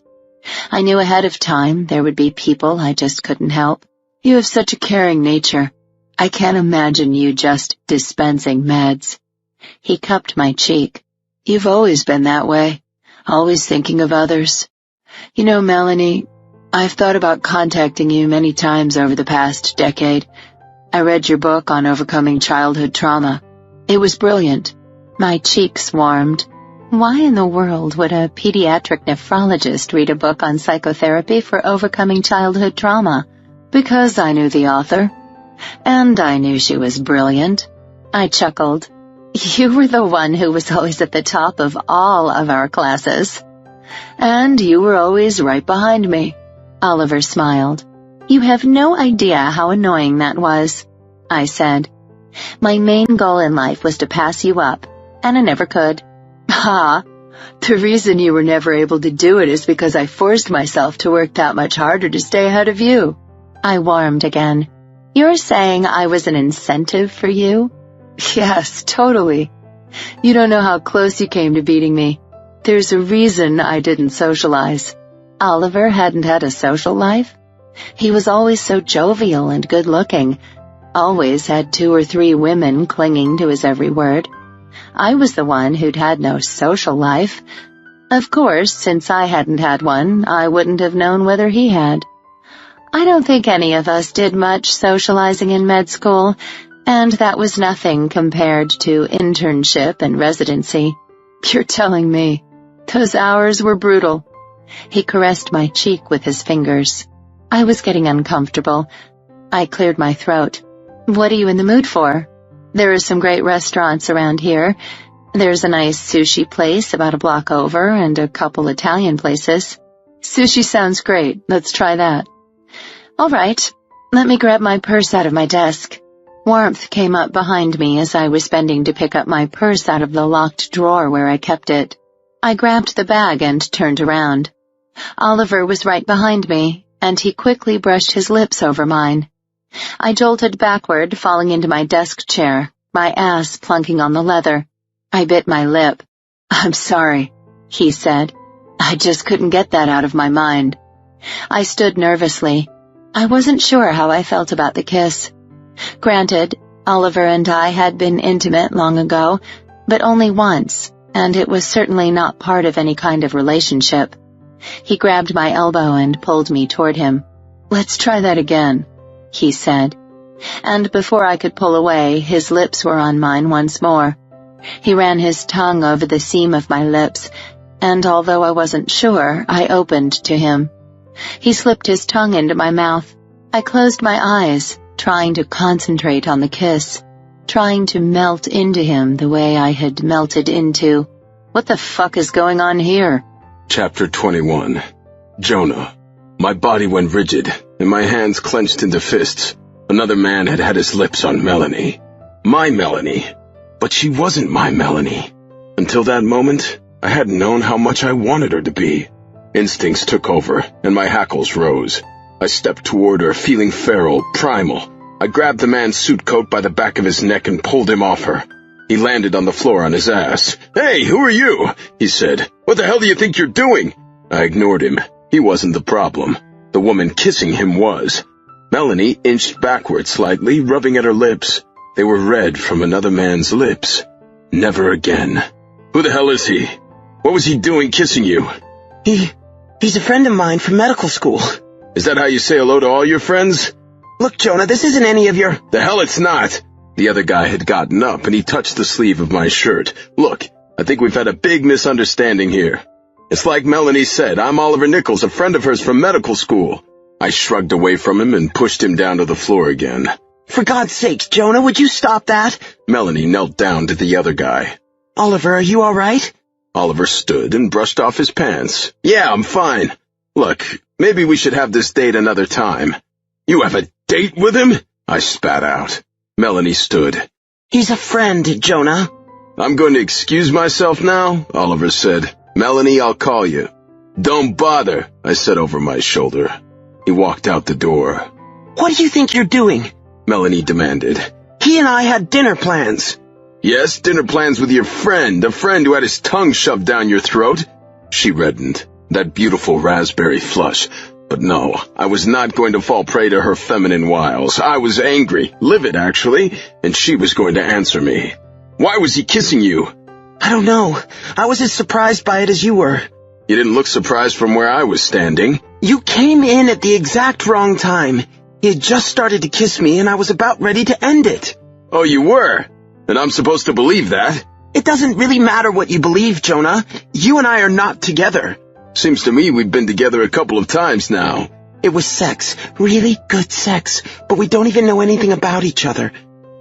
I knew ahead of time there would be people I just couldn't help. "You have such a caring nature. I can't imagine you just dispensing meds." He cupped my cheek. "You've always been that way, always thinking of others. You know, Melanie, I've thought about contacting you many times over the past decade. I read your book on overcoming childhood trauma. It was brilliant." My cheeks warmed. Why in the world would a pediatric nephrologist read a book on psychotherapy for overcoming childhood trauma? Because I knew the author. And I knew she was brilliant. I chuckled. "You were the one who was always at the top of all of our classes." "And you were always right behind me." Oliver smiled. "You have no idea how annoying that was," I said. "My main goal in life was to pass you up, and I never could." "Ha! The reason you were never able to do it is because I forced myself to work that much harder to stay ahead of you." I warmed again. "You're saying I was an incentive for you?" "Yes, totally. You don't know how close you came to beating me. There's a reason I didn't socialize." Oliver hadn't had a social life? He was always so jovial and good-looking, always had 2 or 3 women clinging to his every word. I was the one who'd had no social life. Of course, since I hadn't had one, I wouldn't have known whether he had. I don't think any of us did much socializing in med school, and that was nothing compared to internship and residency. You're telling me. Those hours were brutal. He caressed my cheek with his fingers. I was getting uncomfortable. I cleared my throat. What are you in the mood for? There are some great restaurants around here. There's a nice sushi place about a block over and a couple Italian places. Sushi sounds great. Let's try that. All right. Let me grab my purse out of my desk. Warmth came up behind me as I was bending to pick up my purse out of the locked drawer where I kept it. I grabbed the bag and turned around. Oliver was right behind me, and he quickly brushed his lips over mine. I jolted backward, falling into my desk chair, my ass plunking on the leather. I bit my lip. I'm sorry, he said. I just couldn't get that out of my mind. I stood nervously. I wasn't sure how I felt about the kiss. Granted, Oliver and I had been intimate long ago, but only once, and it was certainly not part of any kind of relationship. He grabbed my elbow and pulled me toward him. Let's try that again, he said. And before I could pull away, his lips were on mine once more. He ran his tongue over the seam of my lips, and although I wasn't sure, I opened to him. He slipped his tongue into my mouth. I closed my eyes, trying to concentrate on the kiss, trying to melt into him the way I had melted into. What the fuck is going on here? Chapter 21. Jonah. My body went rigid, and my hands clenched into fists. Another man had had his lips on Melanie. My Melanie. But she wasn't my Melanie. Until that moment, I hadn't known how much I wanted her to be. Instincts took over, and my hackles rose. I stepped toward her, feeling feral, primal. I grabbed the man's suit coat by the back of his neck and pulled him off her. He landed on the floor on his ass. "Hey, who are you?" he said. "What the hell do you think you're doing?" I ignored him. He wasn't the problem. The woman kissing him was. Melanie inched backward slightly, rubbing at her lips. They were red from another man's lips. Never again. "Who the hell is he? What was he doing kissing you?" He's a friend of mine from medical school. "Is that how you say hello to all your friends?" Look, Jonah, this isn't any of your— "The hell it's not!" The other guy had gotten up, and he touched the sleeve of my shirt. "Look, I think we've had a big misunderstanding here. It's like Melanie said, I'm Oliver Nichols, a friend of hers from medical school." I shrugged away from him and pushed him down to the floor again. For God's sakes, Jonah, would you stop that? Melanie knelt down to the other guy. Oliver, are you all right? Oliver stood and brushed off his pants. "Yeah, I'm fine. Look, maybe we should have this date another time." "You have a date with him?" I spat out. Melanie stood. He's a friend, Jonah. "I'm going to excuse myself now," Oliver said. "Melanie, I'll call you." "Don't bother," I said over my shoulder. He walked out the door. What do you think you're doing? Melanie demanded. He and I had dinner plans. "Yes, dinner plans with your friend, a friend who had his tongue shoved down your throat." She reddened, that beautiful raspberry flush. But no, I was not going to fall prey to her feminine wiles. I was angry, livid actually, and she was going to answer me. "Why was he kissing you?" I don't know. I was as surprised by it as you were. You didn't look surprised from where I was standing. You came in at the exact wrong time. He had just started to kiss me, and I was about ready to end it. Oh, you were? And I'm supposed to believe that? It doesn't really matter what you believe, Jonah. You and I are not together. Seems to me we've been together a couple of times now. It was sex, really good sex, but we don't even know anything about each other.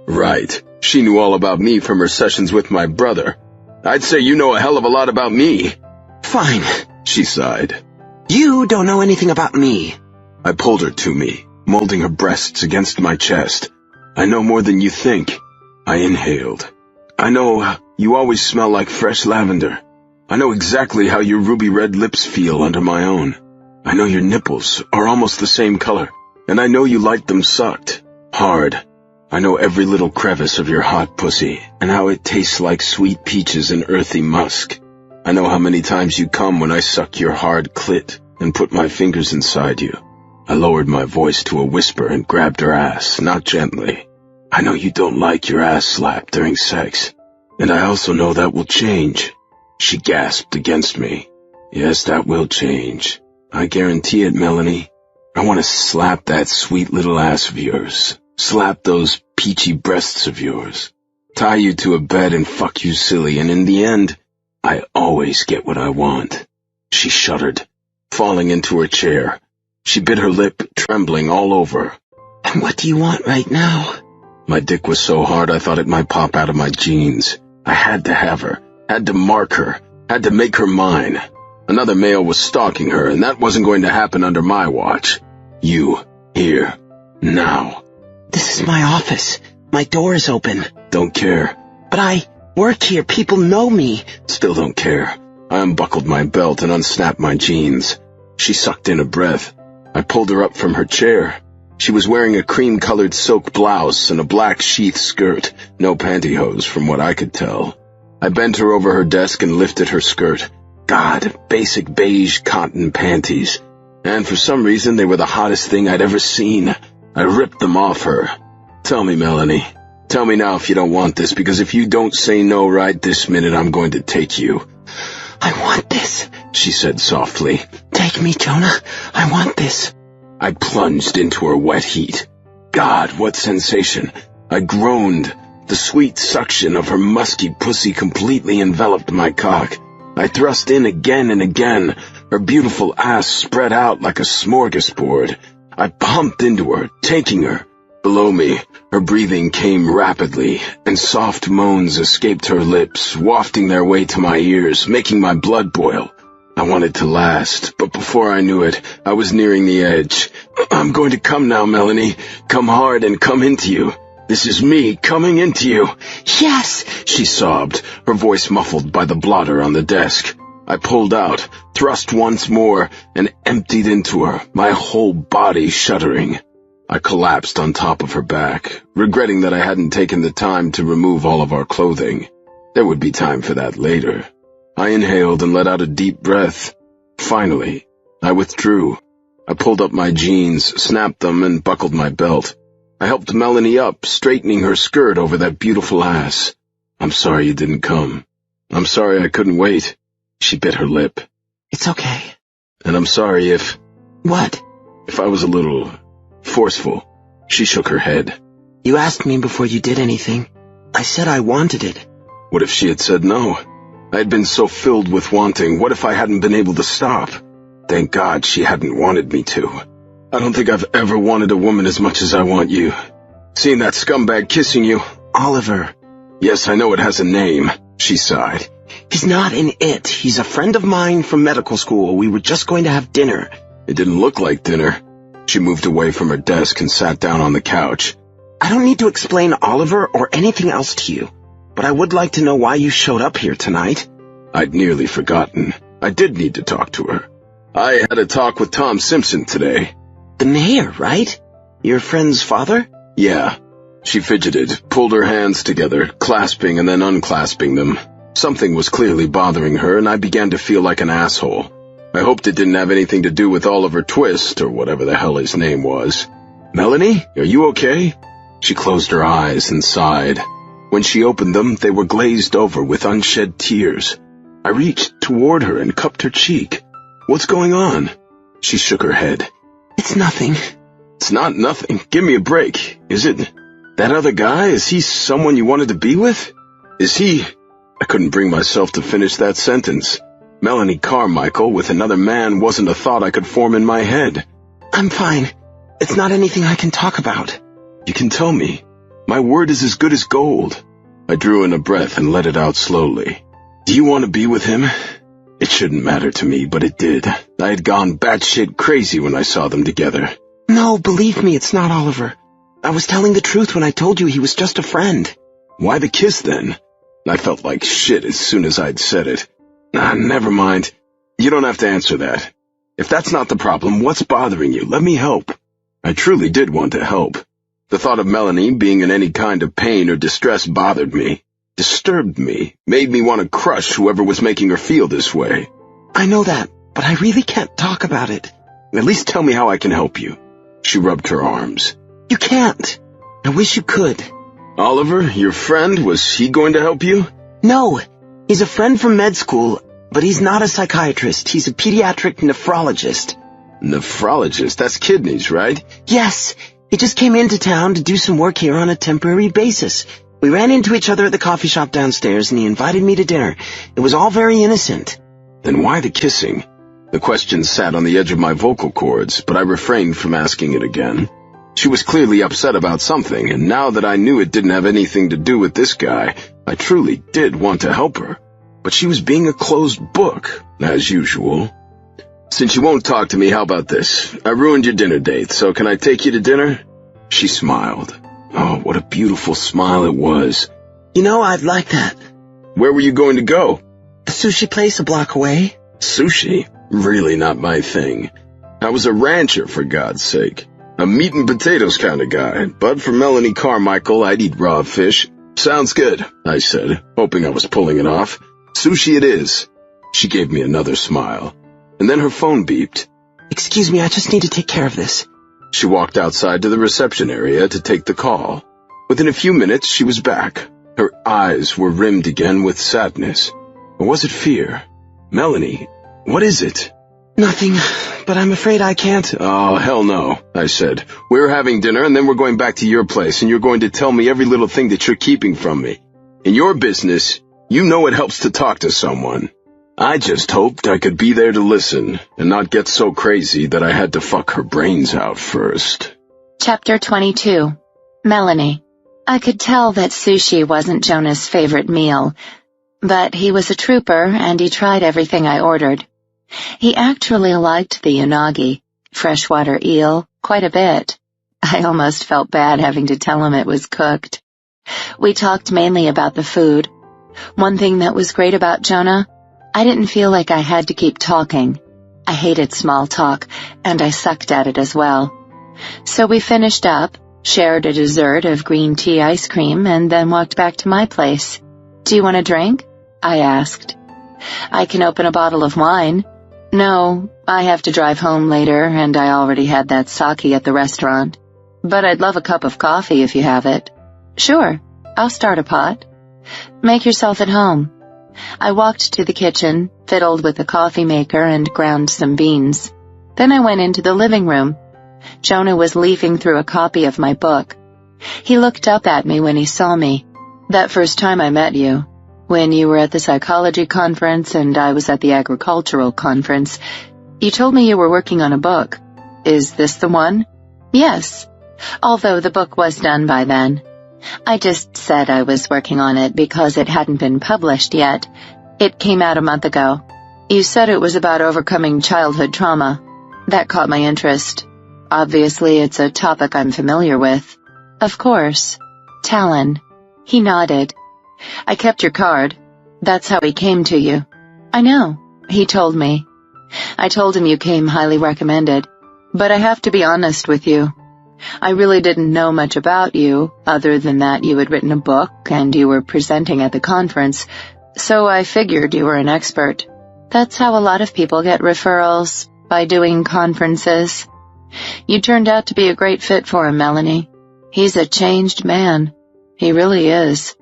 Right. She knew all about me from her sessions with my brother. I'd say you know a hell of a lot about me. Fine, she sighed. You don't know anything about me. I pulled her to me, molding her breasts against my chest. I know more than you think. I inhaled. I know you always smell like fresh lavender. I know exactly how your ruby red lips feel under my own. I know your nipples are almost the same color, and I know you like them sucked. Hard. I know every little crevice of your hot pussy, and how it tastes like sweet peaches and earthy musk. I know how many times you come when I suck your hard clit and put my fingers inside you. I lowered my voice to a whisper and grabbed her ass, not gently. I know you don't like your ass slapped during sex, and I also know that will change. She gasped against me. Yes, that will change. I guarantee it, Melanie. I want to slap that sweet little ass of yours. Slap those peachy breasts of yours. Tie you to a bed and fuck you silly, and in the end, I always get what I want. She shuddered, falling into her chair. She bit her lip, trembling all over. And what do you want right now? My dick was so hard I thought it might pop out of my jeans. I had to have her, had to mark her, had to make her mine. Another male was stalking her, and that wasn't going to happen under my watch. You, here, now. This is my office. My door is open. Don't care. But I work here. People know me. Still don't care. I unbuckled my belt and unsnapped my jeans. She sucked in a breath. I pulled her up from her chair. She was wearing a cream-colored silk blouse and a black sheath skirt, no pantyhose from what I could tell. I bent her over her desk and lifted her skirt. God, basic beige cotton panties. And for some reason they were the hottest thing I'd ever seen. I ripped them off her. Tell me, Melanie. Tell me now if you don't want this, because if you don't say no right this minute, I'm going to take you. I want this, she said softly. Take me, Jonah. I want this. I plunged into her wet heat. God, what sensation. I groaned. The sweet suction of her musky pussy completely enveloped my cock. I thrust in again and again, her beautiful ass spread out like a smorgasbord. I pumped into her, taking her. Below me, her breathing came rapidly, and soft moans escaped her lips, wafting their way to my ears, making my blood boil. I wanted to last, but before I knew it, I was nearing the edge. I'm going to come now, Melanie. Come hard and come into you. This is me coming into you. Yes, she sobbed, her voice muffled by the blotter on the desk. I pulled out, thrust once more, and emptied into her, my whole body shuddering. I collapsed on top of her back, regretting that I hadn't taken the time to remove all of our clothing. There would be time for that later. I inhaled and let out a deep breath. Finally, I withdrew. I pulled up my jeans, snapped them, and buckled my belt. I helped Melanie up, straightening her skirt over that beautiful ass. I'm sorry you didn't come. I'm sorry I couldn't wait. She bit her lip. It's okay. And I'm sorry if... What? If I was a little... forceful. She shook her head. You asked me before you did anything. I said I wanted it. What if she had said no? I had been so filled with wanting. What if I hadn't been able to stop? Thank God she hadn't wanted me to. I don't think I've ever wanted a woman as much as I want you. Seeing that scumbag kissing you... Oliver. Yes, I know it has a name, she sighed. He's not an it. He's a friend of mine from medical school. We were just going to have dinner. It didn't look like dinner. She moved away from her desk and sat down on the couch. I don't need to explain Oliver or anything else to you, but I would like to know why you showed up here tonight. I'd nearly forgotten. I did need to talk to her. I had a talk with Tom Simpson today. The mayor, right? Your friend's father? Yeah. She fidgeted, pulled her hands together, clasping and then unclasping them. Something was clearly bothering her, and I began to feel like an asshole. I hoped it didn't have anything to do with Oliver Twist, or whatever the hell his name was. Melanie, are you okay? She closed her eyes and sighed. When she opened them, they were glazed over with unshed tears. I reached toward her and cupped her cheek. What's going on? She shook her head. It's nothing. It's not nothing. Give me a break. Is it that other guy? Is he someone you wanted to be with? Is he... I couldn't bring myself to finish that sentence. Melanie Carmichael with another man wasn't a thought I could form in my head. I'm fine. It's not anything I can talk about. You can tell me. My word is as good as gold. I drew in a breath and let it out slowly. Do you want to be with him? It shouldn't matter to me, but it did. I had gone batshit crazy when I saw them together. No, believe me, it's not Oliver. I was telling the truth when I told you he was just a friend. Why the kiss then? I felt like shit as soon as I'd said it. Never mind. You don't have to answer that. If that's not the problem, what's bothering you? Let me help. I truly did want to help. The thought of Melanie being in any kind of pain or distress bothered me, disturbed me, made me want to crush whoever was making her feel this way. I know that, but I really can't talk about it. At least tell me how I can help you. She rubbed her arms. You can't. I wish you could. Oliver, your friend, was he going to help you? No, he's a friend from med school, but he's not a psychiatrist. He's a pediatric nephrologist. Nephrologist? That's kidneys, right? Yes. He just came into town to do some work here on a temporary basis. We ran into each other at the coffee shop downstairs, and he invited me to dinner. It was all very innocent. Then why the kissing? The question sat on the edge of my vocal cords, but I refrained from asking it again. She was clearly upset about something, and now that I knew it didn't have anything to do with this guy, I truly did want to help her. But she was being a closed book, as usual. Since you won't talk to me, how about this? I ruined your dinner date, so can I take you to dinner? She smiled. Oh, what a beautiful smile it was. You know, I'd like that. Where were you going to go? A sushi place a block away. Sushi? Really not my thing. I was a rancher, for God's sake. A meat and potatoes kind of guy, but for Melanie Carmichael, I'd eat raw fish. Sounds good, I said, hoping I was pulling it off. Sushi it is. She gave me another smile, and then her phone beeped. Excuse me, I just need to take care of this. She walked outside to the reception area to take the call. Within a few minutes, she was back. Her eyes were rimmed again with sadness. Or was it fear? Melanie, what is it? Nothing, but I'm afraid I can't. Oh, hell no, I said. We're having dinner, and then we're going back to your place, and you're going to tell me every little thing that you're keeping from me. In your business, you know it helps to talk to someone. I just hoped I could be there to listen, and not get so crazy that I had to fuck her brains out first. Chapter 22. Melanie. I could tell that sushi wasn't Jonah's favorite meal, but he was a trooper, and he tried everything I ordered. He actually liked the unagi, freshwater eel, quite a bit. I almost felt bad having to tell him it was cooked. We talked mainly about the food. One thing that was great about Jonah, I didn't feel like I had to keep talking. I hated small talk, and I sucked at it as well. So we finished up, shared a dessert of green tea ice cream, and then walked back to my place. Do you want a drink? I asked. I can open a bottle of wine. No, I have to drive home later, and I already had that sake at the restaurant. But I'd love a cup of coffee if you have it. Sure, I'll start a pot. Make yourself at home. I walked to the kitchen, fiddled with the coffee maker, and ground some beans. Then I went into the living room. Jonah was leafing through a copy of my book. He looked up at me when he saw me. That first time I met you, when you were at the psychology conference and I was at the agricultural conference, you told me you were working on a book. Is this the one? Yes, although the book was done by then. I just said I was working on it because it hadn't been published yet. It came out a month ago. You said it was about overcoming childhood trauma. That caught my interest. Obviously, it's a topic I'm familiar with. Of course. Talon. He nodded. I kept your card. That's how he came to you. I know. He told me. I told him you came highly recommended. But I have to be honest with you. I really didn't know much about you, other than that you had written a book and you were presenting at the conference, so I figured you were an expert. That's how a lot of people get referrals, by doing conferences. You turned out to be a great fit for him, Melanie. He's a changed man. He really is.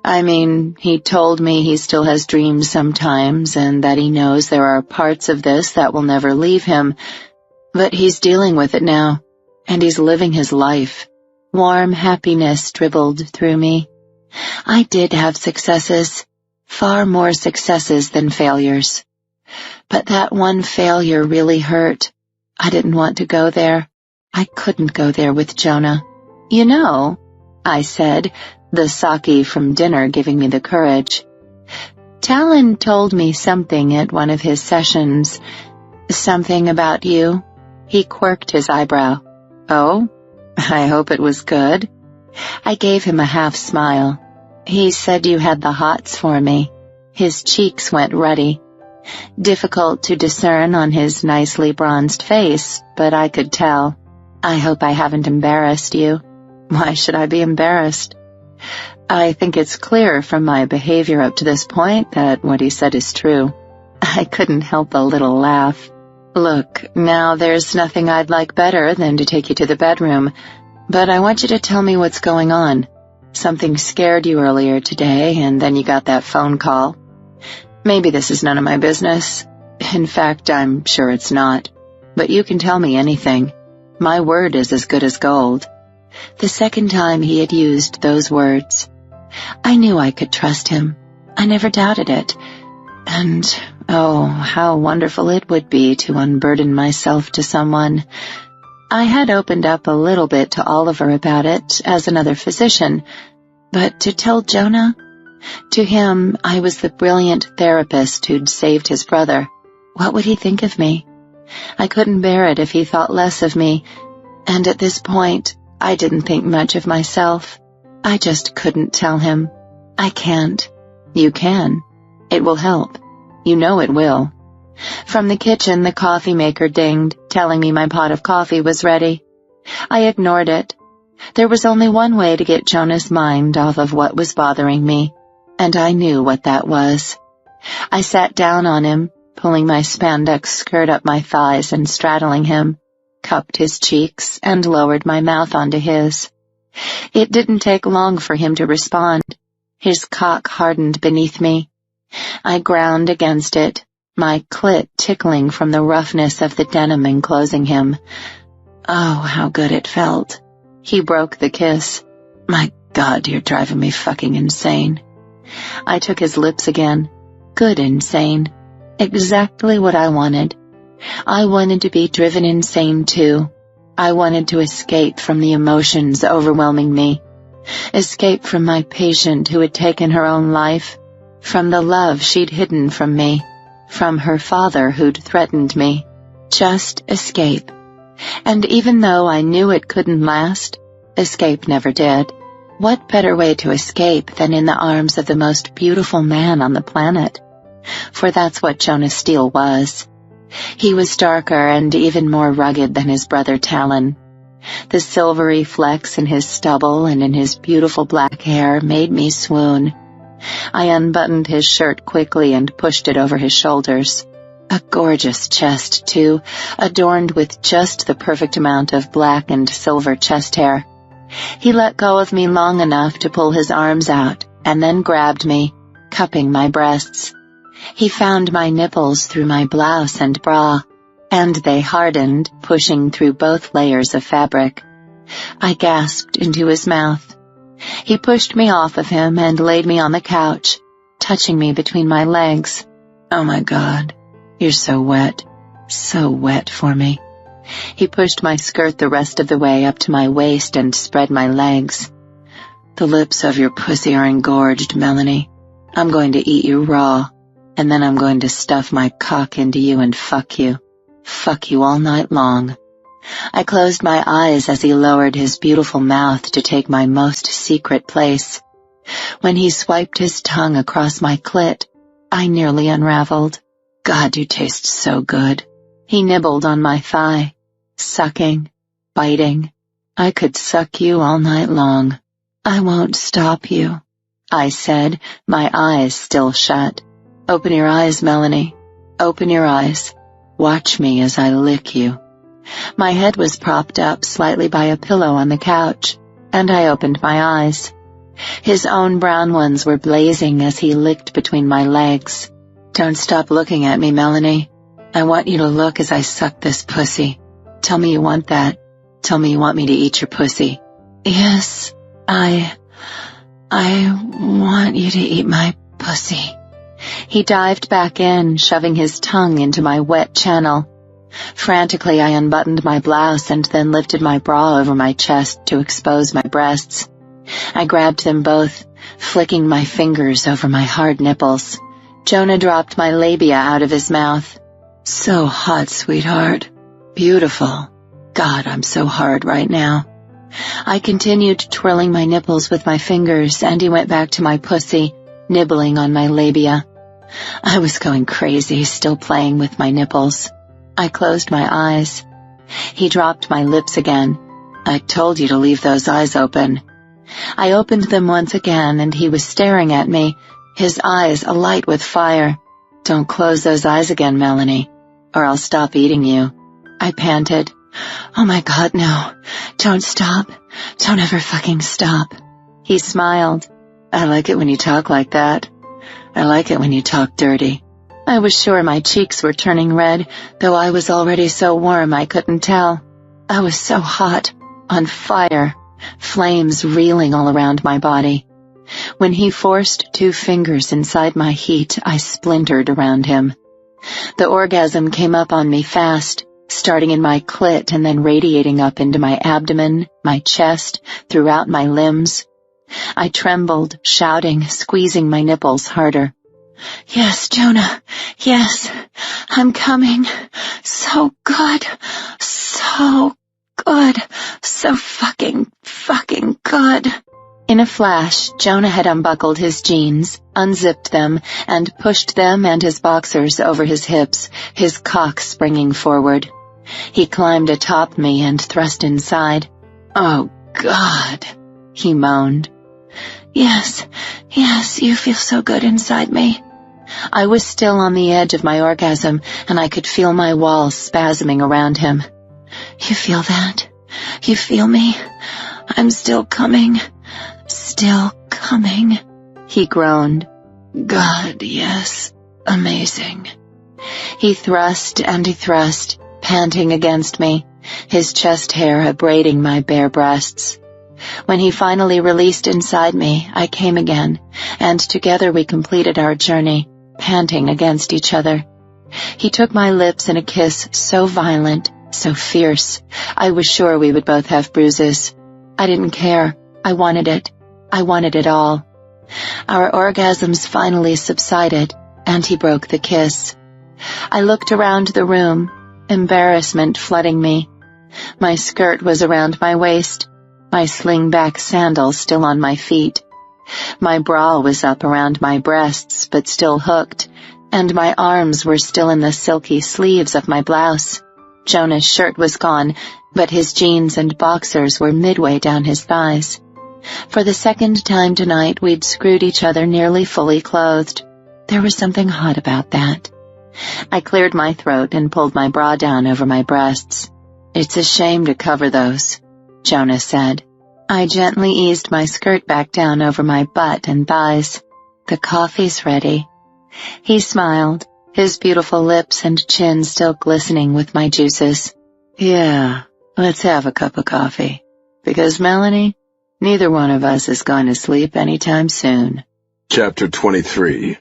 I mean, he told me he still has dreams sometimes and that he knows there are parts of this that will never leave him, but he's dealing with it now, and he's living his life. Warm happiness dribbled through me. I did have successes, far more successes than failures. But that one failure really hurt. I didn't want to go there. I couldn't go there with Jonah. You know, I said, the sake from dinner giving me the courage. Talon told me something at one of his sessions. Something about you. He quirked his eyebrow. Oh, I hope it was good. I gave him a half smile. He said you had the hots for me. His cheeks went ruddy. Difficult to discern on his nicely bronzed face, but I could tell. I hope I haven't embarrassed you. Why should I be embarrassed? I think it's clear from my behavior up to this point that what he said is true. I couldn't help a little laugh. Look, now there's nothing I'd like better than to take you to the bedroom, but I want you to tell me what's going on. Something scared you earlier today, and then you got that phone call. Maybe this is none of my business. In fact, I'm sure it's not. But you can tell me anything. My word is as good as gold. The second time he had used those words. I knew I could trust him. I never doubted it. And, oh, how wonderful it would be to unburden myself to someone. I had opened up a little bit to Oliver about it as another physician, but to tell Jonah? To him, I was the brilliant therapist who'd saved his brother. What would he think of me? I couldn't bear it if he thought less of me, and at this point, I didn't think much of myself. I just couldn't tell him. I can't. You can. It will help. You know it will. From the kitchen, the coffee maker dinged, telling me my pot of coffee was ready. I ignored it. There was only one way to get Jonah's mind off of what was bothering me, and I knew what that was. I sat down on him, pulling my spandex skirt up my thighs and straddling him, cupped his cheeks, and lowered my mouth onto his. It didn't take long for him to respond. His cock hardened beneath me. I ground against it, my clit tickling from the roughness of the denim enclosing him. Oh, how good it felt. He broke the kiss. My God, you're driving me fucking insane. I took his lips again. Good insane. Exactly what I wanted. I wanted to be driven insane too. I wanted to escape from the emotions overwhelming me. Escape from my patient who had taken her own life, from the love she'd hidden from me, from her father who'd threatened me. Just escape. And even though I knew it couldn't last, escape never did. What better way to escape than in the arms of the most beautiful man on the planet? For that's what Jonah Steele was. He was darker and even more rugged than his brother Talon. The silvery flecks in his stubble and in his beautiful black hair made me swoon. I unbuttoned his shirt quickly and pushed it over his shoulders. A gorgeous chest, too, adorned with just the perfect amount of black and silver chest hair. He let go of me long enough to pull his arms out, and then grabbed me, cupping my breasts. He found my nipples through my blouse and bra, and they hardened, pushing through both layers of fabric. I gasped into his mouth. He pushed me off of him and laid me on the couch, touching me between my legs. Oh my God, you're so wet for me. He pushed my skirt the rest of the way up to my waist and spread my legs. The lips of your pussy are engorged, Melanie. I'm going to eat you raw, and then I'm going to stuff my cock into you and fuck you. Fuck you all night long. I closed my eyes as he lowered his beautiful mouth to take my most secret place. When he swiped his tongue across my clit, I nearly unraveled. God, you taste so good. He nibbled on my thigh, sucking, biting. I could suck you all night long. I won't stop you, I said, my eyes still shut. Open your eyes, Melanie. Open your eyes. Watch me as I lick you. My head was propped up slightly by a pillow on the couch, and I opened my eyes. His own brown ones were blazing as he licked between my legs. Don't stop looking at me, Melanie. I want you to look as I suck this pussy. Tell me you want that. Tell me you want me to eat your pussy. Yes, I want you to eat my pussy. He dived back in, shoving his tongue into my wet channel. Frantically, I unbuttoned my blouse and then lifted my bra over my chest to expose my breasts. I grabbed them both, flicking my fingers over my hard nipples. Jonah dropped my labia out of his mouth. So hot, sweetheart. Beautiful. God, I'm so hard right now. I continued twirling my nipples with my fingers, and he went back to my pussy, nibbling on my labia. I was going crazy, still playing with my nipples. I closed my eyes. He dropped my lips again. I told you to leave those eyes open. I opened them once again, and he was staring at me, his eyes alight with fire. Don't close those eyes again, Melanie, or I'll stop eating you. I panted. Oh my God, no. Don't stop. Don't ever fucking stop. He smiled. I like it when you talk like that. I like it when you talk dirty. I was sure my cheeks were turning red, though I was already so warm I couldn't tell. I was so hot, on fire. flames reeling all around my body. When he forced 2 fingers inside my heat, I splintered around him. The orgasm came up on me fast, starting in my clit and then radiating up into my abdomen, my chest, throughout my limbs. I trembled, shouting, squeezing my nipples harder. "Yes, Jonah, yes, I'm coming. So good, so good, so fucking good." In a flash, Jonah had unbuckled his jeans, unzipped them, and pushed them and his boxers over his hips, his cock springing forward. He climbed atop me and thrust inside. "Oh, God," he moaned. Yes, you feel so good inside me." I was still on the edge of my orgasm, and I could feel my walls spasming around him. "You feel that? You feel me? I'm still coming. Still coming," he groaned. "God, yes. Amazing." He thrust and he thrust, panting against me, his chest hair abrading my bare breasts. When he finally released inside me, I came again, and together we completed our journey, panting against each other. He took my lips in a kiss so violent, so fierce, I was sure we would both have bruises. I didn't care. I wanted it. I wanted it all. Our orgasms finally subsided, and he broke the kiss. I looked around the room, embarrassment flooding me. My skirt was around my waist, my sling-back sandals still on my feet. My bra was up around my breasts, but still hooked, and my arms were still in the silky sleeves of my blouse. Jonah's shirt was gone, but his jeans and boxers were midway down his thighs. For the second time tonight, we'd screwed each other nearly fully clothed. There was something hot about that. I cleared my throat and pulled my bra down over my breasts. "It's a shame to cover those," Jonah said. I gently eased my skirt back down over my butt and thighs. "The coffee's ready." He smiled, his beautiful lips and chin still glistening with my juices. "Yeah, let's have a cup of coffee. Because, Melanie, neither one of us is going to sleep anytime soon." Chapter 23.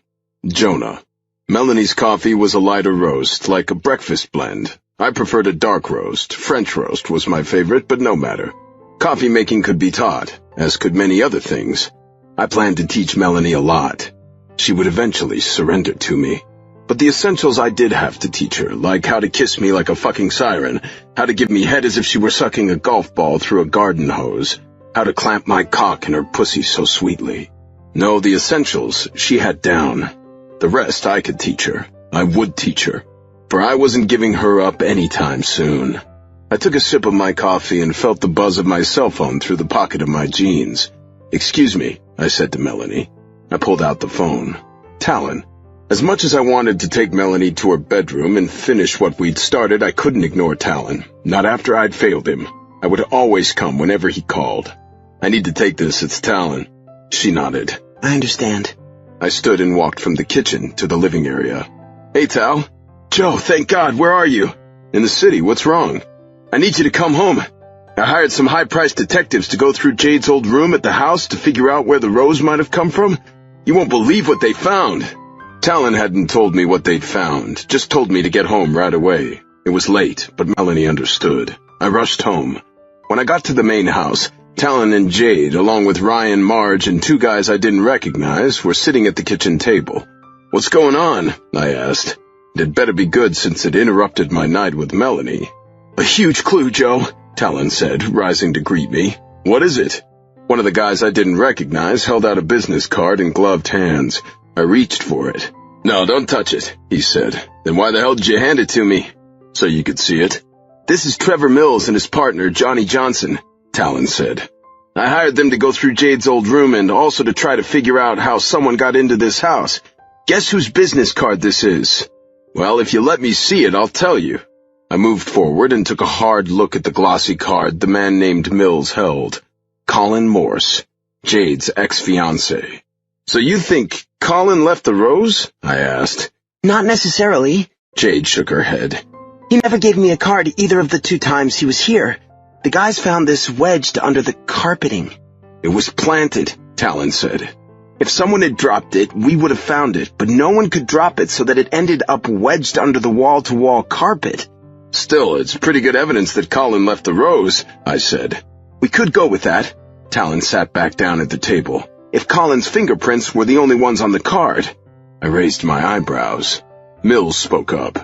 Jonah. Melanie's coffee was a lighter roast, like a breakfast blend. I preferred a dark roast. French roast was my favorite, but no matter. Coffee making could be taught, as could many other things. I planned to teach Melanie a lot. She would eventually surrender to me. But the essentials I did have to teach her, like how to kiss me like a fucking siren, how to give me head as if she were sucking a golf ball through a garden hose, how to clamp my cock in her pussy so sweetly. No, the essentials she had down. The rest I could teach her. I would teach her. For I wasn't giving her up anytime soon. I took a sip of my coffee and felt the buzz of my cell phone through the pocket of my jeans. "Excuse me," I said to Melanie. I pulled out the phone. Talon. As much as I wanted to take Melanie to her bedroom and finish what we'd started, I couldn't ignore Talon. Not after I'd failed him. I would always come whenever he called. "I need to take this, it's Talon." She nodded. "I understand." I stood and walked from the kitchen to the living area. "Hey, Tal." "Joe, thank God, where are you?" "In the city, what's wrong?" "I need you to come home. I hired some high-priced detectives to go through Jade's old room at the house to figure out where the rose might have come from. You won't believe what they found." Talon hadn't told me what they'd found, just told me to get home right away. It was late, but Melanie understood. I rushed home. When I got to the main house, Talon and Jade, along with Ryan, Marge, and 2 guys I didn't recognize, were sitting at the kitchen table. "What's going on?" I asked. It had better be good since it interrupted my night with Melanie. "A huge clue, Joe," Talon said, rising to greet me. "What is it?" One of the guys I didn't recognize held out a business card in gloved hands. I reached for it. "No, don't touch it," he said. "Then why the hell did you hand it to me?" "So you could see it." "This is Trevor Mills and his partner, Johnny Johnson," Talon said. "I hired them to go through Jade's old room and also to try to figure out how someone got into this house. Guess whose business card this is?" "Well, if you let me see it, I'll tell you." I moved forward and took a hard look at the glossy card the man named Mills held. Colin Morse, Jade's ex-fiancé. "So you think Colin left the rose?" I asked. "Not necessarily." Jade shook her head. "He never gave me a card either of the 2 times he was here. The guys found this wedged under the carpeting. It was planted, Talon said. If someone had dropped it, we would have found it, but no one could drop it so that it ended up wedged under the wall-to-wall carpet. Still, it's pretty good evidence that Colin left the rose, I said. We could go with that. Talon sat back down at the table. If Colin's fingerprints were the only ones on the card. I raised my eyebrows. Mills spoke up.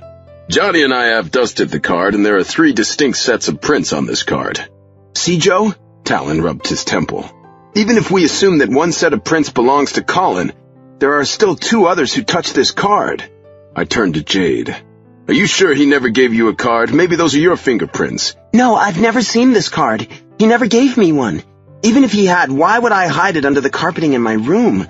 Johnny and I have dusted the card, and there are 3 distinct sets of prints on this card. See, Joe? Talon rubbed his temple. Even if we assume that one set of prints belongs to Colin, there are still 2 others who touched this card. I turned to Jade. Are you sure he never gave you a card? Maybe those are your fingerprints. No, I've never seen this card. He never gave me one. Even if he had, why would I hide it under the carpeting in my room?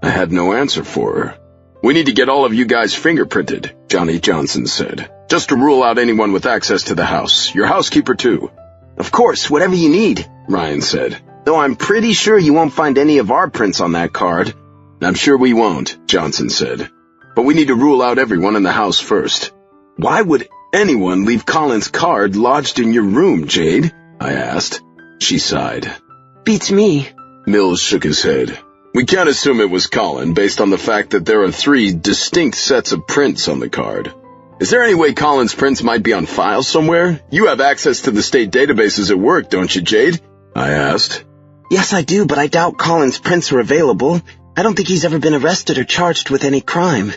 I had no answer for her. We need to get all of you guys fingerprinted, Johnny Johnson said, just to rule out anyone with access to the house. Your housekeeper, too. Of course, whatever you need, Ryan said. Though I'm pretty sure you won't find any of our prints on that card. I'm sure we won't, Johnson said. But we need to rule out everyone in the house first. Why would anyone leave Colin's card lodged in your room, Jade? I asked. She sighed. Beats me. Mills shook his head. We can't assume it was Colin based on the fact that there are 3 distinct sets of prints on the card. Is there any way Colin's prints might be on file somewhere? You have access to the state databases at work, don't you, Jade? I asked. Yes, I do, but I doubt Colin's prints are available. I don't think he's ever been arrested or charged with any crime.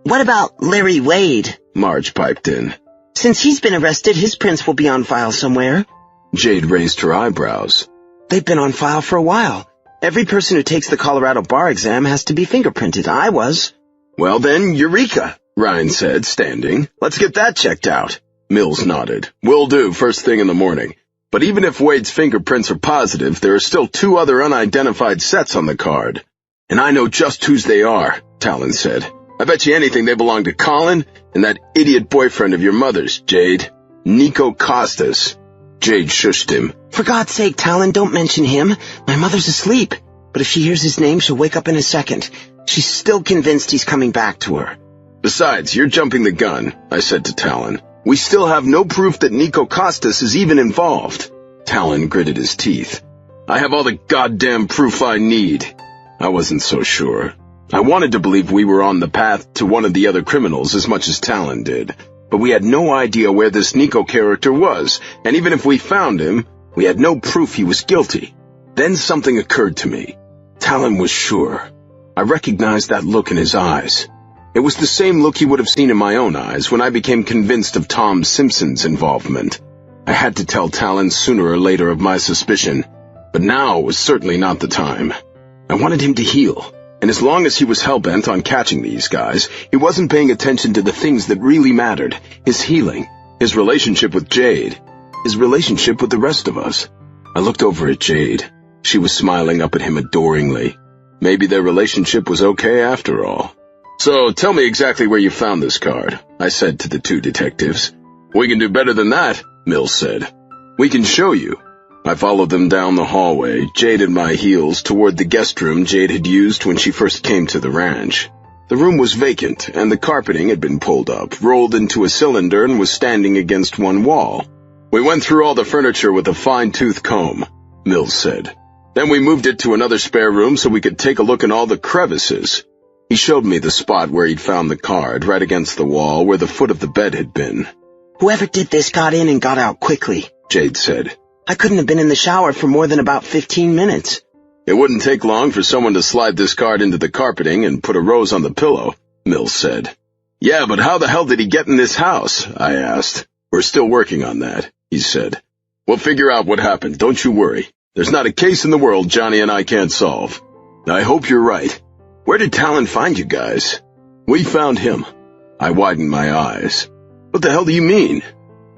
What about Larry Wade? Marge piped in. Since he's been arrested, his prints will be on file somewhere. Jade raised her eyebrows. They've been on file for a while. Every person who takes the Colorado bar exam has to be fingerprinted. I was. Well then, Eureka, Ryan said, standing. Let's get that checked out. Mills nodded. Will do, first thing in the morning. But even if Wade's fingerprints are positive, there are still 2 other unidentified sets on the card. And I know just whose they are, Talon said. I bet you anything they belong to Colin and that idiot boyfriend of your mother's, Jade. Nico Costas. Jade shushed him. For God's sake, Talon, don't mention him. My mother's asleep. But if she hears his name, she'll wake up in a second. She's still convinced he's coming back to her. Besides, you're jumping the gun, I said to Talon. We still have no proof that Nico Costas is even involved. Talon gritted his teeth. I have all the goddamn proof I need. I wasn't so sure. I wanted to believe we were on the path to one of the other criminals as much as Talon did. But we had no idea where this Nico character was, and even if we found him, we had no proof he was guilty. Then something occurred to me. Talon was sure. I recognized that look in his eyes. It was the same look he would have seen in my own eyes when I became convinced of Tom Simpson's involvement. I had to tell Talon sooner or later of my suspicion, but now was certainly not the time. I wanted him to heal, and as long as he was hell-bent on catching these guys, he wasn't paying attention to the things that really mattered, his healing, his relationship with Jade, his relationship with the rest of us. I looked over at Jade. She was smiling up at him adoringly. Maybe their relationship was okay after all. So, tell me exactly where you found this card, I said to the 2 detectives. We can do better than that, Mills said. We can show you. I followed them down the hallway, Jade at my heels, toward the guest room Jade had used when she first came to the ranch. The room was vacant, and the carpeting had been pulled up, rolled into a cylinder, and was standing against one wall. We went through all the furniture with a fine-tooth comb, Mills said. Then we moved it to another spare room so we could take a look in all the crevices. He showed me the spot where he'd found the card, right against the wall where the foot of the bed had been. Whoever did this got in and got out quickly, Jade said. I couldn't have been in the shower for more than about 15 minutes. It wouldn't take long for someone to slide this card into the carpeting and put a rose on the pillow, Mills said. Yeah, but how the hell did he get in this house? I asked. We're still working on that, he said. We'll figure out what happened, don't you worry. There's not a case in the world Johnny and I can't solve. I hope you're right. Where did Talon find you guys? We found him. I widened my eyes. What the hell do you mean?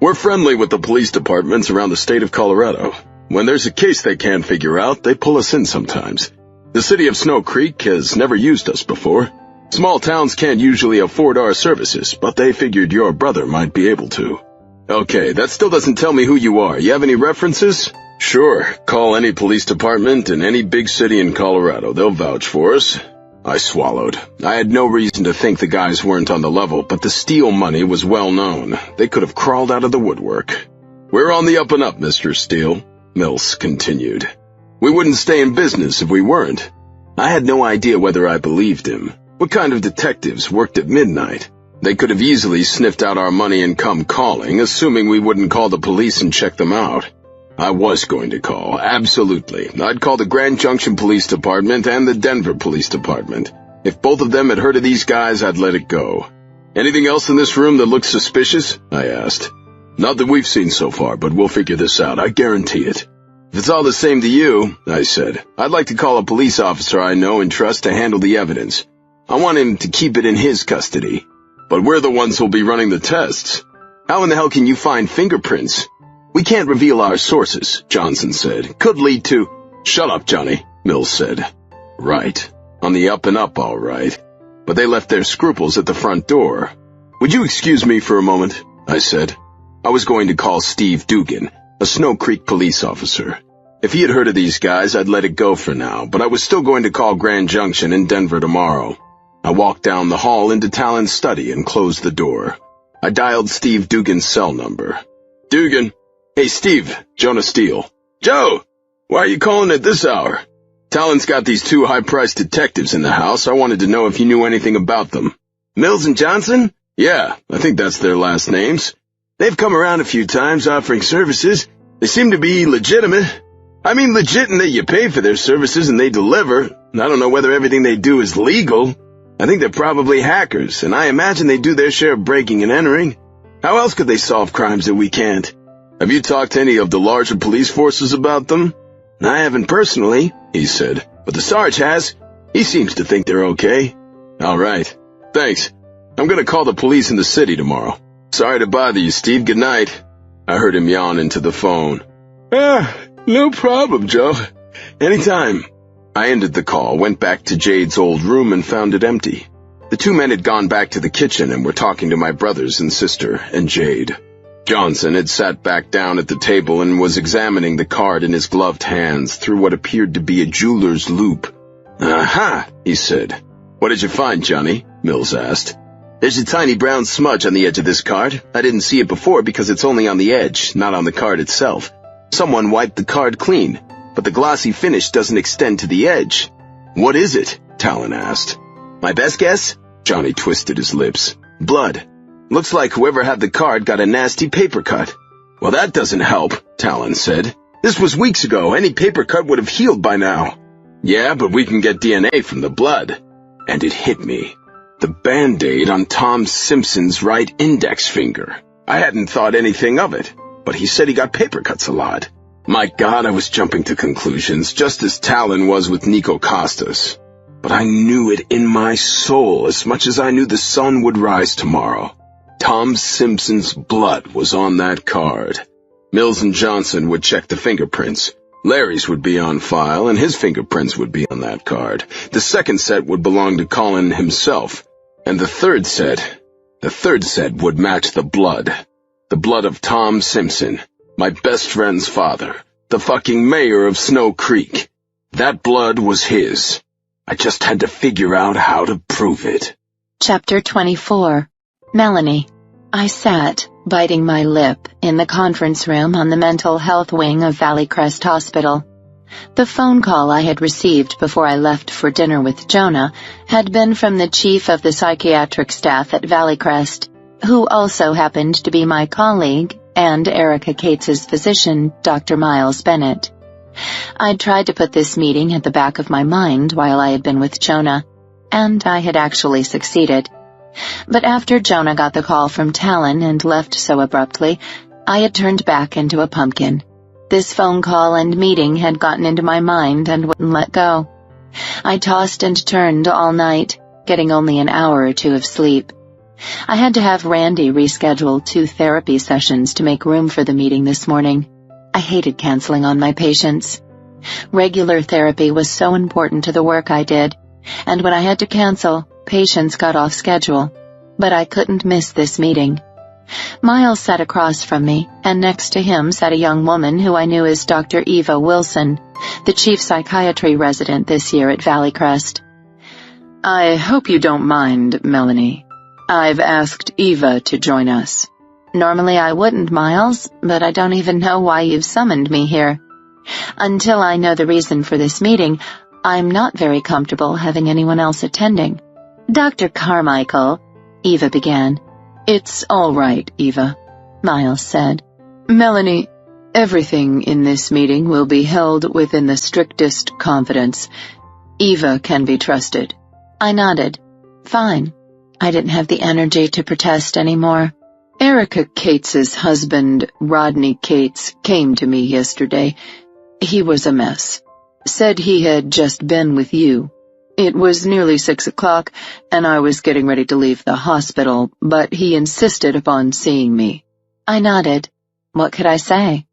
We're friendly with the police departments around the state of Colorado. When there's a case they can't figure out, they pull us in sometimes. The city of Snow Creek has never used us before. Small towns can't usually afford our services, but they figured your brother might be able to. Okay, that still doesn't tell me who you are. You have any references? Sure, call any police department in any big city in Colorado. They'll vouch for us. I swallowed. I had no reason to think the guys weren't on the level, but the steal money was well known. They could have crawled out of the woodwork. We're on the up and up, Mr. Steele, Mills continued. We wouldn't stay in business if we weren't. I had no idea whether I believed him. What kind of detectives worked at midnight? They could have easily sniffed out our money and come calling, assuming we wouldn't call the police and check them out. I was going to call, absolutely. I'd call the Grand Junction Police Department and the Denver Police Department. If both of them had heard of these guys, I'd let it go. Anything else in this room that looks suspicious? I asked. Not that we've seen so far, but we'll figure this out, I guarantee it. If it's all the same to you, I said, I'd like to call a police officer I know and trust to handle the evidence. I want him to keep it in his custody. But we're the ones who'll be running the tests. How in the hell can you find fingerprints? We can't reveal our sources, Johnson said. Could lead to— Shut up, Johnny, Mills said. Right. On the up and up, all right. But they left their scruples at the front door. Would you excuse me for a moment? I said. I was going to call Steve Dugan, a Snow Creek police officer. If he had heard of these guys, I'd let it go for now, but I was still going to call Grand Junction in Denver tomorrow. I walked down the hall into Talon's study and closed the door. I dialed Steve Dugan's cell number. Dugan. Hey, Steve. Jonah Steele. Joe! Why are you calling at this hour? Talon's got these two high-priced detectives in the house. I wanted to know if you knew anything about them. Mills and Johnson? Yeah, I think that's their last names. They've come around a few times offering services. They seem to be legitimate. I mean legit in that you pay for their services and they deliver. I don't know whether everything they do is legal. I think they're probably hackers, and I imagine they do their share of breaking and entering. How else could they solve crimes that we can't? Have you talked to any of the larger police forces about them? I haven't personally, he said, but the Sarge has. He seems to think they're okay. All right. Thanks. I'm going to call the police in the city tomorrow. Sorry to bother you, Steve. Good night. I heard him yawn into the phone. No problem, Joe. Anytime. I ended the call, went back to Jade's old room, and found it empty. The two men had gone back to the kitchen and were talking to my brothers and sister and Jade. Johnson had sat back down at the table and was examining the card in his gloved hands through what appeared to be a jeweler's loupe. Aha, he said. What did you find, Johnny? Mills asked. There's a tiny brown smudge on the edge of this card. I didn't see it before because it's only on the edge, not on the card itself. Someone wiped the card clean, but the glossy finish doesn't extend to the edge. What is it? Talon asked. My best guess? Johnny twisted his lips. Blood. Looks like whoever had the card got a nasty paper cut. Well, that doesn't help, Talon said. This was weeks ago. Any paper cut would have healed by now. Yeah, but we can get DNA from the blood. And it hit me. The Band-Aid on Tom Simpson's right index finger. I hadn't thought anything of it, but he said he got paper cuts a lot. My God, I was jumping to conclusions, just as Talon was with Nico Costas. But I knew it in my soul as much as I knew the sun would rise tomorrow. Tom Simpson's blood was on that card. Mills and Johnson would check the fingerprints. Larry's would be on file, and his fingerprints would be on that card. The second set would belong to Colin himself. And the third set would match the blood. The blood of Tom Simpson, my best friend's father, the fucking mayor of Snow Creek. That blood was his. I just had to figure out how to prove it. Chapter 24. Melanie. I sat, biting my lip, in the conference room on the mental health wing of Valleycrest Hospital. The phone call I had received before I left for dinner with Jonah had been from the chief of the psychiatric staff at Valleycrest, who also happened to be my colleague and Erica Cates's physician, Dr. Miles Bennett. I'd tried to put this meeting at the back of my mind while I had been with Jonah, and I had actually succeeded. But after Jonah got the call from Talon and left so abruptly, I had turned back into a pumpkin. This phone call and meeting had gotten into my mind and wouldn't let go. I tossed and turned all night, getting only an hour or two of sleep. I had to have Randy reschedule 2 therapy sessions to make room for the meeting this morning. I hated canceling on my patients. Regular therapy was so important to the work I did, and when I had to cancel, patients got off schedule. But I couldn't miss this meeting. Miles sat across from me, and next to him sat a young woman who I knew as Dr. Eva Wilson, the chief psychiatry resident this year at Valleycrest. I hope you don't mind, Melanie. I've asked Eva to join us. Normally I wouldn't, Miles, but I don't even know why you've summoned me here. Until I know the reason for this meeting, I'm not very comfortable having anyone else attending. Dr. Carmichael, Eva began. It's all right, Eva, Miles said. Melanie, everything in this meeting will be held within the strictest confidence. Eva can be trusted. I nodded. Fine. I didn't have the energy to protest anymore. Erica Cates's husband, Rodney Cates, came to me yesterday. He was a mess. Said he had just been with you. It was nearly 6 o'clock, and I was getting ready to leave the hospital, but he insisted upon seeing me. I nodded. What could I say?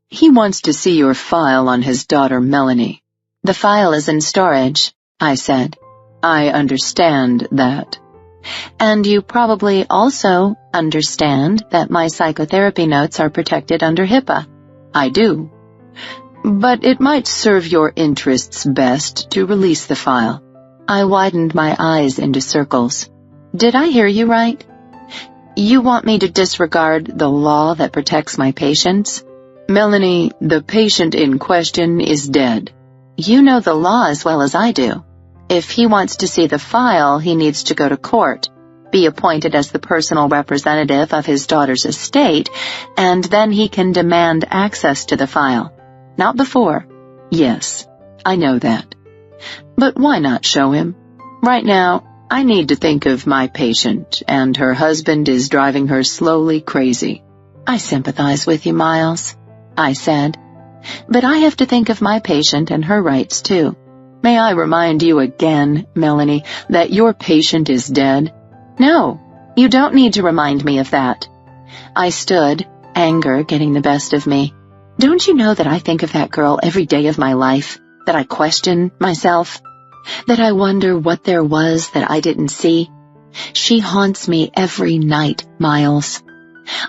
He wants to see your file on his daughter Melanie. The file is in storage, I said. I understand that. And you probably also understand that my psychotherapy notes are protected under HIPAA. I do. But it might serve your interests best to release the file. I widened my eyes into circles. Did I hear you right? You want me to disregard the law that protects my patients? Melanie, the patient in question is dead. You know the law as well as I do. If he wants to see the file, he needs to go to court, be appointed as the personal representative of his daughter's estate, and then he can demand access to the file. Not before. Yes, I know that. But why not show him? Right now, I need to think of my patient, and her husband is driving her slowly crazy. I sympathize with you, Miles, I said. But I have to think of my patient and her rights, too. May I remind you again, Melanie, that your patient is dead? No, you don't need to remind me of that. I stood, anger getting the best of me. Don't you know that I think of that girl every day of my life? That I question myself? That I wonder what there was that I didn't see? She haunts me every night, Miles.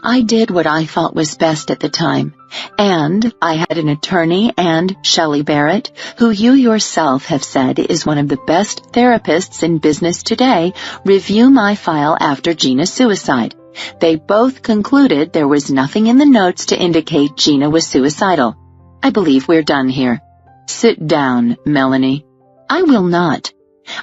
I did what I thought was best at the time, and I had an attorney and Shelley Barrett, who you yourself have said is one of the best therapists in business today, review my file after Gina's suicide. They both concluded there was nothing in the notes to indicate Gina was suicidal. I believe we're done here. Sit down, Melanie. I will not.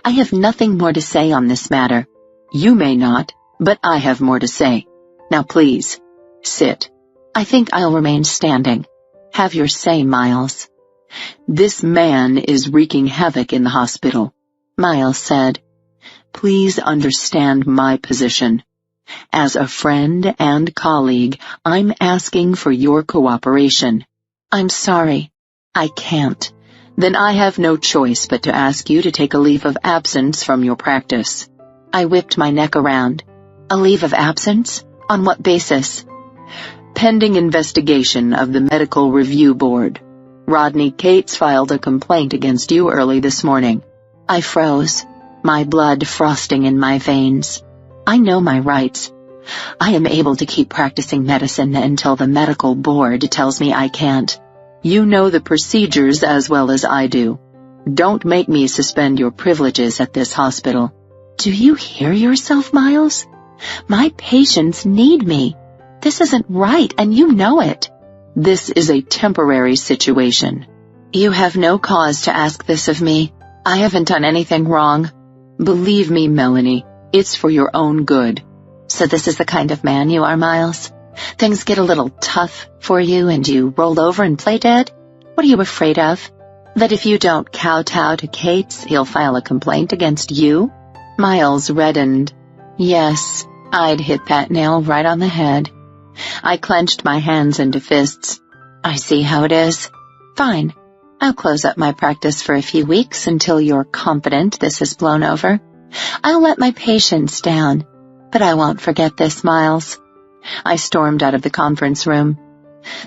I have nothing more to say on this matter. You may not, but I have more to say. Now please, sit. I think I'll remain standing. Have your say, Miles. This man is wreaking havoc in the hospital, Miles said. Please understand my position. As a friend and colleague, I'm asking for your cooperation. I'm sorry. I can't. Then I have no choice but to ask you to take a leave of absence from your practice. I whipped my neck around. A leave of absence? On what basis? Pending investigation of the Medical Review Board. Rodney Cates filed a complaint against you early this morning. I froze, my blood frosting in my veins. I know my rights. I am able to keep practicing medicine until the medical board tells me I can't. You know the procedures as well as I do. Don't make me suspend your privileges at this hospital. Do you hear yourself, Miles? My patients need me. This isn't right, and you know it. This is a temporary situation. You have no cause to ask this of me. I haven't done anything wrong. Believe me, Melanie, it's for your own good. So this is the kind of man you are, Miles? Things get a little tough for you and you roll over and play dead? What are you afraid of? That if you don't kowtow to Cates, he'll file a complaint against you? Miles reddened. Yes, I'd hit that nail right on the head. I clenched my hands into fists. I see how it is. Fine. I'll close up my practice for a few weeks until you're confident this has blown over. I'll let my patients down, but I won't forget this, Miles. I stormed out of the conference room.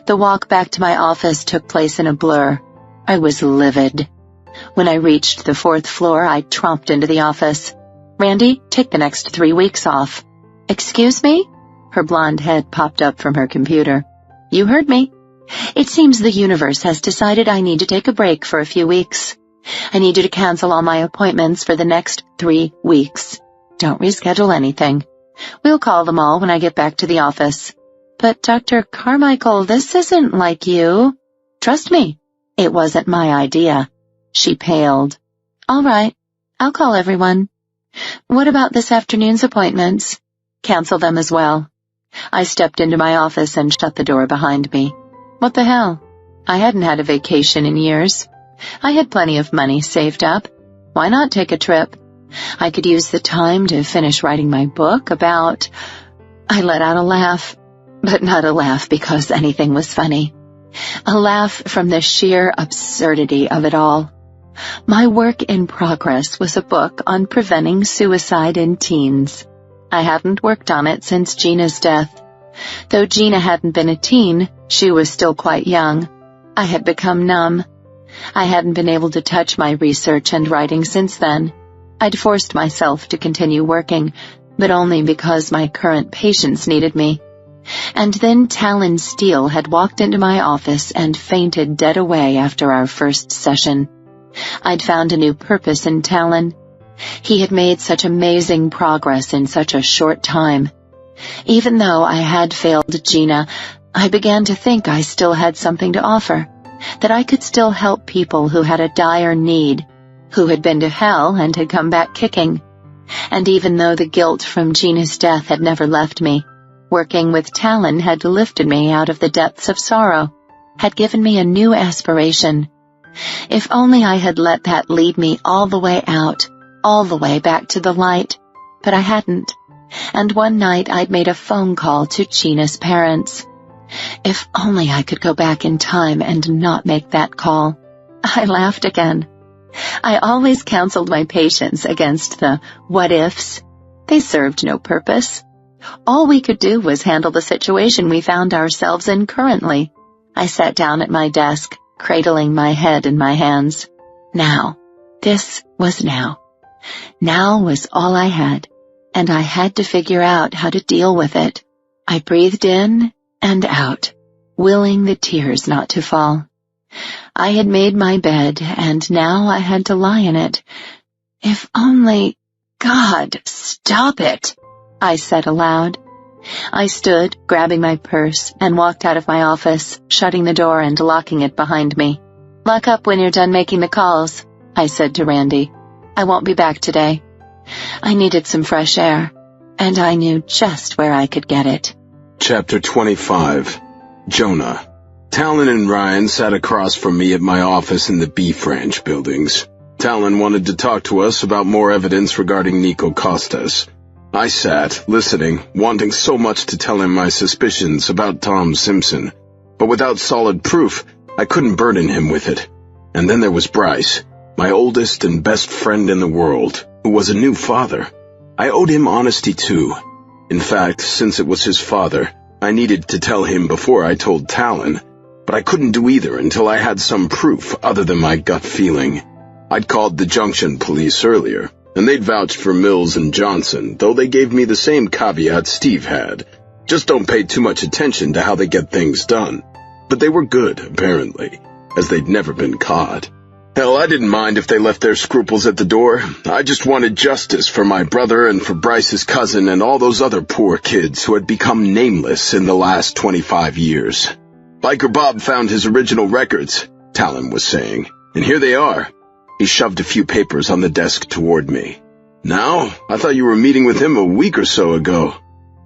The walk back to my office took place in a blur. I was livid. When I reached the 4th floor, I tromped into the office. Randy, take the next 3 weeks off. Excuse me? Her blonde head popped up from her computer. You heard me. It seems the universe has decided I need to take a break for a few weeks. I need you to cancel all my appointments for the next 3 weeks. Don't reschedule anything. We'll call them all when I get back to the office. But Dr. Carmichael, this isn't like you. Trust me, it wasn't my idea. She paled. All right, I'll call everyone. What about this afternoon's appointments? Cancel them as well. I stepped into my office and shut the door behind me. What the hell? I hadn't had a vacation in years. I had plenty of money saved up. Why not take a trip? I could use the time to finish writing my book about... I let out a laugh, but not a laugh because anything was funny. A laugh from the sheer absurdity of it all. My work in progress was a book on preventing suicide in teens. I hadn't worked on it since Gina's death. Though Gina hadn't been a teen, she was still quite young. I had become numb. I hadn't been able to touch my research and writing since then. I'd forced myself to continue working, but only because my current patients needed me. And then Talon Steele had walked into my office and fainted dead away after our first session. I'd found a new purpose in Talon. He had made such amazing progress in such a short time. Even though I had failed Gina, I began to think I still had something to offer, that I could still help people who had a dire need, who had been to hell and had come back kicking. And even though the guilt from Gina's death had never left me, working with Talon had lifted me out of the depths of sorrow, had given me a new aspiration. If only I had let that lead me all the way out, all the way back to the light. But I hadn't. And one night I'd made a phone call to Gina's parents. If only I could go back in time and not make that call. I laughed again. I always counseled my patients against the what-ifs. They served no purpose. All we could do was handle the situation we found ourselves in currently. I sat down at my desk, cradling my head in my hands. Now. This was now. Now was all I had, and I had to figure out how to deal with it. I breathed in and out, willing the tears not to fall. I had made my bed, and now I had to lie in it. If only... God, stop it, I said aloud. I stood, grabbing my purse, and walked out of my office, shutting the door and locking it behind me. Lock up when you're done making the calls, I said to Randy. I won't be back today. I needed some fresh air, and I knew just where I could get it. Chapter 25. Jonah. Talon and Ryan sat across from me at my office in the Beef Ranch buildings. Talon wanted to talk to us about more evidence regarding Nico Costas. I sat, listening, wanting so much to tell him my suspicions about Tom Simpson. But without solid proof, I couldn't burden him with it. And then there was Bryce, my oldest and best friend in the world, who was a new father. I owed him honesty too. In fact, since it was his father, I needed to tell him before I told Talon, but I couldn't do either until I had some proof other than my gut feeling. I'd called the Junction police earlier, and they'd vouched for Mills and Johnson, though they gave me the same caveat Steve had. Just don't pay too much attention to how they get things done. But they were good, apparently, as they'd never been caught. Hell, I didn't mind if they left their scruples at the door. I just wanted justice for my brother and for Bryce's cousin and all those other poor kids who had become nameless in the last 25 years. Biker Bob found his original records, Talon was saying, and here they are. He shoved a few papers on the desk toward me. Now? I thought you were meeting with him a week or so ago.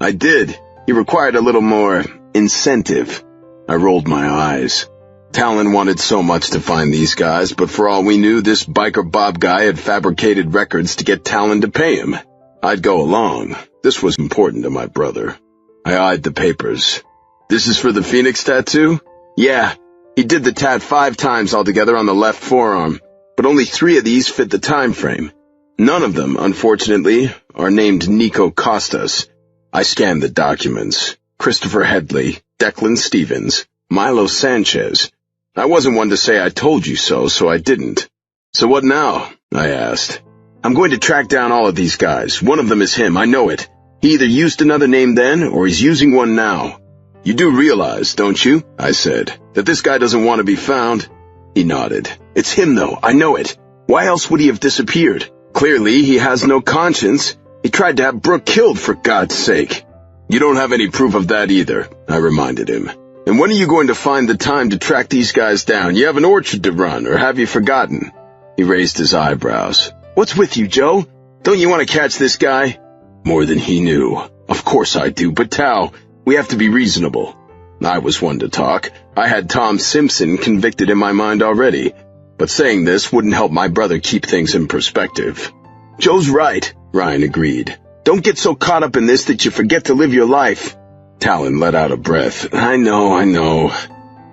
I did. He required a little more incentive. I rolled my eyes. Talon wanted so much to find these guys, but for all we knew, this Biker Bob guy had fabricated records to get Talon to pay him. I'd go along. This was important to my brother. I eyed the papers. This is for the Phoenix tattoo? Yeah. He did the tat 5 times altogether on the left forearm, but only 3 of these fit the time frame. None of them, unfortunately, are named Nico Costas. I scanned the documents. Christopher Headley, Declan Stevens, Milo Sanchez. I wasn't one to say I told you so I didn't. So what now? I asked. I'm going to track down all of these guys. One of them is him, I know it. He either used another name then, or he's using one now. You do realize, don't you, I said, that this guy doesn't want to be found? He nodded. It's him, though, I know it. Why else would he have disappeared? Clearly, he has no conscience. He tried to have Brooke killed, for God's sake. You don't have any proof of that either, I reminded him. And when are you going to find the time to track these guys down? You have an orchard to run, or have you forgotten? He raised his eyebrows. What's with you, Joe? Don't you want to catch this guy? More than he knew. Of course I do, but Tao, we have to be reasonable. I was one to talk. I had Tom Simpson convicted in my mind already. But saying this wouldn't help my brother keep things in perspective. Joe's right, Ryan agreed. Don't get so caught up in this that you forget to live your life. Talon let out a breath. I know.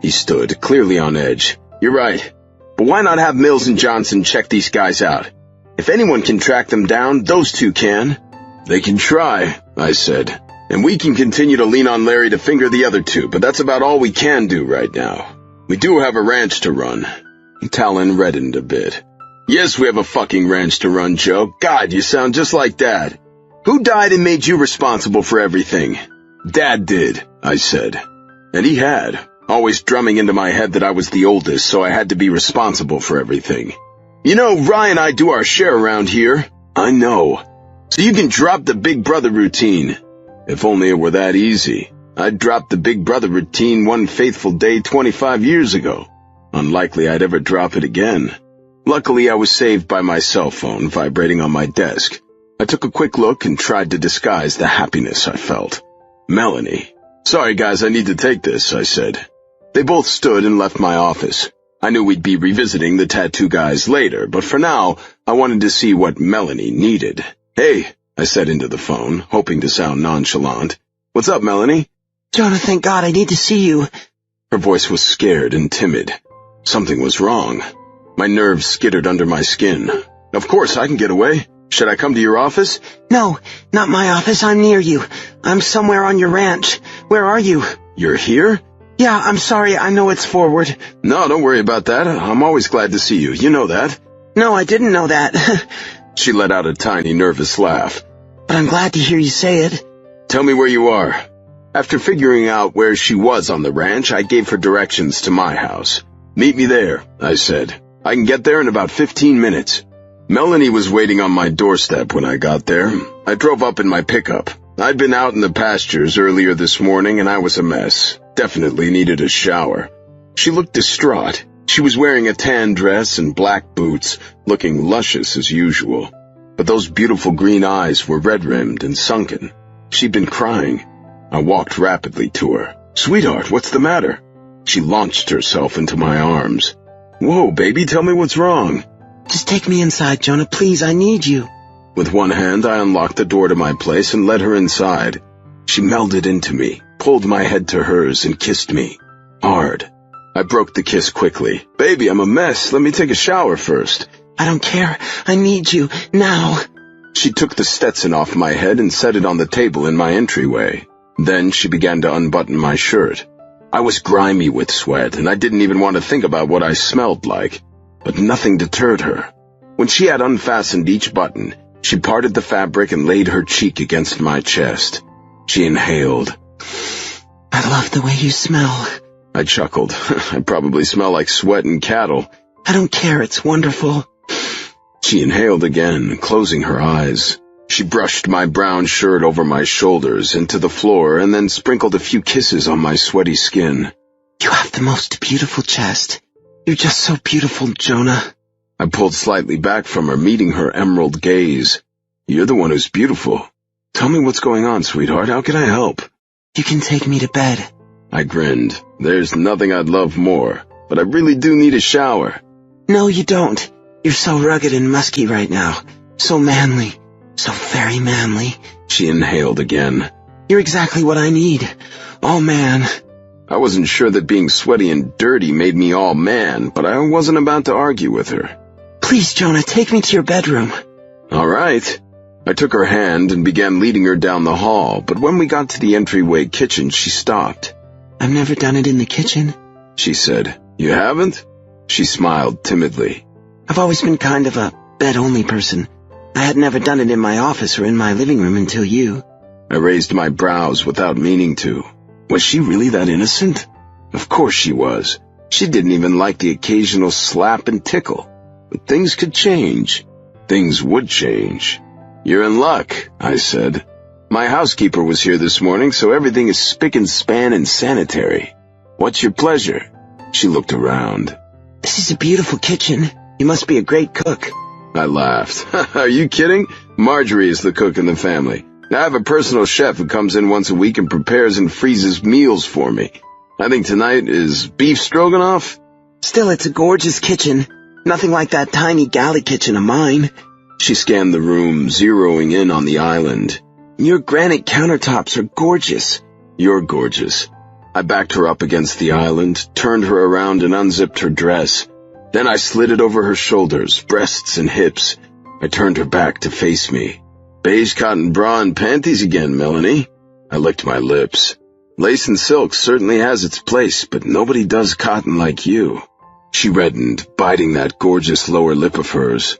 He stood, clearly on edge. You're right. But why not have Mills and Johnson check these guys out? If anyone can track them down, those two can. They can try, I said. And we can continue to lean on Larry to finger the other two, but that's about all we can do right now. We do have a ranch to run. Talon reddened a bit. Yes, we have a fucking ranch to run, Joe. God, you sound just like Dad. Who died and made you responsible for everything? Dad did, I said. And he had, always drumming into my head that I was the oldest, so I had to be responsible for everything. You know, Ryan and I do our share around here. I know. So you can drop the Big Brother routine. If only it were that easy. I'd dropped the Big Brother routine one faithful day 25 years ago. Unlikely I'd ever drop it again. Luckily, I was saved by my cell phone vibrating on my desk. I took a quick look and tried to disguise the happiness I felt. Melanie. Sorry, guys, I need to take this, I said. They both stood and left my office. I knew we'd be revisiting the tattoo guys later, but for now, I wanted to see what Melanie needed. Hey, I said into the phone, hoping to sound nonchalant. What's up, Melanie? Jonah, thank God, I need to see you. Her voice was scared and timid. Something was wrong. My nerves skittered under my skin. Of course, I can get away. Should I come to your office? No, not my office. I'm near you. I'm somewhere on your ranch. Where are you? You're here? Yeah, I'm sorry. I know it's forward. No, don't worry about that. I'm always glad to see you. You know that. No, I didn't know that. She let out a tiny, nervous laugh. But I'm glad to hear you say it. Tell me where you are. After figuring out where she was on the ranch, I gave her directions to my house. Meet me there, I said. I can get there in about 15 minutes. Melanie was waiting on my doorstep when I got there. I drove up in my pickup. I'd been out in the pastures earlier this morning and I was a mess. Definitely needed a shower. She looked distraught. She was wearing a tan dress and black boots, looking luscious as usual. But those beautiful green eyes were red-rimmed and sunken. She'd been crying. I walked rapidly to her. Sweetheart, what's the matter? She launched herself into my arms. Whoa, baby, tell me what's wrong. Just take me inside, Jonah, please, I need you. With one hand, I unlocked the door to my place and led her inside. She melded into me, pulled my head to hers, and kissed me. Hard. I broke the kiss quickly. Baby, I'm a mess. Let me take a shower first. I don't care. I need you. Now. She took the Stetson off my head and set it on the table in my entryway. Then she began to unbutton my shirt. I was grimy with sweat, and I didn't even want to think about what I smelled like. But nothing deterred her. When she had unfastened each button, she parted the fabric and laid her cheek against my chest. She inhaled. I love the way you smell. I chuckled. I probably smell like sweat and cattle. I don't care, it's wonderful. She inhaled again, closing her eyes. She brushed my brown shirt over my shoulders into the floor and then sprinkled a few kisses on my sweaty skin. You have the most beautiful chest. You're just so beautiful, Jonah. I pulled slightly back from her, meeting her emerald gaze. You're the one who's beautiful. Tell me what's going on, sweetheart. How can I help? You can take me to bed. I grinned. There's nothing I'd love more, but I really do need a shower. No, you don't. You're so rugged and musky right now. So manly. So very manly. She inhaled again. You're exactly what I need. All man. I wasn't sure that being sweaty and dirty made me all man, but I wasn't about to argue with her. Please, Jonah, take me to your bedroom. All right. I took her hand and began leading her down the hall, but when we got to the entryway kitchen, she stopped. I've never done it in the kitchen, she said. You haven't? She smiled timidly. I've always been kind of a bed-only person. I had never done it in my office or in my living room until you. I raised my brows without meaning to. Was she really that innocent? Of course she was. She didn't even like the occasional slap and tickle. But things could change. Things would change. "You're in luck," I said. "My housekeeper was here this morning, so everything is spick and span and sanitary. What's your pleasure?" She looked around. This is a beautiful kitchen. You must be a great cook. I laughed. "Are you kidding? Marjorie is the cook in the family. I have a personal chef who comes in once a week and prepares and freezes meals for me. I think tonight is beef stroganoff." Still, it's a gorgeous kitchen. Nothing like that tiny galley kitchen of mine. She scanned the room, zeroing in on the island. Your granite countertops are gorgeous. "You're gorgeous." I backed her up against the island, turned her around and unzipped her dress. Then I slid it over her shoulders, breasts and hips. I turned her back to face me. "Beige cotton bra and panties again, Melanie." I licked my lips. "Lace and silk certainly has its place, but nobody does cotton like you." She reddened, biting that gorgeous lower lip of hers.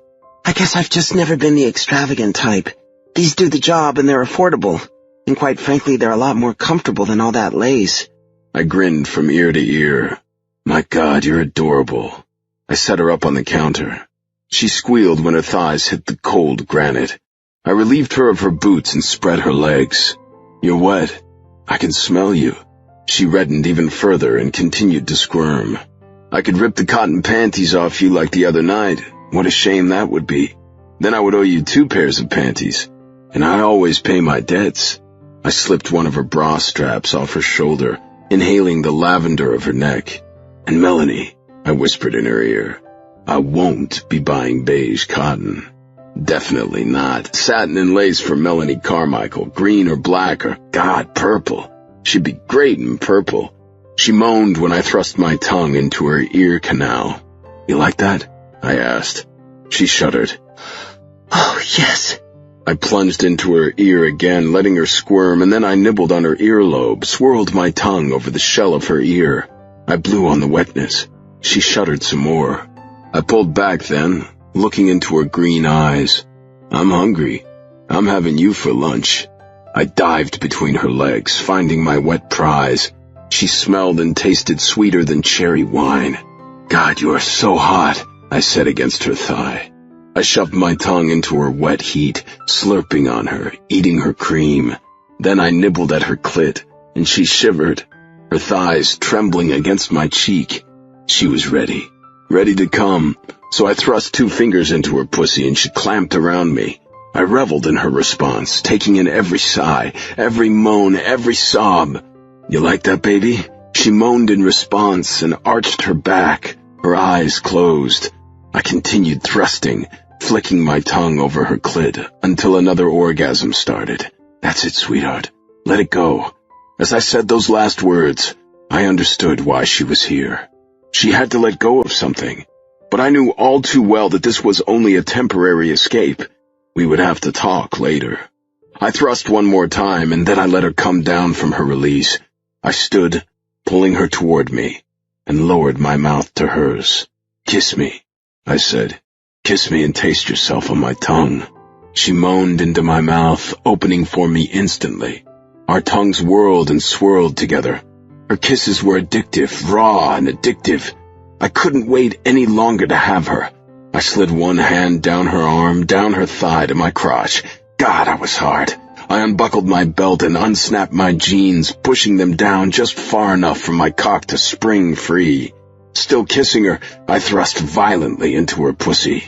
I guess I've just never been the extravagant type. These do the job and they're affordable. And quite frankly, they're a lot more comfortable than all that lace. I grinned from ear to ear. "My God, you're adorable." I set her up on the counter. She squealed when her thighs hit the cold granite. I relieved her of her boots and spread her legs. "You're wet. I can smell you." She reddened even further and continued to squirm. "I could rip the cotton panties off you like the other night. What a shame that would be. Then I would owe you 2 pairs of panties. And I always pay my debts." I slipped one of her bra straps off her shoulder, inhaling the lavender of her neck. "And Melanie," I whispered in her ear, "I won't be buying beige cotton. Definitely not. Satin and lace for Melanie Carmichael, green or black or, God, purple. She'd be great in purple." She moaned when I thrust my tongue into her ear canal. "You like that?" I asked. She shuddered. Oh, yes. I plunged into her ear again, letting her squirm, and then I nibbled on her earlobe, swirled my tongue over the shell of her ear. I blew on the wetness. She shuddered some more. I pulled back then, looking into her green eyes. "I'm hungry. I'm having you for lunch." I dived between her legs, finding my wet prize. She smelled and tasted sweeter than cherry wine. "God, you are so hot," I said against her thigh. I shoved my tongue into her wet heat, slurping on her, eating her cream. Then I nibbled at her clit, and she shivered, her thighs trembling against my cheek. She was ready to come, so I thrust 2 fingers into her pussy and she clamped around me. I reveled in her response, taking in every sigh, every moan, every sob. "You like that, baby?" She moaned in response and arched her back, her eyes closed. I continued thrusting, flicking my tongue over her clit until another orgasm started. "That's it, sweetheart. Let it go." As I said those last words, I understood why she was here. She had to let go of something, but I knew all too well that this was only a temporary escape. We would have to talk later. I thrust one more time, and then I let her come down from her release. I stood, pulling her toward me, and lowered my mouth to hers. "Kiss me," I said. "Kiss me and taste yourself on my tongue." She moaned into my mouth, opening for me instantly. Our tongues whirled and swirled together. Her kisses were addictive, raw and addictive. I couldn't wait any longer to have her. I slid one hand down her arm, down her thigh to my crotch. God, I was hard. I unbuckled my belt and unsnapped my jeans, pushing them down just far enough for my cock to spring free. Still kissing her, I thrust violently into her pussy.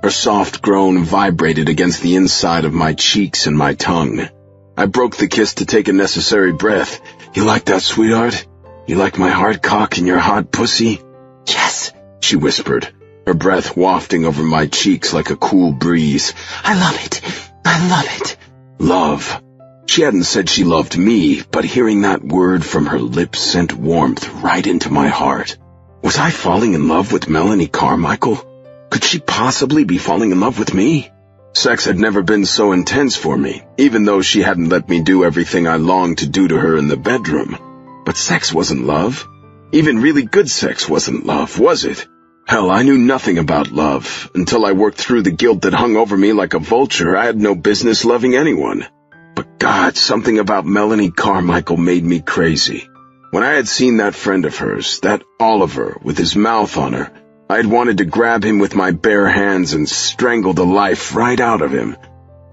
Her soft groan vibrated against the inside of my cheeks and my tongue. I broke the kiss to take a necessary breath. "You like that, sweetheart? You like my hard cock and your hot pussy?" Yes, she whispered, her breath wafting over my cheeks like a cool breeze. I love it. I love it. Love. She hadn't said she loved me, but hearing that word from her lips sent warmth right into my heart. Was I falling in love with Melanie Carmichael? Could she possibly be falling in love with me? Sex had never been so intense for me, even though she hadn't let me do everything I longed to do to her in the bedroom. But sex wasn't love. Even really good sex wasn't love, was it? Hell, I knew nothing about love. Until I worked through the guilt that hung over me like a vulture, I had no business loving anyone. But God, something about Melanie Carmichael made me crazy. When I had seen that friend of hers, that Oliver, with his mouth on her, I had wanted to grab him with my bare hands and strangle the life right out of him.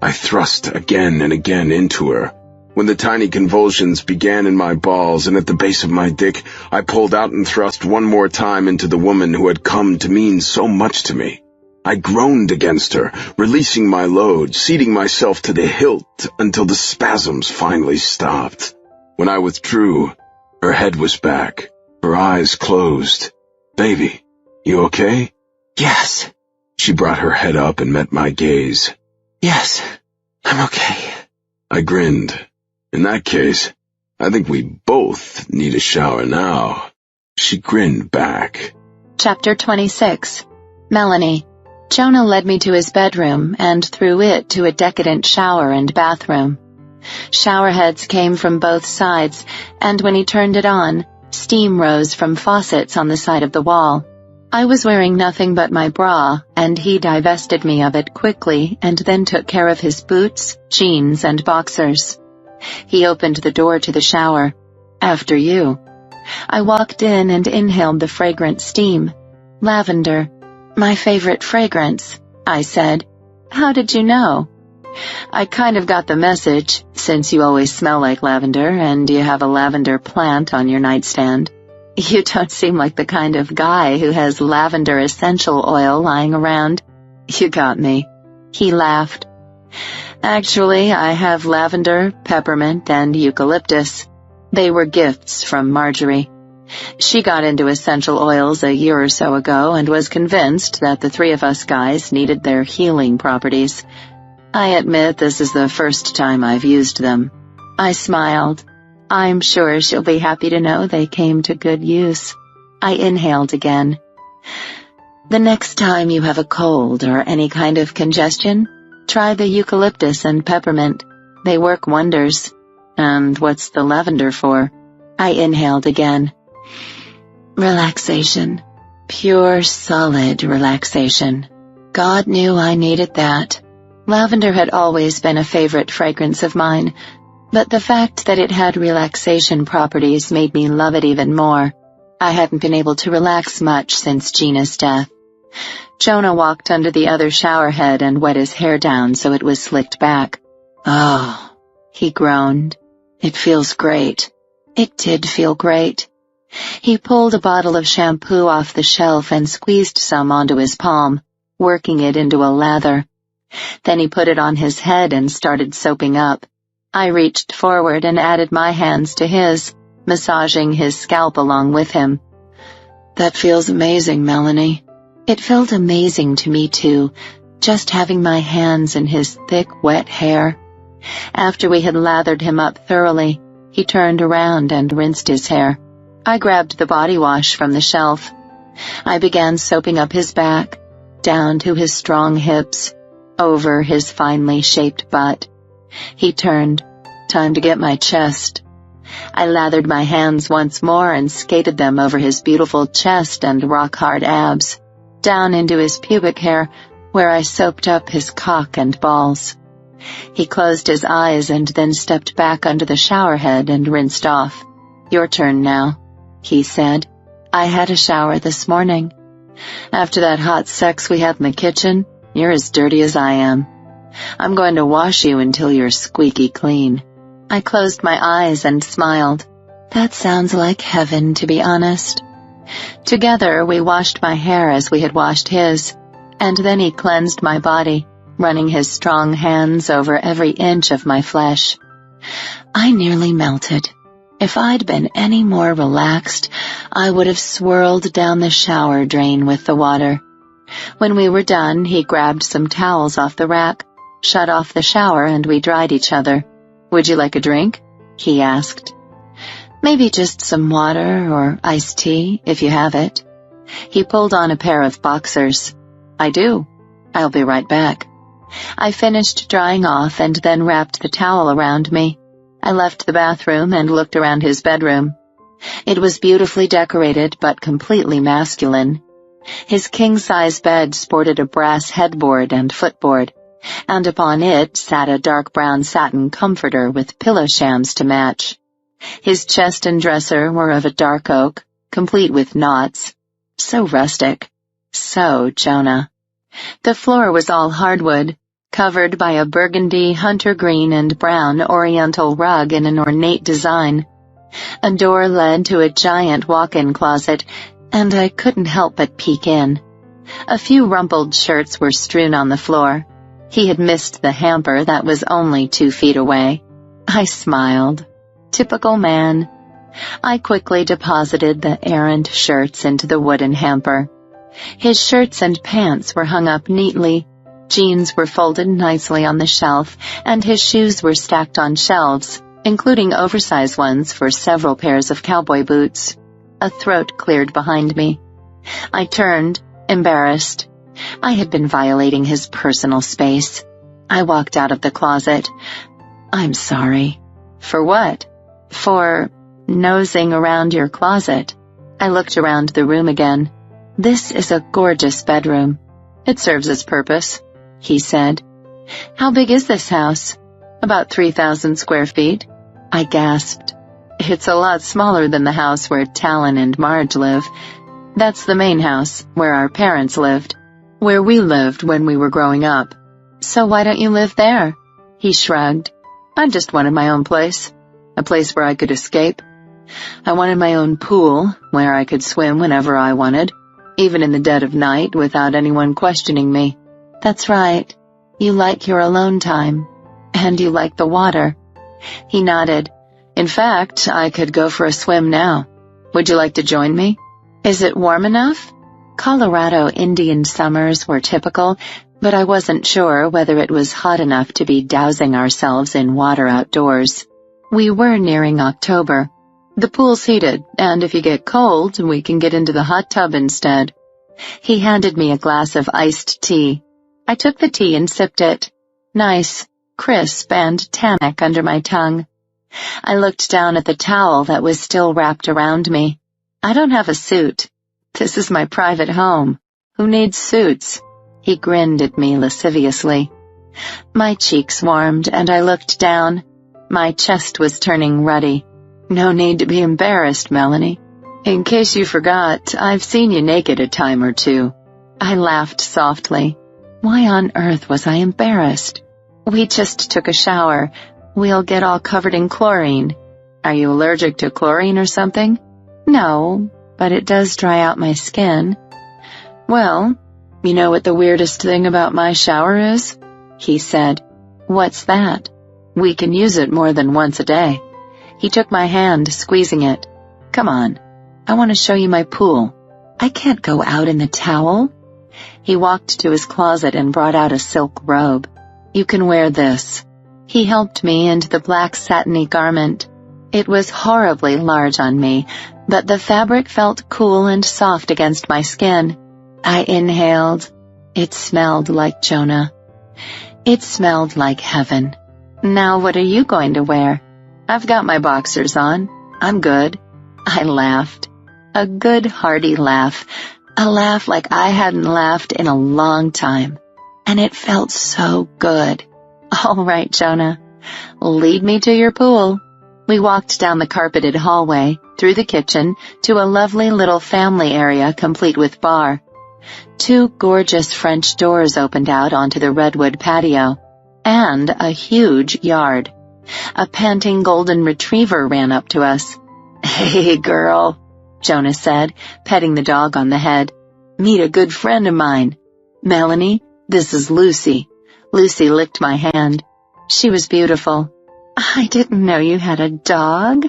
I thrust again and again into her. When the tiny convulsions began in my balls and at the base of my dick, I pulled out and thrust one more time into the woman who had come to mean so much to me. I groaned against her, releasing my load, seating myself to the hilt until the spasms finally stopped. When I withdrew, her head was back, her eyes closed. "Baby, you okay?" Yes. She brought her head up and met my gaze. Yes, I'm okay. I grinned. "In that case, I think we both need a shower now." She grinned back. Chapter 26. Melanie. Jonah led me to his bedroom and through it to a decadent shower and bathroom. Shower heads came from both sides, and when he turned it on, steam rose from faucets on the side of the wall. I was wearing nothing but my bra, and he divested me of it quickly and then took care of his boots, jeans, and boxers. He opened the door to the shower. "After you." I walked in and inhaled the fragrant steam. "Lavender. My favorite fragrance," I said. "How did you know?" "I kind of got the message, since you always smell like lavender and you have a lavender plant on your nightstand. You don't seem like the kind of guy who has lavender essential oil lying around." "You got me." He laughed. "Actually, I have lavender, peppermint, and eucalyptus. They were gifts from Marjorie. She got into essential oils a year or so ago and was convinced that the three of us guys needed their healing properties. I admit this is the first time I've used them." I smiled. "I'm sure she'll be happy to know they came to good use." I inhaled again. "The next time you have a cold or any kind of congestion, try the eucalyptus and peppermint. They work wonders." "And what's the lavender for?" I inhaled again. "Relaxation. Pure, solid relaxation. God knew I needed that." Lavender had always been a favorite fragrance of mine, but the fact that it had relaxation properties made me love it even more. I hadn't been able to relax much since Gina's death. Jonah walked under the other shower head and wet his hair down so it was slicked back. "Oh," he groaned. "It feels great." It did feel great. He pulled a bottle of shampoo off the shelf and squeezed some onto his palm, working it into a lather. Then he put it on his head and started soaping up. I reached forward and added my hands to his, massaging his scalp along with him. "That feels amazing, Melanie." It felt amazing to me too, just having my hands in his thick, wet hair. After we had lathered him up thoroughly, he turned around and rinsed his hair. I grabbed the body wash from the shelf. I began soaping up his back, down to his strong hips, over his finely shaped butt. He turned. "Time to get my chest." I lathered my hands once more and skated them over his beautiful chest and rock-hard abs, down into his pubic hair, where I soaped up his cock and balls. He closed his eyes and then stepped back under the shower head and rinsed off. "Your turn now," he said. "I had a shower this morning. After that hot sex we had in the kitchen, you're as dirty as I am. I'm going to wash you until you're squeaky clean." I closed my eyes and smiled. That sounds like heaven, to be honest. Together we washed my hair as we had washed his, and then he cleansed my body, running his strong hands over every inch of my flesh. I nearly melted. If I'd been any more relaxed, I would have swirled down the shower drain with the water. When we were done, he grabbed some towels off the rack, shut off the shower, and we dried each other. "Would you like a drink?" he asked. "Maybe just some water or iced tea, if you have it." He pulled on a pair of boxers. "I do. I'll be right back." I finished drying off and then wrapped the towel around me. I left the bathroom and looked around his bedroom. It was beautifully decorated but completely masculine. His king-size bed sported a brass headboard and footboard, and upon it sat a dark brown satin comforter with pillow shams to match. His chest and dresser were of a dark oak, complete with knots. So rustic. So Jonah. The floor was all hardwood, covered by a burgundy, hunter green, and brown oriental rug in an ornate design. A door led to a giant walk-in closet, and I couldn't help but peek in. A few rumpled shirts were strewn on the floor. He had missed the hamper that was only 2 feet away. I smiled. Typical man. I quickly deposited the errant shirts into the wooden hamper. His shirts and pants were hung up neatly. Jeans were folded nicely on the shelf, and his shoes were stacked on shelves, including oversized ones for several pairs of cowboy boots. A throat cleared behind me. I turned, embarrassed. I had been violating his personal space. I walked out of the closet. I'm sorry. For what? For nosing around your closet. I looked around the room again. This is a gorgeous bedroom. It serves its purpose, he said. How big is this house? About 3,000 square feet. I gasped. It's a lot smaller than the house where Talon and Marge live. That's the main house, where our parents lived. Where we lived when we were growing up. So why don't you live there? He shrugged. I just wanted my own place. A place where I could escape. I wanted my own pool, where I could swim whenever I wanted, even in the dead of night without anyone questioning me. That's right. You like your alone time. And you like the water. He nodded. In fact, I could go for a swim now. Would you like to join me? Is it warm enough? Colorado Indian summers were typical, but I wasn't sure whether it was hot enough to be dousing ourselves in water outdoors. We were nearing October. The pool's heated, and if you get cold, we can get into the hot tub instead. He handed me a glass of iced tea. I took the tea and sipped it. Nice, crisp, and tannic under my tongue. I looked down at the towel that was still wrapped around me. I don't have a suit. This is my private home. Who needs suits? He grinned at me lasciviously. My cheeks warmed, and I looked down. My chest was turning ruddy. No need to be embarrassed, Melanie. In case you forgot, I've seen you naked a time or two. I laughed softly. Why on earth was I embarrassed? We just took a shower. We'll get all covered in chlorine. Are you allergic to chlorine or something? No, but it does dry out my skin. Well, you know what the weirdest thing about my shower is? He said. What's that? We can use it more than once a day. He took my hand, squeezing it. Come on, I want to show you my pool. I can't go out in the towel. He walked to his closet and brought out a silk robe. You can wear this. He helped me into the black satiny garment. It was horribly large on me, but the fabric felt cool and soft against my skin. I inhaled. It smelled like Jonah. It smelled like heaven. Now what are you going to wear? I've got my boxers on. I'm good. I laughed. A good hearty laugh. A laugh like I hadn't laughed in a long time. And it felt so good. All right, Jonah. Lead me to your pool. We walked down the carpeted hallway, through the kitchen, to a lovely little family area complete with bar. 2 gorgeous French doors opened out onto the redwood patio, and a huge yard. A panting golden retriever ran up to us. Hey, girl, Jonah said, petting the dog on the head. Meet a good friend of mine. Melanie, this is Lucy. Lucy licked my hand. She was beautiful. I didn't know you had a dog.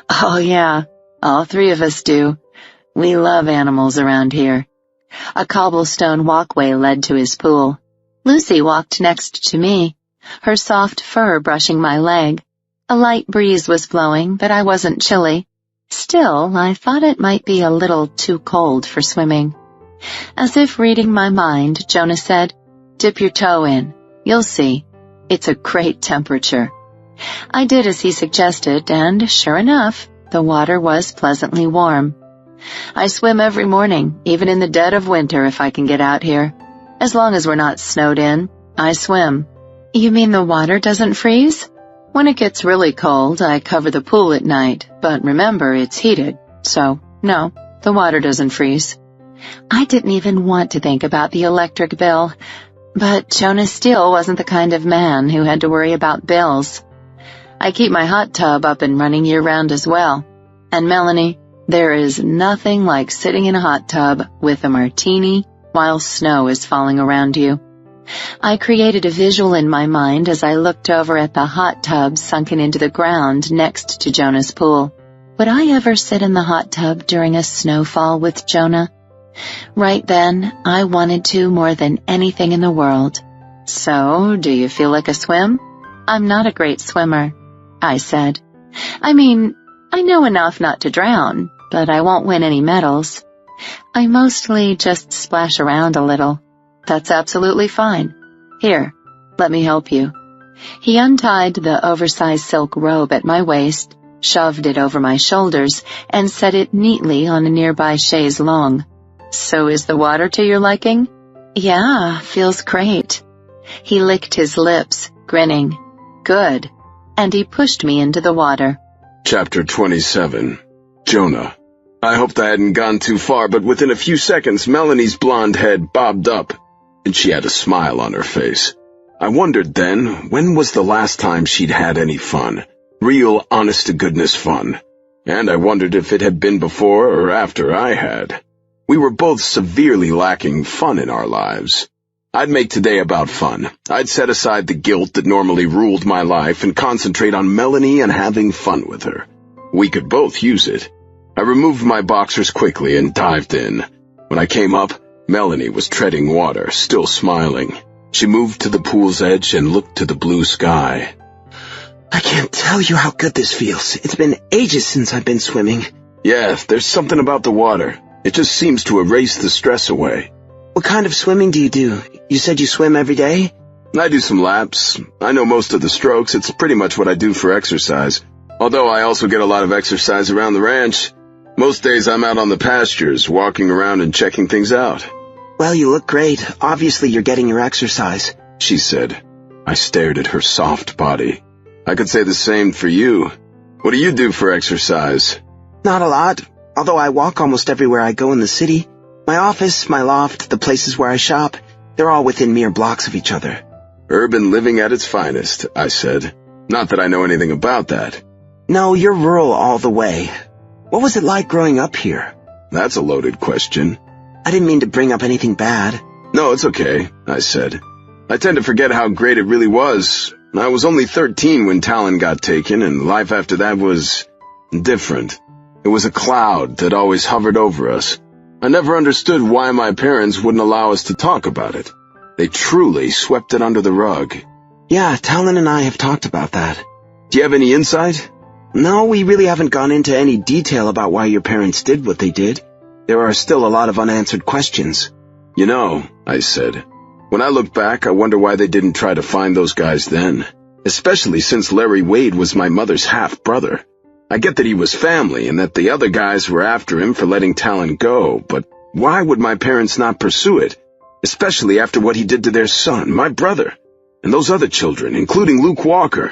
Oh, yeah, all 3 of us do. We love animals around here. A cobblestone walkway led to his pool. Lucy walked next to me, her soft fur brushing my leg. A light breeze was blowing, but I wasn't chilly. Still, I thought it might be a little too cold for swimming. As if reading my mind, Jonah said, Dip your toe in. You'll see. It's a great temperature. I did as he suggested, and sure enough, the water was pleasantly warm. I swim every morning, even in the dead of winter if I can get out here. As long as we're not snowed in, I swim. You mean the water doesn't freeze? When it gets really cold, I cover the pool at night, but remember, it's heated, so no, the water doesn't freeze. I didn't even want to think about the electric bill. But Jonah Steele wasn't the kind of man who had to worry about bills. I keep my hot tub up and running year-round as well. And Melanie, there is nothing like sitting in a hot tub with a martini while snow is falling around you. I created a visual in my mind as I looked over at the hot tub sunken into the ground next to Jonah's pool. Would I ever sit in the hot tub during a snowfall with Jonah? Right then, I wanted to more than anything in the world. So, do you feel like a swim? I'm not a great swimmer, I said. I mean, I know enough not to drown, but I won't win any medals. I mostly just splash around a little. That's absolutely fine. Here, let me help you. He untied the oversized silk robe at my waist, shoved it over my shoulders, and set it neatly on a nearby chaise longue. So is the water to your liking? Yeah, feels great. He licked his lips, grinning. Good. And he pushed me into the water. Chapter 27. Jonah. I hoped I hadn't gone too far, but within a few seconds, Melanie's blonde head bobbed up, and she had a smile on her face. I wondered then, when was the last time she'd had any fun? Real, honest-to-goodness fun. And I wondered if it had been before or after I had. We were both severely lacking fun in our lives. I'd make today about fun. I'd set aside the guilt that normally ruled my life and concentrate on Melanie and having fun with her. We could both use it. I removed my boxers quickly and dived in. When I came up, Melanie was treading water, still smiling. She moved to the pool's edge and looked to the blue sky. I can't tell you how good this feels. It's been ages since I've been swimming. Yeah, there's something about the water. It just seems to erase the stress away. What kind of swimming do you do? You said you swim every day? I do some laps. I know most of the strokes. It's pretty much what I do for exercise. Although I also get a lot of exercise around the ranch. Most days I'm out on the pastures, walking around and checking things out. Well, you look great. Obviously you're getting your exercise, she said. I stared at her soft body. I could say the same for you. What do you do for exercise? Not a lot, although I walk almost everywhere I go in the city. My office, my loft, the places where I shop, they're all within mere blocks of each other. Urban living at its finest, I said. Not that I know anything about that. No, you're rural all the way. What was it like growing up here? That's a loaded question. I didn't mean to bring up anything bad. No, it's okay, I said. I tend to forget how great it really was. I was only 13 when Talon got taken, and life after that was different. It was a cloud that always hovered over us. I never understood why my parents wouldn't allow us to talk about it. They truly swept it under the rug. Yeah, Talon and I have talked about that. Do you have any insight? No, we really haven't gone into any detail about why your parents did what they did. There are still a lot of unanswered questions. You know, I said, when I look back, I wonder why they didn't try to find those guys then. Especially since Larry Wade was my mother's half-brother. I get that he was family and that the other guys were after him for letting Talon go, but why would my parents not pursue it? Especially after what he did to their son, my brother, and those other children, including Luke Walker.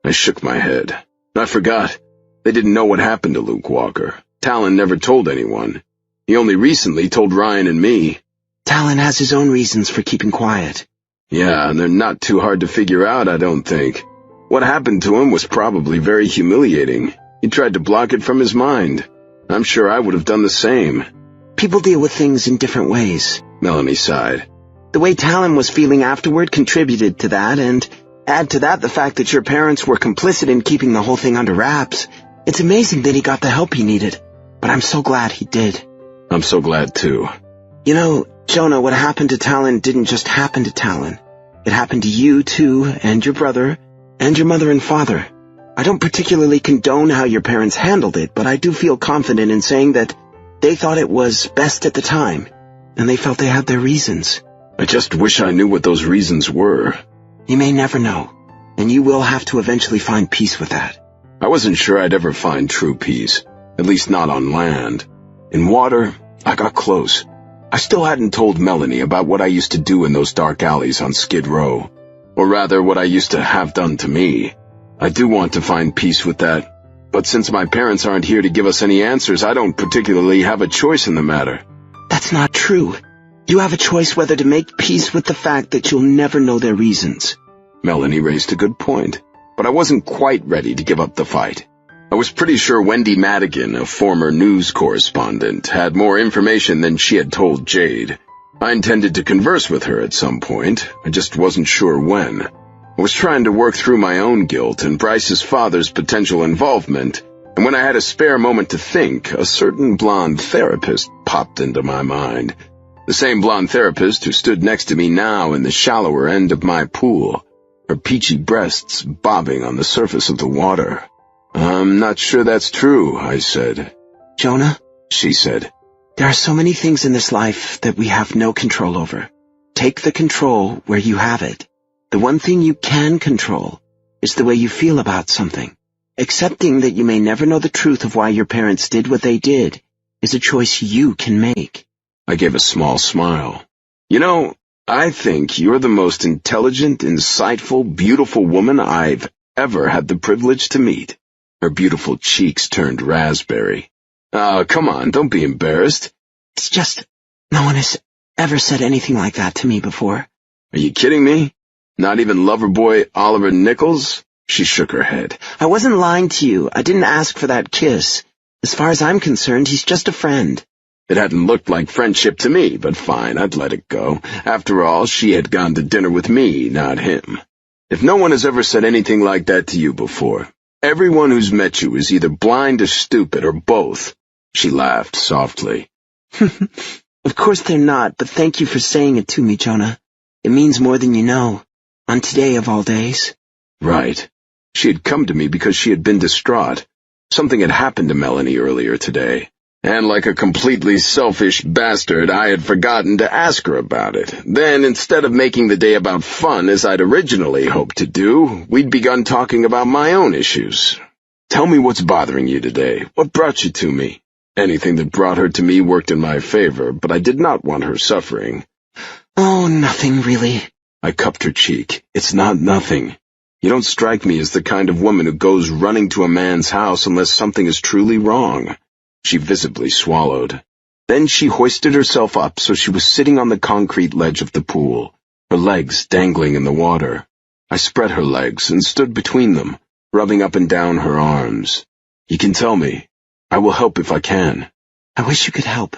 I shook my head. I forgot. They didn't know what happened to Luke Walker. Talon never told anyone. He only recently told Ryan and me. Talon has his own reasons for keeping quiet. Yeah, and they're not too hard to figure out, I don't think. What happened to him was probably very humiliating. He tried to block it from his mind. I'm sure I would have done the same. People deal with things in different ways, Melanie sighed. The way Talon was feeling afterward contributed to that, and add to that the fact that your parents were complicit in keeping the whole thing under wraps. It's amazing that he got the help he needed, but I'm so glad he did. I'm so glad too. You know, Jonah, what happened to Talon didn't just happen to Talon. It happened to you, too, and your brother, and your mother and father. I don't particularly condone how your parents handled it, but I do feel confident in saying that they thought it was best at the time, and they felt they had their reasons. I just wish I knew what those reasons were. You may never know, and you will have to eventually find peace with that. I wasn't sure I'd ever find true peace, at least not on land. In water, I got close. I still hadn't told Melanie about what I used to do in those dark alleys on Skid Row, or rather what I used to have done to me. I do want to find peace with that, but since my parents aren't here to give us any answers, I don't particularly have a choice in the matter. That's not true. You have a choice whether to make peace with the fact that you'll never know their reasons. Melanie raised a good point, but I wasn't quite ready to give up the fight. I was pretty sure Wendy Madigan, a former news correspondent, had more information than she had told Jade. I intended to converse with her at some point. I just wasn't sure when. I was trying to work through my own guilt and Bryce's father's potential involvement, and when I had a spare moment to think, a certain blonde therapist popped into my mind. The same blonde therapist who stood next to me now in the shallower end of my pool, her peachy breasts bobbing on the surface of the water. I'm not sure that's true, I said. Jonah, she said, there are so many things in this life that we have no control over. Take the control where you have it. The one thing you can control is the way you feel about something. Accepting that you may never know the truth of why your parents did what they did is a choice you can make. I gave a small smile. You know, I think you're the most intelligent, insightful, beautiful woman I've ever had the privilege to meet. Her beautiful cheeks turned raspberry. Oh, come on, don't be embarrassed. It's just, no one has ever said anything like that to me before. Are you kidding me? Not even Loverboy Oliver Nichols? She shook her head. I wasn't lying to you. I didn't ask for that kiss. As far as I'm concerned, he's just a friend. It hadn't looked like friendship to me, but fine, I'd let it go. After all, she had gone to dinner with me, not him. If no one has ever said anything like that to you before, everyone who's met you is either blind or stupid, or both. She laughed softly. Of course they're not, but thank you for saying it to me, Jonah. It means more than you know. On today of all days. Right. She had come to me because she had been distraught. Something had happened to Melanie earlier today. And like a completely selfish bastard, I had forgotten to ask her about it. Then, instead of making the day about fun, as I'd originally hoped to do, we'd begun talking about my own issues. Tell me what's bothering you today. What brought you to me? Anything that brought her to me worked in my favor, but I did not want her suffering. Oh, nothing really. I cupped her cheek. It's not nothing. You don't strike me as the kind of woman who goes running to a man's house unless something is truly wrong. She visibly swallowed. Then she hoisted herself up so she was sitting on the concrete ledge of the pool, her legs dangling in the water. I spread her legs and stood between them, rubbing up and down her arms. You can tell me. I will help if I can. I wish you could help.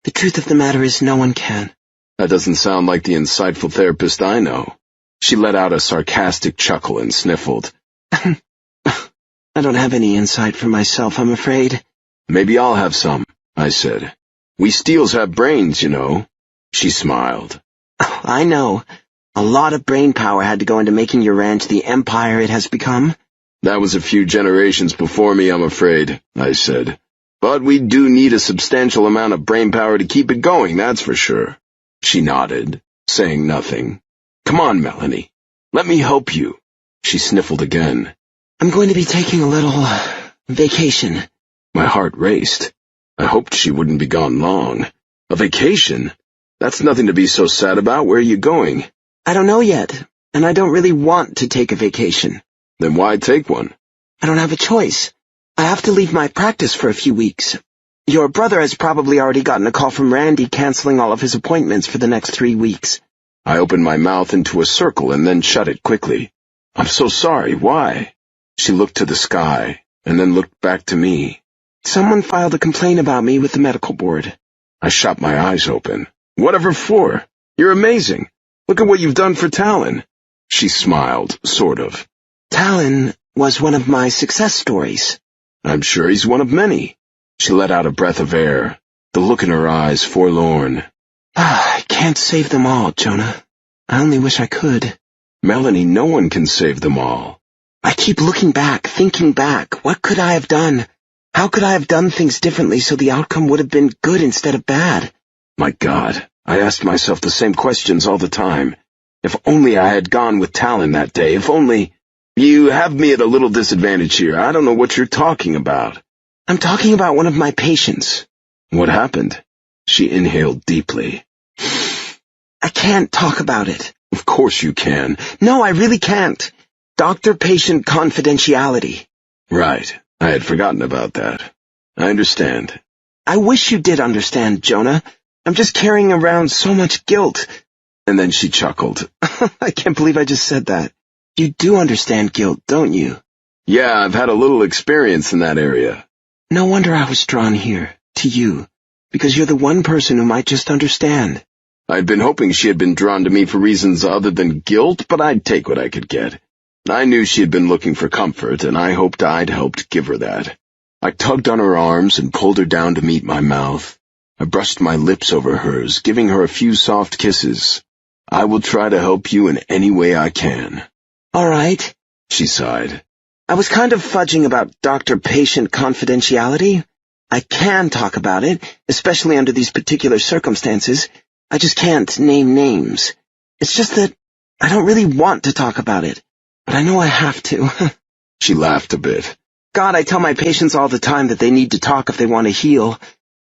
The truth of the matter is no one can. That doesn't sound like the insightful therapist I know. She let out a sarcastic chuckle and sniffled. I don't have any insight for myself, I'm afraid. Maybe I'll have some, I said. We Steels have brains, you know. She smiled. Oh, I know. A lot of brain power had to go into making your ranch the empire it has become. That was a few generations before me, I'm afraid, I said. But we do need a substantial amount of brain power to keep it going, that's for sure. She nodded, saying nothing. Come on, Melanie. Let me help you. She sniffled again. I'm going to be taking a little vacation. My heart raced. I hoped she wouldn't be gone long. A vacation? That's nothing to be so sad about. Where are you going? I don't know yet, and I don't really want to take a vacation. Then why take one? I don't have a choice. I have to leave my practice for a few weeks. Your brother has probably already gotten a call from Randy canceling all of his appointments for the next 3 weeks. I opened my mouth into a circle and then shut it quickly. I'm so sorry. Why? She looked to the sky and then looked back to me. Someone filed a complaint about me with the medical board. I shot my eyes open. Whatever for? You're amazing. Look at what you've done for Talon. She smiled, sort of. Talon was one of my success stories. I'm sure he's one of many. She let out a breath of air, the look in her eyes forlorn. I can't save them all, Jonah. I only wish I could. Melanie, no one can save them all. I keep looking back, thinking back. What could I have done? How could I have done things differently so the outcome would have been good instead of bad? My God, I asked myself the same questions all the time. If only I had gone with Talon that day, if only... You have me at a little disadvantage here. I don't know what you're talking about. I'm talking about one of my patients. What happened? She inhaled deeply. I can't talk about it. Of course you can. No, I really can't. Doctor-patient confidentiality. Right. I had forgotten about that. I understand. I wish you did understand, Jonah. I'm just carrying around so much guilt. And then she chuckled. I can't believe I just said that. You do understand guilt, don't you? Yeah, I've had a little experience in that area. No wonder I was drawn here, to you, because you're the one person who might just understand. I'd been hoping she had been drawn to me for reasons other than guilt, but I'd take what I could get. I knew she had been looking for comfort, and I hoped I'd helped give her that. I tugged on her arms and pulled her down to meet my mouth. I brushed my lips over hers, giving her a few soft kisses. I will try to help you in any way I can. All right, she sighed. I was kind of fudging about doctor-patient confidentiality. I can talk about it, especially under these particular circumstances. I just can't name names. It's just that I don't really want to talk about it, but I know I have to. She laughed a bit. God, I tell my patients all the time that they need to talk if they want to heal.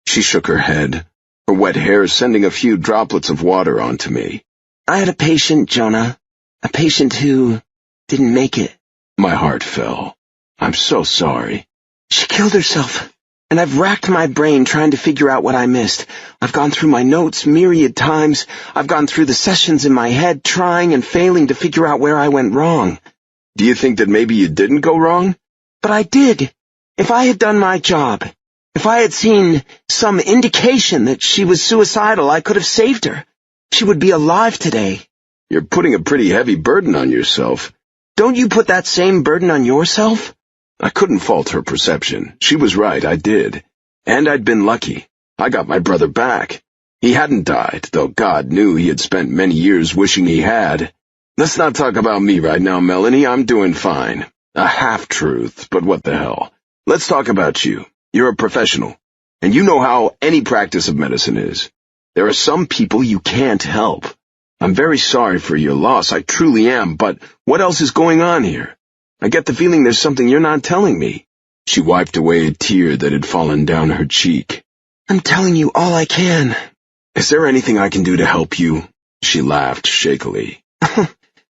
She shook her head, her wet hair sending a few droplets of water onto me. I had a patient, Jonah. A patient who didn't make it. My heart fell. I'm so sorry. She killed herself, and I've racked my brain trying to figure out what I missed. I've gone through my notes myriad times. I've gone through the sessions in my head, trying and failing to figure out where I went wrong. Do you think that maybe you didn't go wrong? But I did. If I had done my job, if I had seen some indication that she was suicidal, I could have saved her. She would be alive today. You're putting a pretty heavy burden on yourself. Don't you put that same burden on yourself? I couldn't fault her perception. She was right, I did. And I'd been lucky. I got my brother back. He hadn't died, though God knew he had spent many years wishing he had. Let's not talk about me right now, Melanie. I'm doing fine. A half-truth, but what the hell. Let's talk about you. You're a professional, and you know how any practice of medicine is. There are some people you can't help. I'm very sorry for your loss, I truly am, but what else is going on here? I get the feeling there's something you're not telling me. She wiped away a tear that had fallen down her cheek. I'm telling you all I can. Is there anything I can do to help you? She laughed shakily.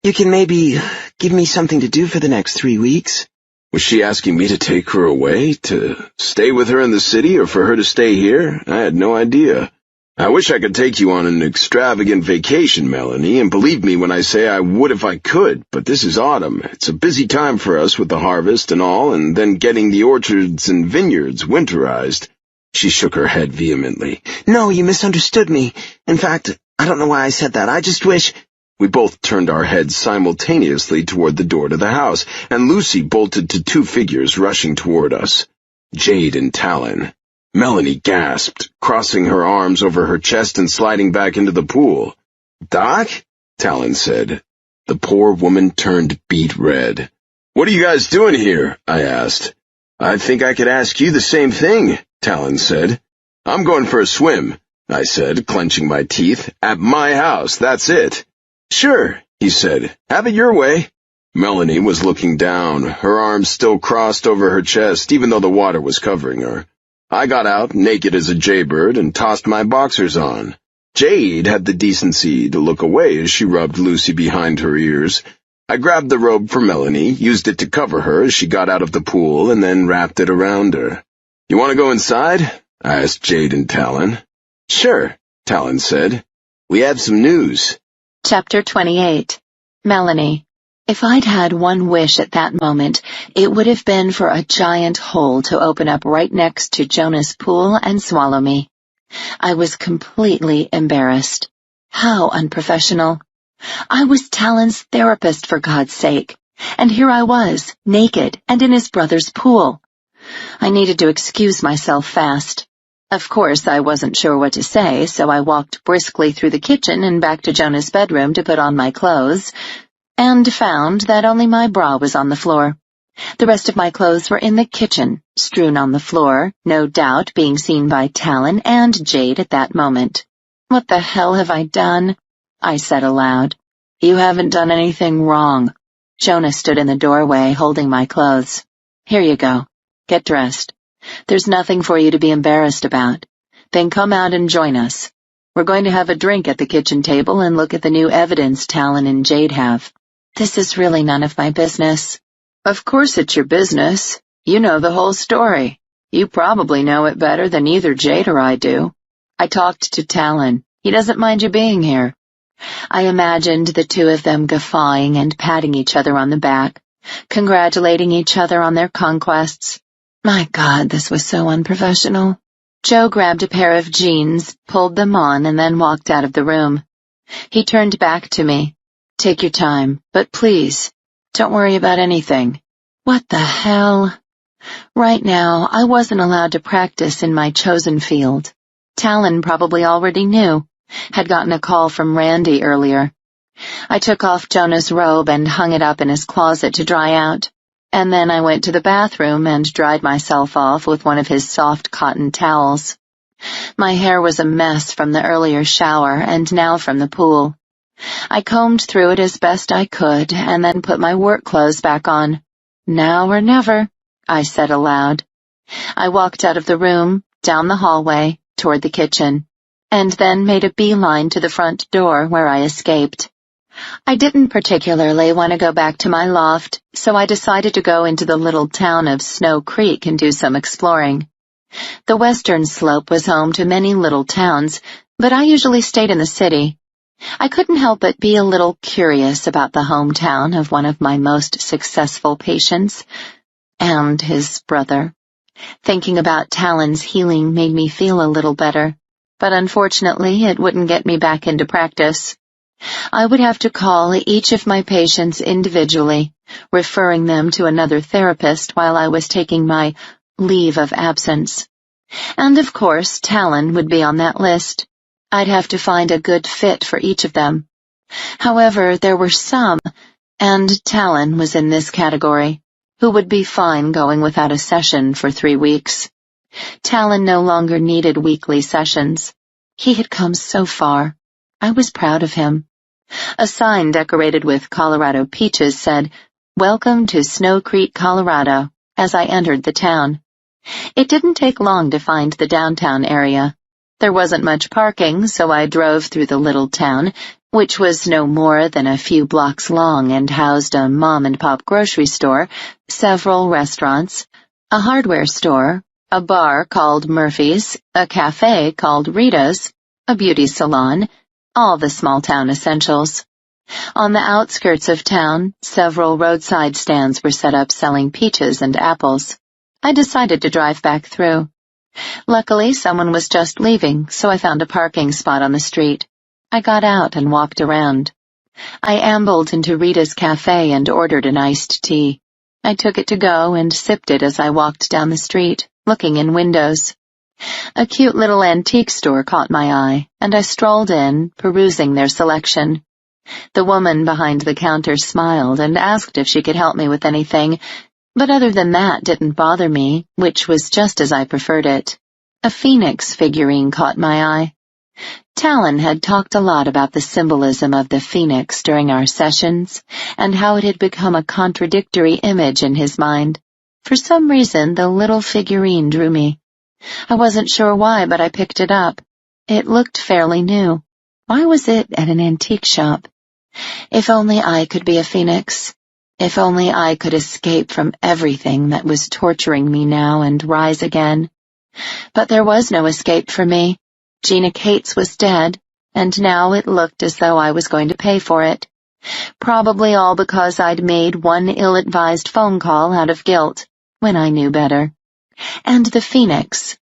You can maybe give me something to do for the next 3 weeks. Was she asking me to take her away, to stay with her in the city, or for her to stay here? I had no idea. I wish I could take you on an extravagant vacation, Melanie, and believe me when I say I would if I could, but this is autumn. It's a busy time for us with the harvest and all, and then getting the orchards and vineyards winterized. She shook her head vehemently. No, you misunderstood me. In fact, I don't know why I said that. I just wish... We both turned our heads simultaneously toward the door to the house, and Lucy bolted to 2 figures rushing toward us. Jade and Talon. Melanie gasped, crossing her arms over her chest and sliding back into the pool. "Doc?" Talon said. The poor woman turned beet red. "What are you guys doing here?" I asked. "I think I could ask you the same thing," Talon said. "I'm going for a swim," I said, clenching my teeth. "At my house, that's it." "Sure," he said. "Have it your way." Melanie was looking down, her arms still crossed over her chest, even though the water was covering her. I got out, naked as a jaybird, and tossed my boxers on. Jade had the decency to look away as she rubbed Lucy behind her ears. I grabbed the robe for Melanie, used it to cover her as she got out of the pool, and then wrapped it around her. "You want to go inside?" I asked Jade and Talon. "Sure," Talon said. "We have some news." Chapter 28. Melanie. If I'd had one wish at that moment, it would have been for a giant hole to open up right next to Jonah's pool and swallow me. I was completely embarrassed. How unprofessional. I was Talon's therapist, for God's sake, and here I was, naked and in his brother's pool. I needed to excuse myself fast. Of course, I wasn't sure what to say, so I walked briskly through the kitchen and back to Jonah's bedroom to put on my clothes, and found that only my bra was on the floor. The rest of my clothes were in the kitchen, strewn on the floor, no doubt being seen by Talon and Jade at that moment. "What the hell have I done?" I said aloud. "You haven't done anything wrong." Jonah stood in the doorway, holding my clothes. "Here you go. Get dressed. There's nothing for you to be embarrassed about. Then come out and join us. We're going to have a drink at the kitchen table and look at the new evidence Talon and Jade have." "This is really none of my business." "Of course it's your business. You know the whole story. You probably know it better than either Jade or I do." I talked to Talon. He doesn't mind you being here." I imagined the two of them guffawing and patting each other on the back, congratulating each other on their conquests. My God, this was so unprofessional. Joe grabbed a pair of jeans, pulled them on, and then walked out of the room. He turned back to me. "Take your time, but please, don't worry about anything." What the hell? Right now, I wasn't allowed to practice in my chosen field. Talon probably already knew, had gotten a call from Randy earlier. I took off Jonah's robe and hung it up in his closet to dry out, and then I went to the bathroom and dried myself off with one of his soft cotton towels. My hair was a mess from the earlier shower and now from the pool. I combed through it as best I could and then put my work clothes back on. "Now or never," I said aloud. I walked out of the room, down the hallway, toward the kitchen, and then made a beeline to the front door where I escaped. I didn't particularly want to go back to my loft, so I decided to go into the little town of Snow Creek and do some exploring. The western slope was home to many little towns, but I usually stayed in the city. I couldn't help but be a little curious about the hometown of one of my most successful patients, and his brother. Thinking about Talon's healing made me feel a little better, but unfortunately it wouldn't get me back into practice. I would have to call each of my patients individually, referring them to another therapist while I was taking my leave of absence. And of course, Talon would be on that list. I'd have to find a good fit for each of them. However, there were some, and Talon was in this category, who would be fine going without a session for 3 weeks. Talon no longer needed weekly sessions. He had come so far. I was proud of him. A sign decorated with Colorado peaches said, "Welcome to Snow Creek, Colorado," as I entered the town. It didn't take long to find the downtown area. There wasn't much parking, so I drove through the little town, which was no more than a few blocks long and housed a mom-and-pop grocery store, several restaurants, a hardware store, a bar called Murphy's, a cafe called Rita's, a beauty salon, all the small-town essentials. On the outskirts of town, several roadside stands were set up selling peaches and apples. I decided to drive back through. Luckily, someone was just leaving, so I found a parking spot on the street. I got out and walked around. I ambled into Rita's cafe and ordered an iced tea. I took it to go and sipped it as I walked down the street, looking in windows. A cute little antique store caught my eye, and I strolled in, perusing their selection. The woman behind the counter smiled and asked if she could help me with anything, but other than that didn't bother me, which was just as I preferred it. A phoenix figurine caught my eye. Talon had talked a lot about the symbolism of the phoenix during our sessions, and how it had become a contradictory image in his mind. For some reason, the little figurine drew me. I wasn't sure why, but I picked it up. It looked fairly new. Why was it at an antique shop? If only I could be a phoenix. If only I could escape from everything that was torturing me now and rise again. But there was no escape for me. Gina Cates was dead, and now it looked as though I was going to pay for it. Probably all because I'd made one ill-advised phone call out of guilt, when I knew better. And the phoenix.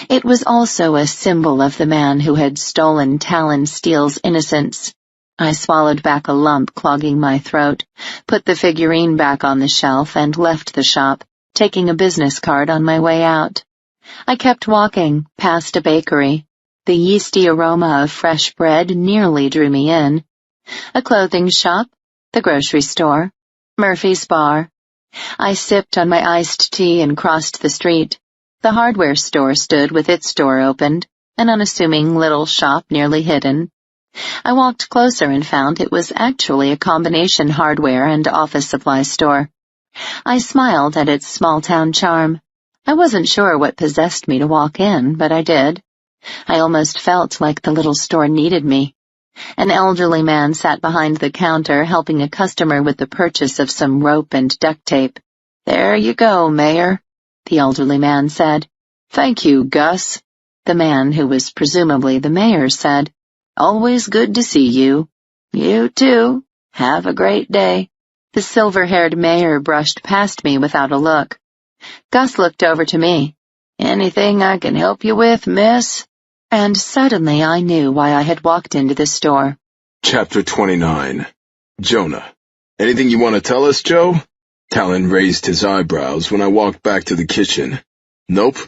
It was also a symbol of the man who had stolen Talon Steele's innocence. I swallowed back a lump clogging my throat, put the figurine back on the shelf, and left the shop, taking a business card on my way out. I kept walking, past a bakery. The yeasty aroma of fresh bread nearly drew me in. A clothing shop, the grocery store, Murphy's bar. I sipped on my iced tea and crossed the street. The hardware store stood with its door opened, an unassuming little shop nearly hidden. I walked closer and found it was actually a combination hardware and office supply store. I smiled at its small-town charm. I wasn't sure what possessed me to walk in, but I did. I almost felt like the little store needed me. An elderly man sat behind the counter helping a customer with the purchase of some rope and duct tape. "There you go, Mayor," the elderly man said. "Thank you, Gus." The man, who was presumably the mayor, said, "Always good to see you." "You too. Have a great day." The silver-haired mayor brushed past me without a look. Gus looked over to me. "Anything I can help you with, miss?" And suddenly I knew why I had walked into the store. Chapter 29. Jonah. Anything you want to tell us, Joe? Talon raised his eyebrows when I walked back to the kitchen. Nope.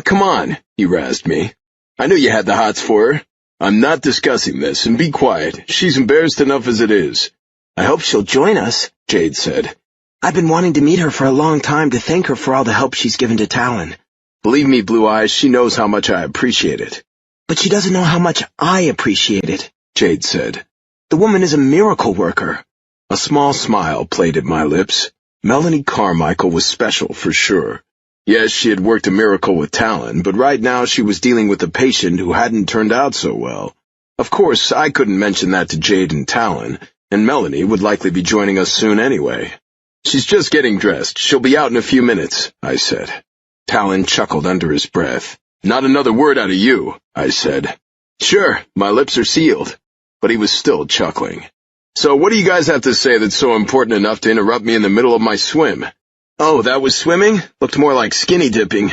Come on, he razzed me. I knew you had the hots for her. I'm not discussing this, and be quiet. She's embarrassed enough as it is. I hope she'll join us, Jade said. I've been wanting to meet her for a long time to thank her for all the help she's given to Talon. Believe me, Blue Eyes, she knows how much I appreciate it. But she doesn't know how much I appreciate it, Jade said. The woman is a miracle worker. A small smile played at my lips. Melanie Carmichael was special for sure. Yes, she had worked a miracle with Talon, but right now she was dealing with a patient who hadn't turned out so well. Of course, I couldn't mention that to Jade and Talon, and Melanie would likely be joining us soon anyway. She's just getting dressed. She'll be out in a few minutes, I said. Talon chuckled under his breath. Not another word out of you, I said. Sure, my lips are sealed. But he was still chuckling. So what do you guys have to say that's so important enough to interrupt me in the middle of my swim? Oh, that was swimming? Looked more like skinny dipping.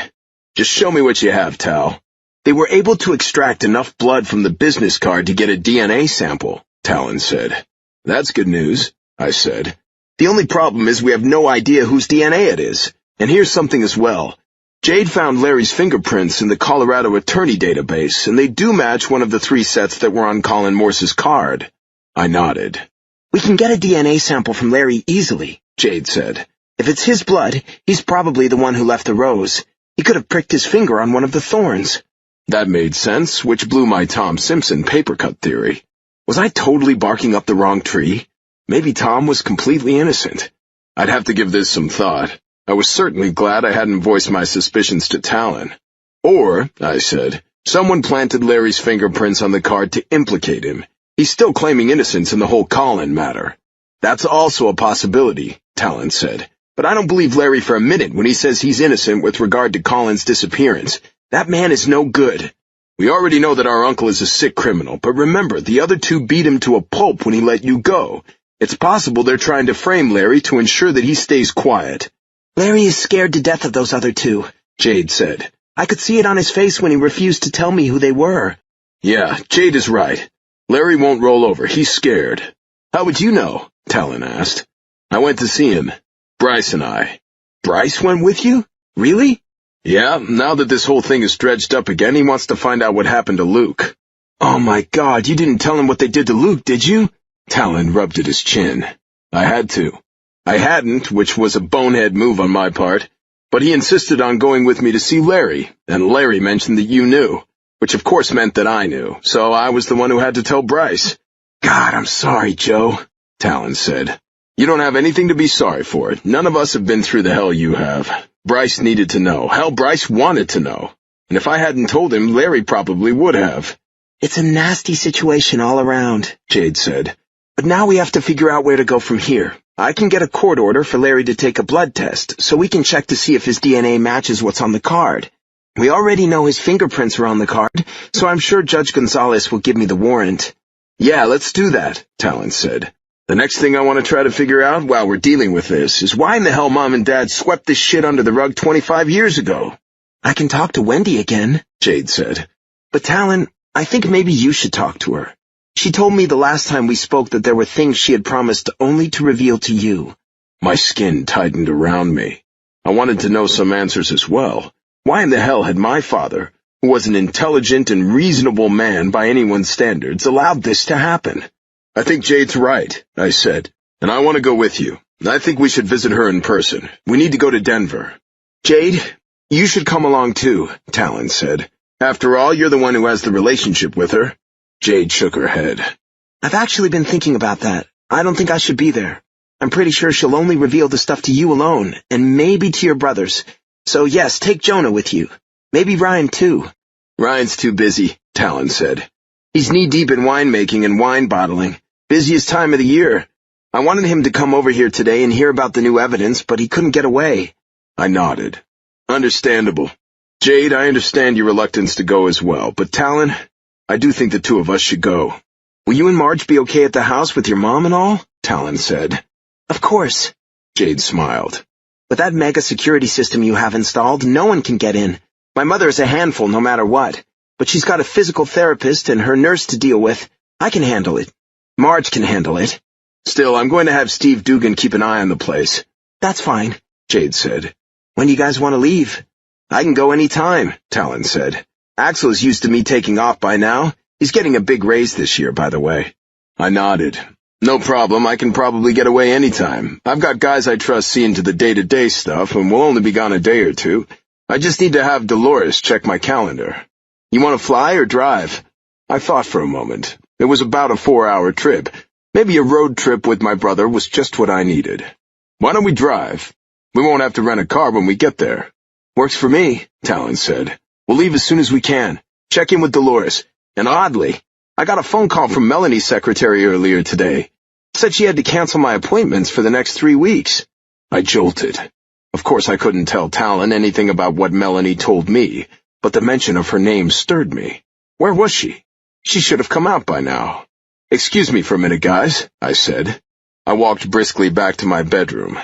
Just show me what you have, Tal. They were able to extract enough blood from the business card to get a DNA sample, Talon said. That's good news, I said. The only problem is we have no idea whose DNA it is. And here's something as well. Jade found Larry's fingerprints in the Colorado attorney database, and they do match one of the 3 sets that were on Colin Morse's card. I nodded. We can get a DNA sample from Larry easily, Jade said. If it's his blood, he's probably the one who left the rose. He could have pricked his finger on one of the thorns. That made sense, which blew my Tom Simpson paper-cut theory. Was I totally barking up the wrong tree? Maybe Tom was completely innocent. I'd have to give this some thought. I was certainly glad I hadn't voiced my suspicions to Talon. Or, I said, someone planted Larry's fingerprints on the card to implicate him. He's still claiming innocence in the whole Colin matter. That's also a possibility, Talon said. But I don't believe Larry for a minute when he says he's innocent with regard to Colin's disappearance. That man is no good. We already know that our uncle is a sick criminal, but remember, the other 2 beat him to a pulp when he let you go. It's possible they're trying to frame Larry to ensure that he stays quiet. Larry is scared to death of those other 2, Jade said. I could see it on his face when he refused to tell me who they were. Yeah, Jade is right. Larry won't roll over. He's scared. How would you know? Talon asked. I went to see him. Bryce and I. Bryce went with you? Really? Yeah, now that this whole thing is dredged up again, he wants to find out what happened to Luke. Oh my God, you didn't tell him what they did to Luke, did you? Talon rubbed at his chin. I had to. I hadn't, which was a bonehead move on my part, but he insisted on going with me to see Larry, and Larry mentioned that you knew, which of course meant that I knew, so I was the one who had to tell Bryce. God, I'm sorry, Joe, Talon said. You don't have anything to be sorry for. None of us have been through the hell you have. Bryce needed to know. Hell, Bryce wanted to know. And if I hadn't told him, Larry probably would have. It's a nasty situation all around, Jade said. But now we have to figure out where to go from here. I can get a court order for Larry to take a blood test, so we can check to see if his DNA matches what's on the card. We already know his fingerprints are on the card, so I'm sure Judge Gonzalez will give me the warrant. Yeah, let's do that, Talon said. The next thing I want to try to figure out while we're dealing with this is why in the hell Mom and Dad swept this shit under the rug 25 years ago. I can talk to Wendy again, Jade said. But Talon, I think maybe you should talk to her. She told me the last time we spoke that there were things she had promised only to reveal to you. My skin tightened around me. I wanted to know some answers as well. Why in the hell had my father, who was an intelligent and reasonable man by anyone's standards, allowed this to happen? I think Jade's right, I said, and I want to go with you. I think we should visit her in person. We need to go to Denver. Jade, you should come along too, Talon said. After all, you're the one who has the relationship with her. Jade shook her head. I've actually been thinking about that. I don't think I should be there. I'm pretty sure she'll only reveal the stuff to you alone, and maybe to your brothers. So yes, take Jonah with you. Maybe Ryan too. Ryan's too busy, Talon said. He's knee-deep in winemaking and wine bottling. Busiest time of the year. I wanted him to come over here today and hear about the new evidence, but he couldn't get away. I nodded. Understandable. Jade, I understand your reluctance to go as well, but Talon, I do think the two of us should go. Will you and Marge be okay at the house with your mom and all? Talon said. Of course. Jade smiled. With that mega security system you have installed, no one can get in. My mother is a handful no matter what, but she's got a physical therapist and her nurse to deal with. I can handle it. Marge can handle it. Still, I'm going to have Steve Dugan keep an eye on the place. That's fine, Jade said. When do you guys want to leave? I can go any time, Talon said. Axel is used to me taking off by now. He's getting a big raise this year, by the way. I nodded. No problem, I can probably get away anytime. I've got guys I trust seeing to the day-to-day stuff, and we'll only be gone a day or two. I just need to have Dolores check my calendar. You want to fly or drive? I thought for a moment. It was about a 4-hour trip. Maybe a road trip with my brother was just what I needed. Why don't we drive? We won't have to rent a car when we get there. Works for me, Talon said. We'll leave as soon as we can. Check in with Dolores. And oddly, I got a phone call from Melanie's secretary earlier today. Said she had to cancel my appointments for the next 3 weeks. I jolted. Of course, I couldn't tell Talon anything about what Melanie told me, but the mention of her name stirred me. Where was she? She should have come out by now. Excuse me for a minute, guys, I said. I walked briskly back to my bedroom.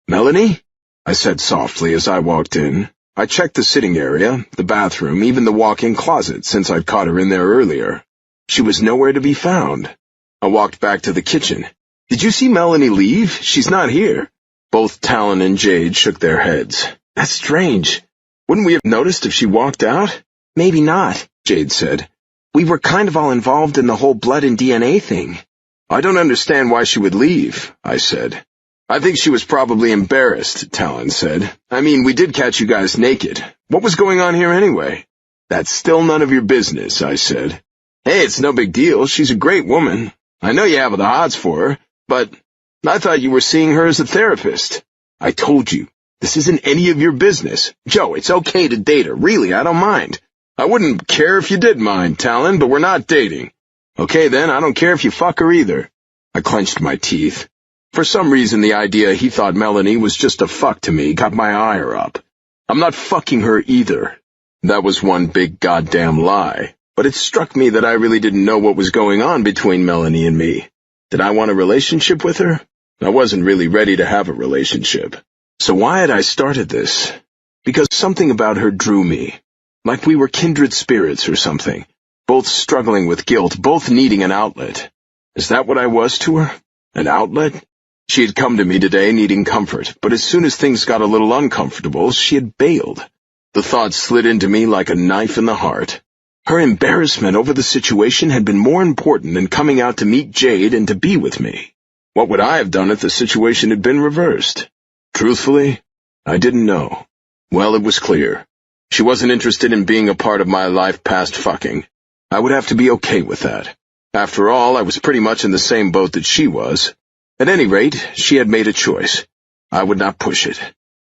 Melanie? I said softly as I walked in. I checked the sitting area, the bathroom, even the walk-in closet since I'd caught her in there earlier. She was nowhere to be found. I walked back to the kitchen. Did you see Melanie leave? She's not here. Both Talon and Jade shook their heads. That's strange. Wouldn't we have noticed if she walked out? Maybe not, Jade said. We were kind of all involved in the whole blood and DNA thing. I don't understand why she would leave, I said. I think she was probably embarrassed, Talon said. I mean, we did catch you guys naked. What was going on here anyway? That's still none of your business, I said. Hey, it's no big deal. She's a great woman. I know you have the odds for her, but I thought you were seeing her as a therapist. I told you, this isn't any of your business. Joe, it's okay to date her. Really, I don't mind. I wouldn't care if you did mind, Talon, but we're not dating. Okay, then, I don't care if you fuck her either. I clenched my teeth. For some reason, the idea he thought Melanie was just a fuck to me got my ire up. I'm not fucking her either. That was one big goddamn lie. But it struck me that I really didn't know what was going on between Melanie and me. Did I want a relationship with her? I wasn't really ready to have a relationship. So why had I started this? Because something about her drew me. Like we were kindred spirits or something. Both struggling with guilt, both needing an outlet. Is that what I was to her? An outlet? She had come to me today needing comfort, but as soon as things got a little uncomfortable, she had bailed. The thought slid into me like a knife in the heart. Her embarrassment over the situation had been more important than coming out to meet Jade and to be with me. What would I have done if the situation had been reversed? Truthfully, I didn't know. Well, it was clear. She wasn't interested in being a part of my life past fucking. I would have to be okay with that. After all, I was pretty much in the same boat that she was. At any rate, she had made a choice. I would not push it.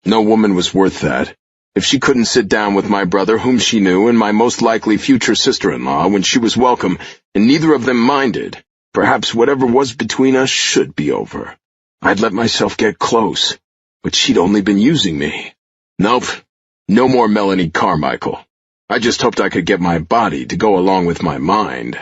No woman was worth that. If she couldn't sit down with my brother, whom she knew, and my most likely future sister-in-law when she was welcome, and neither of them minded, perhaps whatever was between us should be over. I'd let myself get close, but she'd only been using me. Nope, no more Melanie Carmichael. I just hoped I could get my body to go along with my mind.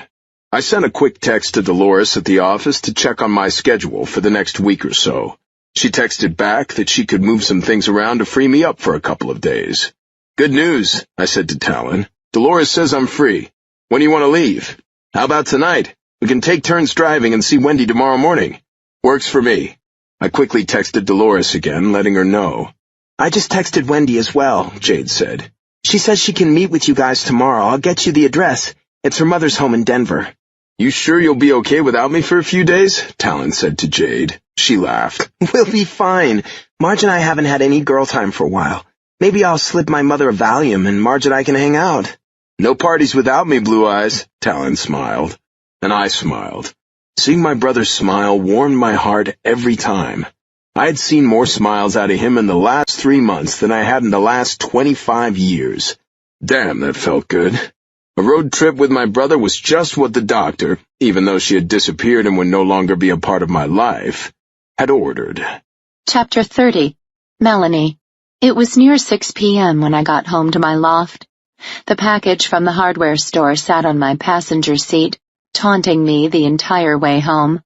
I sent a quick text to Dolores at the office to check on my schedule for the next week or so. She texted back that she could move some things around to free me up for a couple of days. Good news, I said to Talon. Dolores says I'm free. When do you want to leave? How about tonight? We can take turns driving and see Wendy tomorrow morning. Works for me. I quickly texted Dolores again, letting her know. I just texted Wendy as well, Jade said. She says she can meet with you guys tomorrow. I'll get you the address. It's her mother's home in Denver. You sure you'll be okay without me for a few days? Talon said to Jade. She laughed. We'll be fine. Marge and I haven't had any girl time for a while. Maybe I'll slip my mother a Valium and Marge and I can hang out. No parties without me, Blue Eyes, Talon smiled. And I smiled. Seeing my brother smile warmed my heart every time. I had seen more smiles out of him in the last 3 months than I had in the last 25 years. Damn, that felt good. A road trip with my brother was just what the doctor, even though she had disappeared and would no longer be a part of my life, had ordered. Chapter 30. Melanie. It was near 6 p.m. when I got home to my loft. The package from the hardware store sat on my passenger seat, taunting me the entire way home.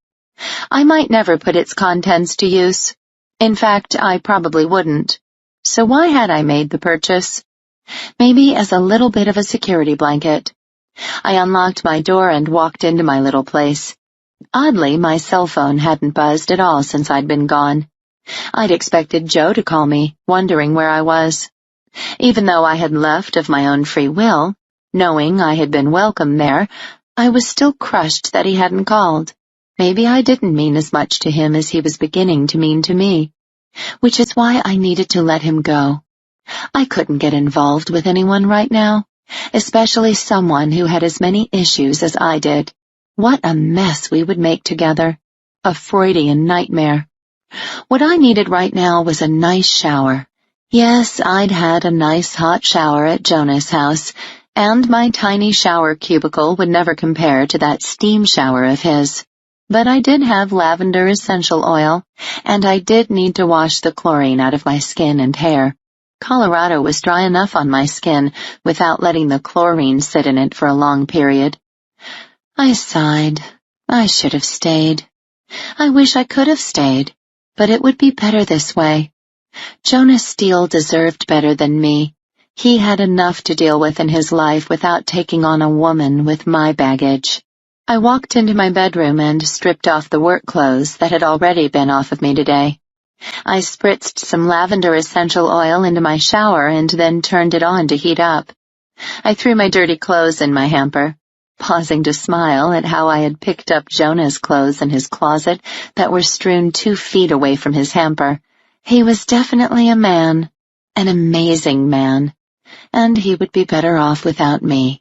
I might never put its contents to use. In fact, I probably wouldn't. So why had I made the purchase? Maybe as a little bit of a security blanket. I unlocked my door and walked into my little place. Oddly, my cell phone hadn't buzzed at all since I'd been gone. I'd expected Joe to call me, wondering where I was. Even though I had left of my own free will, knowing I had been welcome there, I was still crushed that he hadn't called. Maybe I didn't mean as much to him as he was beginning to mean to me, which is why I needed to let him go. I couldn't get involved with anyone right now, especially someone who had as many issues as I did. What a mess we would make together. A Freudian nightmare. What I needed right now was a nice shower. Yes, I'd had a nice hot shower at Jonah's house, and my tiny shower cubicle would never compare to that steam shower of his. But I did have lavender essential oil, and I did need to wash the chlorine out of my skin and hair. Colorado was dry enough on my skin without letting the chlorine sit in it for a long period. I sighed. I should have stayed. I wish I could have stayed, but it would be better this way. Jonah Steele deserved better than me. He had enough to deal with in his life without taking on a woman with my baggage. I walked into my bedroom and stripped off the work clothes that had already been off of me today. I spritzed some lavender essential oil into my shower and then turned it on to heat up. I threw my dirty clothes in my hamper, pausing to smile at how I had picked up Jonah's clothes in his closet that were strewn 2 feet away from his hamper. He was definitely a man, an amazing man, and he would be better off without me.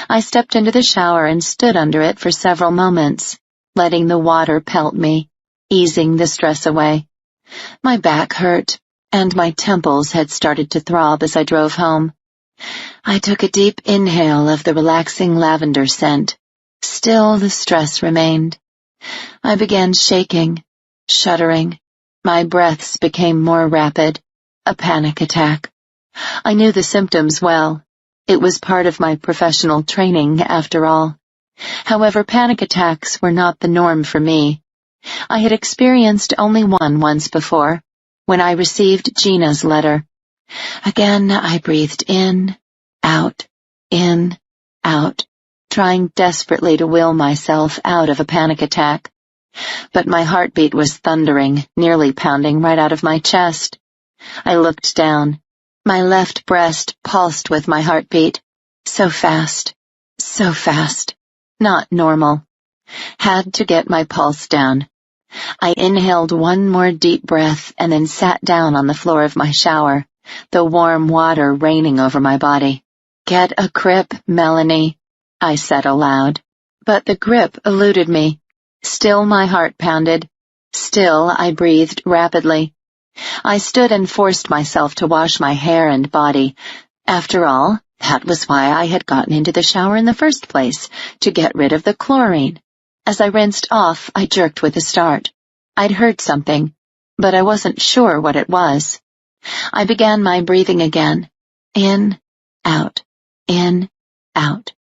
I stepped into the shower and stood under it for several moments, letting the water pelt me, easing the stress away. My back hurt, and my temples had started to throb as I drove home. I took a deep inhale of the relaxing lavender scent. Still, the stress remained. I began shaking, shuddering. My breaths became more rapid. A panic attack. I knew the symptoms well. It was part of my professional training, after all. However, panic attacks were not the norm for me. I had experienced only one once before, when I received Gina's letter. Again, I breathed in, out, trying desperately to will myself out of a panic attack. But my heartbeat was thundering, nearly pounding right out of my chest. I looked down. My left breast pulsed with my heartbeat. So fast. Not normal. Had to get my pulse down. I inhaled one more deep breath and then sat down on the floor of my shower, the warm water raining over my body. "Get a grip, Melanie," I said aloud. But the grip eluded me. Still my heart pounded. Still I breathed rapidly. I stood and forced myself to wash my hair and body. After all, that was why I had gotten into the shower in the first place, to get rid of the chlorine. As I rinsed off, I jerked with a start. I'd heard something, but I wasn't sure what it was. I began my breathing again. In, out, in, out.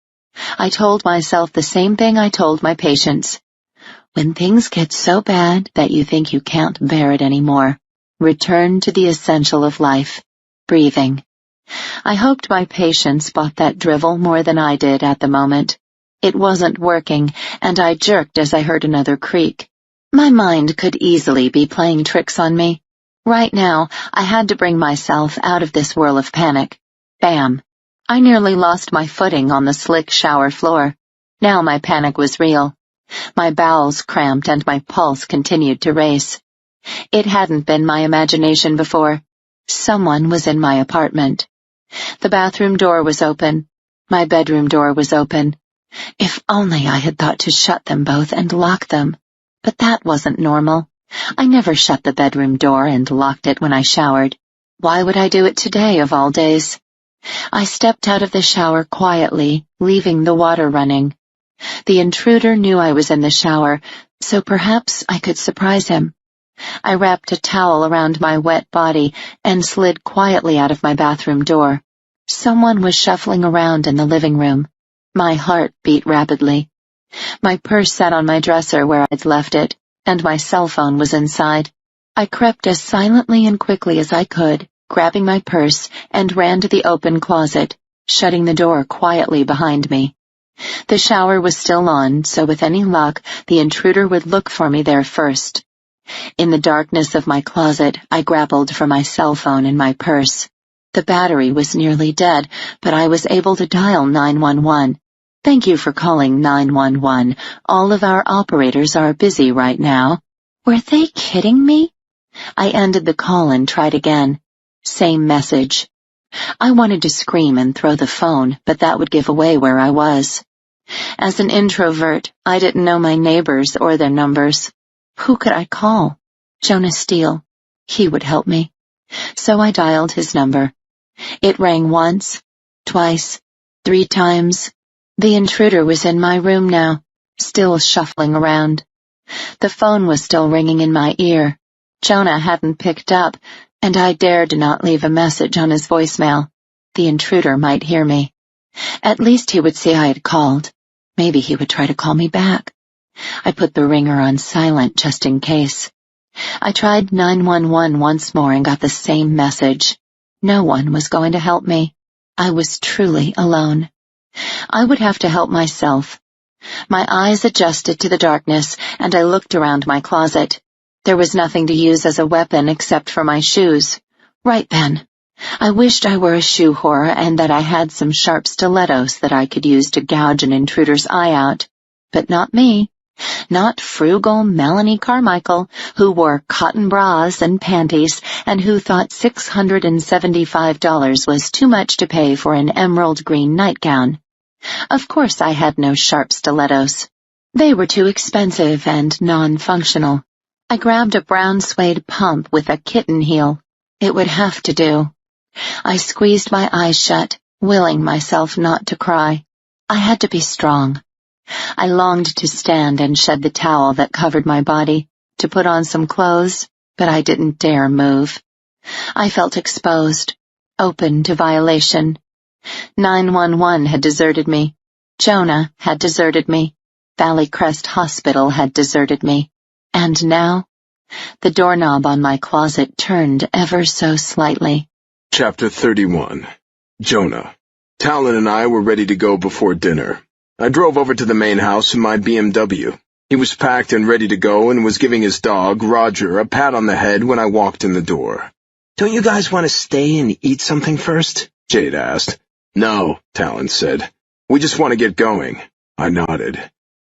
I told myself the same thing I told my patients. When things get so bad that you think you can't bear it anymore, return to the essential of life, breathing. I hoped my patients bought that drivel more than I did at the moment. It wasn't working, and I jerked as I heard another creak. My mind could easily be playing tricks on me. Right now, I had to bring myself out of this whirl of panic. Bam! I nearly lost my footing on the slick shower floor. Now my panic was real. My bowels cramped and my pulse continued to race. It hadn't been my imagination before. Someone was in my apartment. The bathroom door was open. My bedroom door was open. If only I had thought to shut them both and lock them. But that wasn't normal. I never shut the bedroom door and locked it when I showered. Why would I do it today, of all days? I stepped out of the shower quietly, leaving the water running. The intruder knew I was in the shower, so perhaps I could surprise him. I wrapped a towel around my wet body and slid quietly out of my bathroom door. Someone was shuffling around in the living room. My heart beat rapidly. My purse sat on my dresser where I'd left it, and my cell phone was inside. I crept as silently and quickly as I could, grabbing my purse, and ran to the open closet, shutting the door quietly behind me. The shower was still on, so with any luck, the intruder would look for me there first. In the darkness of my closet, I grappled for my cell phone in my purse. The battery was nearly dead, but I was able to dial 911. Thank you for calling 911. All of our operators are busy right now. Were they kidding me? I ended the call and tried again. Same message. I wanted to scream and throw the phone, but that would give away where I was. As an introvert, I didn't know my neighbors or their numbers. Who could I call? Jonah Steele. He would help me. So I dialed his number. It rang once, twice, 3 times. The intruder was in my room now, still shuffling around. The phone was still ringing in my ear. Jonah hadn't picked up, and I dared not leave a message on his voicemail. The intruder might hear me. At least he would see I had called. Maybe he would try to call me back. I put the ringer on silent just in case. I tried 911 once more and got the same message. No one was going to help me. I was truly alone. I would have to help myself. My eyes adjusted to the darkness, and I looked around my closet. There was nothing to use as a weapon except for my shoes. Right then. I wished I were a shoe whore and that I had some sharp stilettos that I could use to gouge an intruder's eye out. But not me. Not frugal Melanie Carmichael, who wore cotton bras and panties and who thought $675 was too much to pay for an emerald green nightgown. Of course I had no sharp stilettos. They were too expensive and non-functional. I grabbed a brown suede pump with a kitten heel. It would have to do. I squeezed my eyes shut, willing myself not to cry. I had to be strong. I longed to stand and shed the towel that covered my body, to put on some clothes, but I didn't dare move. I felt exposed, open to violation. 911 had deserted me. Jonah had deserted me. Valley Crest Hospital had deserted me. And now, the doorknob on my closet turned ever so slightly. Chapter 31. Jonah. Talon and I were ready to go before dinner. I drove over to the main house in my BMW. He was packed and ready to go and was giving his dog, Roger, a pat on the head when I walked in the door. Don't you guys want to stay and eat something first? Jade asked. No, Talon said. We just want to get going. I nodded.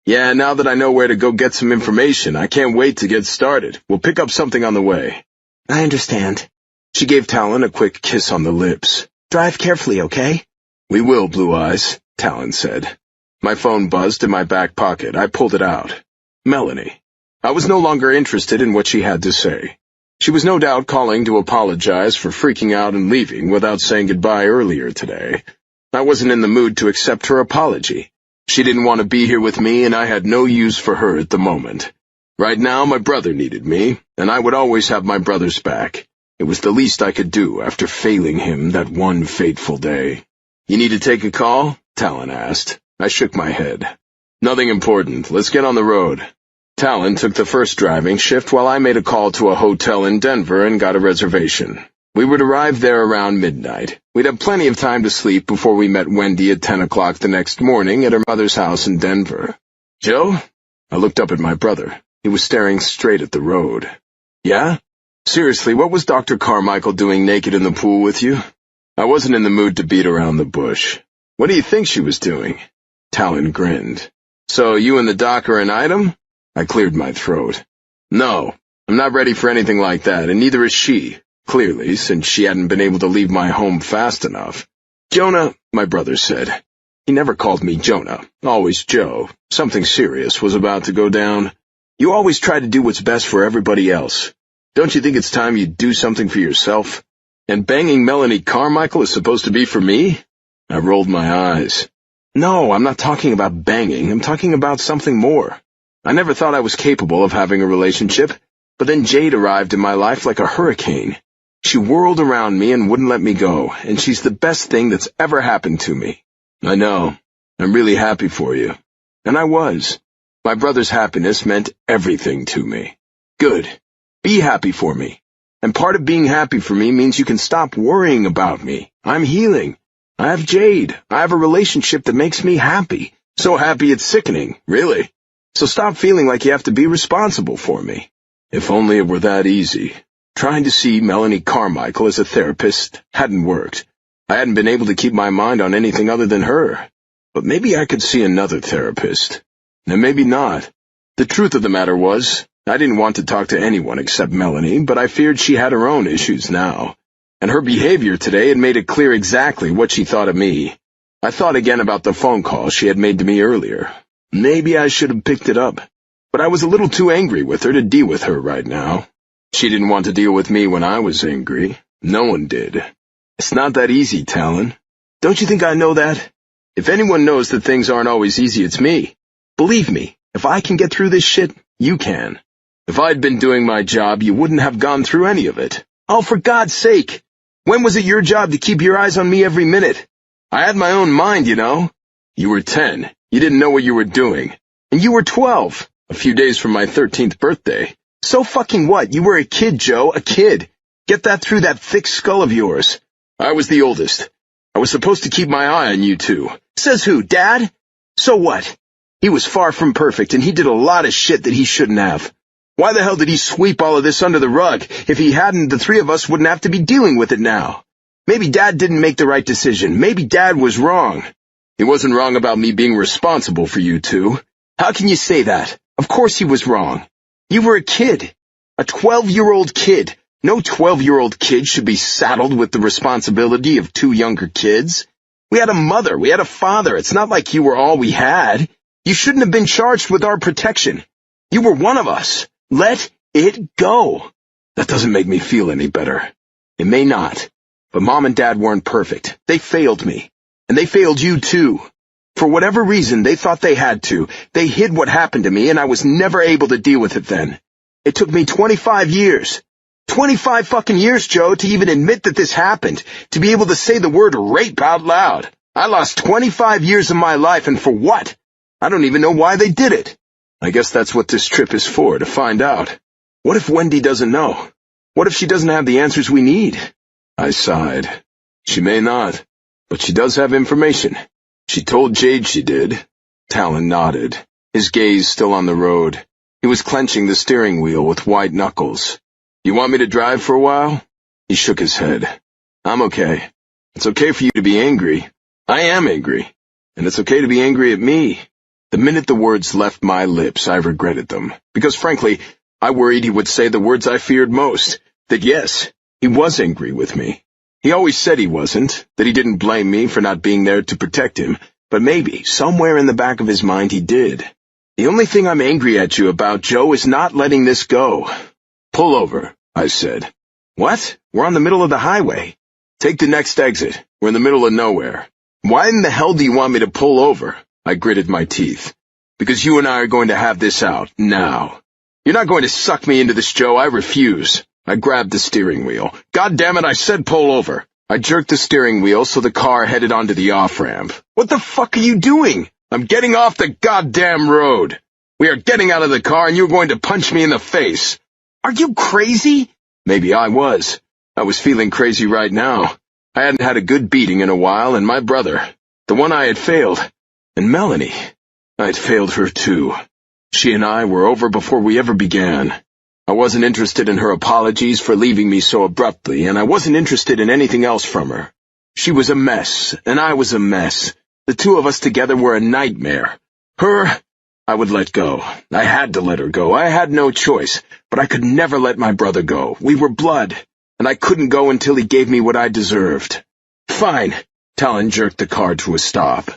Yeah, now that I know where to go get some information, I can't wait to get started. We'll pick up something on the way. I understand. She gave Talon a quick kiss on the lips. Drive carefully, okay? We will, Blue Eyes, Talon said. My phone buzzed in my back pocket. I pulled it out. Melanie. I was no longer interested in what she had to say. She was no doubt calling to apologize for freaking out and leaving without saying goodbye earlier today. I wasn't in the mood to accept her apology. She didn't want to be here with me, and I had no use for her at the moment. Right now, my brother needed me, and I would always have my brother's back. It was the least I could do after failing him that one fateful day. You need to take a call? Talon asked. I shook my head. Nothing important. Let's get on the road. Talon took the first driving shift while I made a call to a hotel in Denver and got a reservation. We would arrive there around midnight. We'd have plenty of time to sleep before we met Wendy at 10 o'clock the next morning at her mother's house in Denver. Joe? I looked up at my brother. He was staring straight at the road. Yeah? Seriously, what was Dr. Carmichael doing naked in the pool with you? I wasn't in the mood to beat around the bush. What do you think she was doing? Talon grinned. So you and the doc are an item? I cleared my throat. No, I'm not ready for anything like that, and neither is she, clearly, since she hadn't been able to leave my home fast enough. Jonah, my brother said. He never called me Jonah, always Joe. Something serious was about to go down. You always try to do what's best for everybody else. Don't you think it's time you do something for yourself? And banging Melanie Carmichael is supposed to be for me? I rolled my eyes. No, I'm not talking about banging. I'm talking about something more. I never thought I was capable of having a relationship, But then Jade arrived in my life like a hurricane. She whirled around me and wouldn't let me go, and she's the best thing that's ever happened to me. I know. I'm really happy for you. And I was. My brother's happiness meant everything to me. Good. Be happy for me. And part of being happy for me means you can stop worrying about me. I'm healing. I have Jade. I have a relationship that makes me happy. So happy it's sickening, really. So stop feeling like you have to be responsible for me. If only it were that easy. Trying to see Melanie Carmichael as a therapist hadn't worked. I hadn't been able to keep my mind on anything other than her. But maybe I could see another therapist. And maybe not. The truth of the matter was, I didn't want to talk to anyone except Melanie, but I feared she had her own issues now. And her behavior today had made it clear exactly what she thought of me. I thought again about the phone call she had made to me earlier. Maybe I should have picked it up. But I was a little too angry with her to deal with her right now. She didn't want to deal with me when I was angry. No one did. It's not that easy, Talon. Don't you think I know that? If anyone knows that things aren't always easy, it's me. Believe me, if I can get through this shit, you can. If I'd been doing my job, you wouldn't have gone through any of it. Oh, for God's sake! When was it your job to keep your eyes on me every minute? I had my own mind, you know. You were 10. You didn't know what you were doing. And you were 12, a few days from my 13th birthday. So fucking what? You were a kid, Joe, a kid. Get that through that thick skull of yours. I was the oldest. I was supposed to keep my eye on you two. Says who, Dad? So what? He was far from perfect, and he did a lot of shit that he shouldn't have. Why the hell did he sweep all of this under the rug? If he hadn't, the three of us wouldn't have to be dealing with it now. Maybe Dad didn't make the right decision. Maybe Dad was wrong. He wasn't wrong about me being responsible for you two. How can you say that? Of course he was wrong. You were a kid. A 12-year-old kid. No 12-year-old kid should be saddled with the responsibility of two younger kids. We had a mother. We had a father. It's not like you were all we had. You shouldn't have been charged with our protection. You were one of us. Let it go. That doesn't make me feel any better. It may not. But Mom and Dad weren't perfect. They failed me. And they failed you too. For whatever reason, they thought they had to. They hid what happened to me, and I was never able to deal with it then. It took me 25 years. 25 fucking years, Joe, to even admit that this happened. To be able to say the word rape out loud. I lost 25 years of my life, and for what? I don't even know why they did it. I guess that's what this trip is for, to find out. What if Wendy doesn't know? What if she doesn't have the answers we need? I sighed. She may not, but she does have information. She told Jade she did. Talon nodded, his gaze still on the road. He was clenching the steering wheel with white knuckles. You want me to drive for a while? He shook his head. I'm okay. It's okay for you to be angry. I am angry. And it's okay to be angry at me. The minute the words left my lips, I regretted them. Because frankly, I worried he would say the words I feared most. That yes, he was angry with me. He always said he wasn't, that he didn't blame me for not being there to protect him, but maybe, somewhere in the back of his mind, he did. The only thing I'm angry at you about, Joe, is not letting this go. Pull over, I said. What? We're on the middle of the highway. Take the next exit. We're in the middle of nowhere. Why in the hell do you want me to pull over? I gritted my teeth. Because you and I are going to have this out, now. You're not going to suck me into this, Joe. I refuse. I grabbed the steering wheel. God damn it, I said pull over. I jerked the steering wheel so the car headed onto the off-ramp. What the fuck are you doing? I'm getting off the goddamn road. We are getting out of the car and you're going to punch me in the face. Are you crazy? Maybe I was. I was feeling crazy right now. I hadn't had a good beating in a while, and my brother, the one I had failed, and Melanie, I had failed her too. She and I were over before we ever began. I wasn't interested in her apologies for leaving me so abruptly, and I wasn't interested in anything else from her. She was a mess, and I was a mess. The two of us together were a nightmare. Her, I would let go. I had to let her go. I had no choice, but I could never let my brother go. We were blood, and I couldn't go until he gave me what I deserved. Fine. Talon jerked the car to a stop.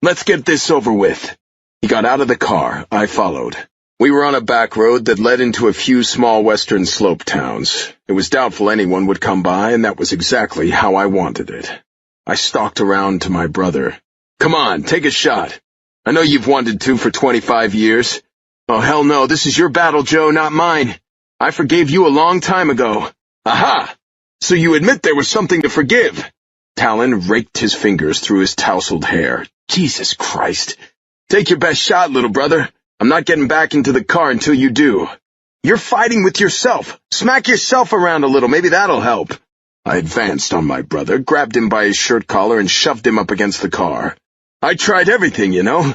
Let's get this over with. He got out of the car. I followed. We were on a back road that led into a few small western slope towns. It was doubtful anyone would come by, and that was exactly how I wanted it. I stalked around to my brother. Come on, take a shot. I know you've wanted to for 25 years. Oh, hell no, this is your battle, Joe, not mine. I forgave you a long time ago. Aha! So you admit there was something to forgive. Talon raked his fingers through his tousled hair. Jesus Christ. Take your best shot, little brother. I'm not getting back into the car until you do. You're fighting with yourself. Smack yourself around a little. Maybe that'll help. I advanced on my brother, grabbed him by his shirt collar, and shoved him up against the car. I tried everything, you know.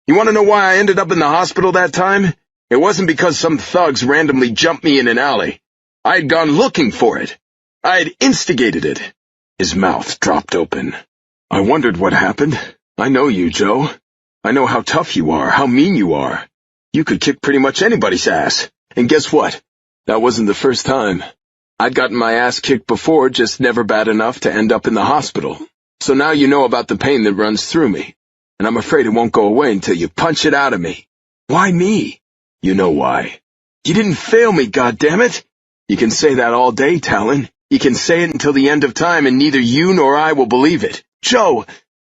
You want to know why I ended up in the hospital that time? It wasn't because some thugs randomly jumped me in an alley. I had gone looking for it. I had instigated it. His mouth dropped open. I wondered what happened. I know you, Joe. I know how tough you are, how mean you are. You could kick pretty much anybody's ass. And guess what? That wasn't the first time. I'd gotten my ass kicked before, just never bad enough to end up in the hospital. So now you know about the pain that runs through me. And I'm afraid it won't go away until you punch it out of me. Why me? You know why. You didn't fail me, goddammit! You can say that all day, Talon. You can say it until the end of time, and neither you nor I will believe it. Joe,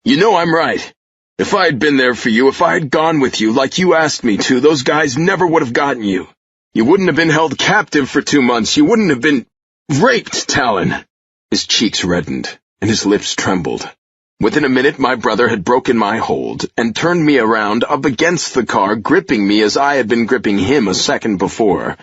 you know I'm right. If I had been there for you, if I had gone with you like you asked me to, those guys never would have gotten you. You wouldn't have been held captive for 2 months. You wouldn't have been raped, Talon. His cheeks reddened, and his lips trembled. Within a minute, my brother had broken my hold and turned me around up against the car, gripping me as I had been gripping him a second before.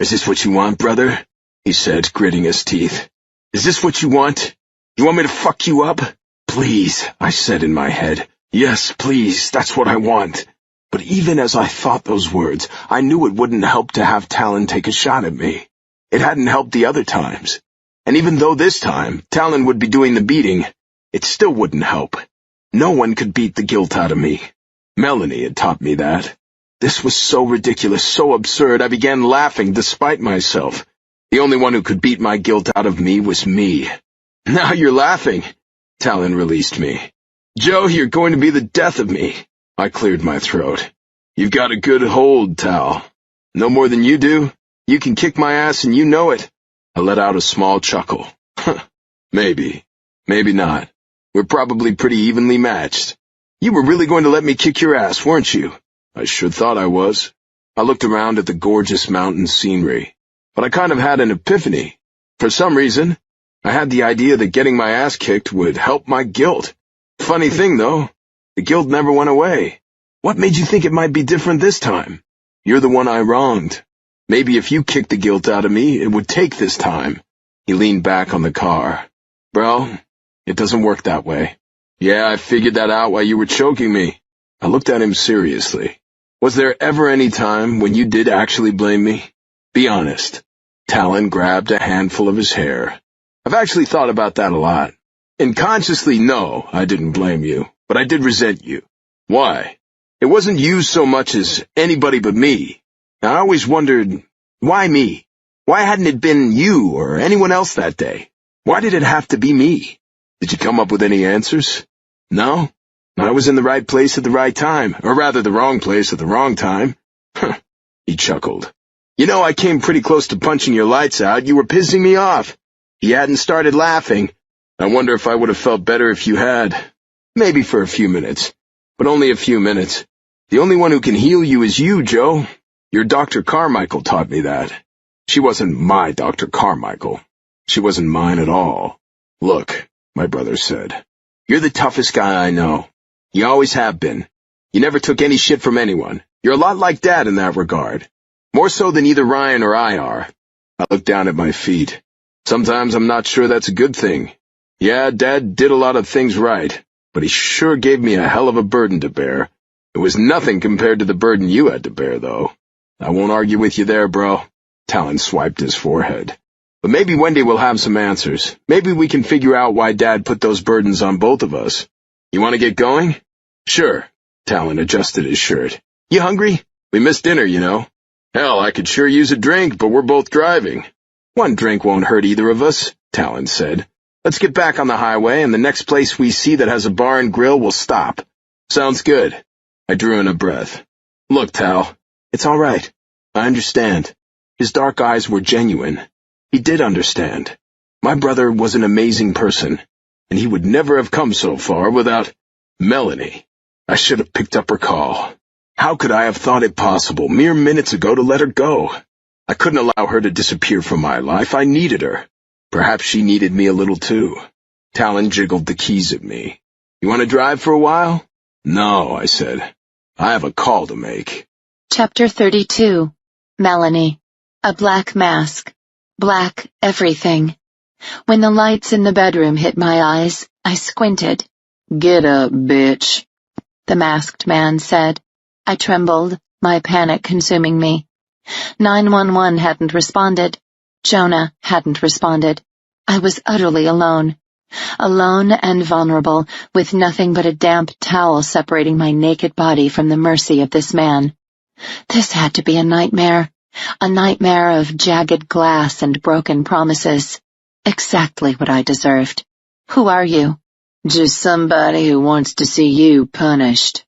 Is this what you want, brother? He said, gritting his teeth. Is this what you want? You want me to fuck you up? Please, I said in my head. Yes, please, that's what I want. But even as I thought those words, I knew it wouldn't help to have Talon take a shot at me. It hadn't helped the other times. And even though this time, Talon would be doing the beating, it still wouldn't help. No one could beat the guilt out of me. Melanie had taught me that. This was so ridiculous, so absurd, I began laughing despite myself. The only one who could beat my guilt out of me was me. Now you're laughing. Talon released me. Joe, you're going to be the death of me. I cleared my throat. You've got a good hold, Tal. No more than you do. You can kick my ass and you know it. I let out a small chuckle. Maybe. Maybe not. We're probably pretty evenly matched. You were really going to let me kick your ass, weren't you? I sure thought I was. I looked around at the gorgeous mountain scenery. But I kind of had an epiphany. For some reason, I had the idea that getting my ass kicked would help my guilt. Funny thing, though, the guilt never went away. What made you think it might be different this time? You're the one I wronged. Maybe if you kicked the guilt out of me, it would take this time. He leaned back on the car. Bro, it doesn't work that way. Yeah, I figured that out while you were choking me. I looked at him seriously. Was there ever any time when you did actually blame me? Be honest. Talon grabbed a handful of his hair. I've actually thought about that a lot. And consciously, no, I didn't blame you, but I did resent you. Why? It wasn't you so much as anybody but me. I always wondered, why me? Why hadn't it been you or anyone else that day? Why did it have to be me? Did you come up with any answers? No? I was in the right place at the right time, or rather the wrong place at the wrong time. He chuckled. You know, I came pretty close to punching your lights out. You were pissing me off. He hadn't started laughing. I wonder if I would have felt better if you had. Maybe for a few minutes, but only a few minutes. The only one who can heal you is you, Joe. Your Dr. Carmichael taught me that. She wasn't my Dr. Carmichael. She wasn't mine at all. Look, my brother said, you're the toughest guy I know. You always have been. You never took any shit from anyone. You're a lot like Dad in that regard. More so than either Ryan or I are. I looked down at my feet. Sometimes I'm not sure that's a good thing. Yeah, Dad did a lot of things right, but he sure gave me a hell of a burden to bear. It was nothing compared to the burden you had to bear, though. I won't argue with you there, bro. Talon swiped his forehead. But maybe Wendy will have some answers. Maybe we can figure out why Dad put those burdens on both of us. You want to get going? Sure. Talon adjusted his shirt. You hungry? We missed dinner, you know. Hell, I could sure use a drink, but we're both driving. One drink won't hurt either of us, Talon said. Let's get back on the highway, and the next place we see that has a bar and grill will stop. Sounds good. I drew in a breath. Look, Tal, it's all right. I understand. His dark eyes were genuine. He did understand. My brother was an amazing person, and he would never have come so far without Melanie. I should have picked up her call. How could I have thought it possible mere minutes ago to let her go? I couldn't allow her to disappear from my life. I needed her. Perhaps she needed me a little too. Talon jiggled the keys at me. You want to drive for a while? No, I said. I have a call to make. Chapter 32. Melanie. A black mask. Black everything. When the lights in the bedroom hit my eyes, I squinted. Get up, bitch, the masked man said. I trembled, my panic consuming me. 911 hadn't responded. Jonah hadn't responded. I was utterly alone. Alone and vulnerable, with nothing but a damp towel separating my naked body from the mercy of this man. This had to be a nightmare of jagged glass and broken promises. Exactly what I deserved. Who are you? Just somebody who wants to see you punished.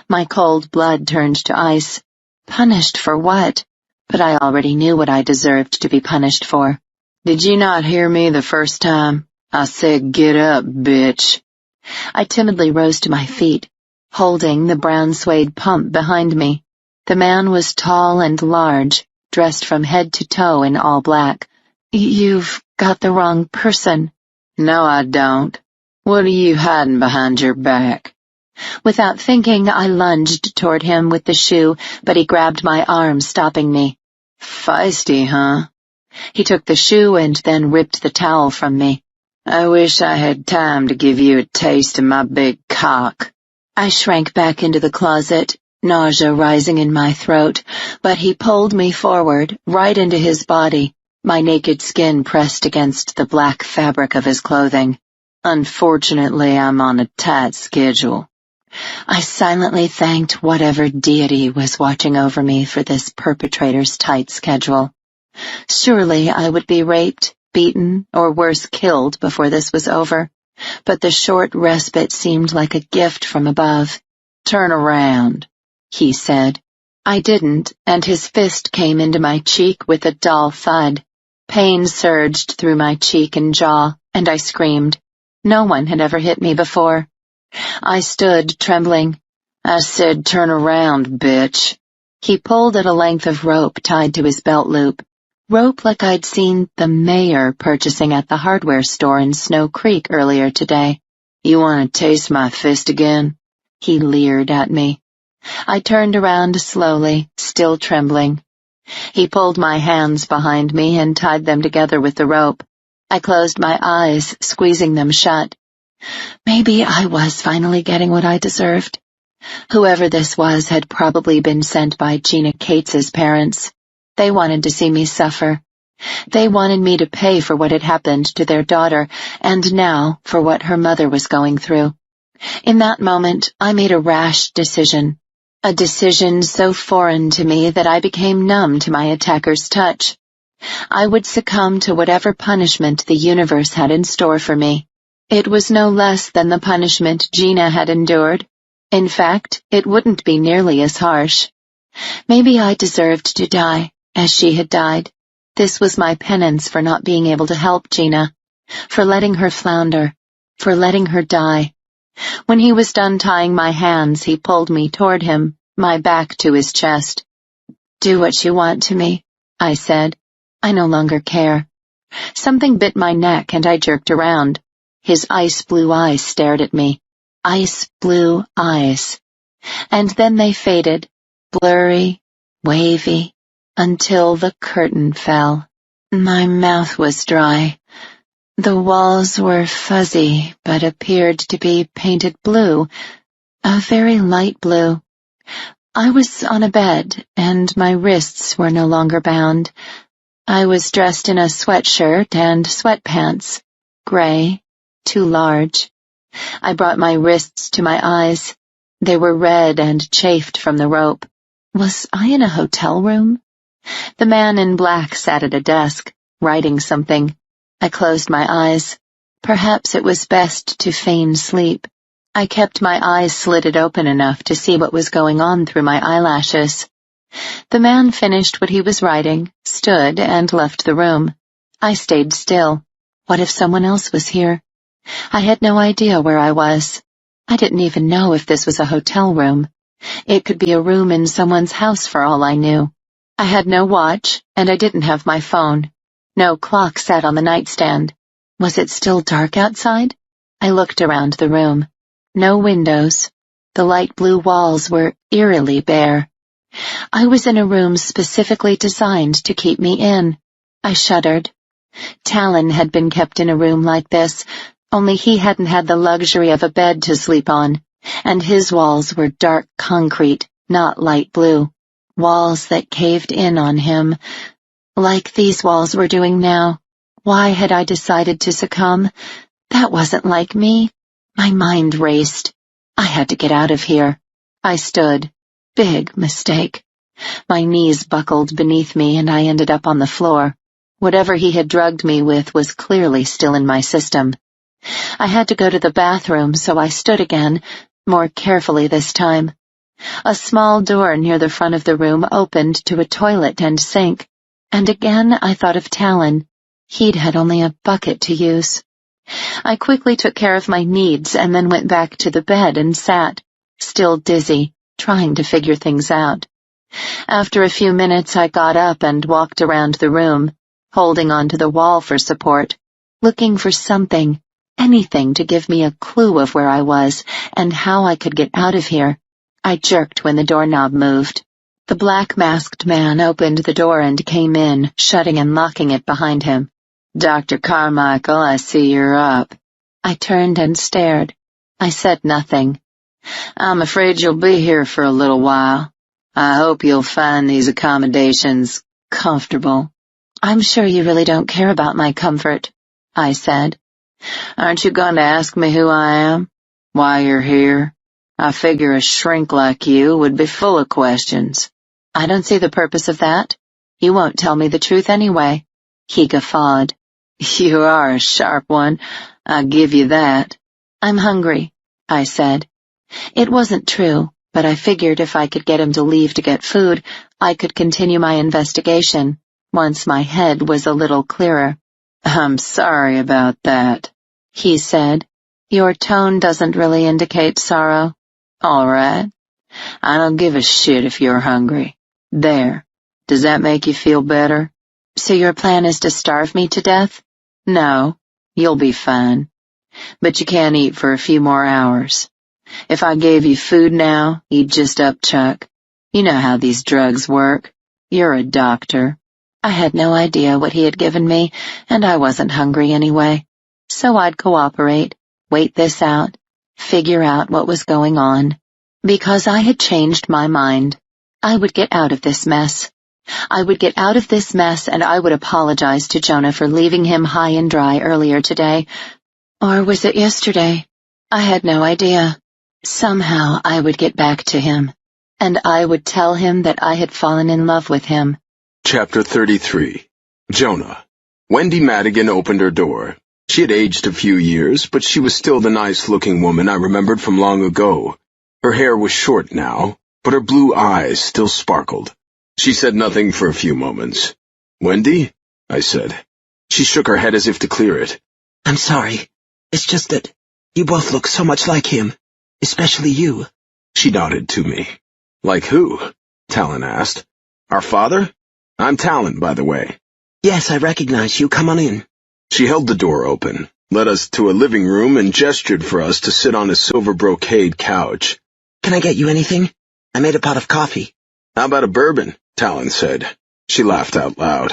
My cold blood turned to ice. Punished for what? But I already knew what I deserved to be punished for. Did you not hear me the first time? I said, get up, bitch. I timidly rose to my feet, holding the brown suede pump behind me. The man was tall and large, dressed from head to toe in all black. You've got the wrong person. No, I don't. What are you hiding behind your back? Without thinking, I lunged toward him with the shoe, but he grabbed my arm, stopping me. Feisty, huh? He took the shoe and then ripped the towel from me. I wish I had time to give you a taste of my big cock. I shrank back into the closet, nausea rising in my throat, but he pulled me forward, right into his body, my naked skin pressed against the black fabric of his clothing. Unfortunately, I'm on a tight schedule. I silently thanked whatever deity was watching over me for this perpetrator's tight schedule. Surely I would be raped, beaten, or worse, killed before this was over, but the short respite seemed like a gift from above. Turn around, he said. I didn't, and his fist came into my cheek with a dull thud. Pain surged through my cheek and jaw, and I screamed. No one had ever hit me before. I stood, trembling. I said, turn around, bitch. He pulled at a length of rope tied to his belt loop. Rope like I'd seen the mayor purchasing at the hardware store in Snow Creek earlier today. You want to taste my fist again? He leered at me. I turned around slowly, still trembling. He pulled my hands behind me and tied them together with the rope. I closed my eyes, squeezing them shut. Maybe I was finally getting what I deserved. Whoever this was had probably been sent by Gina Cates's parents. They wanted to see me suffer. They wanted me to pay for what had happened to their daughter, and now for what her mother was going through. In that moment, I made a rash decision. A decision so foreign to me that I became numb to my attacker's touch. I would succumb to whatever punishment the universe had in store for me. It was no less than the punishment Gina had endured. In fact, it wouldn't be nearly as harsh. Maybe I deserved to die, as she had died. This was my penance for not being able to help Gina, for letting her flounder, for letting her die. When he was done tying my hands, he pulled me toward him, my back to his chest. Do what you want to me, I said. I no longer care. Something bit my neck and I jerked around. His ice blue eyes stared at me. Ice blue eyes. And then they faded, blurry, wavy, until the curtain fell. My mouth was dry. The walls were fuzzy, but appeared to be painted blue, a very light blue. I was on a bed, and my wrists were no longer bound. I was dressed in a sweatshirt and sweatpants, gray, too large. I brought my wrists to my eyes. They were red and chafed from the rope. Was I in a hotel room? The man in black sat at a desk, writing something. I closed my eyes. Perhaps it was best to feign sleep. I kept my eyes slitted open enough to see what was going on through my eyelashes. The man finished what he was writing, stood, and left the room. I stayed still. What if someone else was here? I had no idea where I was. I didn't even know if this was a hotel room. It could be a room in someone's house for all I knew. I had no watch, and I didn't have my phone. No clock sat on the nightstand. Was it still dark outside? I looked around the room. No windows. The light blue walls were eerily bare. I was in a room specifically designed to keep me in. I shuddered. Talon had been kept in a room like this, only he hadn't had the luxury of a bed to sleep on, and his walls were dark concrete, not light blue. Walls that caved in on him, like these walls were doing now. Why had I decided to succumb? That wasn't like me. My mind raced. I had to get out of here. I stood. Big mistake. My knees buckled beneath me and I ended up on the floor. Whatever he had drugged me with was clearly still in my system. I had to go to the bathroom, so I stood again, more carefully this time. A small door near the front of the room opened to a toilet and sink, and again I thought of Talon. He'd had only a bucket to use. I quickly took care of my needs and then went back to the bed and sat, still dizzy, trying to figure things out. After a few minutes I got up and walked around the room, holding onto the wall for support, looking for something, anything to give me a clue of where I was and how I could get out of here. I jerked when the doorknob moved. The black-masked man opened the door and came in, shutting and locking it behind him. "Dr. Carmichael, I see you're up." I turned and stared. I said nothing. "I'm afraid you'll be here for a little while. I hope you'll find these accommodations comfortable." "I'm sure you really don't care about my comfort," I said. "Aren't you going to ask me who I am? Why you're here? I figure a shrink like you would be full of questions." "I don't see the purpose of that. You won't tell me the truth anyway." He guffawed. "You are a sharp one, I'll give you that." "I'm hungry," I said. It wasn't true, but I figured if I could get him to leave to get food, I could continue my investigation, once my head was a little clearer. "I'm sorry about that," he said. "Your tone doesn't really indicate sorrow." "All right. I don't give a shit if you're hungry. There. Does that make you feel better?" "So your plan is to starve me to death?" "No. You'll be fine. But you can't eat for a few more hours. If I gave you food now, you'd just upchuck. You know how these drugs work. You're a doctor." I had no idea what he had given me, and I wasn't hungry anyway. So I'd cooperate, wait this out, figure out what was going on. Because I had changed my mind. I would get out of this mess. I would get out of this mess and I would apologize to Jonah for leaving him high and dry earlier today. Or was it yesterday? I had no idea. Somehow I would get back to him, and I would tell him that I had fallen in love with him. Chapter 33. Jonah. Wendy Madigan opened her door. She had aged a few years, but she was still the nice-looking woman I remembered from long ago. Her hair was short now, but her blue eyes still sparkled. She said nothing for a few moments. "Wendy?" I said. She shook her head as if to clear it. "I'm sorry. It's just that you both look so much like him. Especially you." She nodded to me. "Like who?" Talon asked. "Our father? I'm Talon, by the way." "Yes, I recognize you. Come on in." She held the door open, led us to a living room, and gestured for us to sit on a silver brocade couch. "Can I get you anything? I made a pot of coffee." "How about a bourbon?" Talon said. She laughed out loud.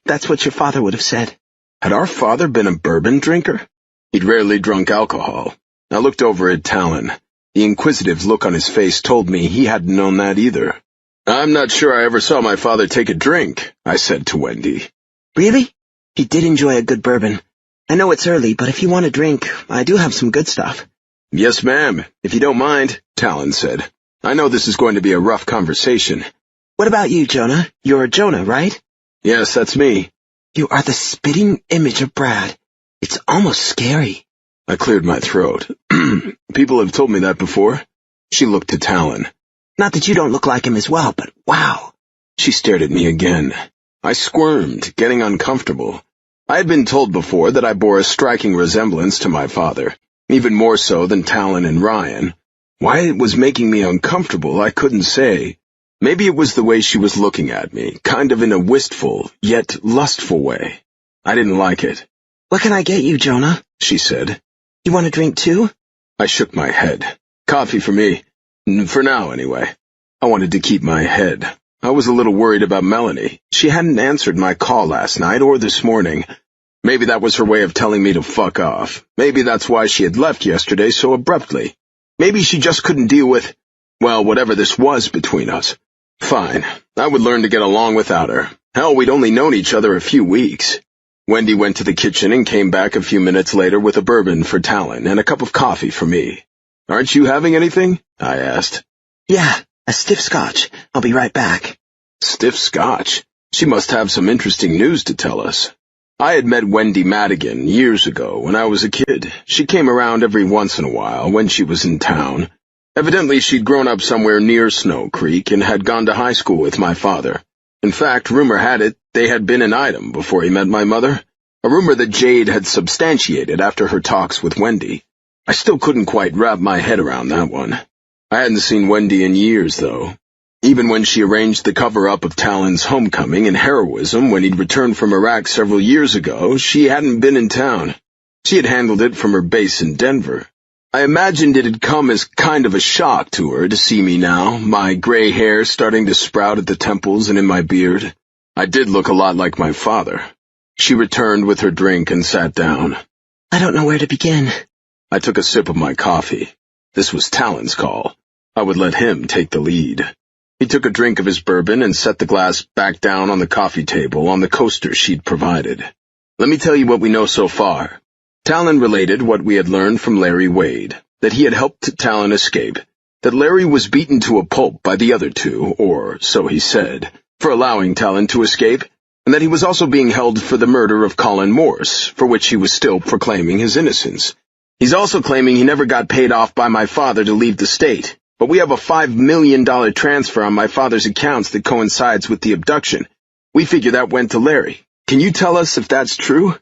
"That's what your father would have said." Had our father been a bourbon drinker? He'd rarely drunk alcohol. I looked over at Talon. The inquisitive look on his face told me he hadn't known that either. "I'm not sure I ever saw my father take a drink," I said to Wendy. "Really? He did enjoy a good bourbon. I know it's early, but if you want a drink, I do have some good stuff." "Yes, ma'am, if you don't mind," Talon said. "I know this is going to be a rough conversation." "What about you, Jonah? You're Jonah, right?" "Yes, that's me." "You are the spitting image of Brad. It's almost scary." I cleared my throat. "People have told me that before." She looked to Talon. "Not that you don't look like him as well, but wow." She stared at me again. I squirmed, getting uncomfortable. I had been told before that I bore a striking resemblance to my father, even more so than Talon and Ryan. Why it was making me uncomfortable, I couldn't say. Maybe it was the way she was looking at me, kind of in a wistful, yet lustful way. I didn't like it. "What can I get you, Jonah?" she said. "You want a drink too?" I shook my head. Coffee for me. For now, anyway. I wanted to keep my head. I was a little worried about Melanie. She hadn't answered my call last night or this morning. Maybe that was her way of telling me to fuck off. Maybe that's why she had left yesterday so abruptly. Maybe she just couldn't deal with, well, whatever this was between us. Fine. I would learn to get along without her. Hell, we'd only known each other a few weeks. Wendy went to the kitchen and came back a few minutes later with a bourbon for Talon and a cup of coffee for me. "Aren't you having anything?" I asked. "Yeah, a stiff scotch. I'll be right back." Stiff scotch? She must have some interesting news to tell us. I had met Wendy Madigan years ago when I was a kid. She came around every once in a while when she was in town. Evidently, she'd grown up somewhere near Snow Creek and had gone to high school with my father. In fact, rumor had it they had been an item before he met my mother, a rumor that Jade had substantiated after her talks with Wendy. I still couldn't quite wrap my head around that one. I hadn't seen Wendy in years, though. Even when she arranged the cover-up of Talon's homecoming and heroism when he'd returned from Iraq several years ago, she hadn't been in town. She had handled it from her base in Denver. I imagined it had come as kind of a shock to her to see me now, my gray hair starting to sprout at the temples and in my beard. I did look a lot like my father. She returned with her drink and sat down. "I don't know where to begin." I took a sip of my coffee. This was Talon's call. I would let him take the lead. He took a drink of his bourbon and set the glass back down on the coffee table on the coaster she'd provided. "Let me tell you what we know so far." Talon related what we had learned from Larry Wade, that he had helped Talon escape, that Larry was beaten to a pulp by the other two, or so he said, for allowing Talon to escape, and that he was also being held for the murder of Colin Morse, for which he was still proclaiming his innocence. He's also claiming he never got paid off by my father to leave the state, but we have a $5 million transfer on my father's accounts that coincides with the abduction. We figure that went to Larry. Can you tell us if that's true?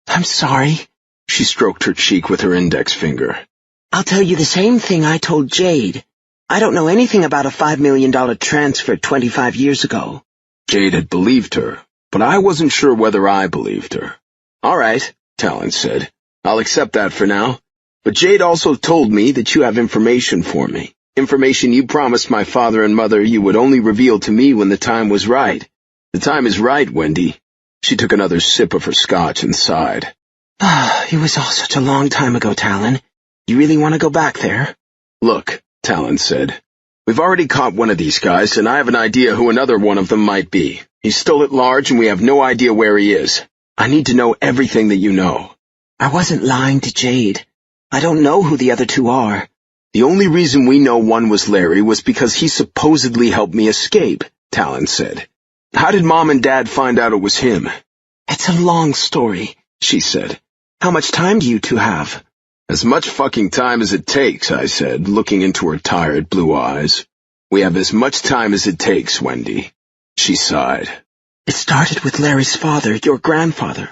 "I'm sorry." She stroked her cheek with her index finger. "I'll tell you the same thing I told Jade. I don't know anything about a $5 million transfer 25 years ago." Jade had believed her, but I wasn't sure whether I believed her. "All right," Talon said. "I'll accept that for now. But Jade also told me that you have information for me. Information you promised my father and mother you would only reveal to me when the time was right. The time is right, Wendy." She took another sip of her scotch and sighed. "It was all such a long time ago, Talon. You really want to go back there?" "Look," Talon said, "we've already caught one of these guys, and I have an idea who another one of them might be. He's still at large, and we have no idea where he is. I need to know everything that you know." "I wasn't lying to Jade. I don't know who the other two are." "The only reason we know one was Larry was because he supposedly helped me escape," Talon said. "How did Mom and Dad find out it was him?" "It's a long story," she said. "How much time do you two have?" "As much fucking time as it takes," I said, looking into her tired blue eyes. "We have as much time as it takes, Wendy." She sighed. "It started with Larry's father, your grandfather.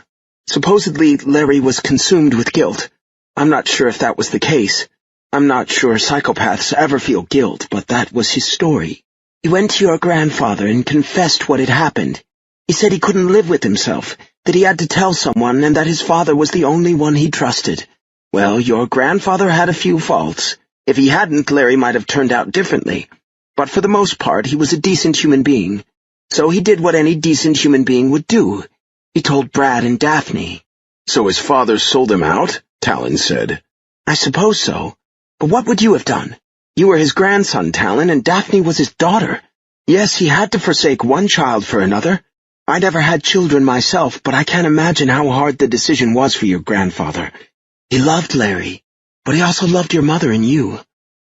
Supposedly, Larry was consumed with guilt. I'm not sure if that was the case. I'm not sure psychopaths ever feel guilt, but that was his story. He went to your grandfather and confessed what had happened. He said he couldn't live with himself, that he had to tell someone, and that his father was the only one he trusted. Well, your grandfather had a few faults. If he hadn't, Larry might have turned out differently. But for the most part, he was a decent human being. So he did what any decent human being would do. He told Brad and Daphne." "So his father sold him out?" Talon said. "I suppose so. But what would you have done? You were his grandson, Talon, and Daphne was his daughter. Yes, he had to forsake one child for another. I never had children myself, but I can't imagine how hard the decision was for your grandfather. He loved Larry, but he also loved your mother and you."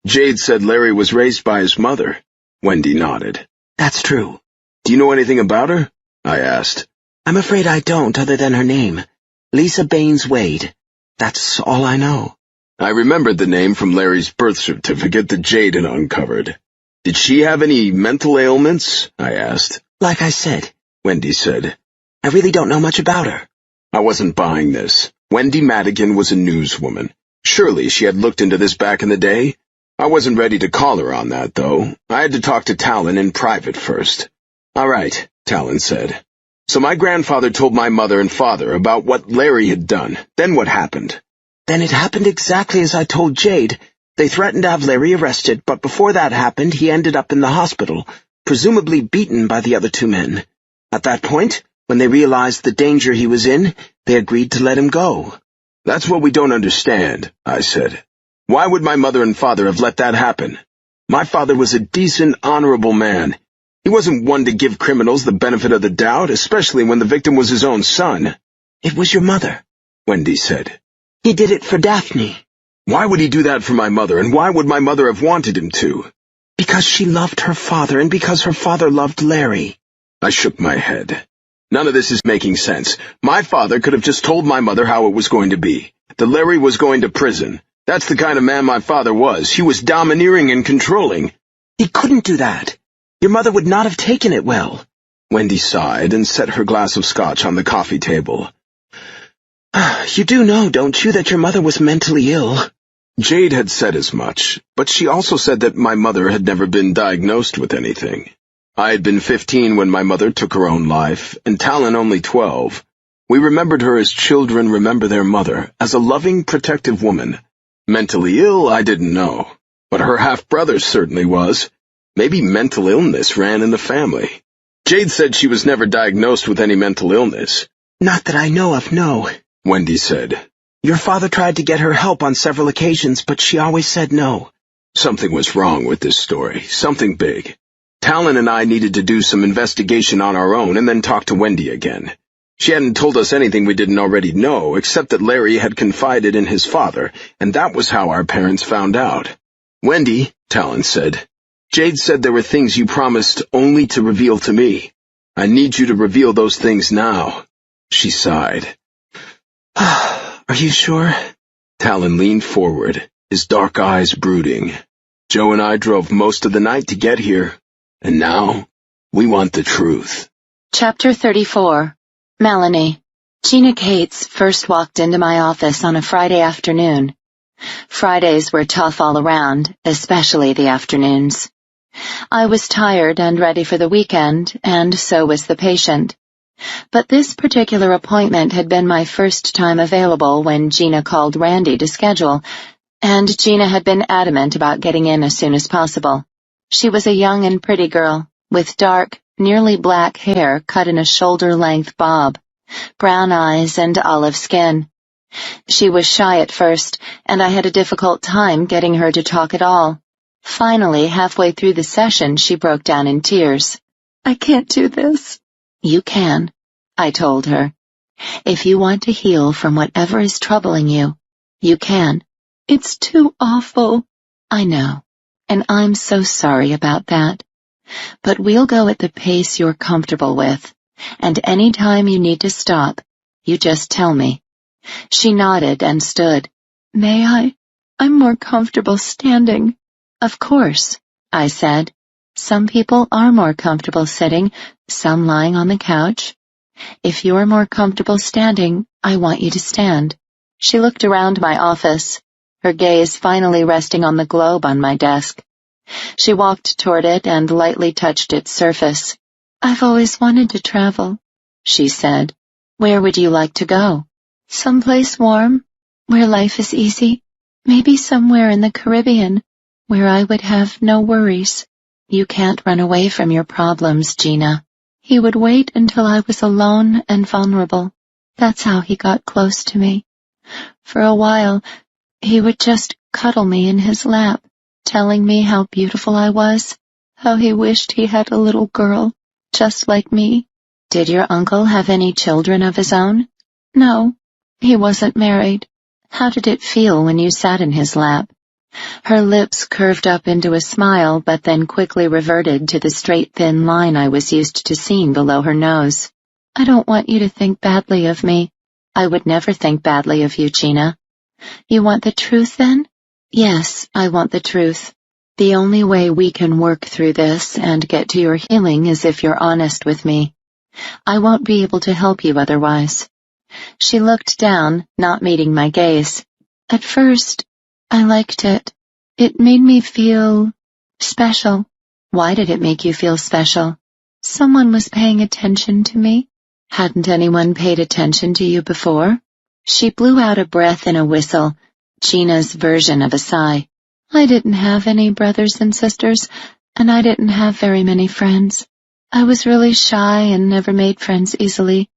"Jade said Larry was raised by his mother." Wendy nodded. "That's true." "Do you know anything about her?" I asked. "I'm afraid I don't, other than her name. Lisa Baines Wade. That's all I know." I remembered the name from Larry's birth certificate that Jade had uncovered. "Did she have any mental ailments?" I asked. "Like I said," Wendy said. "I really don't know much about her." I wasn't buying this. Wendy Madigan was a newswoman. Surely she had looked into this back in the day. I wasn't ready to call her on that, though. I had to talk to Talon in private first. "All right," Talon said. "So my grandfather told my mother and father about what Larry had done. Then what happened?" "Then it happened exactly as I told Jade. They threatened to have Larry arrested, but before that happened, he ended up in the hospital, presumably beaten by the other 2 men. At that point, when they realized the danger he was in, they agreed to let him go." "That's what we don't understand," I said. "Why would my mother and father have let that happen? My father was a decent, honorable man. He wasn't one to give criminals the benefit of the doubt, especially when the victim was his own son." "It was your mother," Wendy said. "He did it for Daphne." "Why would he do that for my mother, and why would my mother have wanted him to?" "Because she loved her father, and because her father loved Larry." I shook my head. None of this is making sense. My father could have just told my mother how it was going to be. That Larry was going to prison. That's the kind of man my father was. He was domineering and controlling. "He couldn't do that. Your mother would not have taken it well." Wendy sighed and set her glass of scotch on the coffee table. "You do know, don't you, that your mother was mentally ill?" Jade had said as much, but she also said that my mother had never been diagnosed with anything. I had been 15 when my mother took her own life, and Talon only 12. We remembered her as children remember their mother, as a loving, protective woman. Mentally ill, I didn't know, but her half-brother certainly was. Maybe mental illness ran in the family. Jade said she was never diagnosed with any mental illness. "Not that I know of, no," Wendy said. "Your father tried to get her help on several occasions, but she always said no." Something was wrong with this story, something big. Talon and I needed to do some investigation on our own and then talk to Wendy again. She hadn't told us anything we didn't already know, except that Larry had confided in his father, and that was how our parents found out. "Wendy," Talon said, "Jade said there were things you promised only to reveal to me. I need you to reveal those things now." She sighed. "Are you sure?" Talon leaned forward, his dark eyes brooding. "Joe and I drove most of the night to get here. And now, we want the truth." Chapter 34. Melanie. Gina Cates first walked into my office on a Friday afternoon. Fridays were tough all around, especially the afternoons. I was tired and ready for the weekend, and so was the patient. But this particular appointment had been my first time available when Gina called Randy to schedule, and Gina had been adamant about getting in as soon as possible. She was a young and pretty girl, with dark, nearly black hair cut in a shoulder-length bob, brown eyes and olive skin. She was shy at first, and I had a difficult time getting her to talk at all. Finally, halfway through the session, she broke down in tears. "I can't do this." "You can," I told her. "If you want to heal from whatever is troubling you, you can." "It's too awful." "I know. And I'm so sorry about that. But we'll go at the pace you're comfortable with, and any time you need to stop, you just tell me." She nodded and stood. "May I? I'm more comfortable standing." "Of course," I said. "Some people are more comfortable sitting, some lying on the couch. If you're more comfortable standing, I want you to stand." She looked around my office, her gaze finally resting on the globe on my desk. She walked toward it and lightly touched its surface. "I've always wanted to travel," she said. "Where would you like to go?" "Someplace warm, where life is easy. Maybe somewhere in the Caribbean, where I would have no worries." "You can't run away from your problems, Gina." "He would wait until I was alone and vulnerable. That's how he got close to me. For a while, he would just cuddle me in his lap, telling me how beautiful I was, how he wished he had a little girl, just like me." "Did your uncle have any children of his own?" "No, he wasn't married." "How did it feel when you sat in his lap?" Her lips curved up into a smile, but then quickly reverted to the straight, thin line I was used to seeing below her nose. "I don't want you to think badly of me." "I would never think badly of you, Gina." "You want the truth, then?" "Yes, I want the truth. The only way we can work through this and get to your healing is if you're honest with me. I won't be able to help you otherwise." She looked down, not meeting my gaze. "At first, I liked it. It made me feel special. Why did it make you feel special? Someone was paying attention to me. Hadn't anyone paid attention to you before? She blew out a breath in a whistle, Gina's version of a sigh. I didn't have any brothers and sisters, and I didn't have very many friends. I was really shy and never made friends easily.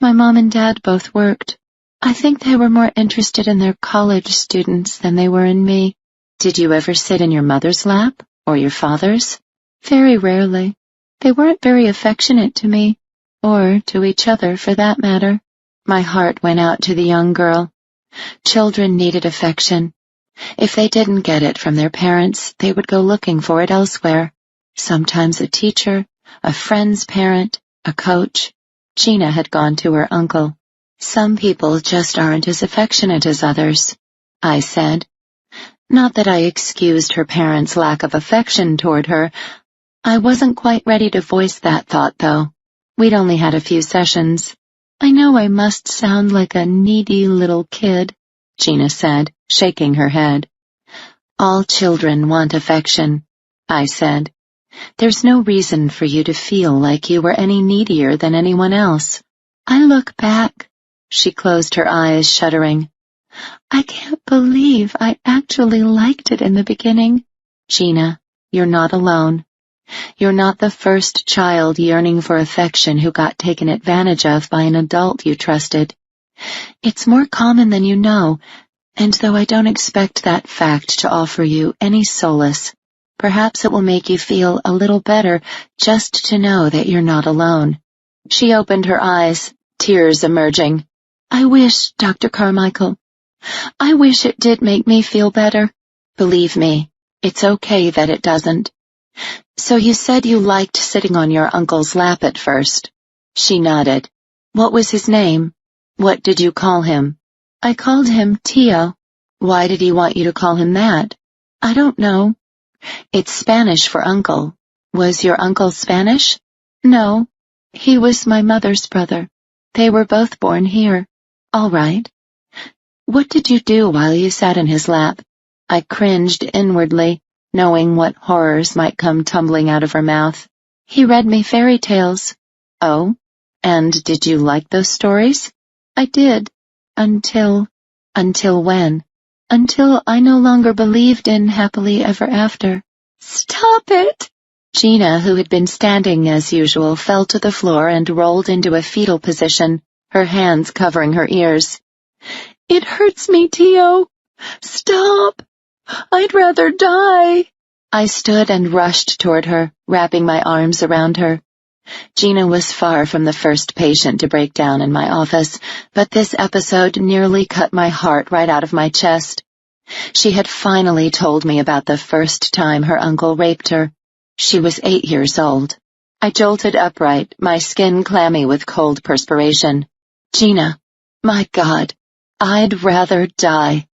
My mom and dad both worked. I think they were more interested in their college students than they were in me. Did you ever sit in your mother's lap, or your father's? Very rarely. They weren't very affectionate to me, or to each other for that matter. My heart went out to the young girl. Children needed affection. If they didn't get it from their parents, they would go looking for it elsewhere. Sometimes a teacher, a friend's parent, a coach. Gina had gone to her uncle. Some people just aren't as affectionate as others, I said. Not that I excused her parents' lack of affection toward her. I wasn't quite ready to voice that thought, though. We'd only had a few sessions. I know I must sound like a needy little kid, Gina said, shaking her head. All children want affection, I said. There's no reason for you to feel like you were any needier than anyone else. I look back. She closed her eyes, shuddering. I can't believe I actually liked it in the beginning. Gina, you're not alone. You're not the first child yearning for affection who got taken advantage of by an adult you trusted. It's more common than you know, and though I don't expect that fact to offer you any solace, perhaps it will make you feel a little better just to know that you're not alone. She opened her eyes, tears emerging. I wish, Dr. Carmichael, I wish it did make me feel better. Believe me, it's okay that it doesn't. So you said you liked sitting on your uncle's lap at first. She nodded. What was his name? What did you call him? I called him Tio. Why did he want you to call him that? I don't know. It's Spanish for uncle. Was your uncle Spanish? No. He was my mother's brother. They were both born here. All right. What did you do while you sat in his lap? I cringed inwardly, knowing what horrors might come tumbling out of her mouth. He read me fairy tales. Oh? And did you like those stories? I did. Until when? Until I no longer believed in happily ever after. Stop it! Gina, who had been standing as usual, fell to the floor and rolled into a fetal position, her hands covering her ears. It hurts me, Tio. Stop! I'd rather die. I stood and rushed toward her, wrapping my arms around her. Gina was far from the first patient to break down in my office, but this episode nearly cut my heart right out of my chest. She had finally told me about the first time her uncle raped her. She was 8 years old. I jolted upright, my skin clammy with cold perspiration. Gina, my God, I'd rather die.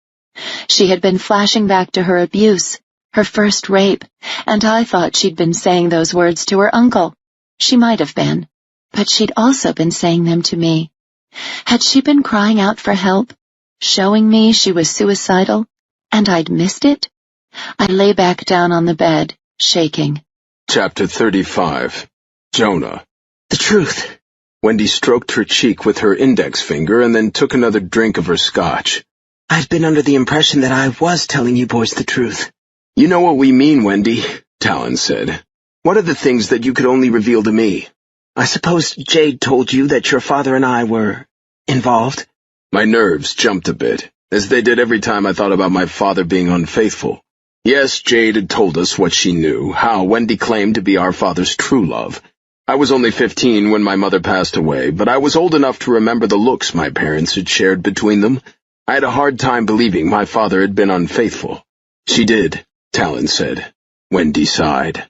She had been flashing back to her abuse, her first rape, and I thought she'd been saying those words to her uncle. She might have been, but she'd also been saying them to me. Had she been crying out for help, showing me she was suicidal, and I'd missed it? I lay back down on the bed, shaking. Chapter 35. Jonah. The truth. Wendy stroked her cheek with her index finger and then took another drink of her scotch. I've been under the impression that I was telling you boys the truth. You know what we mean, Wendy, Talon said. What are the things that you could only reveal to me? I suppose Jade told you that your father and I were involved? My nerves jumped a bit, as they did every time I thought about my father being unfaithful. Yes, Jade had told us what she knew, how Wendy claimed to be our father's true love. I was only 15 when my mother passed away, but I was old enough to remember the looks my parents had shared between them. I had a hard time believing my father had been unfaithful. She did, Talon said. Wendy sighed.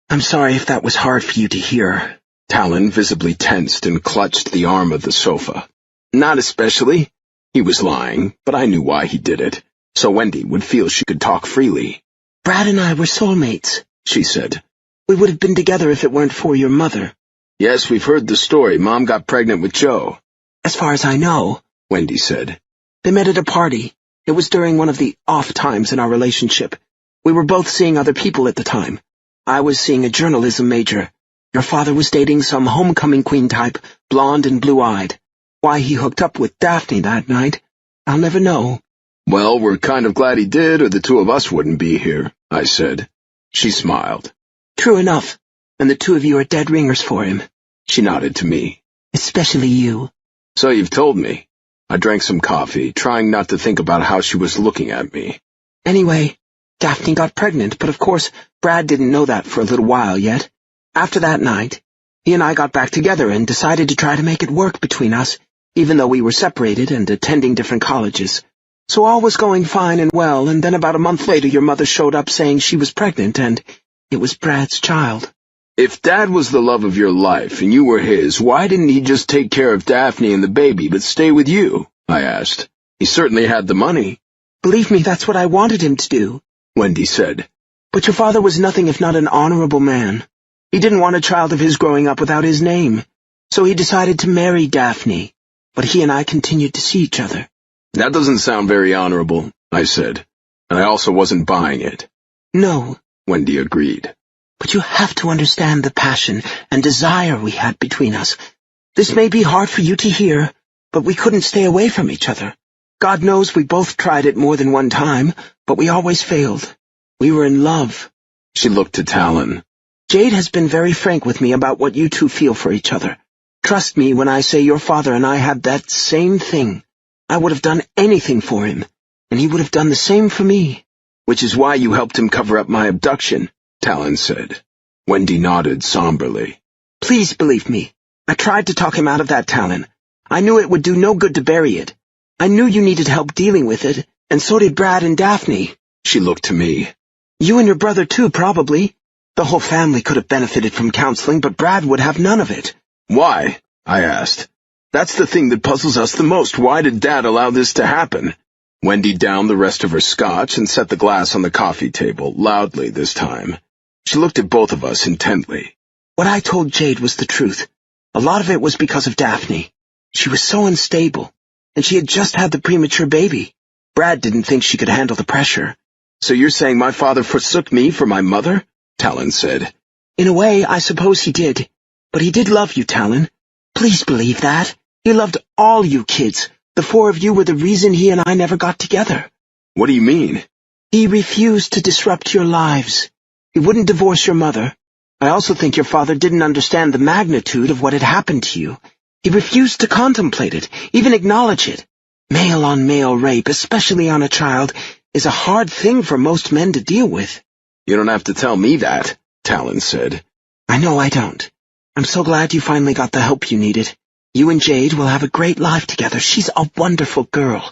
I'm sorry if that was hard for you to hear. Talon visibly tensed and clutched the arm of the sofa. Not especially. He was lying, but I knew why he did it, so Wendy would feel she could talk freely. Brad and I were soulmates, she said. We would have been together if it weren't for your mother. Yes, we've heard the story. Mom got pregnant with Joe. As far as I know, Wendy said. They met at a party. It was during one of the off times in our relationship. We were both seeing other people at the time. I was seeing a journalism major. Your father was dating some homecoming queen type, blonde and blue-eyed. Why he hooked up with Devney that night, I'll never know. Well, we're kind of glad he did, or the two of us wouldn't be here, I said. She smiled. True enough, and the two of you are dead ringers for him. She nodded to me. Especially you. So you've told me. I drank some coffee, trying not to think about how she was looking at me. Anyway, Devney got pregnant, but of course, Brad didn't know that for a little while yet. After that night, he and I got back together and decided to try to make it work between us, even though we were separated and attending different colleges. So all was going fine and well, and then about a month later your mother showed up saying she was pregnant, and it was Brad's child. If Dad was the love of your life and you were his, why didn't he just take care of Devney and the baby but stay with you? I asked. He certainly had the money. Believe me, that's what I wanted him to do, Wendy said. But your father was nothing if not an honorable man. He didn't want a child of his growing up without his name, so he decided to marry Devney, but he and I continued to see each other. That doesn't sound very honorable, I said, and I also wasn't buying it. No, Wendy agreed. But you have to understand the passion and desire we had between us. This may be hard for you to hear, but we couldn't stay away from each other. God knows we both tried it more than one time, but we always failed. We were in love. She looked to Talon. Jade has been very frank with me about what you two feel for each other. Trust me when I say your father and I had that same thing. I would have done anything for him, and he would have done the same for me. Which is why you helped him cover up my abduction, Talon said. Wendy nodded somberly. Please believe me. I tried to talk him out of that, Talon. I knew it would do no good to bury it. I knew you needed help dealing with it, and so did Brad and Devney. She looked to me. You and your brother too, probably. The whole family could have benefited from counseling, but Brad would have none of it. Why? I asked. That's the thing that puzzles us the most. Why did Dad allow this to happen? Wendy downed the rest of her scotch and set the glass on the coffee table, loudly this time. She looked at both of us intently. What I told Jade was the truth. A lot of it was because of Devney. She was so unstable, and she had just had the premature baby. Brad didn't think she could handle the pressure. So you're saying my father forsook me for my mother? Talon said. In a way, I suppose he did. But he did love you, Talon. Please believe that. He loved all you kids. The four of you were the reason he and I never got together. What do you mean? He refused to disrupt your lives. He wouldn't divorce your mother. I also think your father didn't understand the magnitude of what had happened to you. He refused to contemplate it, even acknowledge it. Male-on-male rape, especially on a child, is a hard thing for most men to deal with. You don't have to tell me that, Talon said. I know I don't. I'm so glad you finally got the help you needed. You and Jade will have a great life together. She's a wonderful girl.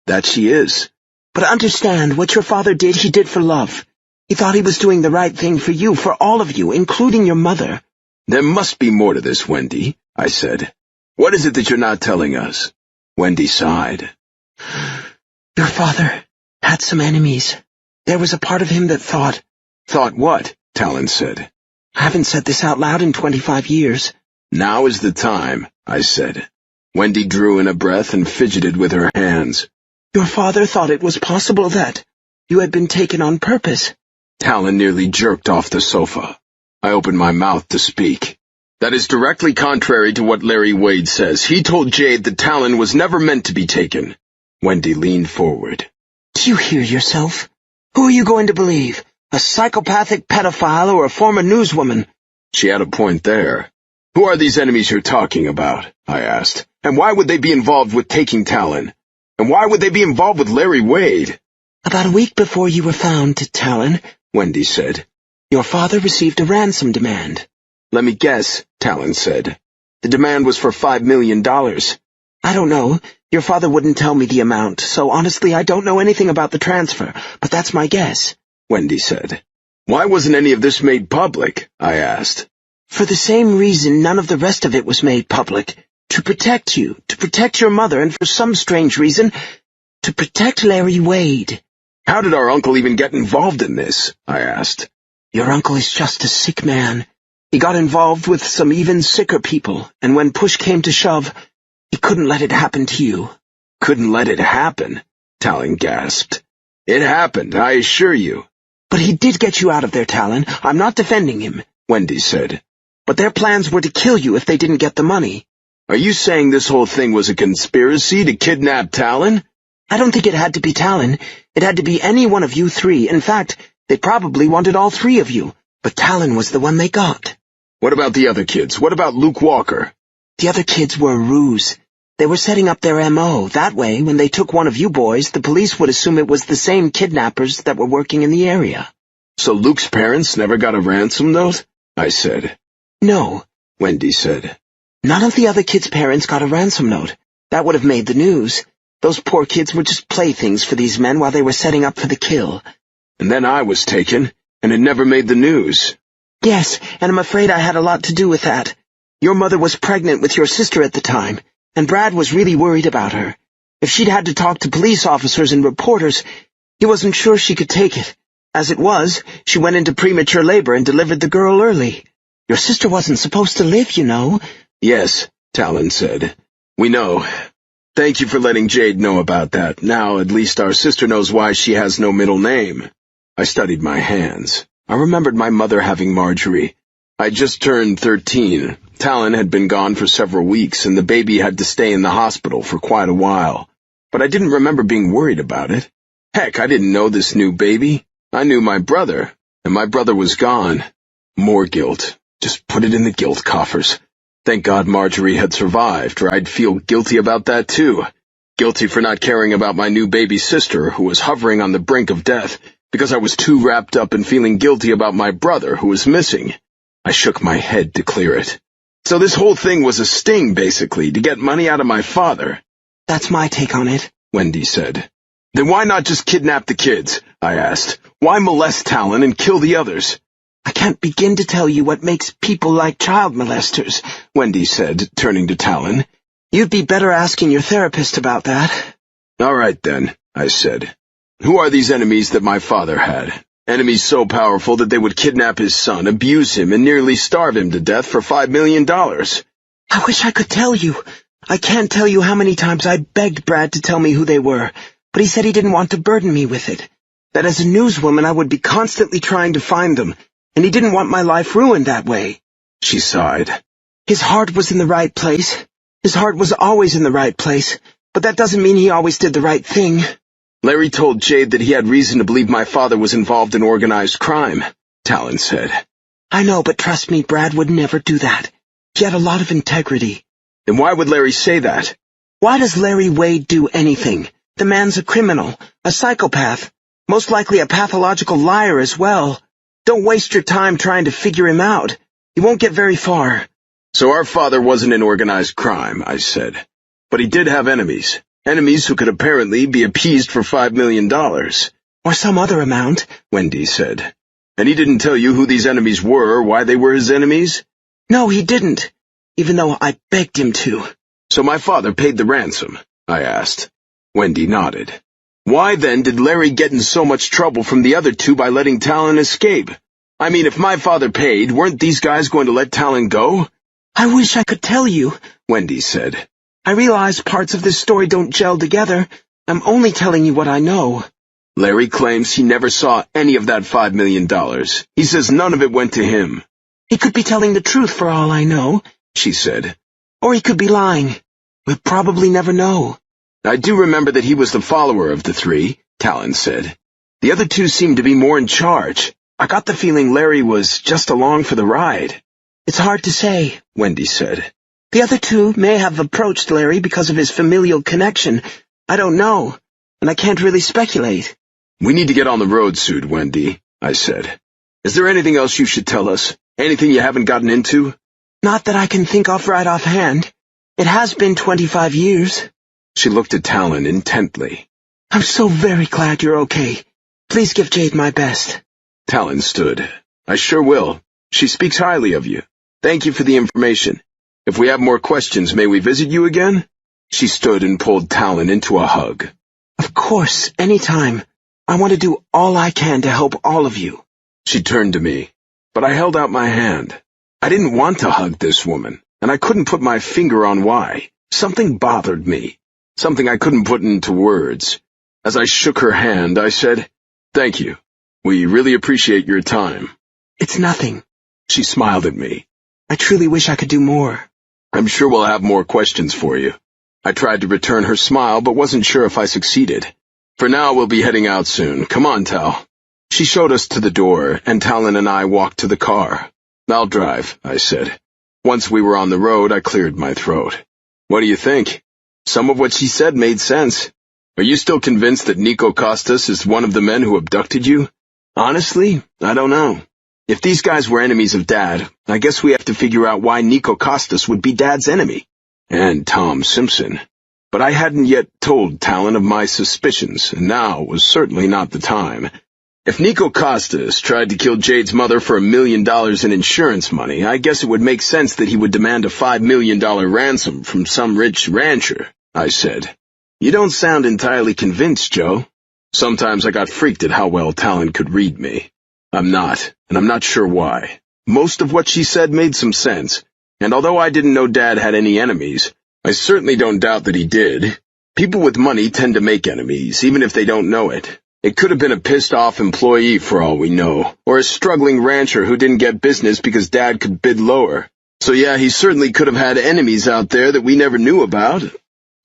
That she is. But understand, what your father did, he did for love. He thought he was doing the right thing for you, for all of you, including your mother. There must be more to this, Wendy, I said. What is it that you're not telling us? Wendy sighed. Your father had some enemies. There was a part of him that thought... Thought what? Talon said. I haven't said this out loud in 25 years. Now is the time, I said. Wendy drew in a breath and fidgeted with her hands. Your father thought it was possible that you had been taken on purpose. Talon nearly jerked off the sofa. I opened my mouth to speak. That is directly contrary to what Larry Wade says. He told Jade that Talon was never meant to be taken. Wendy leaned forward. Do you hear yourself? Who are you going to believe? A psychopathic pedophile or a former newswoman? She had a point there. Who are these enemies you're talking about? I asked. And why would they be involved with taking Talon? And why would they be involved with Larry Wade? About a week before you were found, Talon, Wendy said. Your father received a ransom demand. Let me guess, Talon said. The demand was for $5 million. I don't know. Your father wouldn't tell me the amount, so honestly I don't know anything about the transfer, but that's my guess, Wendy said. Why wasn't any of this made public? I asked. For the same reason none of the rest of it was made public. To protect you, to protect your mother, and for some strange reason, to protect Larry Wade. How did our uncle even get involved in this? I asked. Your uncle is just a sick man. He got involved with some even sicker people, and when push came to shove, he couldn't let it happen to you. Couldn't let it happen? Talon gasped. It happened, I assure you. But he did get you out of there, Talon. I'm not defending him, Wendy said. but their plans were to kill you if they didn't get the money. Are you saying this whole thing was a conspiracy to kidnap Talon? I don't think it had to be Talon. It had to be any one of you three. In fact, they probably wanted all three of you, but Talon was the one they got. What about the other kids? What about Luke Walker? The other kids were a ruse. They were setting up their M.O. That way, when they took one of you boys, the police would assume it was the same kidnappers that were working in the area. So Luke's parents never got a ransom note? I said. No, Wendy said. none of the other kids' parents got a ransom note. That would have made the news. Those poor kids were just playthings for these men while they were setting up for the kill. And then I was taken, and it never made the news. Yes, and I'm afraid I had a lot to do with that. Your mother was pregnant with your sister at the time, and Brad was really worried about her. If she'd had to talk to police officers and reporters, he wasn't sure she could take it. As it was, she went into premature labor and delivered the girl early. Your sister wasn't supposed to live, you know. Yes, Talon said. We know. Thank you for letting Jade know about that. Now, at least our sister knows why she has no middle name. I studied my hands. I remembered my mother having Marjorie. I just turned 13. Talon had been gone for several weeks, and the baby had to stay in the hospital for quite a while. But I didn't remember being worried about it. Heck, I didn't know this new baby. I knew my brother, and my brother was gone. More guilt. Just put it in the guilt coffers. Thank God Marjorie had survived, or I'd feel guilty about that too. Guilty for not caring about my new baby sister, who was hovering on the brink of death, because I was too wrapped up in feeling guilty about my brother, who was missing. I shook my head to clear it. So this whole thing was a sting, basically, to get money out of my father. That's my take on it, Wendy said. Then why not just kidnap the kids? I asked. Why molest Talon and kill the others? I can't begin to tell you what makes people like child molesters, Wendy said, turning to Talon. You'd be better asking your therapist about that. All right, then, I said. Who are these enemies that my father had? Enemies so powerful that they would kidnap his son, abuse him, and nearly starve him to death for $5 million. I wish I could tell you. I can't tell you how many times I begged Brad to tell me who they were, but he said he didn't want to burden me with it. That as a newswoman I would be constantly trying to find them, and he didn't want my life ruined that way. She sighed. His heart was in the right place. His heart was always in the right place, but that doesn't mean he always did the right thing. Larry told Jade that he had reason to believe my father was involved in organized crime, Talon said. I know, but trust me, Brad would never do that. He had a lot of integrity. Then why would Larry say that? Why does Larry Wade do anything? The man's a criminal, a psychopath, most likely a pathological liar as well. Don't waste your time trying to figure him out. You won't get very far. So our father wasn't in organized crime, I said. But he did have enemies. Enemies who could apparently be appeased for $5 million. Or some other amount, Wendy said. And he didn't tell you who these enemies were or why they were his enemies? No, he didn't, even though I begged him to. So my father paid the ransom, I asked. Wendy nodded. Why then did Larry get in so much trouble from the other two by letting Talon escape? I mean, if my father paid, weren't these guys going to let Talon go? I wish I could tell you, Wendy said. I realize parts of this story don't gel together. I'm only telling you what I know. Larry claims he never saw any of that $5 million. He says none of it went to him. He could be telling the truth for all I know, she said. Or he could be lying. We'll probably never know. I do remember that he was the follower of the three, Talon said. The other two seemed to be more in charge. I got the feeling Larry was just along for the ride. It's hard to say, Wendy said. The other two may have approached Larry because of his familial connection. I don't know, and I can't really speculate. We need to get on the road soon, Wendy, I said. Is there anything else you should tell us? Anything you haven't gotten into? Not that I can think of right offhand. It has been 25 years. She looked at Talon intently. I'm so very glad you're okay. Please give Jade my best. Talon stood. I sure will. She speaks highly of you. Thank you for the information. If we have more questions, may we visit you again? She stood and pulled Talon into a hug. Of course, anytime. I want to do all I can to help all of you. She turned to me, but I held out my hand. I didn't want to hug this woman, and I couldn't put my finger on why. Something bothered me. Something I couldn't put into words. As I shook her hand, I said, "Thank you. We really appreciate your time." It's nothing. She smiled at me. I truly wish I could do more. "I'm sure we'll have more questions for you." I tried to return her smile, but wasn't sure if I succeeded. "For now, we'll be heading out soon. Come on, Tal." She showed us to the door, and Talon and I walked to the car. "I'll drive," I said. Once we were on the road, I cleared my throat. "What do you think?" Some of what she said made sense. "Are you still convinced that Nico Costas is one of the men who abducted you?" "Honestly, I don't know. If these guys were enemies of Dad, I guess we have to figure out why Nico Costas would be Dad's enemy. And Tom Simpson. But I hadn't yet told Talon of my suspicions, and now was certainly not the time. If Nico Costas tried to kill Jade's mother for $1 million in insurance money, I guess it would make sense that he would demand a $5 million ransom from some rich rancher, I said. "You don't sound entirely convinced, Joe." Sometimes I got freaked at how well Talon could read me. I'm not, and I'm not sure why. Most of what she said made some sense, and although I didn't know Dad had any enemies, I certainly don't doubt that he did. People with money tend to make enemies, even if they don't know it. It could have been a pissed-off employee for all we know, or a struggling rancher who didn't get business because Dad could bid lower. So yeah, he certainly could have had enemies out there that we never knew about.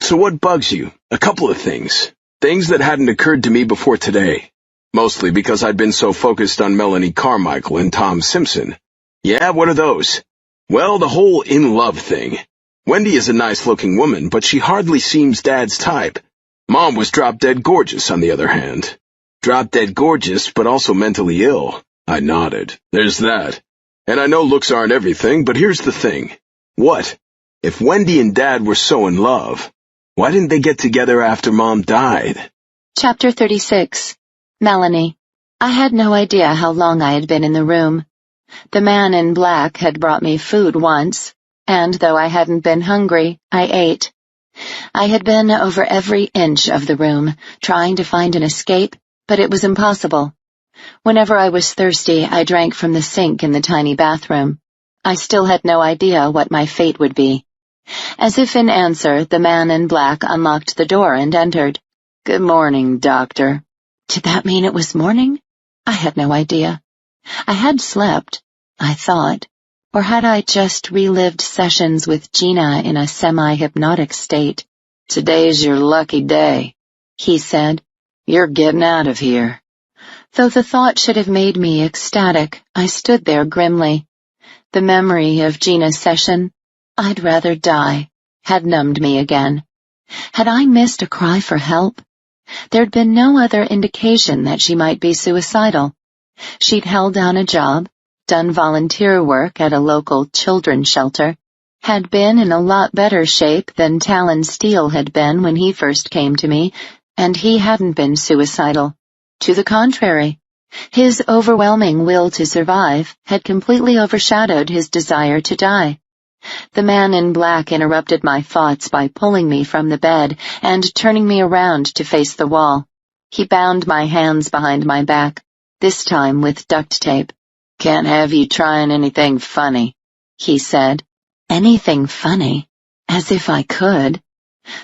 "So what bugs you?" "A couple of things. Things that hadn't occurred to me before today. Mostly because I'd been so focused on Melanie Carmichael and Tom Simpson." "Yeah, what are those?" "Well, the whole in-love thing. Wendy is a nice-looking woman, but she hardly seems Dad's type. Mom was drop-dead gorgeous, on the other hand." "Drop-dead gorgeous, but also mentally ill." I nodded. "There's that. And I know looks aren't everything, but here's the thing." "What?" "If Wendy and Dad were so in love, why didn't they get together after Mom died?" Chapter 36. Melanie. I had no idea how long I had been in the room. The man in black had brought me food once, and though I hadn't been hungry, I ate. I had been over every inch of the room, trying to find an escape, but it was impossible. Whenever I was thirsty, I drank from the sink in the tiny bathroom. I still had no idea what my fate would be. As if in answer, the man in black unlocked the door and entered. "Good morning, Doctor." Did that mean it was morning? I had no idea. I had slept, I thought, or had I just relived sessions with Gina in a semi-hypnotic state? "Today's your lucky day," he said. "You're getting out of here." Though the thought should have made me ecstatic, I stood there grimly. The memory of Gina's session, "I'd rather die," had numbed me again. Had I missed a cry for help? There'd been no other indication that she might be suicidal. She'd held down a job, done volunteer work at a local children's shelter, had been in a lot better shape than Talon Steele had been when he first came to me, and he hadn't been suicidal. To the contrary, his overwhelming will to survive had completely overshadowed his desire to die. The man in black interrupted my thoughts by pulling me from the bed and turning me around to face the wall. He bound my hands behind my back, this time with duct tape. "Can't have you trying anything funny," he said. Anything funny? As if I could.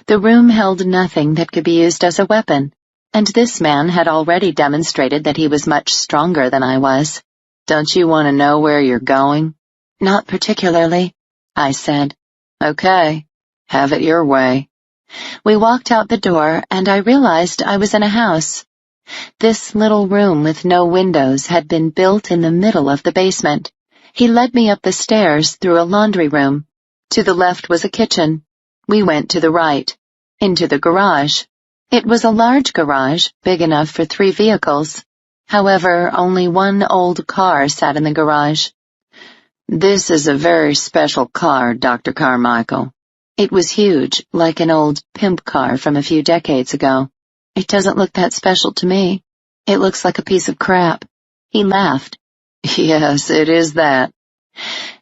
The room held nothing that could be used as a weapon, and this man had already demonstrated that he was much stronger than I was. "Don't you want to know where you're going?" "Not particularly," I said. "Okay, have it your way." We walked out the door, and I realized I was in a house. This little room with no windows had been built in the middle of the basement. He led me up the stairs through a laundry room. To the left was a kitchen. We went to the right, into the garage. It was a large garage, big enough for 3 vehicles. However, only one old car sat in the garage. "This is a very special car, Dr. Carmichael." It was huge, like an old pimp car from a few decades ago. "It doesn't look that special to me. It looks like a piece of crap." He laughed. "Yes, it is that.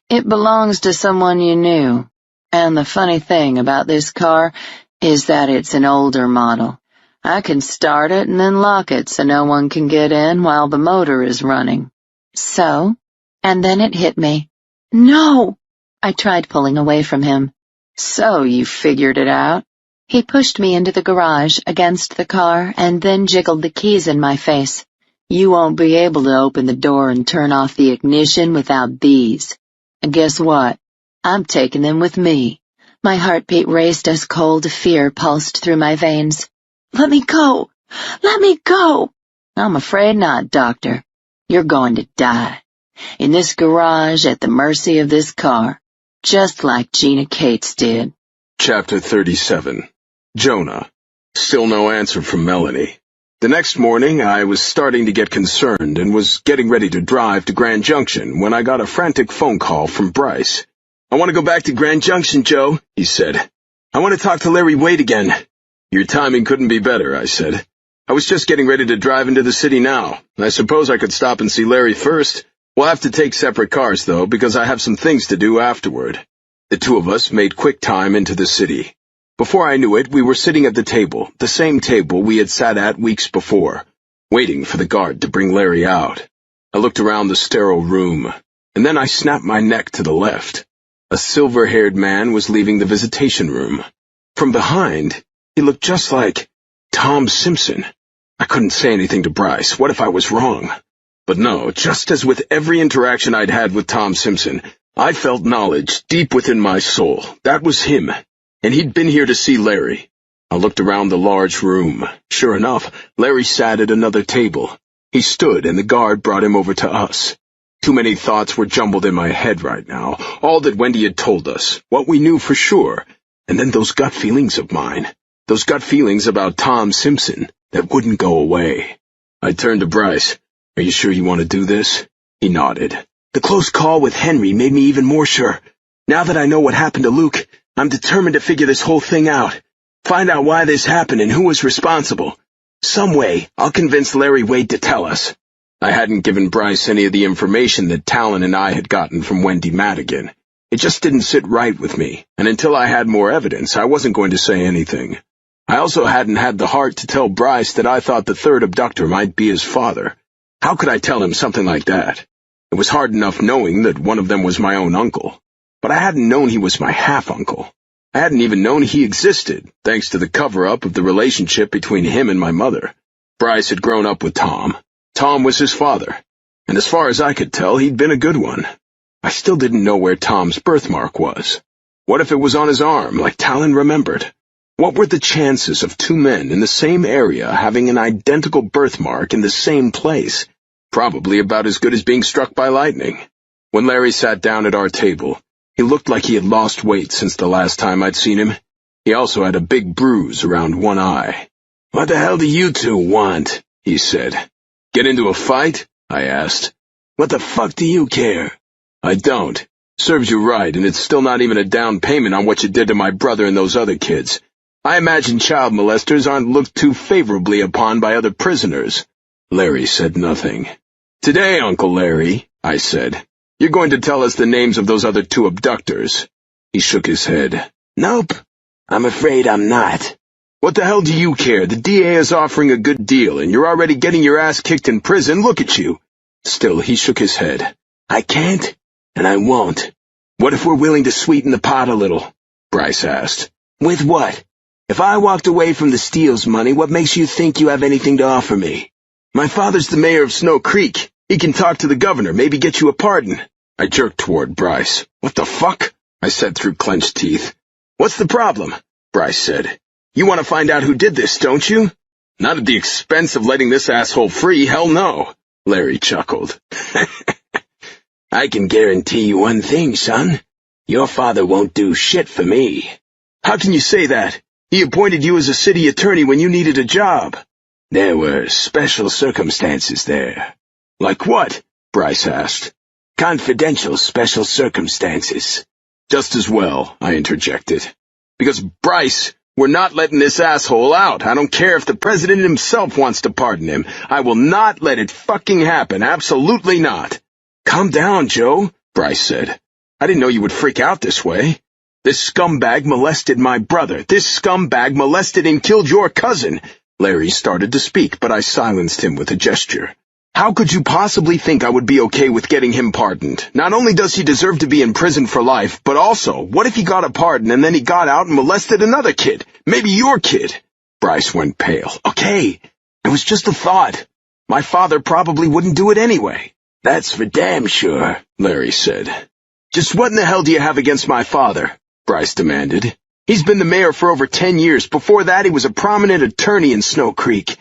It belongs to someone you knew. And the funny thing about this car is that it's an older model. I can start it and then lock it so no one can get in while the motor is running." "So?" And then it hit me. "No!" I tried pulling away from him. "So you figured it out?" He pushed me into the garage against the car and then jiggled the keys in my face. "You won't be able to open the door and turn off the ignition without these. And guess what? I'm taking them with me." My heartbeat raced as cold fear pulsed through my veins. "Let me go! Let me go!" "I'm afraid not, Doctor. You're going to die. In this garage at the mercy of this car, just like Gina Cates did." Chapter 37. Jonah. Still no answer from Melanie. The next morning, I was starting to get concerned and was getting ready to drive to Grand Junction when I got a frantic phone call from Bryce. "I want to go back to Grand Junction, Joe," he said. "I want to talk to Larry Wade again." "Your timing couldn't be better," I said. "I was just getting ready to drive into the city now. I suppose I could stop and see Larry first. We'll have to take separate cars, though, because I have some things to do afterward." The two of us made quick time into the city. Before I knew it, we were sitting at the table, the same table we had sat at weeks before, waiting for the guard to bring Larry out. I looked around the sterile room, and then I snapped my neck to the left. A silver-haired man was leaving the visitation room. From behind, he looked just like Tom Simpson. I couldn't say anything to Bryce. What if I was wrong? But no, just as with every interaction I'd had with Tom Simpson, I felt knowledge deep within my soul. That was him, and he'd been here to see Larry. I looked around the large room. Sure enough, Larry sat at another table. He stood, and the guard brought him over to us. Too many thoughts were jumbled in my head right now. All that Wendy had told us, what we knew for sure, and then those gut feelings of mine. Those gut feelings about Tom Simpson that wouldn't go away. I turned to Bryce. "Are you sure you want to do this?" He nodded. The close call with Henry made me even more sure. Now that I know what happened to Luke, I'm determined to figure this whole thing out. Find out why this happened and who was responsible. Some way, I'll convince Larry Wade to tell us. I hadn't given Bryce any of the information that Talon and I had gotten from Wendy Madigan. It just didn't sit right with me, and until I had more evidence, I wasn't going to say anything. I also hadn't had the heart to tell Bryce that I thought the third abductor might be his father. How could I tell him something like that? It was hard enough knowing that one of them was my own uncle, but I hadn't known he was my half-uncle. I hadn't even known he existed, thanks to the cover-up of the relationship between him and my mother. Bryce had grown up with Tom. Tom was his father, and as far as I could tell, he'd been a good one. I still didn't know where Tom's birthmark was. What if it was on his arm, like Talon remembered? What were the chances of two men in the same area having an identical birthmark in the same place? Probably about as good as being struck by lightning. When Larry sat down at our table, he looked like he had lost weight since the last time I'd seen him. He also had a big bruise around one eye. "What the hell do you two want?" he said. "Get into a fight?" I asked. "What the fuck do you care?" "I don't. Serves you right, and it's still not even a down payment on what you did to my brother and those other kids. I imagine child molesters aren't looked too favorably upon by other prisoners." Larry said nothing. "Today, Uncle Larry," I said, "you're going to tell us the names of those other two abductors." He shook his head. "Nope. I'm afraid I'm not." "What the hell do you care? The DA is offering a good deal, and you're already getting your ass kicked in prison. Look at you." Still, he shook his head. "I can't, and I won't." "What if we're willing to sweeten the pot a little?" Bryce asked. "With what? If I walked away from the Steele's money, what makes you think you have anything to offer me?" "My father's the mayor of Snow Creek. He can talk to the governor, maybe get you a pardon." I jerked toward Bryce. "What the fuck?" I said through clenched teeth. "What's the problem?" Bryce said. "You want to find out who did this, don't you?" "Not at the expense of letting this asshole free, hell no." Larry chuckled. "I can guarantee you one thing, son. Your father won't do shit for me." "How can you say that? He appointed you as a city attorney when you needed a job." "There were special circumstances there." "Like what?" Bryce asked. "Confidential special circumstances." "Just as well," I interjected. "Because, Bryce, we're not letting this asshole out. I don't care if the president himself wants to pardon him. I will not let it fucking happen. Absolutely not." "Calm down, Joe," Bryce said. "I didn't know you would freak out this way. This scumbag molested my brother. This scumbag molested and killed your cousin." Larry started to speak, but I silenced him with a gesture. How could you possibly think I would be okay with getting him pardoned? Not only does he deserve to be in prison for life, but also, what if he got a pardon and then he got out and molested another kid? Maybe your kid. Bryce went pale. Okay, it was just a thought. My father probably wouldn't do it anyway. That's for damn sure, Larry said. Just what in the hell do you have against my father? Bryce demanded. He's been the mayor for over 10 years. Before that, he was a prominent attorney in Snow Creek.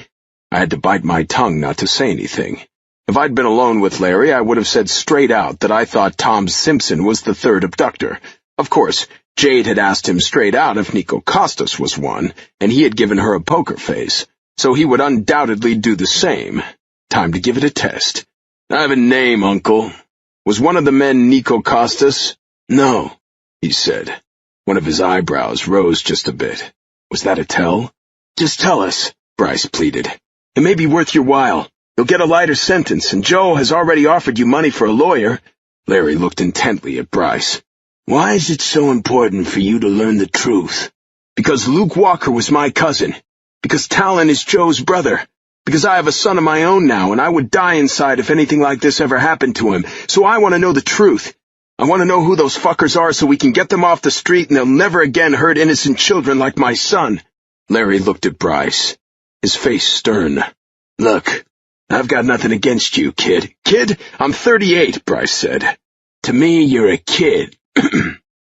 I had to bite my tongue not to say anything. If I'd been alone with Larry, I would have said straight out that I thought Tom Simpson was the third abductor. Of course, Jade had asked him straight out if Nico Costas was one, and he had given her a poker face, so he would undoubtedly do the same. Time to give it a test. I have a name, Uncle. Was one of the men Nico Costas? No, he said. One of his eyebrows rose just a bit. Was that a tell? Just tell us, Bryce pleaded. It may be worth your while. You'll get a lighter sentence, and Joe has already offered you money for a lawyer. Larry looked intently at Bryce. Why is it so important for you to learn the truth? Because Luke Walker was my cousin. Because Talon is Joe's brother. Because I have a son of my own now, and I would die inside if anything like this ever happened to him. So I want to know the truth. I want to know who those fuckers are so we can get them off the street and they'll never again hurt innocent children like my son. Larry looked at Bryce, his face stern. Look, I've got nothing against you, kid. Kid? I'm 38, Bryce said. To me, you're a kid.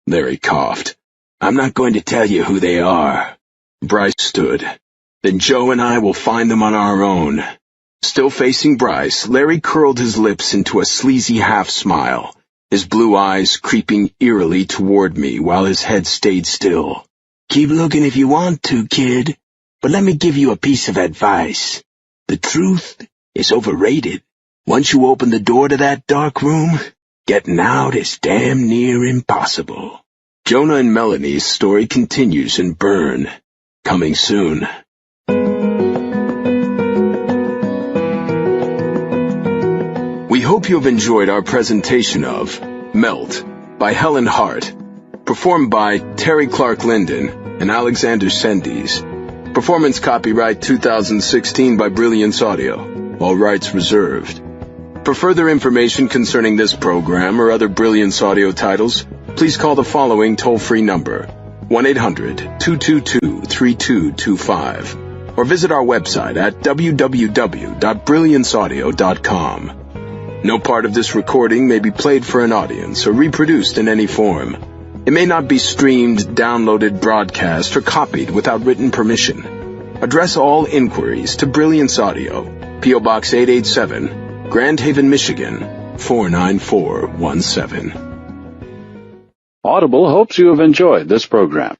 Larry coughed. I'm not going to tell you who they are. Bryce stood. Then Joe and I will find them on our own. Still facing Bryce, Larry curled his lips into a sleazy half-smile, his blue eyes creeping eerily toward me while his head stayed still. Keep looking if you want to, kid, but let me give you a piece of advice. The truth is overrated. Once you open the door to that dark room, getting out is damn near impossible. Jonah and Melanie's story continues in Burn, coming soon. We hope you have enjoyed our presentation of Melt by Helen Hart, performed by Terry Clark Linden and Alexander Sendies. Performance copyright 2016 by Brilliance Audio. All rights reserved. For further information concerning this program or other Brilliance Audio titles, please call the following toll-free number, 1-800-222-3225, or visit our website at www.brillianceaudio.com. No part of this recording may be played for an audience or reproduced in any form. It may not be streamed, downloaded, broadcast, or copied without written permission. Address all inquiries to Brilliance Audio, P.O. Box 887, Grand Haven, Michigan, 49417. Audible hopes you have enjoyed this program.